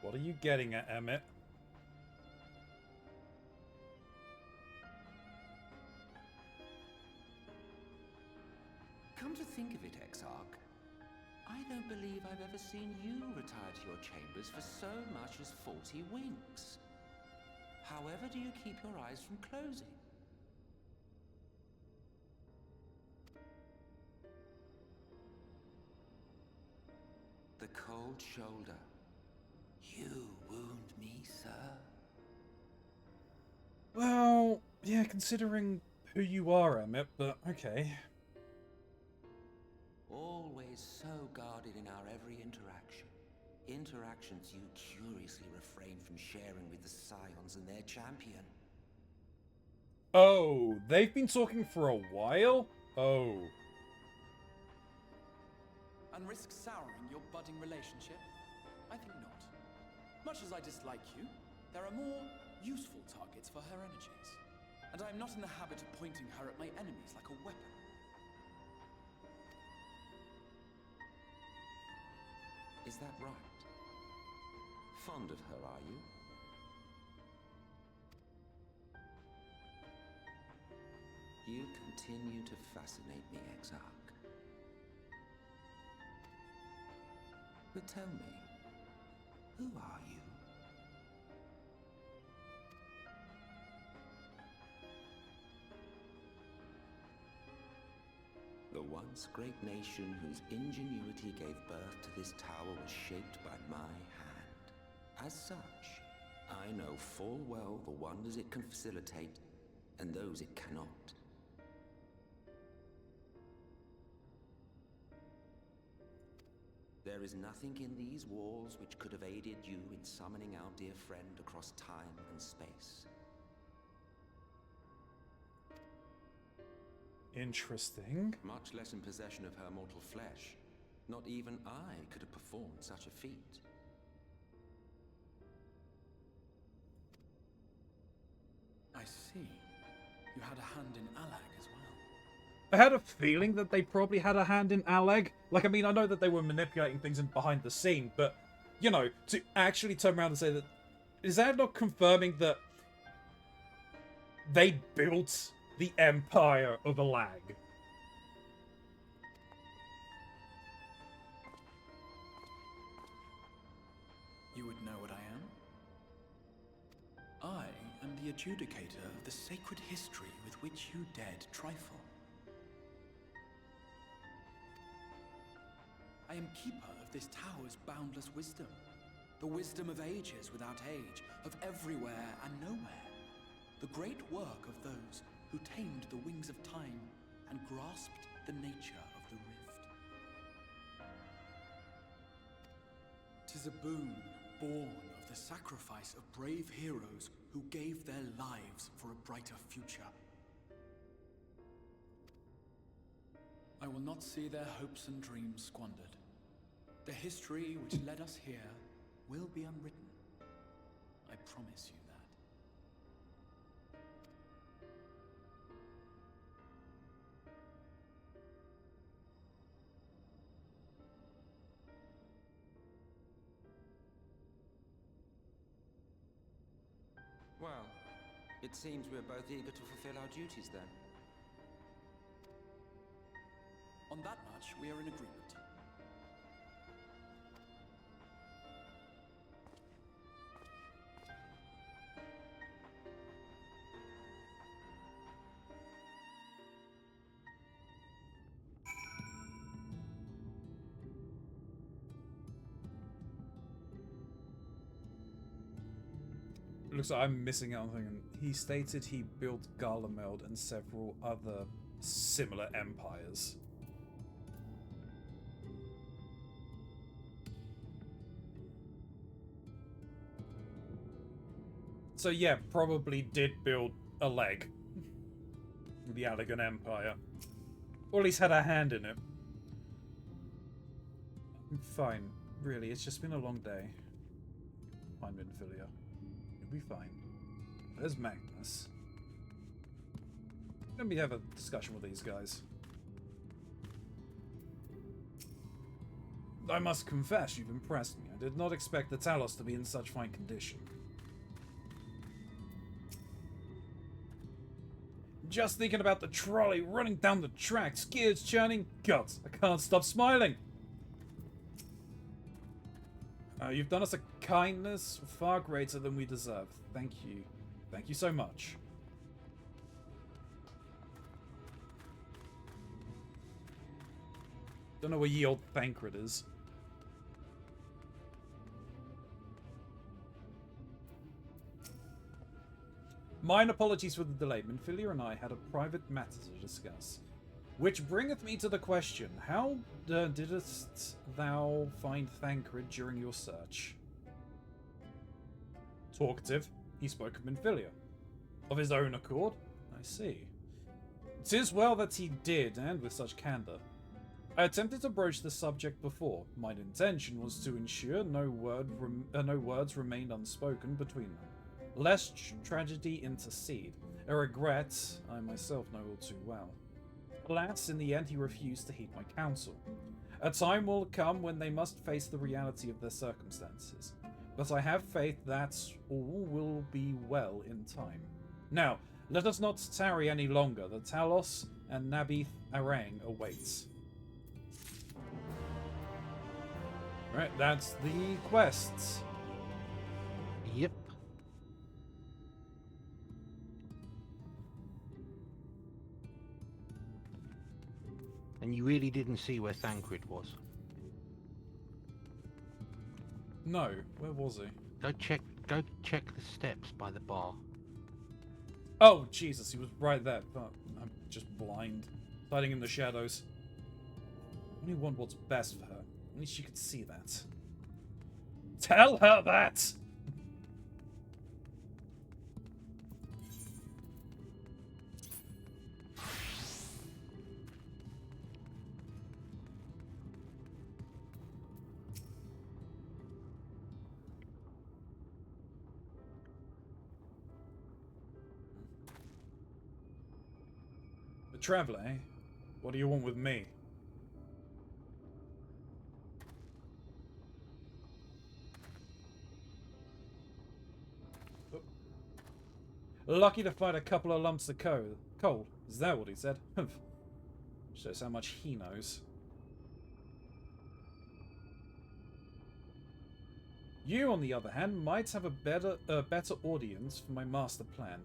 Speaker 1: What are you getting at, Emmett?
Speaker 12: Come to think of it, Exarch, I don't believe I've ever seen you retire to your chambers for so much as 40 winks. However do you keep your eyes from closing? The cold shoulder. You wound me, sir.
Speaker 1: Well, yeah, considering who you are, Emmett, but okay.
Speaker 12: Always so guarded in our every interaction. Interactions you curiously refrain from sharing with the Scions and their champion.
Speaker 1: Oh, they've been talking for a while? Oh.
Speaker 11: And risk souring your budding relationship? I think not. Much as I dislike you, there are more useful targets for her energies. And I am not in the habit of pointing her at my enemies like a weapon.
Speaker 12: Is that right? Fond of her, are you? You continue to fascinate me, Exarch. But tell me, who are you? The once great nation whose ingenuity gave birth to this tower was shaped by my hand. As such, I know full well the wonders it can facilitate and those it cannot. There is nothing in these walls which could have aided you in summoning our dear friend across time and space.
Speaker 1: Interesting.
Speaker 12: Much less in possession of her mortal flesh. Not even I could have performed such a feat.
Speaker 11: I see. You had a hand in Alag as well.
Speaker 1: I had a feeling that they probably had a hand in Alag. Like, I mean, I know that they were manipulating things in behind the scene, but, you know, to actually turn around and say that... Is that not confirming that they built the Empire of Alag?
Speaker 11: You would know what I am? I am the adjudicator of the sacred history with which you dared trifle. I am keeper of this tower's boundless wisdom. The wisdom of ages without age, of everywhere and nowhere. The great work of those who tamed the wings of time and grasped the nature of the rift. 'Tis a boon born of the sacrifice of brave heroes who gave their lives for a brighter future. I will not see their hopes and dreams squandered. The history which led us here will be unwritten. I promise you that.
Speaker 12: Well, it seems we're both eager to fulfill our duties then.
Speaker 11: On that much, we are in agreement.
Speaker 1: Looks like I'm missing out on something. He stated he built Garlemald and several other similar empires. So yeah, probably did build a leg. The Allegan Empire. Or at least had a hand in it. I'm fine. Really, it's just been a long day. Fine, Minfilia. You'll be fine. There's Magnus. Let me have a discussion with these guys. I must confess, you've impressed me. I did not expect the Talos to be in such fine condition. Just thinking about the trolley running down the tracks, gears churning, guts. I can't stop smiling. You've done us a kindness far greater than we deserve. Thank you. Thank you so much. Don't know where ye old Thancred is. Mine apologies for the delay. Minfilia and I had a private matter to discuss. Which bringeth me to the question, how didst thou find Thancred during your search? Talkative, he spoke of Minfilia. Of his own accord? I see. 'Tis well that he did, and with such candour. I attempted to broach the subject before. My intention was to ensure no words remained unspoken between them, lest tragedy intercede, a regret I myself know all too well. Alas, in the end he refused to heed my counsel. A time will come when they must face the reality of their circumstances, but I have faith that all will be well in time. Now, let us not tarry any longer. The Talos and Nabith Arang awaits. Right, that's the quests.
Speaker 18: Yep. And you really didn't see where Thancred was?
Speaker 1: No, where was he?
Speaker 18: Go check the steps by the bar.
Speaker 1: Oh, Jesus, he was right there. But I'm just blind. Hiding in the shadows. I only want what's best for her. At least she could see that. Tell her that! The Traveller, eh? What do you want with me? Lucky to find a couple of lumps of coal. Is that what he said? Shows how much he knows. You, on the other hand, might have a better audience for my master plan.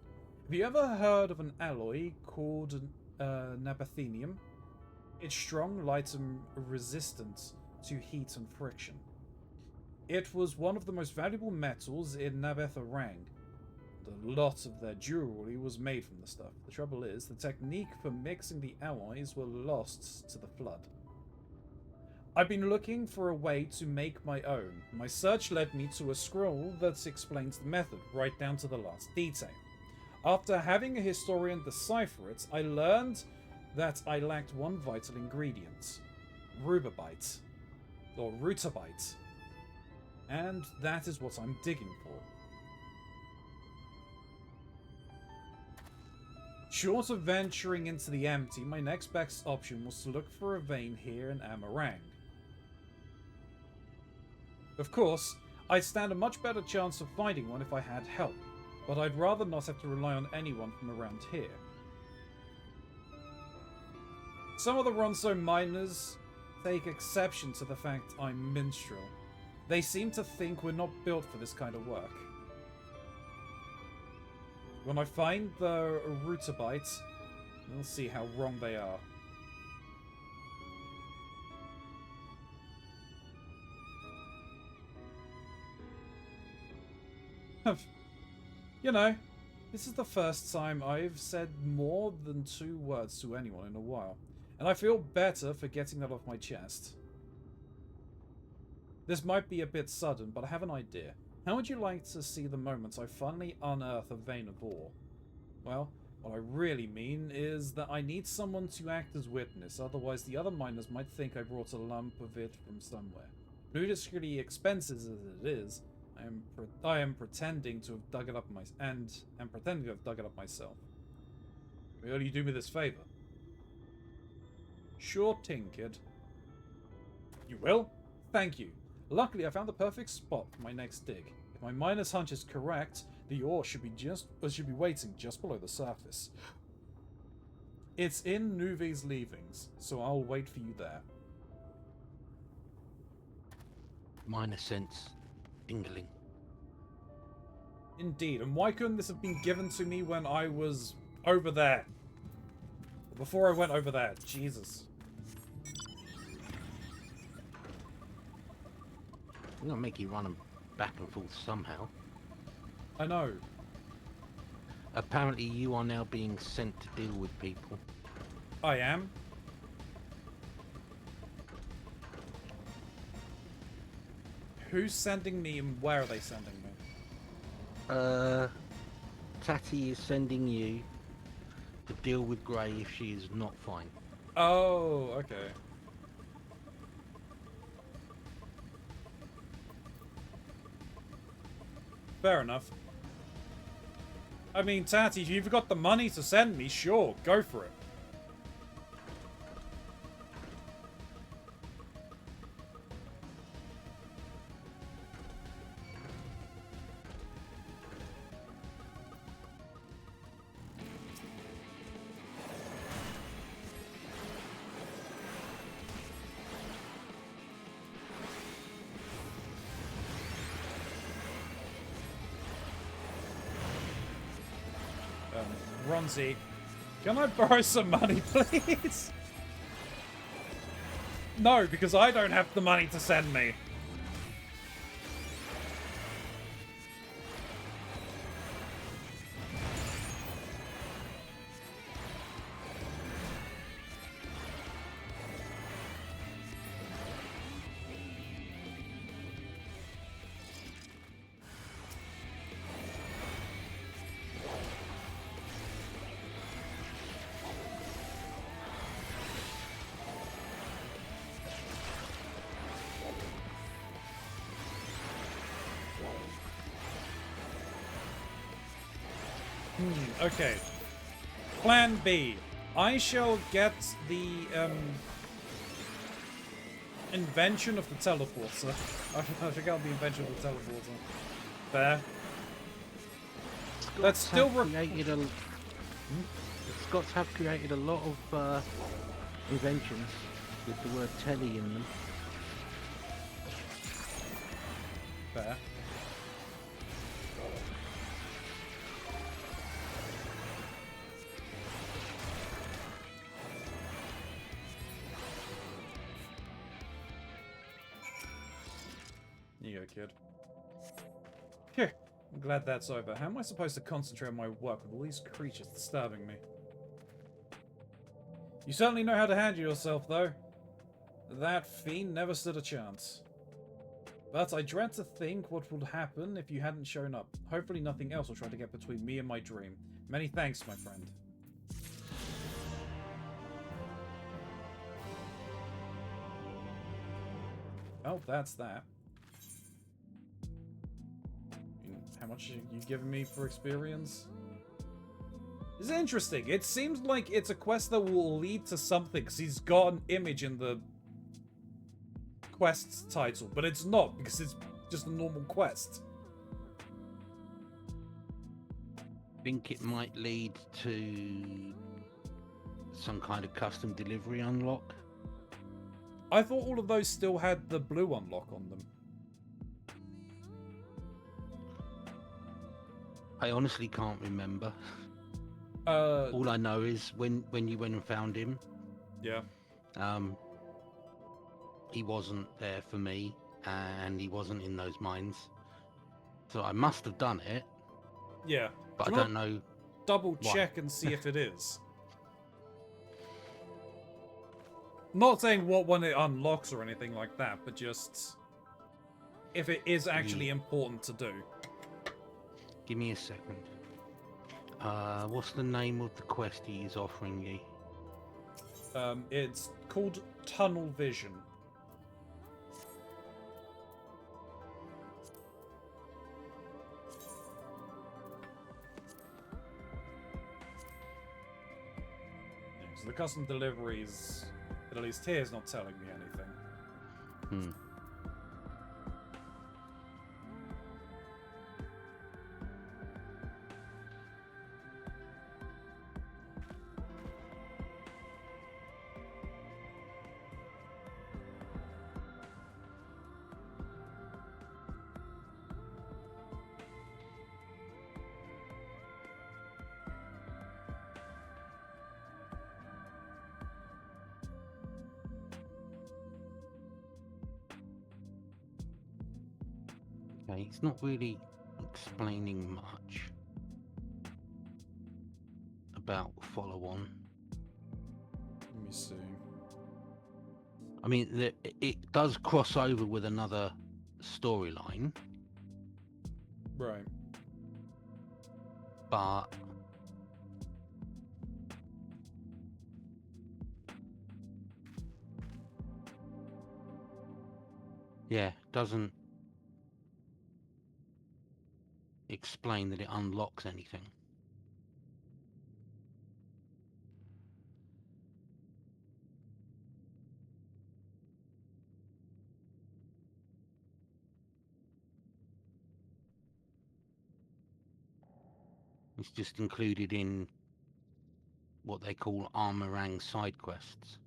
Speaker 1: Have you ever heard of an alloy called nabathenium? It's strong, light, and resistant to heat and friction. It was one of the most valuable metals in Nabeth Arang. A lot of their jewelry was made from the stuff. The trouble is, the technique for mixing the alloys were lost to the flood. I've been looking for a way to make my own. My search led me to a scroll that explains the method, right down to the last detail. After having a historian decipher it, I learned that I lacked one vital ingredient. Rubabite. Or rutabite. And that is what I'm digging for. Short of venturing into the empty, my next best option was to look for a vein here in Amarang. Of course, I'd stand a much better chance of finding one if I had help, but I'd rather not have to rely on anyone from around here. Some of the Ronso miners take exception to the fact I'm minstrel. They seem to think we're not built for this kind of work. When I find the rutabite, we'll see how wrong they are. You know, this is the first time I've said more than 2 words to anyone in a while, and I feel better for getting that off my chest. This might be a bit sudden, but I have an idea. How would you like to see the moment I finally unearth a vein of ore? Well, what I really mean is that I need someone to act as witness, otherwise the other miners might think I brought a lump of it from somewhere. Ludicrously expensive as it is, I am pretending to have dug it up myself. Will you do me this favor? Sure thing, kid. You will? Thank you. Luckily, I found the perfect spot for my next dig. If my miner's hunch is correct, the ore should be waiting just below the surface. It's in Nuve's leavings, so I'll wait for you there.
Speaker 18: Minor sense. Dingling.
Speaker 1: Indeed, and why couldn't this have been given to me when I was over there? Before I went over there, Jesus.
Speaker 18: I'm gonna make you run them back and forth somehow.
Speaker 1: I know.
Speaker 18: Apparently you are now being sent to deal with people.
Speaker 1: I am. Who's sending me and where are they sending me?
Speaker 18: Tatty is sending you to deal with Grey if she is not fine.
Speaker 1: Oh, okay. Fair enough. I mean, Tatty, if you've got the money to send me, sure, go for it. Keronzi, can I borrow some money, please? No, because I don't have the money to send me. Okay. Plan B. I shall get the invention of the teleporter. I should get the invention of the teleporter. There. That's still
Speaker 18: created a. Scots have created a lot of inventions with the word telly in them.
Speaker 1: Fair. You go, kid. Phew. I'm glad that's over. How am I supposed to concentrate on my work with all these creatures disturbing me? You certainly know how to handle yourself, though. That fiend never stood a chance. But I dread to think what would happen if you hadn't shown up. Hopefully nothing else will try to get between me and my dream. Many thanks, my friend. Oh, that's that. How much are you giving me for experience? It's interesting. It seems like it's a quest that will lead to something, because he's got an image in the quest's title, but it's not, because it's just a normal quest.
Speaker 18: I think it might lead to some kind of custom delivery unlock.
Speaker 1: I thought all of those still had the blue unlock on them.
Speaker 18: I honestly can't remember. All I know is when you went and found him,
Speaker 1: yeah,
Speaker 18: he wasn't there for me, and he wasn't in those mines. So I must have done it.
Speaker 1: Yeah,
Speaker 18: but I don't know.
Speaker 1: Double check and see if it is. Not saying what one it unlocks or anything like that, but just if it is actually important to do.
Speaker 18: Give me a second. What's the name of the quest he is offering you?
Speaker 1: It's called Tunnel Vision. So the custom deliveries, at least here, is not telling me anything.
Speaker 18: Hmm. Okay, it's not really explaining much about follow-on.
Speaker 1: Let me see.
Speaker 18: I mean, it does cross over with another storyline,
Speaker 1: Right.
Speaker 18: but yeah, doesn't explain that it unlocks anything. It's just included in what they call Armorang side quests.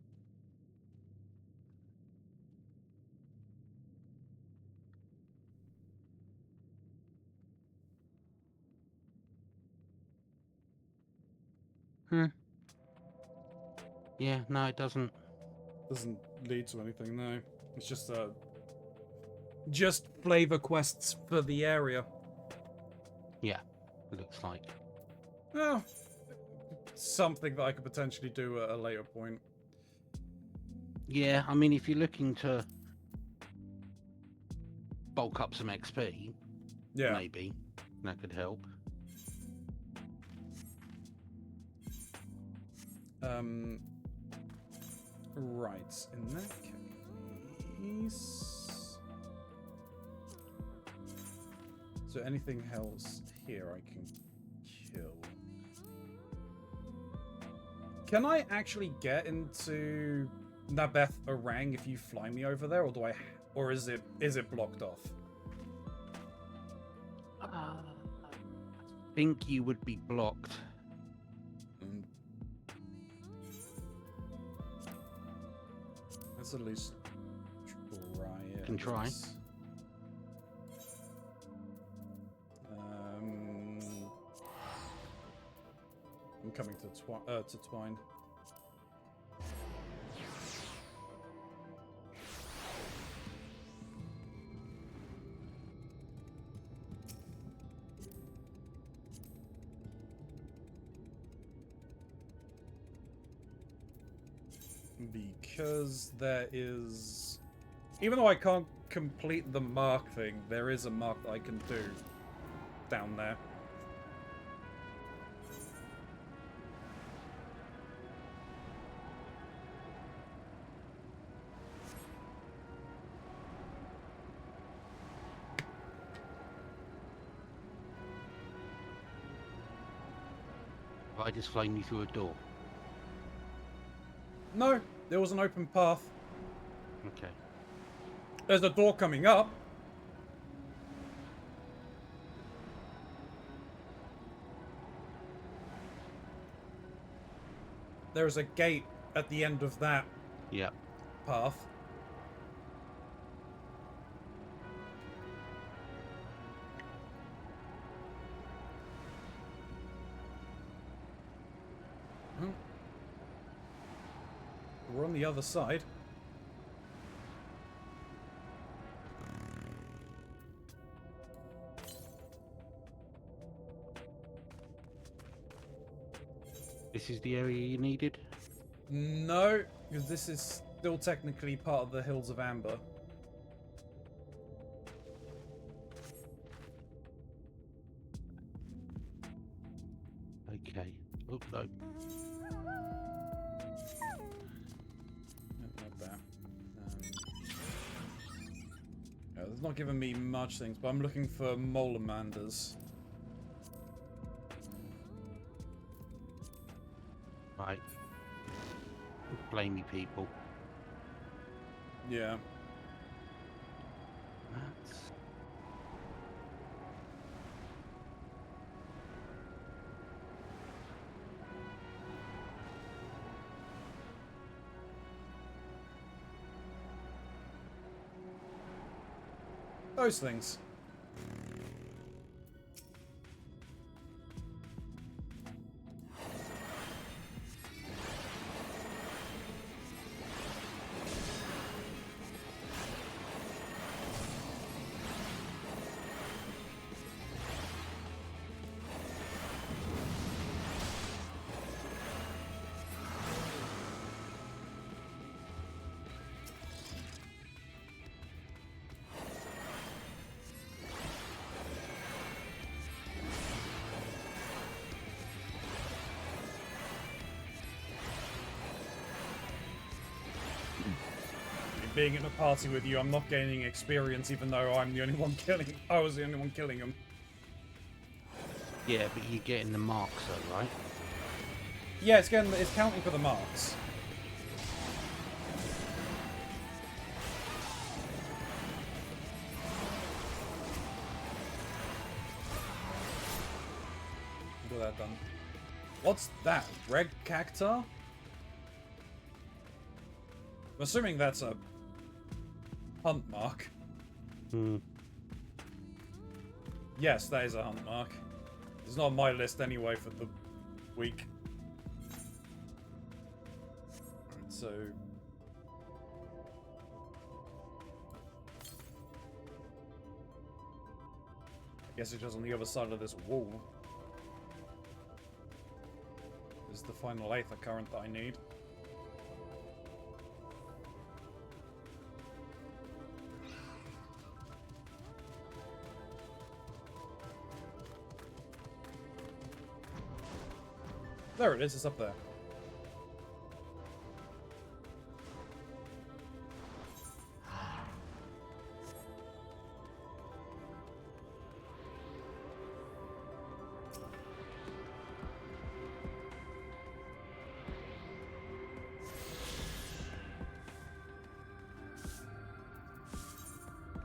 Speaker 18: Yeah, no, it doesn't.
Speaker 1: Doesn't lead to anything, no. It's just flavor quests for the area.
Speaker 18: Yeah, it looks like.
Speaker 1: Well, something that I could potentially do at a later point.
Speaker 18: Yeah, I mean, if you're looking to bulk up some XP,
Speaker 1: yeah,
Speaker 18: maybe that could help.
Speaker 1: Right, in that case... So anything else here I can kill? Can I actually get into Nabeth Orang if you fly me over there, or is it blocked off?
Speaker 18: I think you would be blocked.
Speaker 1: Let's at least try it.
Speaker 18: You can try.
Speaker 1: I'm coming to Twine. Because there is... Even though I can't complete the mark thing, there is a mark that I can do down there.
Speaker 18: Have I just flown you through a door?
Speaker 1: No, there was an open path.
Speaker 18: Okay.
Speaker 1: There's a door coming up. There is a gate at the end of that path. We're on the other side.
Speaker 18: This is the area you needed?
Speaker 1: No, because this is still technically part of the Hills of Amber.
Speaker 18: Okay. Oh, no.
Speaker 1: Not that. It's not giving me much things, but I'm looking for Molamanders.
Speaker 18: Right. flamey people.
Speaker 1: Yeah.
Speaker 18: That's...
Speaker 1: Those things. Being in a party with you, I'm not gaining experience, even though I'm the only one killing. I was the only one killing him.
Speaker 18: Yeah, but you're getting the marks though, right?
Speaker 1: Yeah, it's counting for the marks. Get that done. What's that? Red cacti? I'm assuming that's a hunt mark.
Speaker 18: Hmm.
Speaker 1: Yes, that is a hunt mark. It's not on my list anyway for the week. So... I guess it's just on the other side of this wall. This is the final Aether current that I need. There it is, it's up there.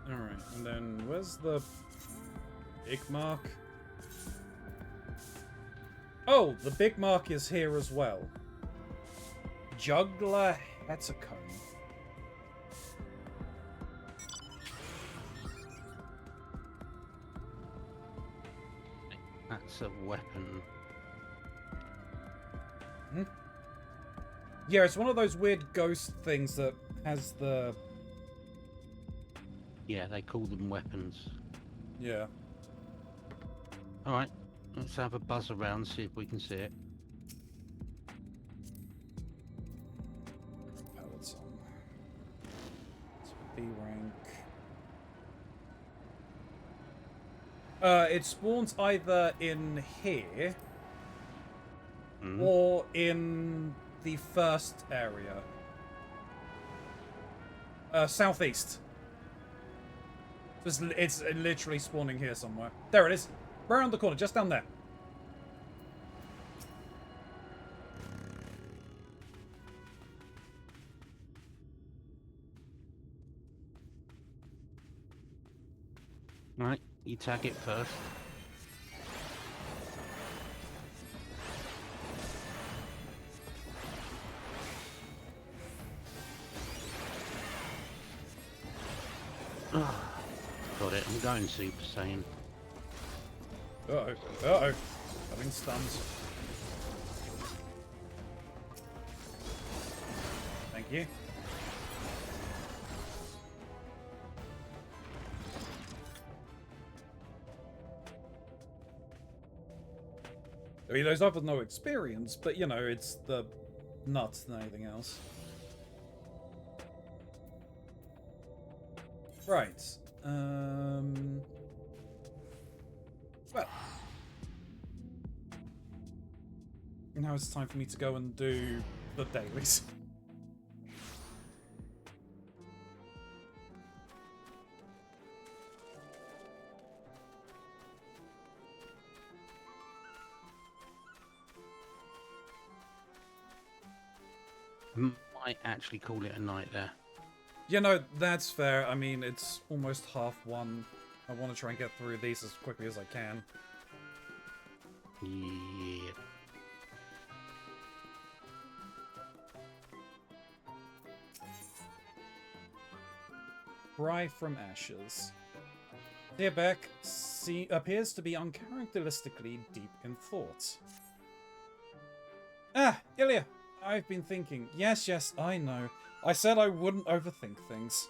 Speaker 1: Alright, and then where's the big mark? Oh, the big mark is here as well. Juggler Heticone.
Speaker 18: That's a weapon.
Speaker 1: Hmm? Yeah, it's one of those weird ghost things that has the...
Speaker 18: Yeah, they call them weapons.
Speaker 1: Yeah.
Speaker 18: Alright, let's have a buzz around, see if we can see it.
Speaker 1: Pellets on. It's B rank. It spawns either in here or in the first area. Southeast. It's literally spawning here somewhere. There it is. Right around the corner, just down there.
Speaker 18: Right, you tag it first. Got it, I'm going Super Saiyan.
Speaker 1: Uh-oh, uh-oh. Having stuns. Thank you. I mean, there's often no experience, but you know, it's the nuts than anything else. Right. Well. Now it's time for me to go and do the dailies.
Speaker 2: might actually call it a night there.
Speaker 1: You know, that's fair. I mean, it's almost 1:30. I want to try and get through these as quickly as I can.
Speaker 2: Yeah.
Speaker 1: Cry from Ashes. Dear Beck appears to be uncharacteristically deep in thought. Ah, Ilya, I've been thinking. Yes, I know. I said I wouldn't overthink things.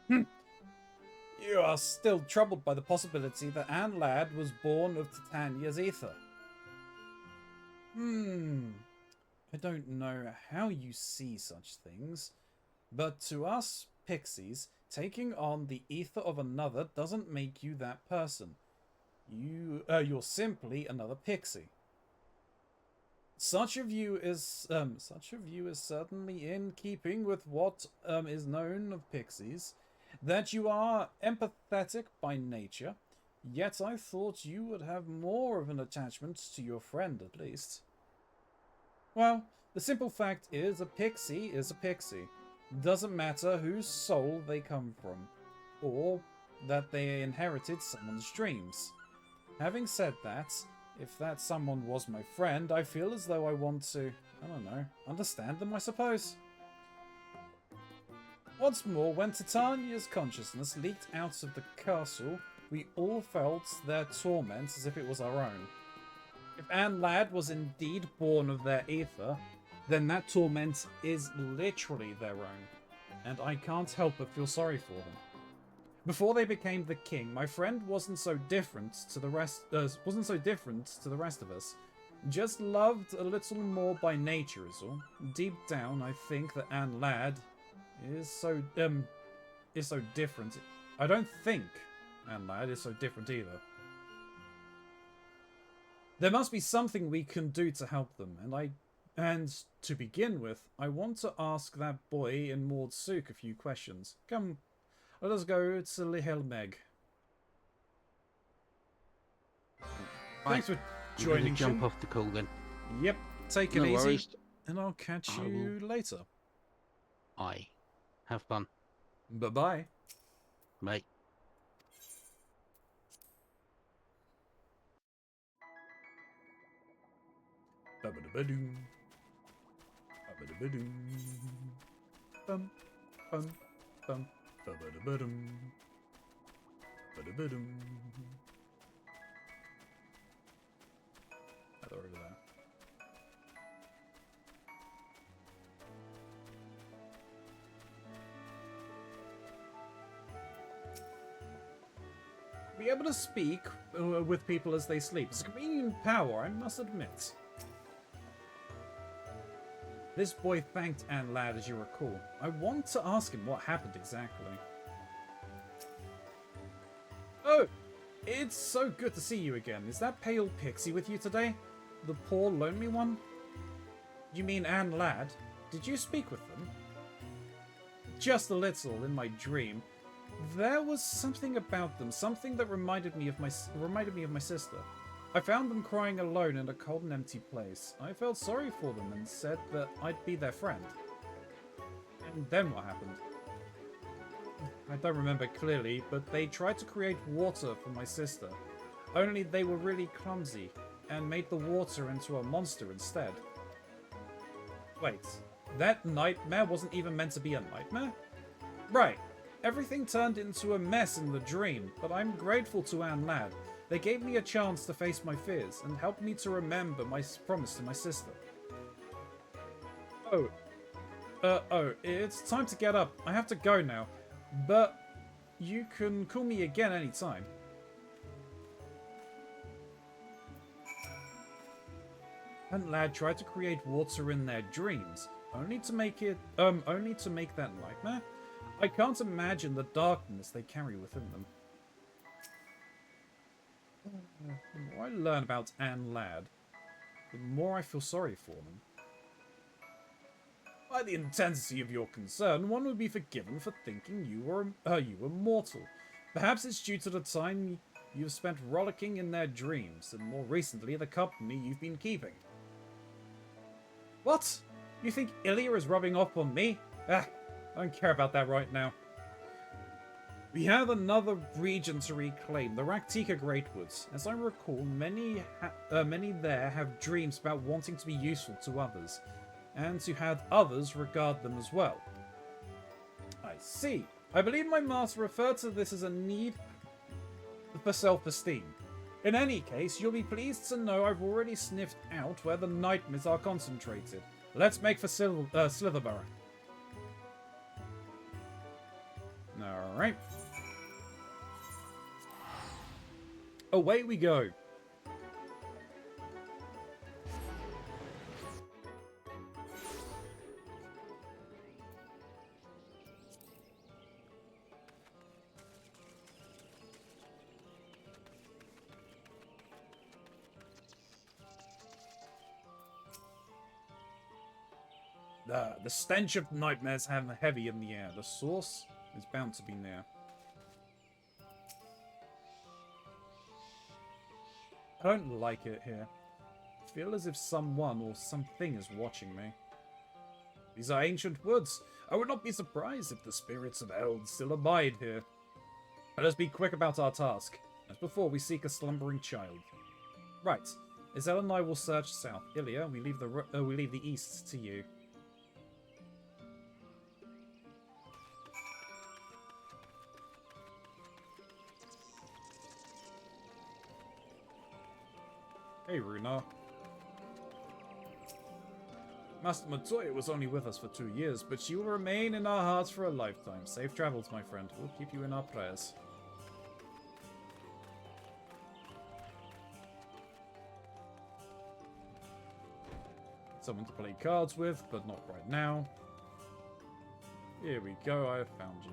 Speaker 1: You are still troubled by the possibility that Anne Ladd was born of Titania's ether. I don't know how you see such things, but to us pixies, taking on the ether of another doesn't make you that person. You're simply another pixie. Such a view is certainly in keeping with what is known of pixies, that you are empathetic by nature, yet I thought you would have more of an attachment to your friend at least. Well, the simple fact is a pixie is a pixie. Doesn't matter whose soul they come from, or that they inherited someone's dreams. Having said that, if that someone was my friend, I feel as though I want to, I don't know, understand them, I suppose. Once more, when Titania's consciousness leaked out of the castle, we all felt their torment as if it was our own. If Anne Ladd was indeed born of their ether, then that torment is literally their own, and I can't help but feel sorry for them. Before they became the king, my friend wasn't so different to the rest of us. Just loved a little more by nature is all. Deep down, I think that Anne Ladd is so different. I don't think Anne Ladd is so different either. There must be something we can do to help them, and to begin with, I want to ask that boy in Maud Sook a few questions. Come, let us go to Lihel Meg. Thanks for joining.
Speaker 2: Jump off the call then.
Speaker 1: Yep, take it
Speaker 2: No
Speaker 1: easy,
Speaker 2: worries.
Speaker 1: and I'll catch you later.
Speaker 2: Aye. Have fun.
Speaker 1: Bye-bye.
Speaker 2: Bye.
Speaker 1: Ba-ba-da-ba-doom. Ba-ba-da-ba-doom. Bum, bum, bum. Ba-ba-da-ba-doom. Ba-da-ba-doom. They're over there. Be able to speak with people as they sleep. It's a convenient power, I must admit. This boy thanked Anne Ladd, as you recall. I want to ask him what happened exactly. Oh, it's so good to see you again. Is that pale pixie with you today? The poor lonely one? You mean Anne Ladd? Did you speak with them? Just a little in my dream. There was something about them, something that reminded me of my sister. I found them crying alone in a cold and empty place. I felt sorry for them and said that I'd be their friend. And then what happened? I don't remember clearly, but they tried to create water for my sister. Only they were really clumsy and made the water into a monster instead. Wait, that nightmare wasn't even meant to be a nightmare? Right. Everything turned into a mess in the dream, but I'm grateful to Anne Ladd. They gave me a chance to face my fears and helped me to remember my promise to my sister. Oh, it's time to get up. I have to go now, but you can call me again anytime. Anne Ladd tried to create water in their dreams, only to make that nightmare. I can't imagine the darkness they carry within them. The more I learn about Anne Ladd, the more I feel sorry for them. By the intensity of your concern, one would be forgiven for thinking you were mortal. Perhaps it's due to the time you've spent rollicking in their dreams, and more recently the company you've been keeping. What? You think Ilya is rubbing off on me? Ah, I don't care about that right now. We have another region to reclaim, the Raktika Greatwoods. As I recall, many there have dreams about wanting to be useful to others, and to have others regard them as well. I see. I believe my master referred to this as a need for self-esteem. In any case, you'll be pleased to know I've already sniffed out where the nightmares are concentrated. Let's make for Slitherborough. Alright. Away we go. The stench of nightmares hang heavy in the air. The source is bound to be near. I don't like it here. I feel as if someone or something is watching me. These are ancient woods. I would not be surprised if the spirits of elves still abide here. Let us be quick about our task. As before, we seek a slumbering child. Right. Isel and I will search south. Ilya, we leave the east to you. Hey, Runa. Master Matoya was only with us for 2 years, but she will remain in our hearts for a lifetime. Safe travels, my friend. We'll keep you in our prayers. Someone to play cards with, but not right now. Here we go, I have found you.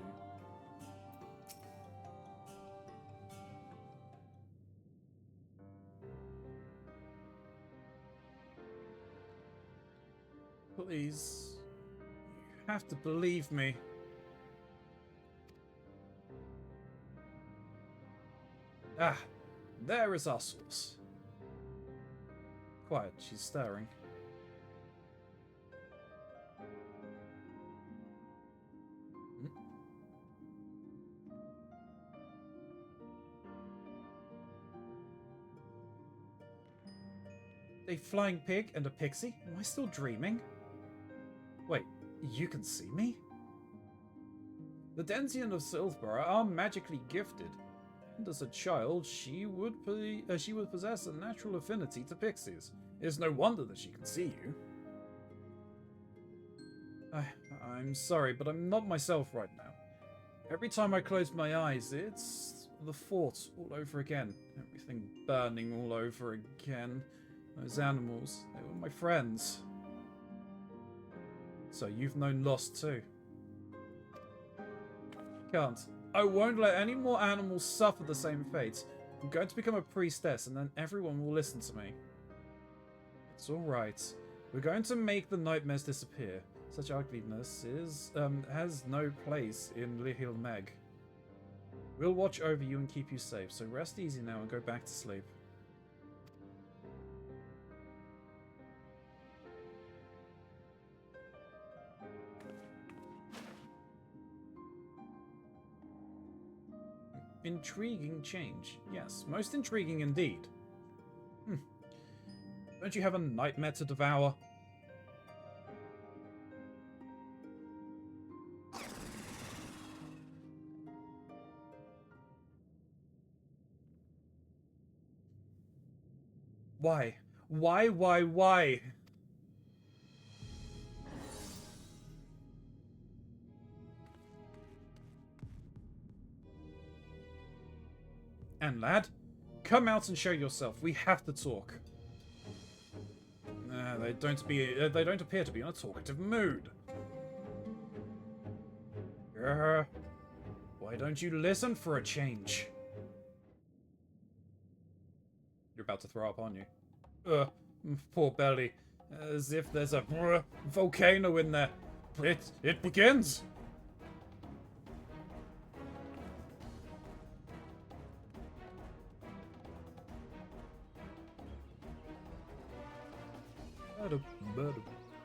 Speaker 1: Please. You have to believe me. Ah, there is our source. Quiet, she's stirring. A flying pig and a pixie? Am I still dreaming? Wait, you can see me? The Denzian of Silvborough are magically gifted, and as a child, she would possess a natural affinity to pixies. It is no wonder that she can see you. I'm sorry, but I'm not myself right now. Every time I close my eyes, it's the fort all over again. Everything burning all over again. Those animals, they were my friends. So you've known loss too. Can't. I won't let any more animals suffer the same fate. I'm going to become a priestess and then everyone will listen to me. It's alright. We're going to make the nightmares disappear. Such ugliness has no place in Lihil Meg. We'll watch over you and keep you safe, so rest easy now and go back to sleep. Intriguing change. Yes, most intriguing indeed. Don't you have a nightmare to devour? Why? Why? And lad, come out and show yourself. We have to talk. They don't appear to be in a talkative mood. Why don't you listen for a change? You're about to throw up, aren't you? Poor belly. As if there's a volcano in there. It begins!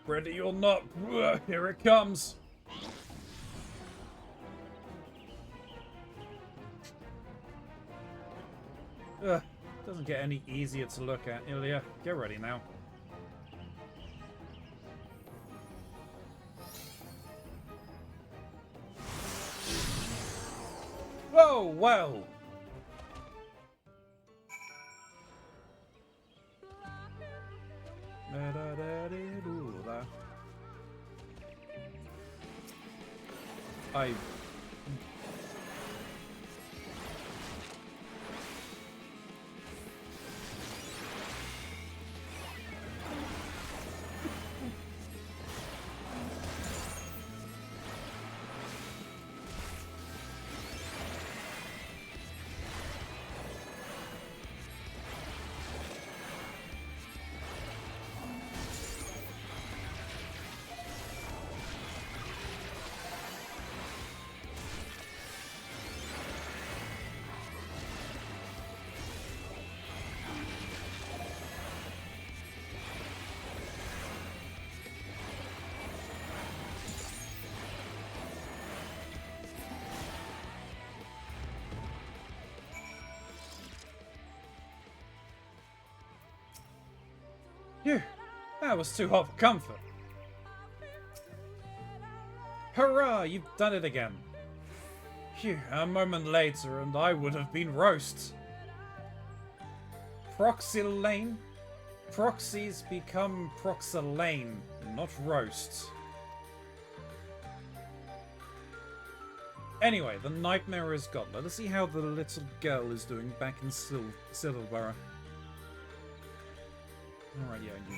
Speaker 1: Ready or not, here it comes. Doesn't get any easier to look at, Ilya. Get ready now. Whoa, well. I... Phew, that was too hot for comfort. Hurrah, you've done it again. Phew, a moment later and I would have been roast. Proxylane? Proxies become proxylane, not roast. Anyway, the nightmare is gone. Let us see how the little girl is doing back in Silverborough. Alright, yeah, I do.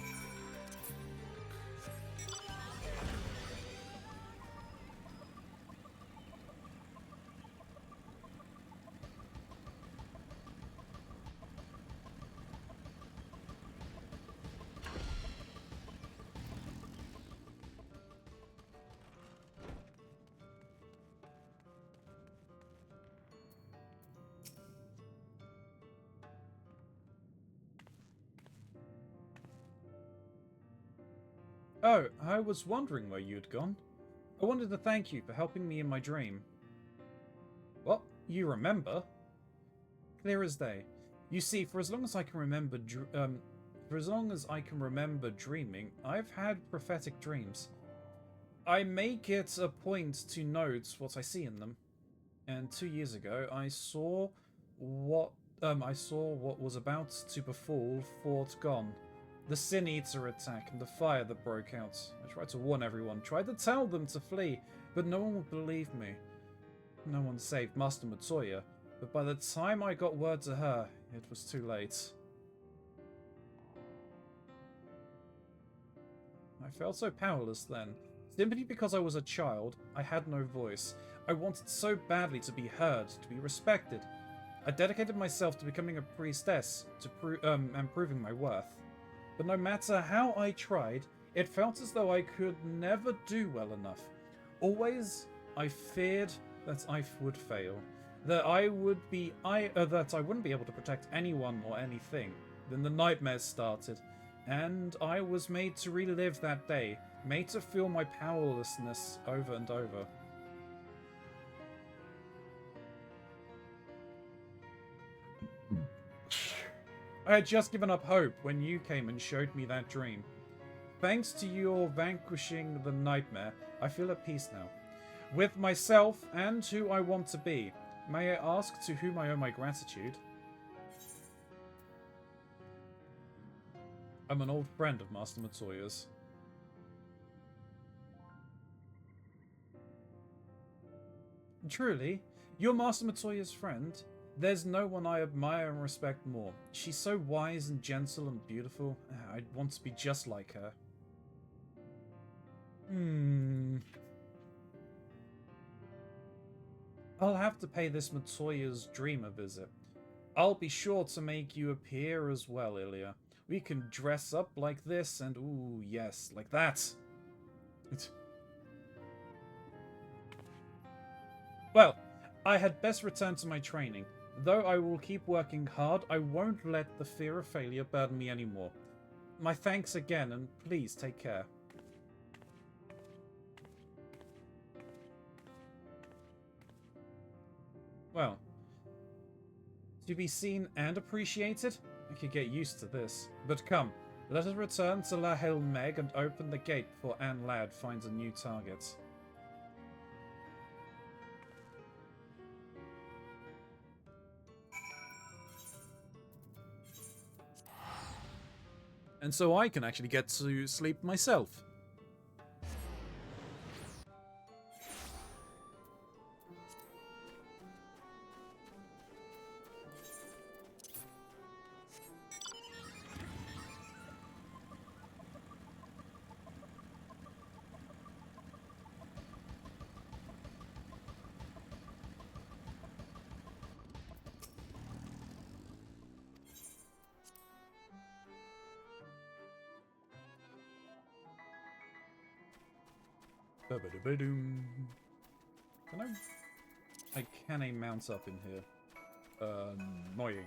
Speaker 1: Oh, I was wondering where you'd gone. I wanted to thank you for helping me in my dream. What? You remember? Clear as day. You see, for as long as I can remember, dreaming, I've had prophetic dreams. I make it a point to note what I see in them. And 2 years ago, I saw what was about to befall Fort Gone. The Sin Eater attack and the fire that broke out. I tried to warn everyone, tried to tell them to flee, but no one would believe me. No one saved Master Matsuya, but by the time I got word to her, it was too late. I felt so powerless then. Simply because I was a child, I had no voice. I wanted so badly to be heard, to be respected. I dedicated myself to becoming a priestess, and proving my worth. But no matter how I tried, it felt as though I could never do well enough. Always, I feared that I would fail, that I wouldn't be able to protect anyone or anything. Then the nightmares started, and I was made to relive that day, made to feel my powerlessness over and over. I had just given up hope when you came and showed me that dream. Thanks to your vanquishing the nightmare, I feel at peace now. With myself and who I want to be. May I ask to whom I owe my gratitude? I'm an old friend of Master Matsuya's. Truly? You're Master Matsuya's friend? There's no one I admire and respect more. She's so wise and gentle and beautiful. I'd want to be just like her. I'll have to pay this Matsuya's dream a visit. I'll be sure to make you appear as well, Ilya. We can dress up like this and, ooh, yes, like that. Well, I had best return to my training. Though I will keep working hard, I won't let the fear of failure burden me anymore. My thanks again, and please take care. Well, to be seen and appreciated? I could get used to this. But come, let us return to La Hail Meg and open the gate before Anne Ladd finds a new target. And so I can actually get to sleep myself. Ba-ba-da-ba-doom. Can I mount up in here? Annoying.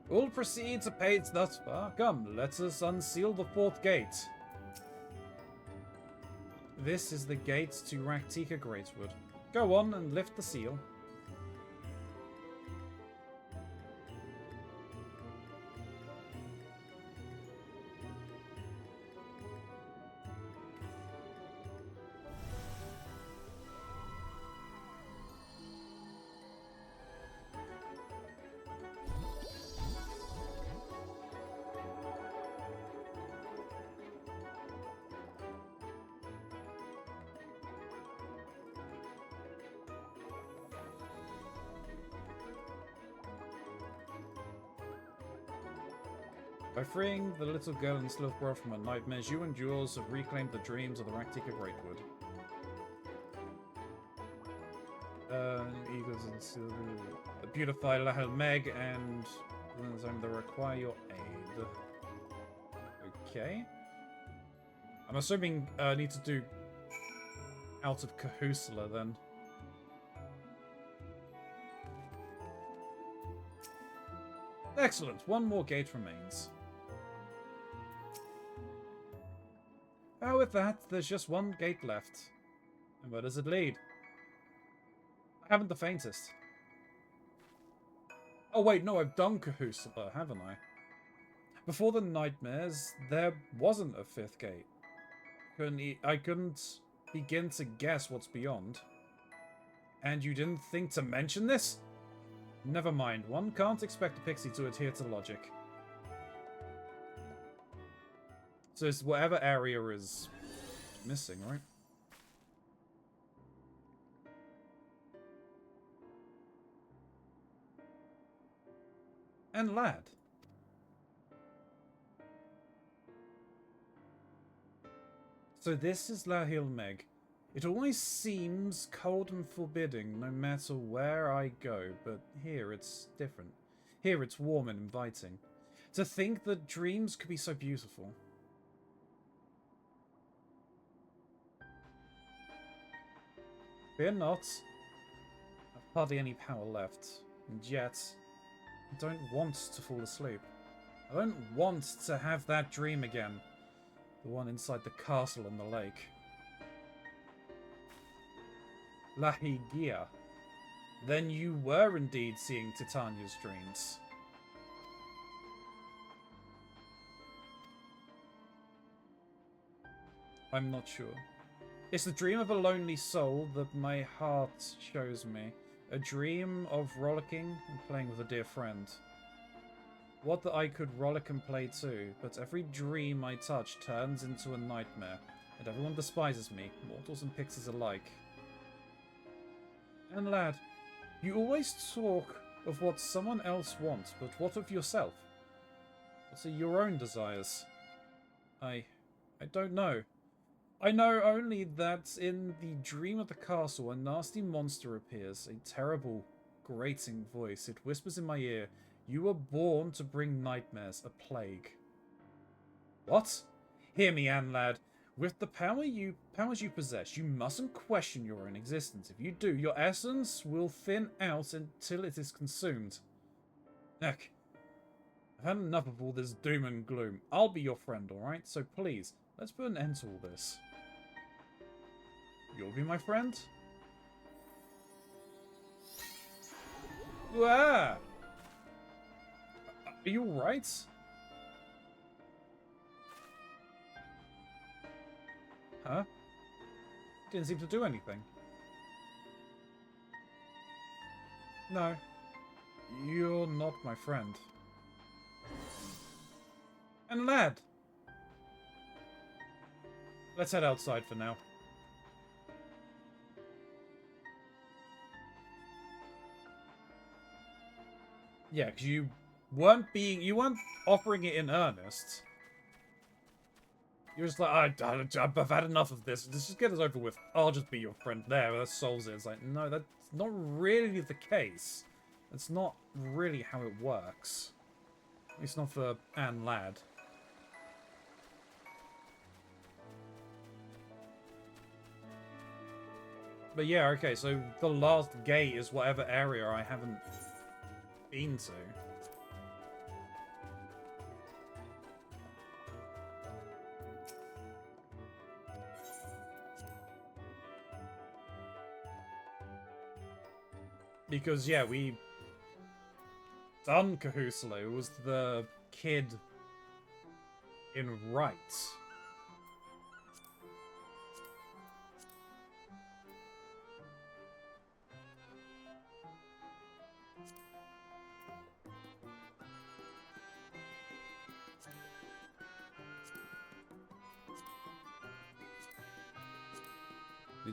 Speaker 1: All proceeds are paid thus far. Come, let us unseal the fourth gate. This is the gate to Raktika Greatwood. Go on and lift the seal. By freeing the little girl in Slithborough from her nightmares, you and yours have reclaimed the dreams of the Raktika Greatwood. Eagles and Silver beautify La Hail Meg and they require your aid. Okay. I'm assuming I need to do out of Kahusala then. Excellent. One more gate remains. With that, there's just one gate left. And where does it lead? I haven't the faintest. Oh wait, no, I've done Kahusala, haven't I? Before the nightmares, there wasn't a fifth gate. I couldn't begin to guess what's beyond. And you didn't think to mention this? Never mind, one can't expect a pixie to adhere to logic. So it's whatever area is missing, right? And Lad. So this is La Hail Meg. It always seems cold and forbidding no matter where I go, but here it's different. Here it's warm and inviting. To think that dreams could be so beautiful. Fear not. I've hardly any power left, and yet I don't want to fall asleep. I don't want to have that dream again. The one inside the castle on the lake. Lahigia. Then you were indeed seeing Titania's dreams. I'm not sure. It's the dream of a lonely soul that my heart shows me. A dream of rollicking and playing with a dear friend. What that I could rollick and play too, but every dream I touch turns into a nightmare, and everyone despises me, mortals and pixies alike. And lad, you always talk of what someone else wants, but what of yourself? What are your own desires? I don't know. I know only that in the dream of the castle, a nasty monster appears, a terrible, grating voice. It whispers in my ear, You were born to bring nightmares, a plague. What? Hear me, Anne, lad. With the powers you possess, you mustn't question your own existence. If you do, your essence will thin out until it is consumed. Heck, I've had enough of all this doom and gloom. I'll be your friend, alright? So please, let's put an end to all this. You'll be my friend? Ah! Are you alright? Huh? Didn't seem to do anything. No. You're not my friend. And lad! Let's head outside for now. Yeah, because you weren't offering it in earnest. You're just like, I've had enough of this. Let's just get this over with. I'll just be your friend. There, that solves it. It's like, no, that's not really the case. That's not really how it works. At least not for Anne Ladd. But yeah, okay, so the last gate is whatever area I haven't been to. Because, yeah, we done Kahuslu was the kid in right.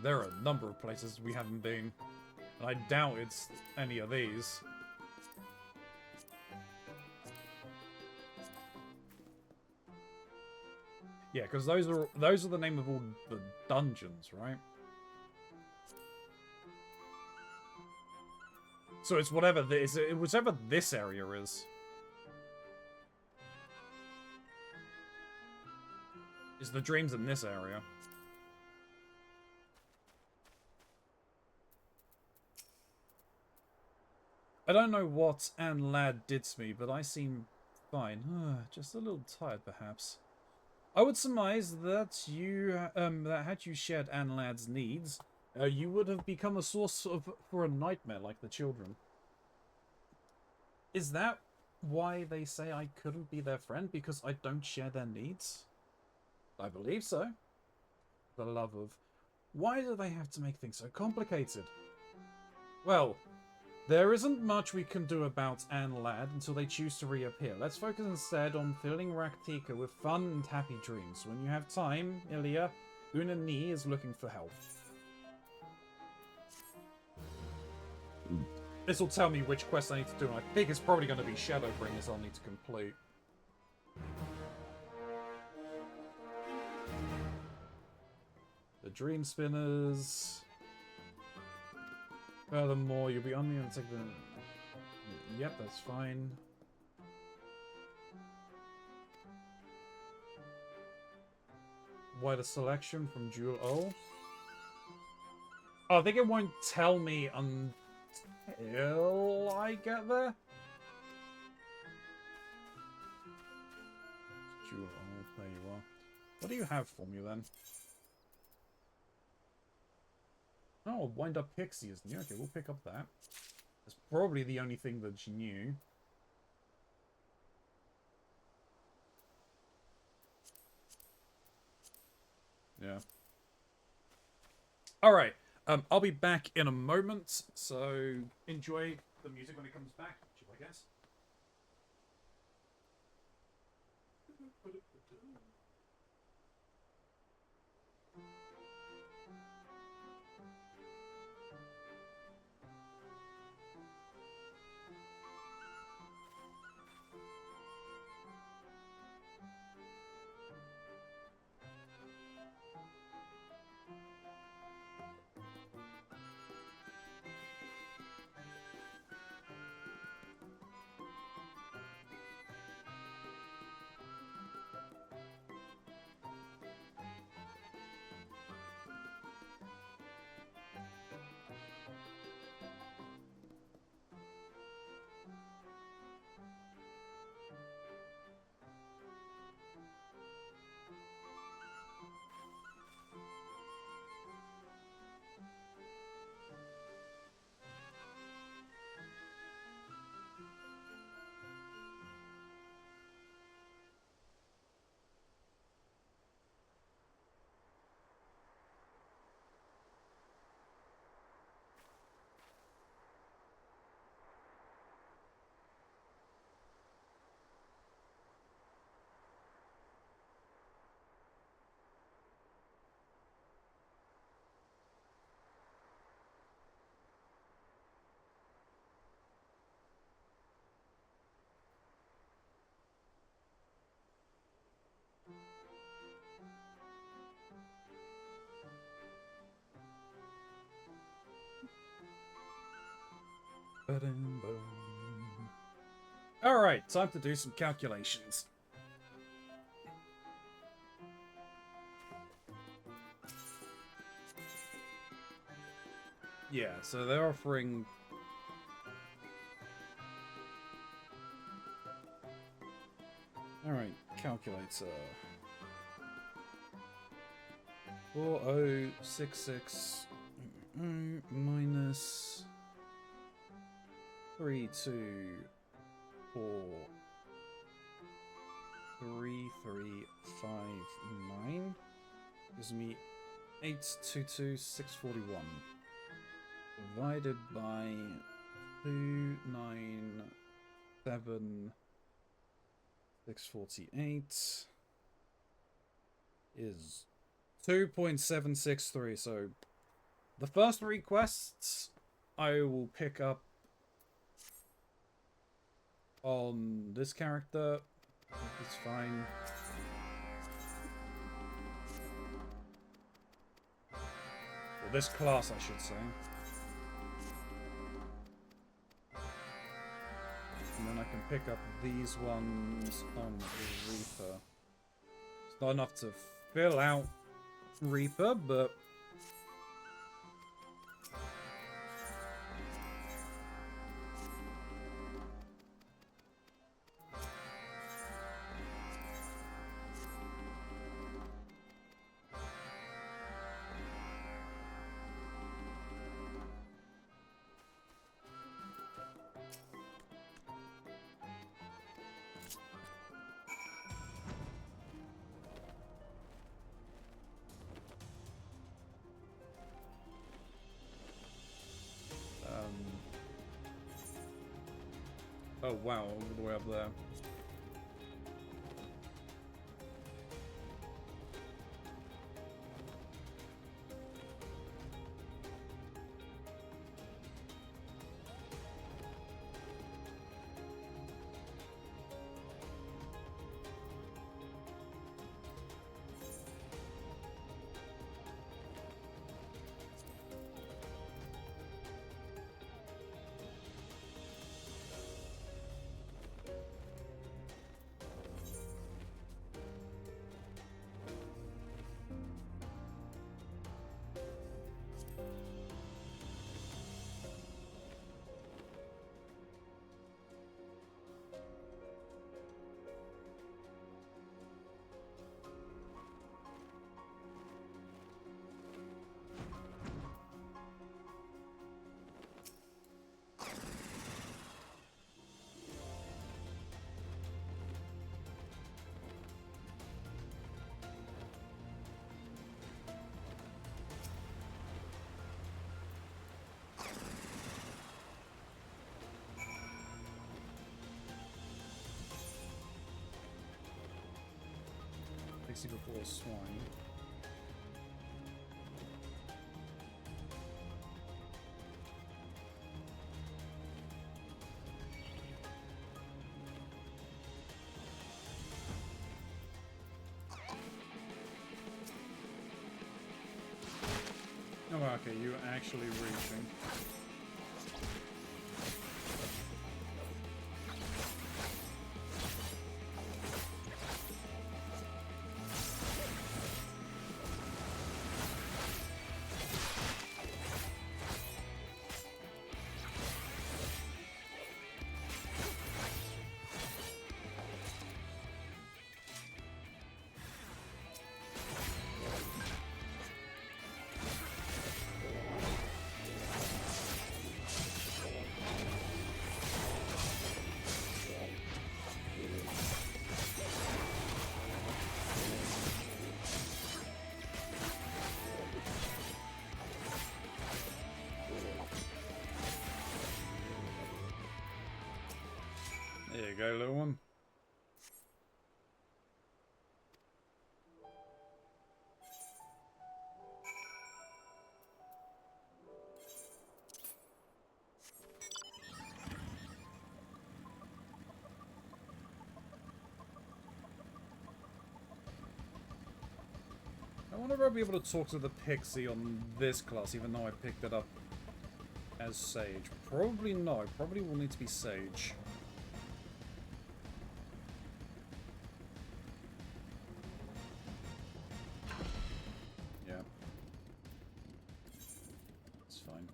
Speaker 1: There are a number of places we haven't been. And I doubt it's any of these. Yeah, because those are the name of all the dungeons, right? So it's whatever this, whichever this area is. Is the dreams in this area? I don't know what Anne Ladd did to me, but I seem fine. Just a little tired, perhaps. I would surmise that that had you shared Anne Ladd's needs, you would have become a source for a nightmare like the children. Is that why they say I couldn't be their friend? Because I don't share their needs? I believe so. The love of... Why do they have to make things so complicated? Well... There isn't much we can do about Anne Ladd until they choose to reappear. Let's focus instead on filling Raktika with fun and happy dreams. When you have time, Ilya, Unani is looking for help. This will tell me which quest I need to do, and I think it's probably going to be Shadowbringers I'll need to complete. The Dream Spinners... Furthermore, you'll be on the take the... Yep, that's fine. Wider selection from Jewel O. Oh, I think it won't tell me until I get there. Jewel O, there you are. What do you have for me then? Oh, Wind Up Pixie is new. Okay, we'll pick up that. That's probably the only thing that's new. Yeah. Alright. I'll be back in a moment, so enjoy the music when it comes back, I guess. Alright, time to do some calculations. Yeah, so they're offering... Alright, calculator. 4066 minus 3243 3359 gives me 822641 divided by 297648 is 2.763. So the first 3 quests I will pick up on this character. It's fine. Or this class, I should say. And then I can pick up these ones on Reaper. It's not enough to fill out Reaper, but... Oh wow, all the way up there. Pixie before swine. Oh, okay, you're actually reaching. There you go, little one. I wonder if I'll be able to talk to the pixie on this class, even though I picked it up as Sage? Probably no. Probably will need to be Sage. Yeah. It's fine.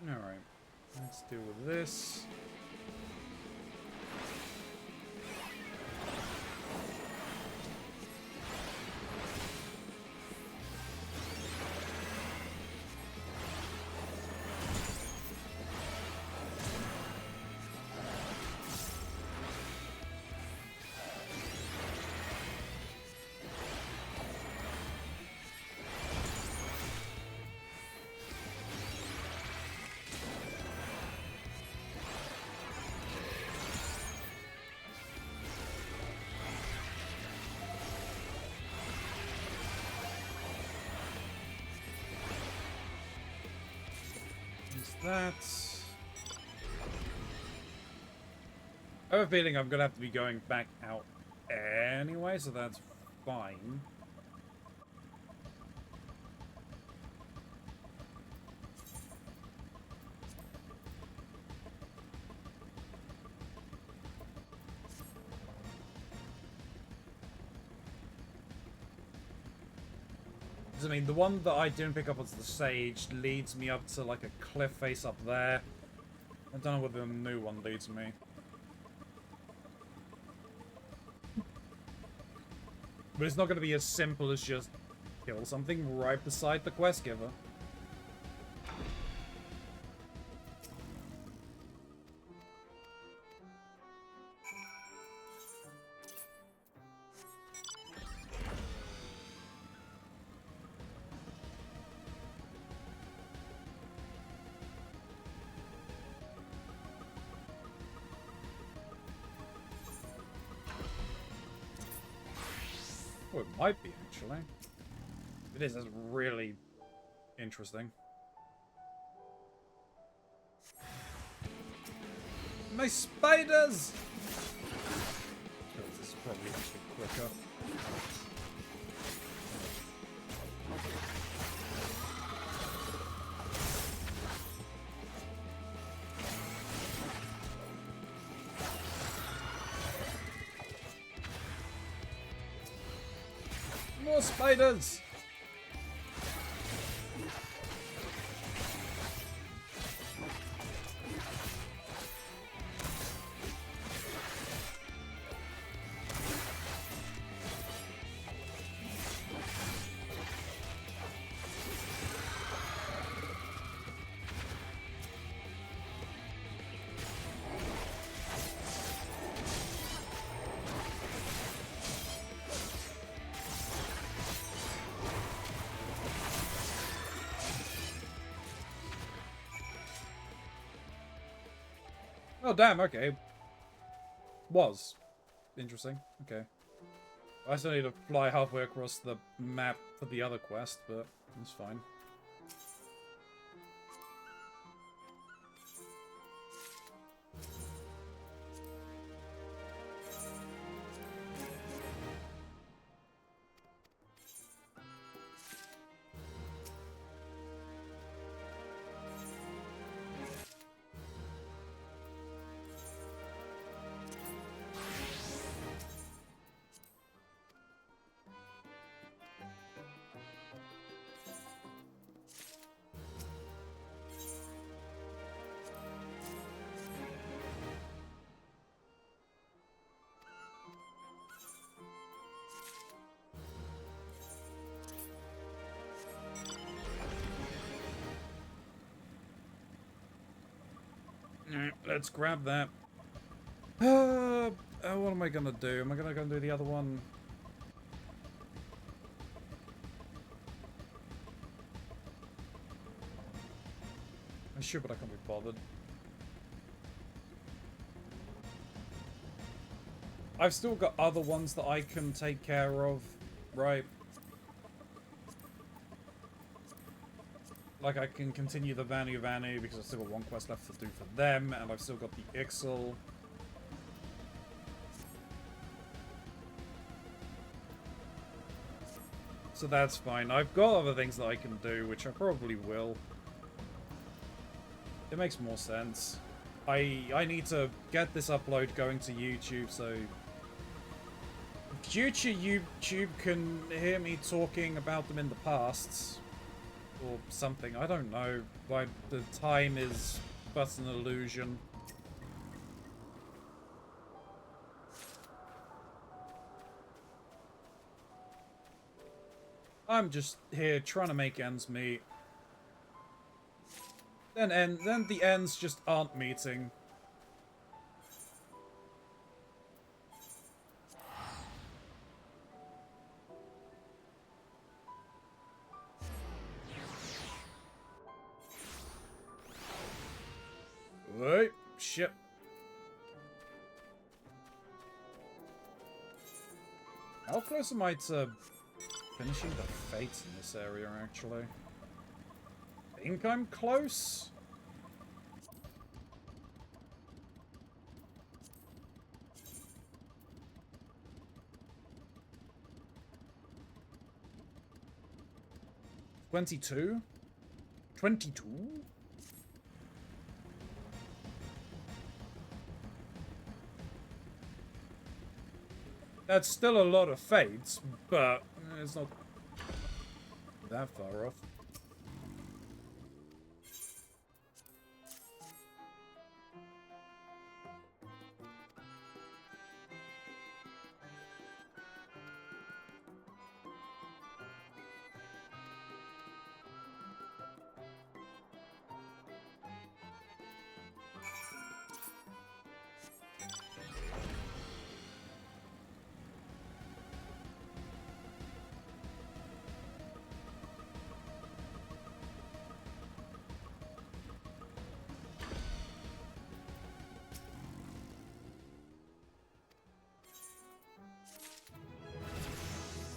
Speaker 1: Alright, let's deal with this. That. I have a feeling I'm gonna have to be going back out anyway, so that's fine. I mean, the one that I didn't pick up was the Sage, leads me up to like a cliff face up there. I don't know where the new one leads me. But it's not going to be as simple as just kill something right beside the quest giver. Oh, it might be, actually. It is, that's really interesting. My spiders! Oh, this is probably actually quicker. More spiders! Oh, damn, okay. Was. Interesting. Okay. I still need to fly halfway across the map for the other quest, but it's fine. Alright, let's grab that. What am I gonna do? Am I gonna go and do the other one? I should, but I can't be bothered. I've still got other ones that I can take care of, right? Like, I can continue the Vanu Vanu because I've still got one quest left to do for them, and I've still got the Ixal. So that's fine. I've got other things that I can do, which I probably will. It makes more sense. I need to get this upload going to YouTube, so future YouTube can hear me talking about them in the past. Or something, I don't know. Like, the time is but an illusion. I'm just here trying to make ends meet. Then the ends just aren't meeting. Wait, shit. How close am I to finishing the fates in this area, actually? I think I'm close? $22? $22? That's still a lot of fates, but it's not that far off.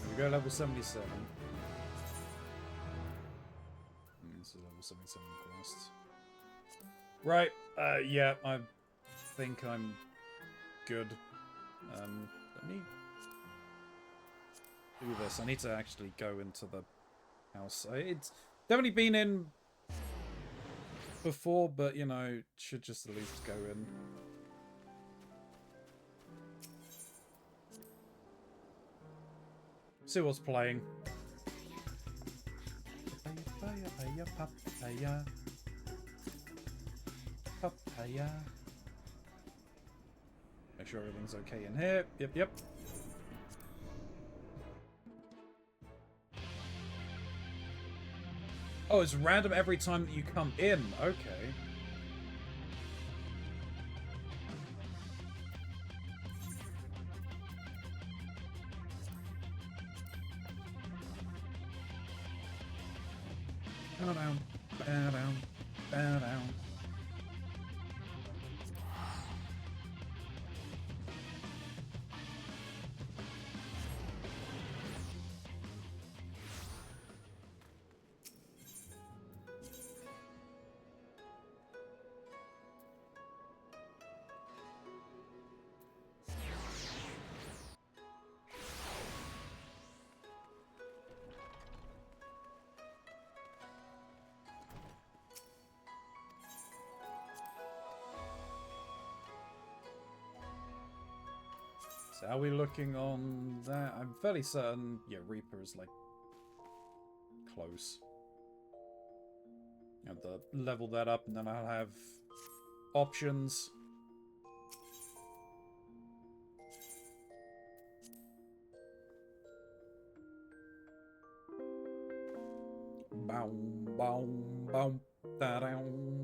Speaker 1: We go level 77. This is level 77 quest. Right, yeah, I think I'm good. Let me do this. I need to actually go into the house. It's definitely been in before, but, you know, should just at least go in. See what's playing. Papaya. Papaya. Make sure everything's okay in here. Yep. Oh, it's random every time that you come in. Okay. Bow down, bow down, bow down. So are we looking on that? I'm fairly certain, yeah, Reaper is like close. I have to level that up and then I'll have options. Boom, boom, boom, da-down.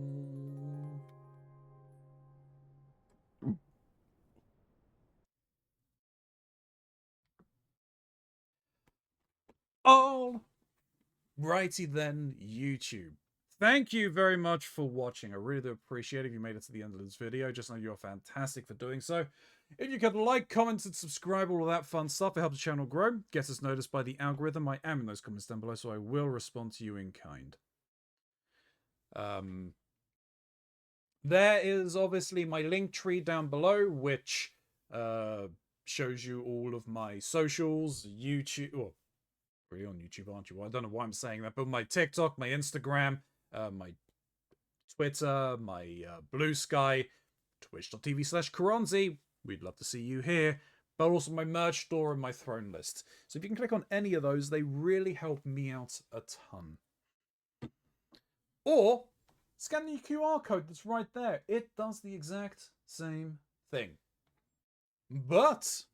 Speaker 1: All righty then, YouTube. Thank you very much for watching. I really do appreciate it if you made it to the end of this video. Just know you're fantastic for doing so. If you could like, comment, and subscribe, all of that fun stuff, it helps the channel grow, gets us noticed by the algorithm. I am in those comments down below, so I will respond to you in kind. There is obviously my link tree down below, which shows you all of my socials, YouTube. Oh, really on YouTube, aren't you? Well, I don't know why I'm saying that, but my TikTok, my Instagram, my Twitter, my Blue Sky, twitch.tv/Keronzi. We'd love to see you here. But also my merch store and my throne list. So if you can click on any of those, they really help me out a ton. Or scan the QR code that's right there. It does the exact same thing. But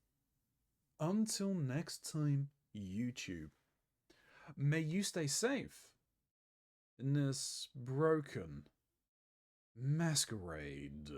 Speaker 1: until next time, YouTube, may you stay safe in this broken masquerade.